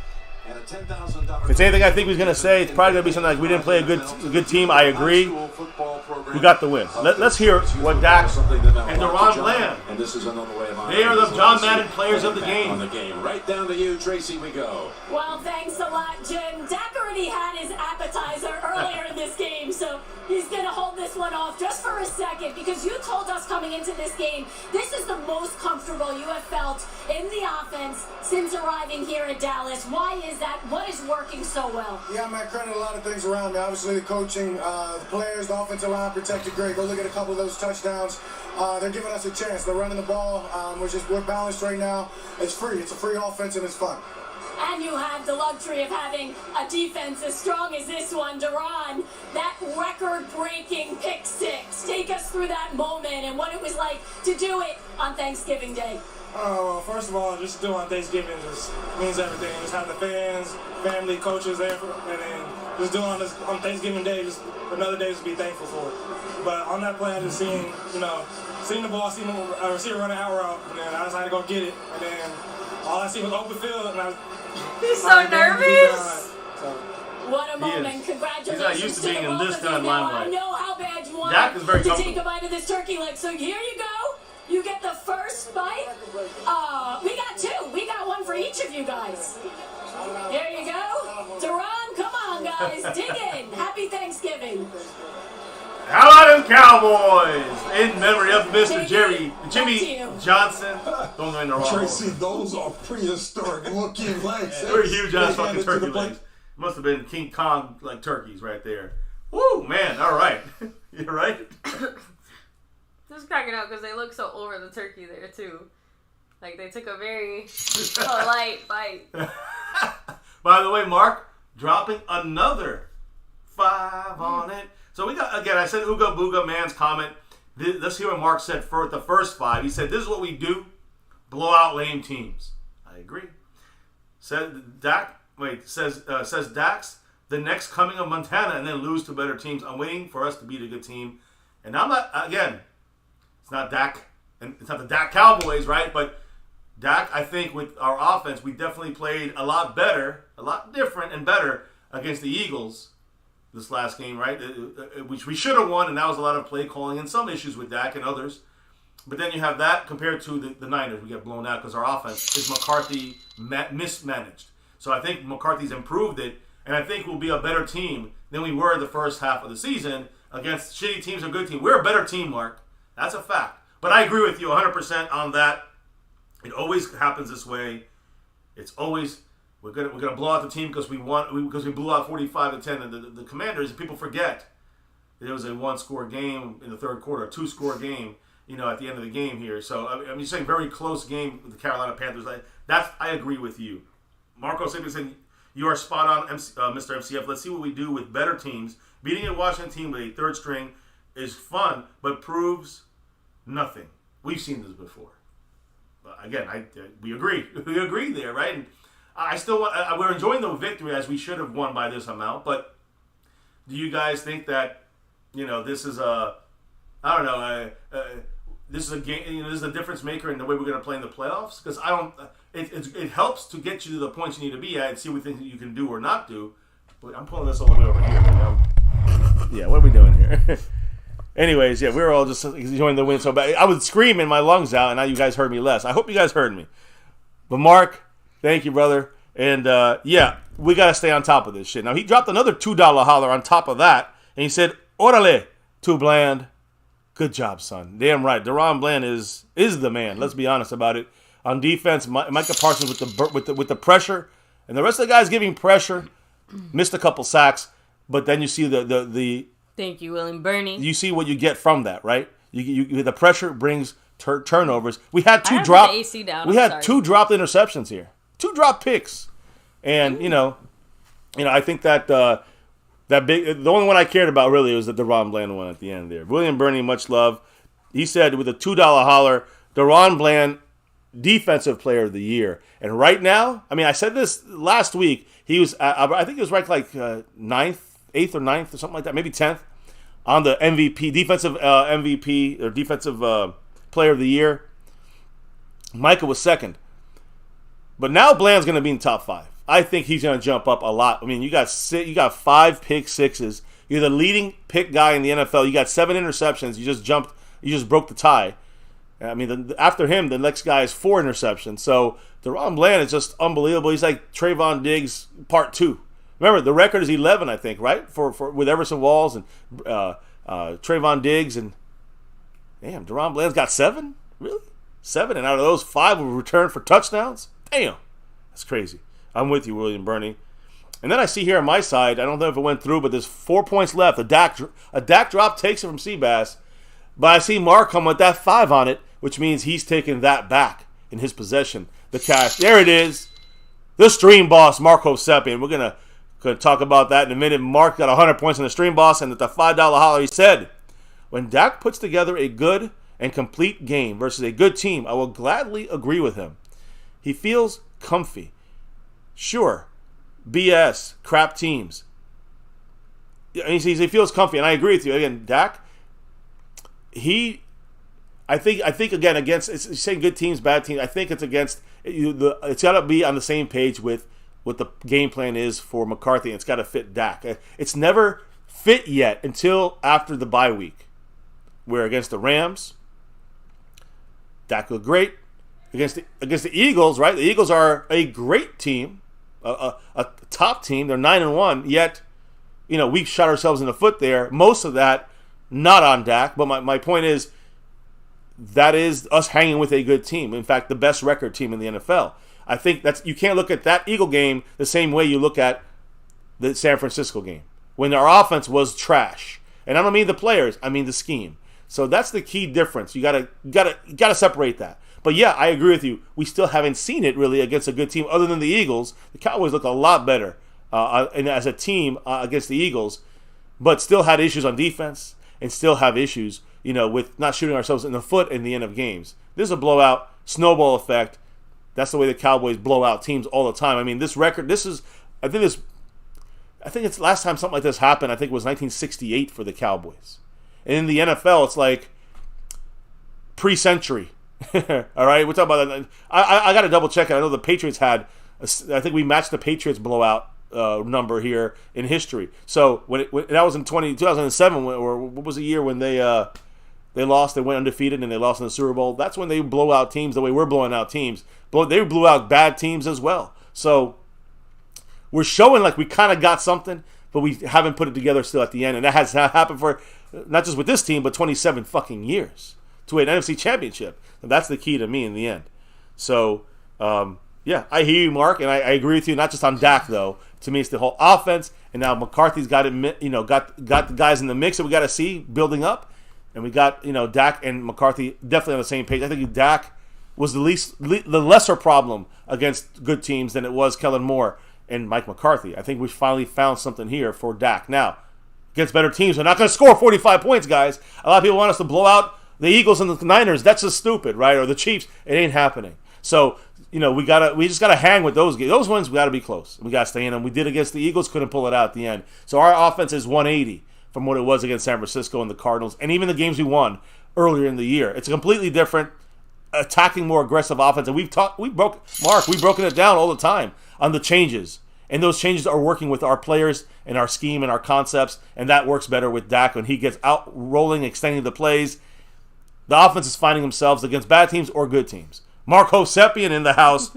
If it's anything I think he's going to say, it's probably going to be something like, we didn't play a good team. I agree. We got the win. Let's hear what Dak and DeRon Bland. And this is another way of they are the John Madden players of the game. On the game. Right down to you, Tracy, we go. Well, thanks a lot, Jim. Dak already had his appetizer earlier in this game, so he's going to hold this one off just for a second, because you told us coming into this game, this is the most comfortable you have felt in the offense since arriving here at Dallas. Why is that? What is working so well? Yeah, man, credit a lot of things around me. Obviously, the coaching, the players, the offensive line protected great. Go look at a couple of those touchdowns. They're giving us a chance. They're running the ball. We're balanced right now. It's free. It's a free offense, and it's fun. and you have the luxury of having a defense as strong as this one. Duran, that record-breaking pick six. Take us through that moment and what it was like to do it on Thanksgiving Day. Well, first of all, just doing Thanksgiving just means everything. Just having the fans, family, coaches there, and then just doing this on Thanksgiving Day, just another day to be thankful for it. But on that play, I just seen the ball, seen the receiver running out route, and then I just had to go get it. And then all I see was open field, and He's so nervous. What a moment. Is. Congratulations. He's not used to being in this kind of I limelight. know how bad you want Dak is very to take a bite of this turkey leg. So here you go. You get the first bite. We got two. We got one for each of you guys. There you go. Duran, come on, guys. Dig in. Happy Thanksgiving. How about them Cowboys? In memory of Mr. Jimmy Johnson. Don't go in the wrong Tracy, those are prehistoric looking legs. They were huge ass fucking turkey legs. Must have been King Kong like turkeys right there. Woo, man. All right. You're right. Just cracking up because they look so over the turkey there too. Like they took a very polite bite. By the way, Mark dropping another 5 on it. So we got, again, I said Ooga Booga Man's comment. Let's hear what Mark said for the first 5. He said, this is what we do. Blow out lame teams. I agree. Says Dax, the next coming of Montana, and then lose to better teams. I'm waiting for us to beat a good team. And I'm not, again, it's not Dak, and it's not the Dak Cowboys, right? But Dak, I think with our offense, we definitely played a lot better, a lot different and better against the Eagles this last game, right? Which we should have won, and that was a lot of play calling and some issues with Dak and others. But then you have that compared to the Niners. We get blown out because our offense is McCarthy mismanaged. So I think McCarthy's improved it, and I think we'll be a better team than we were the first half of the season against shitty teams or good teams. We're a better team, Mark. That's a fact. But I agree with you 100% on that. It always happens this way. It's always we're gonna blow out the team because we blew out 45-10, and the Commanders. People forget there was a 1-score game in the third quarter, a 2-score game, at the end of the game here. So I'm just saying, very close game with the Carolina Panthers. I agree with you. Marco Saban said you are spot on, Mr. MCF. Let's see what we do with better teams. Beating a Washington team with a third string is fun, but proves nothing. We've seen this before. Again, we agree. We agree there, right? And I still want. We're enjoying the victory as we should have won by this amount. But do you guys think that this is a? I don't know. This is a game. This is a difference maker in the way we're going to play in the playoffs. Because I don't. It helps to get you to the points you need to be at and see what things that you can do or not do. But I'm pulling this all the way over here. Yeah, what are we doing here? Anyways, yeah, we were all just enjoying the win so bad. I was screaming my lungs out, and now you guys heard me less. I hope you guys heard me. But Mark, thank you, brother. And yeah, we got to stay on top of this shit. Now, he dropped another $2 holler on top of that, and he said, "Orale, too bland." Good job, son. Damn right. Deron Bland is the man. Let's be honest about it. On defense, Micah Parsons with the pressure, and the rest of the guys giving pressure, missed a couple sacks, but then you see the Thank you, William Burney. You see what you get from that, right? You the pressure brings turnovers. We had two dropped. We had 2 dropped interceptions here, 2 dropped picks, and I think that that big. The only one I cared about really was the Deron Bland one at the end there. William Burney, much love. He said with a $2 holler, Deron Bland, Defensive Player of the Year, and right now, I mean, I said this last week. He was, I think he was ranked like 9th, 8th or 9th or something like that, maybe 10th. On the MVP, defensive MVP, or defensive player of the year. Micah was 2nd. But now Bland's going to be in top 5. I think he's going to jump up a lot. I mean, you got 5 pick sixes. You're the leading pick guy in the NFL. You got 7 interceptions. You just broke the tie. I mean, after him, the next guy is 4 interceptions. So Deron Bland is just unbelievable. He's like Trayvon Diggs Part 2. Remember, the record is 11, I think, right? For with Everson Walls and Trayvon Diggs, and damn, Deron Bland's got 7? Really? 7, and out of those 5 were returned for touchdowns? Damn, that's crazy. I'm with you, William Burney. And then I see here on my side, I don't know if it went through, but there's 4 points left. A Dak drop takes it from Seabass, but I see Mark come with that 5 on it, which means he's taking that back in his possession. The cash, there it is. the stream boss, Mark Hosepian. We're going to talk about that in a minute. Mark got 100 points on the stream boss, and at the $5 holler, he said, when Dak puts together a good and complete game versus a good team, I will gladly agree with him. He feels comfy. Sure, BS, crap teams. He feels comfy, and I agree with you. Again, Dak, I think again, against, it's saying good teams, bad teams, I think it's against, it's got to be on the same page with what the game plan is for McCarthy, and it's got to fit Dak. It's never fit yet until after the bye week, where against the Rams, Dak looked great. Against the Eagles, right? The Eagles are a great team, a top team. They're 9-1, yet, we shot ourselves in the foot there. Most of that not on Dak, but my point is that is us hanging with a good team. In fact, the best record team in the NFL. I think you can't look at that Eagle game the same way you look at the San Francisco game when our offense was trash. And I don't mean the players, I mean the scheme. So that's the key difference. You gotta separate that. But yeah, I agree with you. We still haven't seen it really against a good team other than the Eagles. The Cowboys look a lot better and as a team against the Eagles, but still had issues on defense and still have issues, with not shooting ourselves in the foot in the end of games. This is a blowout, snowball effect. That's the way the Cowboys blow out teams all the time. I mean, this record, I think it's last time something like this happened, I think it was 1968 for the Cowboys. And in the NFL, it's like pre-century. All right, we're talking about that. I got to double check it. I know the Patriots had, I think we matched the Patriots blowout number here in history. So when that was in 2007, or what was the year when they lost? They went undefeated and they lost in the Super Bowl. That's when they blow out teams the way we're blowing out teams. But they blew out bad teams as well. So we're showing like we kind of got something, but we haven't put it together still at the end. And that has happened for not just with this team, but 27 fucking years to an NFC championship. And that's the key to me in the end. So, yeah, I hear you, Mark, and I agree with you, not just on Dak, though. To me, it's the whole offense, and now McCarthy's got it, got the guys in the mix that we got to see building up. And we got, Dak and McCarthy definitely on the same page. I think Dak was the lesser problem against good teams than it was Kellen Moore and Mike McCarthy. I think we finally found something here for Dak. Now, against better teams, we're not going to score 45 points, guys. A lot of people want us to blow out the Eagles and the Niners. That's just stupid, right? Or the Chiefs. It ain't happening. So, we just gotta hang with those games. Those ones we gotta be close. We gotta stay in them. We did against the Eagles, couldn't pull it out at the end. So our offense is 180 from what it was against San Francisco and the Cardinals, and even the games we won earlier in the year. It's a completely different, attacking, more aggressive offense. And we've broken it down all the time on the changes. And those changes are working with our players and our scheme and our concepts, and that works better with Dak when he gets out rolling, extending the plays. The offense is finding themselves against bad teams or good teams. Mark Hosepian in the house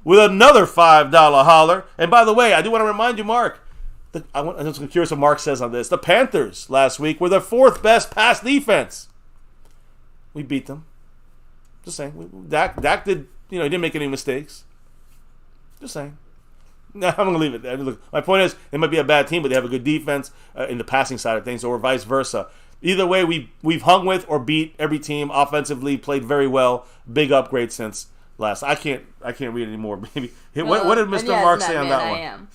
with another $5 holler. And by the way, I do want to remind you, Mark, I'm just curious what Mark says on this. The Panthers last week were the fourth best pass defense. We beat them. Just saying. Dak did, he didn't make any mistakes. Just saying. No, I'm going to leave it there. Look, my point is, they might be a bad team, but they have a good defense in the passing side of things, or vice versa. Either way, we've hung with or beat every team offensively, played very well. Big upgrade since last. I can't read anymore. Maybe what did Mr. Mark say on that one?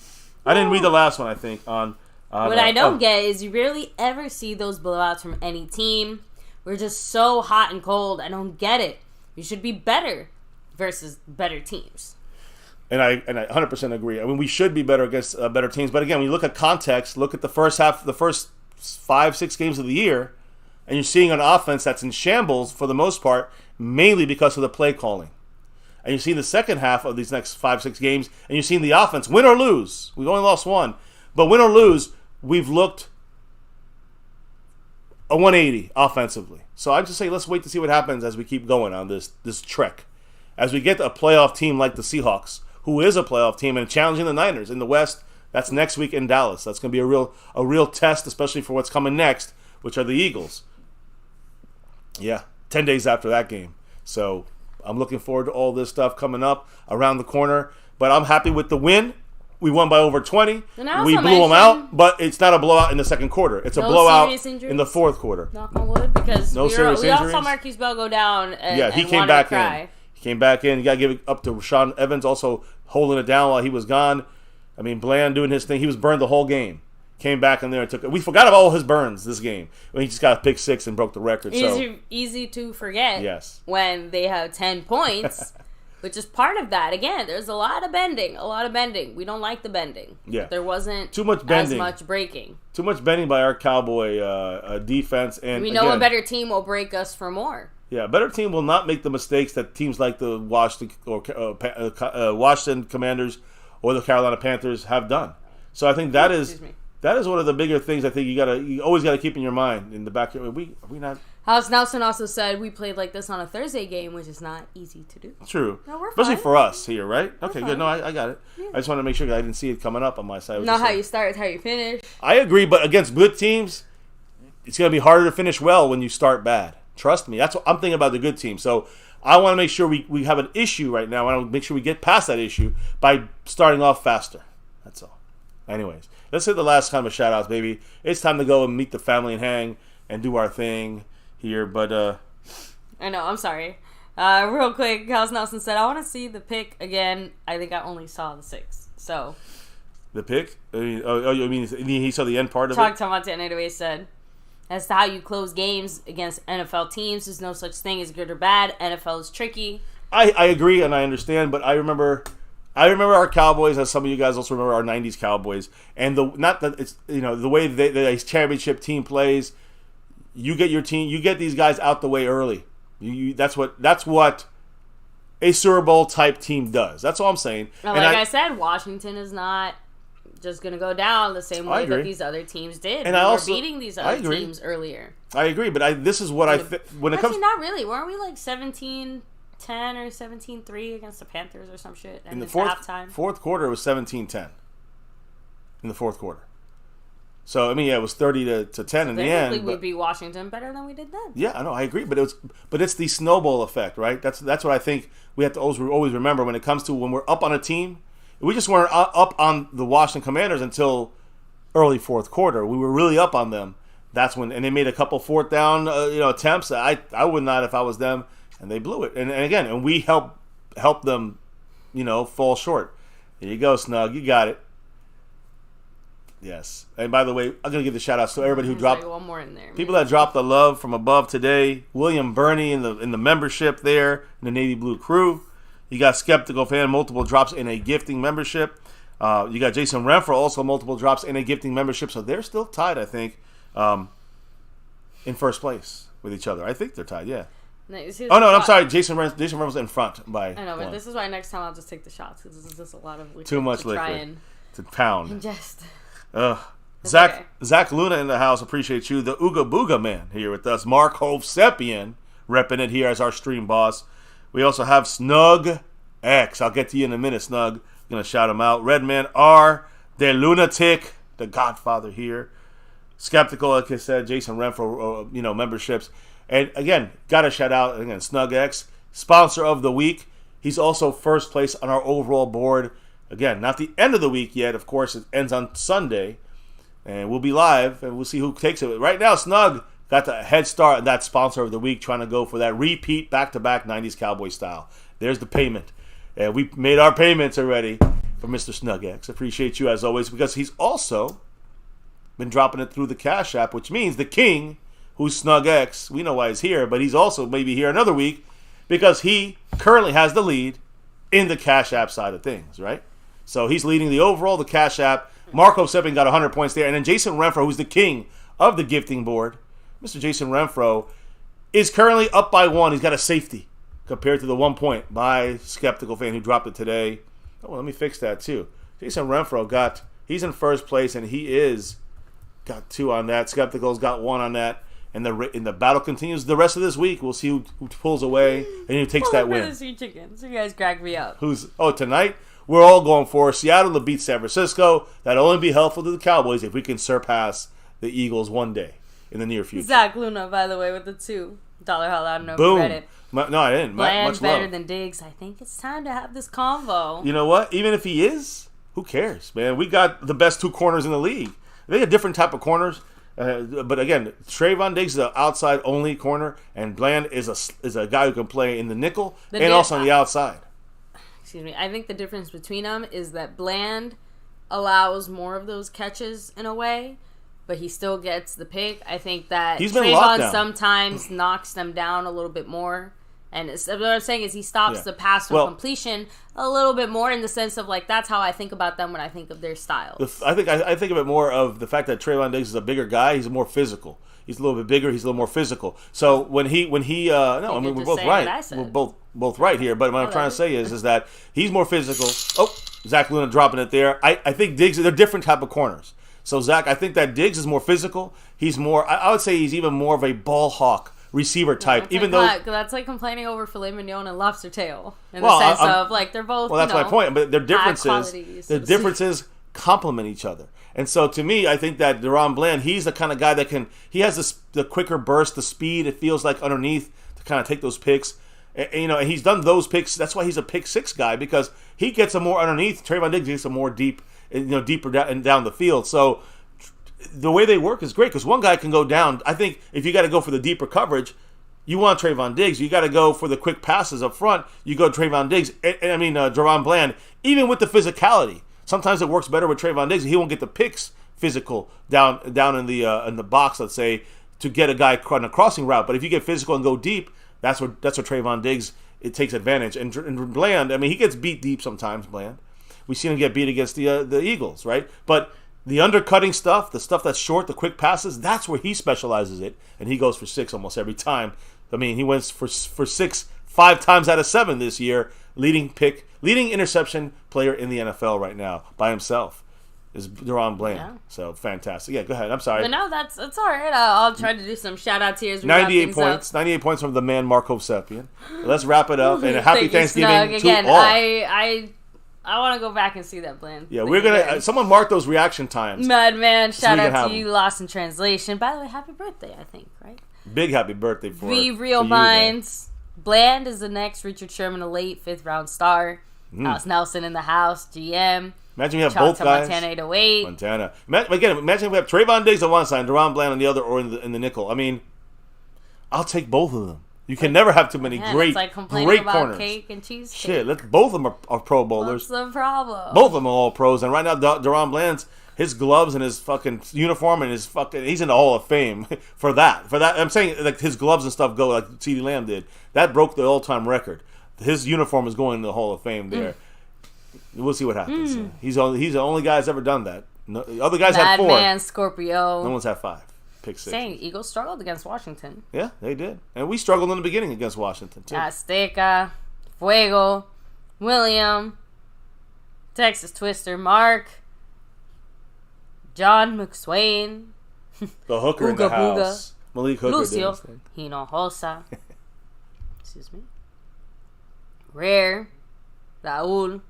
I didn't read the last one. I think on what I don't get is you rarely ever see those blowouts from any team. We're just so hot and cold. I don't get it. You should be better versus better teams. And I 100% agree. I mean, we should be better against better teams. But again, when you look at context, look at the first 5-6 games of the year, and you're seeing an offense that's in shambles for the most part, mainly because of the play calling. And you see the second half of these next 5-6 games, and you're seeing the offense, win or lose. We've only lost one. But win or lose, we've looked a 180 offensively. So I just say let's wait to see what happens as we keep going on this trek. As we get a playoff team like the Seahawks, who is a playoff team and challenging the Niners in the West. That's next week in Dallas. That's going to be a real test, especially for what's coming next, which are the Eagles. Yeah, 10 days after that game. So I'm looking forward to all this stuff coming up around the corner. But I'm happy with the win. We won by over 20. We blew them out, but it's not a blowout in the second quarter. It's a blowout in the fourth quarter. Knock on wood, because no serious injuries. We all saw Marquise Bell go down and he came back in. He came back in. You got to give it up to Rashaan Evans. Also, holding it down while he was gone. I mean, Bland doing his thing. He was burned the whole game. Came back in there and took it. We forgot about all his burns this game. He just got a pick 6 and broke the record. Easy to forget. Yes. When they have 10 points, which is part of that. Again, there's a lot of bending. We don't like the bending. Yeah. There wasn't too much bending. as much breaking. Too much bending by our Cowboy defense. And we know a better team will break us for more. Yeah, a better team will not make the mistakes that teams like the Washington Commanders or the Carolina Panthers have done. So I think that is one of the bigger things. I think you always gotta keep in your mind in the back. Are we not? House Nelson also said we played like this on a Thursday game, which is not easy to do. True. No, we're especially fine. for us here, right? Okay, fine. good. No, I got it. Yeah. I just want to make sure that I didn't see it coming up on my side. Not how you start, it's how you finish. I agree, but against good teams, it's gonna be harder to finish well when you start bad. Trust me. That's what I'm thinking about the good team. So I want to make sure we have an issue right now. I want to make sure we get past that issue by starting off faster. That's all. Anyways, let's hit the last kind of shout-outs, baby. It's time to go and meet the family and hang and do our thing here. But I know. I'm sorry. Real quick, House Nelson said, I want to see the pick again. I think I only saw the 6. So. The pick? You mean he saw the end part of it? Talk to Montana anyway said. As to how you close games against NFL teams, there's no such thing as good or bad. NFL is tricky. I agree and I understand, but I remember our Cowboys, as some of you guys also remember our '90s Cowboys, and the way the championship team plays. You get your team, you get these guys out the way early. That's what a Super Bowl type team does. That's all I'm saying. Now, I said, Washington is not just going to go down the same way that these other teams did. And we were beating these other teams earlier. I agree, but this is what when it comes. Not really. Weren't we like 17-10 or 17-3 against the Panthers or some shit? And in the halftime. Fourth quarter, it was 17-10. In the fourth quarter. So I mean, it was 30-10 in the end. We beat Washington better than we did then. Yeah, I know, I agree, but it's the snowball effect, right? That's what I think we have to always remember when it comes to when we're up on a team. We just weren't up on the Washington Commanders until early fourth quarter. We were really up on them. That's when, and they made a couple fourth down, attempts. I would not if I was them, and they blew it. And again, we helped them, fall short. There you go, Snug. You got it. Yes. And by the way, I'm gonna give the shout outs to everybody who dropped one more in there. People that dropped the love from above today. William Burney in the membership there in the Navy Blue crew. You got Skeptical Fan, multiple drops in a gifting membership. You got Jason Renfro, also multiple drops in a gifting membership. So they're still tied, I think, in first place with each other. I think they're tied, yeah. I'm sorry. Jason Renfro's in front by I know, but this is why next time I'll just take the shots because this is just a lot of liquor. Too much to liquor try and to pound. Ingest. Zach Luna in the house. Appreciate you. The Ooga Booga man here with us. Mark Hovsepian repping it here as our stream boss. We also have Snug X. I'll get to you in a minute, Snug. I'm going to shout him out. Redman R. The Lunatic. The Godfather here. Skeptical, like I said. Jason Renfro, memberships. And again, got to shout out, again, Snug X. Sponsor of the week. He's also first place on our overall board. Again, not the end of the week yet. Of course, it ends on Sunday. And we'll be live, and we'll see who takes it. Right now, Snug got the head start on that sponsor of the week, trying to go for that repeat back-to-back 90s Cowboy style. There's the payment. And we made our payments already for Mr. Snug X. Appreciate you, as always, because he's also been dropping it through the Cash App, which means the king, who's Snug X, we know why he's here, but he's also maybe here another week because he currently has the lead in the Cash App side of things, right? So he's leading the overall, the Cash App. Marco Seppin got 100 points there. And then Jason Renfro, who's the king of the gifting board, Mr. Jason Renfro, is currently up by 1. He's got a safety compared to the 1 point by Skeptical Fan who dropped it today. Oh, let me fix that too. Jason Renfro he's in first place, and he got 2 on that. Skeptical's got 1 on that. And the battle continues the rest of this week. We'll see who pulls away and who takes that win. So you guys crack me up. Tonight? We're all going for Seattle to beat San Francisco. That'll only be helpful to the Cowboys if we can surpass the Eagles one day in the near future. Zach Luna, by the way, with the $2 holla. I don't know if Boom. you read it. No, I didn't. Bland much better love. than Diggs. I think it's time to have this convo. You know what? Even if he is, who cares, man? We got the best 2 corners in the league. They got different type of corners. But again, Trayvon Diggs is an outside-only corner, and Bland is a guy who can play in the nickel and also on the outside. excuse me, I think the difference between them is that Bland allows more of those catches in a way, but he still gets the pick. I think that Trayvon sometimes knocks them down a little bit more. And what I'm saying is he stops the pass from completion a little bit more in the sense of, like, that's how I think about them when I think of their styles. I think of it more of the fact that Trayvon Diggs is a bigger guy. He's more physical. He's a little bit bigger. He's a little more physical. So when he no, I mean, we're both right. We're both right here. But what I'm trying to say is that he's more physical. Oh, Zach Luna dropping it there. I think Diggs, they're different type of corners. So Zach, I think that Diggs is more physical. He's more. I would say he's even more of a ball hawk receiver type, that's even like that's like complaining over filet mignon and lobster tail in the sense of, like, they're both. Well, that's my point. But their differences complement each other. And so, to me, I think that DaRon Bland, he's the kind of guy that he has the quicker burst, the speed. It feels like underneath to kind of take those picks. And he's done those picks. That's why he's a pick six guy, because he gets them more underneath. Trayvon Diggs gets them more deeper down the field. So the way they work is great, because one guy can go down. I think if you got to go for the deeper coverage, you want Trayvon Diggs. You got to go for the quick passes up front. You go Trayvon Diggs. DaRon Bland, even with the physicality. Sometimes it works better with Trayvon Diggs. He won't get the picks physical down in the box, let's say, to get a guy on a crossing route. But if you get physical and go deep, that's what Trayvon Diggs, it takes advantage. And Bland, I mean, he gets beat deep sometimes. Bland, we've seen him get beat against the Eagles, right? But the undercutting stuff, the stuff that's short, the quick passes, that's where he specializes it, and he goes for 6 almost every time. I mean, he went for 6 5 times out of 7 this year. Leading interception player in the NFL right now by himself is DaRon Bland. Yeah. So fantastic. Yeah, go ahead. I'm sorry. But no, that's all right. I'll try to do some shout outs here as we 98 points. 98 points from the man Marco Sepian. Let's wrap it up, and a happy Thanksgiving to all. I want to go back and see that Bland. Yeah, we're gonna. Someone mark those reaction times. Madman, shout out to you. Lost in translation. By the way, happy birthday! I think, right? Big happy birthday for Be Real Minds. Bland is the next Richard Sherman, a late 5th round star. House Nelson in the house. GM. Imagine we have both guys. Montana 808. Montana. Imagine we have Trayvon Diggs on one side, and DaRon Bland on the other, or in the nickel. I mean, I'll take both of them. You can never have too many great about corners. Cake and cheese. Shit, both of them are Pro Bowlers. What's the problem? Both of them are all pros, and right now DaRon Bland's his gloves and his fucking uniform and he's in the Hall of Fame for that. I'm saying, like, his gloves and stuff go like CeeDee Lamb did. That broke the all-time record. His uniform is going in the Hall of Fame there. We'll see what happens. He's the only guy that's ever done that. No, other guys had 4. Madman, Scorpio. No one's had 5. Pick 6. Saying Eagles struggled against Washington. Yeah, they did. And we struggled in the beginning against Washington, too. Azteca, Fuego, William, Texas Twister, Mark, John McSwain, the hooker in the house. Malik Hooker. Lucio Hinojosa. Excuse me. Rare, Raul,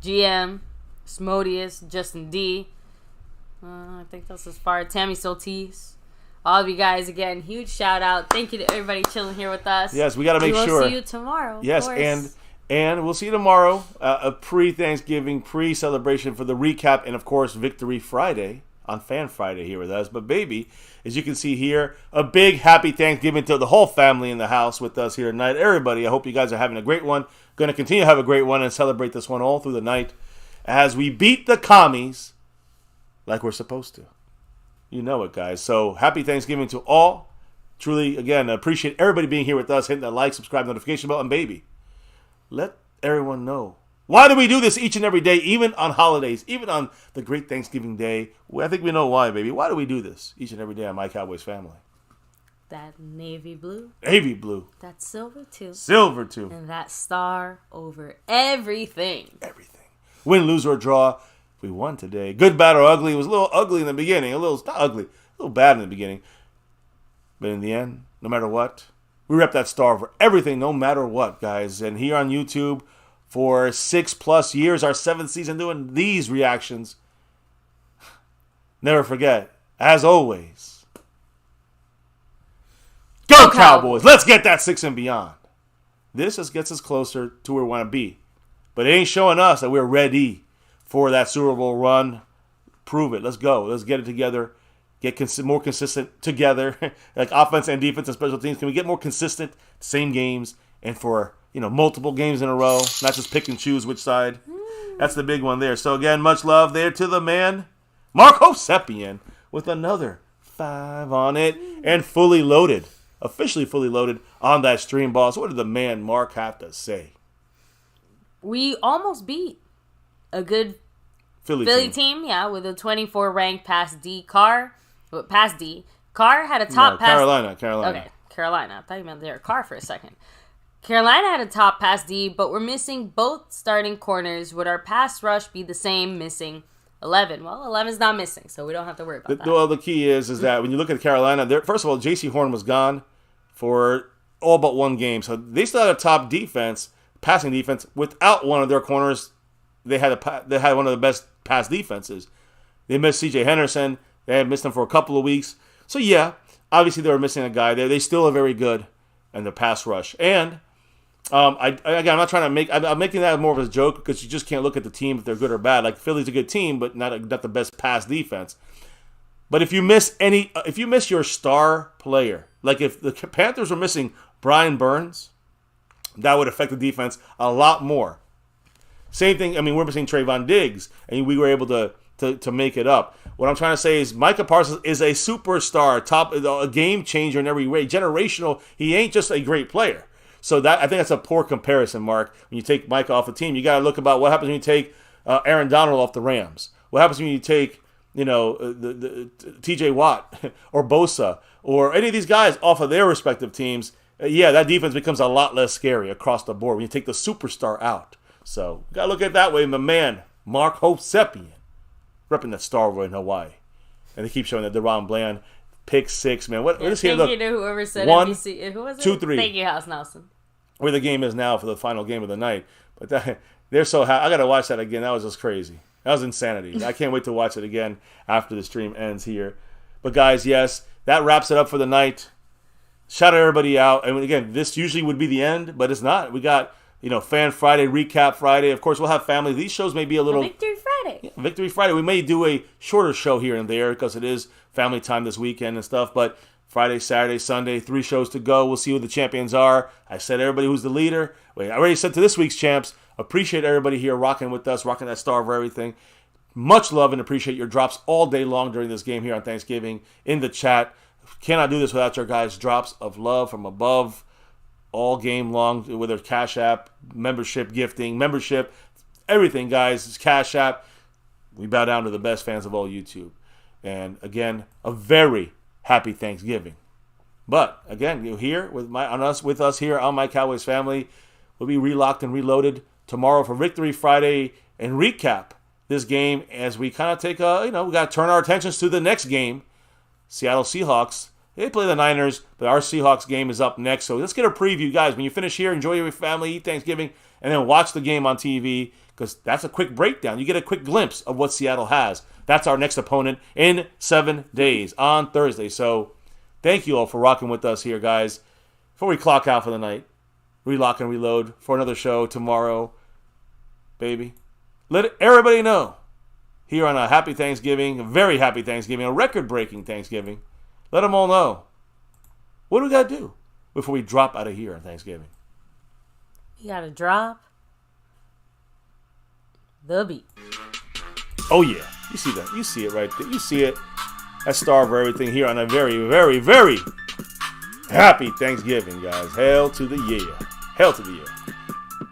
GM, Smodius, Justin D. I think that's as far. Tammy Soltis. All of you guys, again, huge shout out. Thank you to everybody chilling here with us. Yes, we got to make sure. We'll see you tomorrow. Yes, and we'll see you tomorrow. A pre-Thanksgiving, pre-celebration for the recap, and of course, Victory Friday on Fan Friday here with us. But baby, as you can see here, a big happy Thanksgiving to the whole family in the house with us here tonight. Everybody, I hope you guys are having a great one. Going to continue to have a great one and celebrate this one all through the night as we beat the commies like we're supposed to. You know it, guys. So happy Thanksgiving to all. Truly, again, appreciate everybody being here with us, hitting that like, subscribe, notification bell, and baby, let everyone know. Why do we do this each and every day, even on holidays, even on the great Thanksgiving Day? I think we know why, baby. Why do we do this each and every day on My Cowboys Family? That navy blue. Navy blue. That silver too. Silver too. And that star over everything. Everything. Win, lose, or draw, we won today. Good, bad, or ugly. It was a little ugly in the beginning. Not ugly. A little bad in the beginning. But in the end, no matter what, we rep that star for everything, no matter what, guys. And here on YouTube, for 6+ years, our 7th season doing these reactions. Never forget, as always, go Cowboys! Let's get that 6 and beyond. This just gets us closer to where we want to be. But it ain't showing us that we're ready for that Super Bowl run. Prove it. Let's go. Let's get it together. Get more consistent together. Like offense and defense and special teams. Can we get more consistent, same games, and for multiple games in a row, not just pick and choose which side. That's the big one there. So again, much love there to the man, Marco Seppian, with another 5 on it and fully loaded, officially fully loaded on that stream ball. So what did the man Mark have to say? We almost beat a good Philly team, yeah, with a 24 ranked Pass D Carr. Pass D. Carr had a top pass. Carolina. Okay, Carolina. I thought you meant their Carr for a second. Carolina had a top pass D, but we're missing both starting corners. Would our pass rush be the same, missing 11? Well, 11's not missing, so we don't have to worry about that. Well, the key is that when you look at Carolina, first of all, J.C. Horn was gone for all but one game. So they still had a top defense, passing defense, without one of their corners. They had one of the best pass defenses. They missed C.J. Henderson. They had missed him for a couple of weeks. So, yeah, obviously they were missing a guy there. They still are very good in the pass rush. And I'm not trying to I'm making that more of a joke because you just can't look at the team if they're good or bad. Like Philly's a good team, but not the best pass defense. But if you miss your star player, like if the Panthers were missing Brian Burns, that would affect the defense a lot more. Same thing. I mean, we're missing Trayvon Diggs, and we were able to make it up. What I'm trying to say is Micah Parsons is a superstar, a game changer in every way, generational. He ain't just a great player. So I think that's a poor comparison, Mark. When you take Micah off the team, you got to look about what happens when you take Aaron Donald off the Rams. What happens when you take the T.J. Watt or Bosa or any of these guys off of their respective teams? Yeah, that defense becomes a lot less scary across the board when you take the superstar out. So got to look at it that way. My man, Mark Hosepian, repping the Starboy in Hawaii. And they keep showing that Deron Bland, pick 6, man. Let's hear, thank you to whoever said 1, NBC. Who was it? 2, 3. Thank you, House Nelson. Where the game is now for the final game of the night. But they're so happy. I got to watch that again. That was just crazy. That was insanity. I can't wait to watch it again after the stream ends here. But guys, yes, that wraps it up for the night. Shout everybody out. And again, this usually would be the end, but it's not. We got Fan Friday, Recap Friday. Of course, we'll have family. These shows may be a little... Victory Friday. Yeah, Victory Friday. We may do a shorter show here and there because it is family time this weekend and stuff. But Friday, Saturday, Sunday, 3 shows to go. We'll see who the champions are. I said everybody who's the leader. Wait, I already said to this week's champs, appreciate everybody here rocking with us, rocking that star over everything. Much love and appreciate your drops all day long during this game here on Thanksgiving in the chat. Cannot do this without your guys' drops of love from above. All game long, whether it's Cash App, membership, gifting, membership, everything, guys. It's Cash App. We bow down to the best fans of all YouTube. And again, a very happy Thanksgiving. But again, you're here with us here on My Cowboys Family. We'll be relocked and reloaded tomorrow for Victory Friday and recap this game as we kind of take we got to turn our attentions to the next game, Seattle Seahawks. They play the Niners, but our Seahawks game is up next. So let's get a preview, guys. When you finish here, enjoy your family, eat Thanksgiving, and then watch the game on TV because that's a quick breakdown. You get a quick glimpse of what Seattle has. That's our next opponent in 7 days on Thursday. So thank you all for rocking with us here, guys. Before we clock out for the night, relock and reload for another show tomorrow, baby. Let everybody know here on a happy Thanksgiving, a very happy Thanksgiving, a record-breaking Thanksgiving. Let them all know. What do we got to do before we drop out of here on Thanksgiving? You got to drop the beat. Oh, yeah. You see that. You see it right there. You see it. That star over everything here on a very, very, very happy Thanksgiving, guys. Hail to the year. Hail to the year.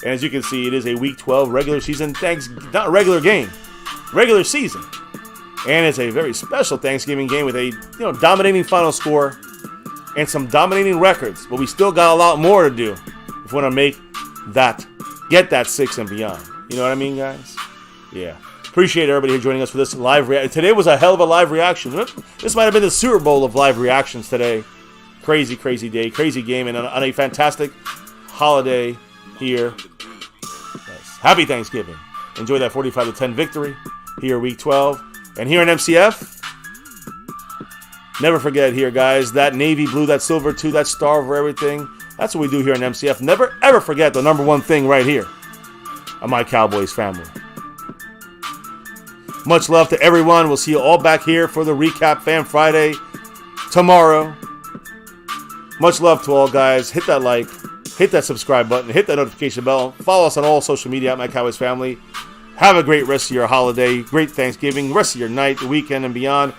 And as you can see, it is a Week 12 regular season not a regular game. Regular season. And it's a very special Thanksgiving game with a dominating final score and some dominating records. But we still got a lot more to do if we want to get that 6 and beyond. You know what I mean, guys? Yeah. Appreciate everybody here joining us for this live reaction. Today was a hell of a live reaction. This might have been the Super Bowl of live reactions today. Crazy, crazy day, crazy game, and on a fantastic holiday here. Yes. Happy Thanksgiving. Enjoy that 45-10 victory here, Week 12. And here in MCF, never forget here, guys, that navy blue, that silver too, that star over everything. That's what we do here in MCF. Never, ever forget the number one thing right here on My Cowboys Family. Much love to everyone. We'll see you all back here for the Recap Fan Friday tomorrow. Much love to all, guys. Hit that like, hit that subscribe button, hit that notification bell, follow us on all social media at MyCowboysFamily. Have a great rest of your holiday, great Thanksgiving, rest of your night, the weekend, and beyond.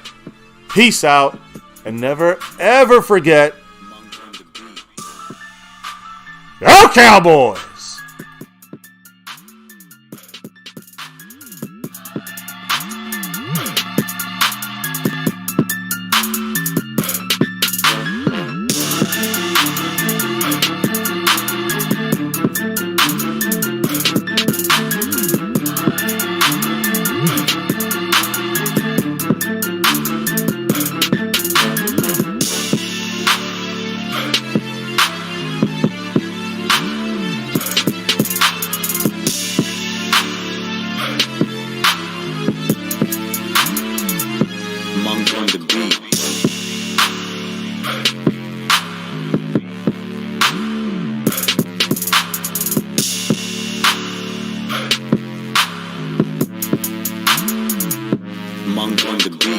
Peace out, and never, ever forget, Go Cowboys! Monk on the beat.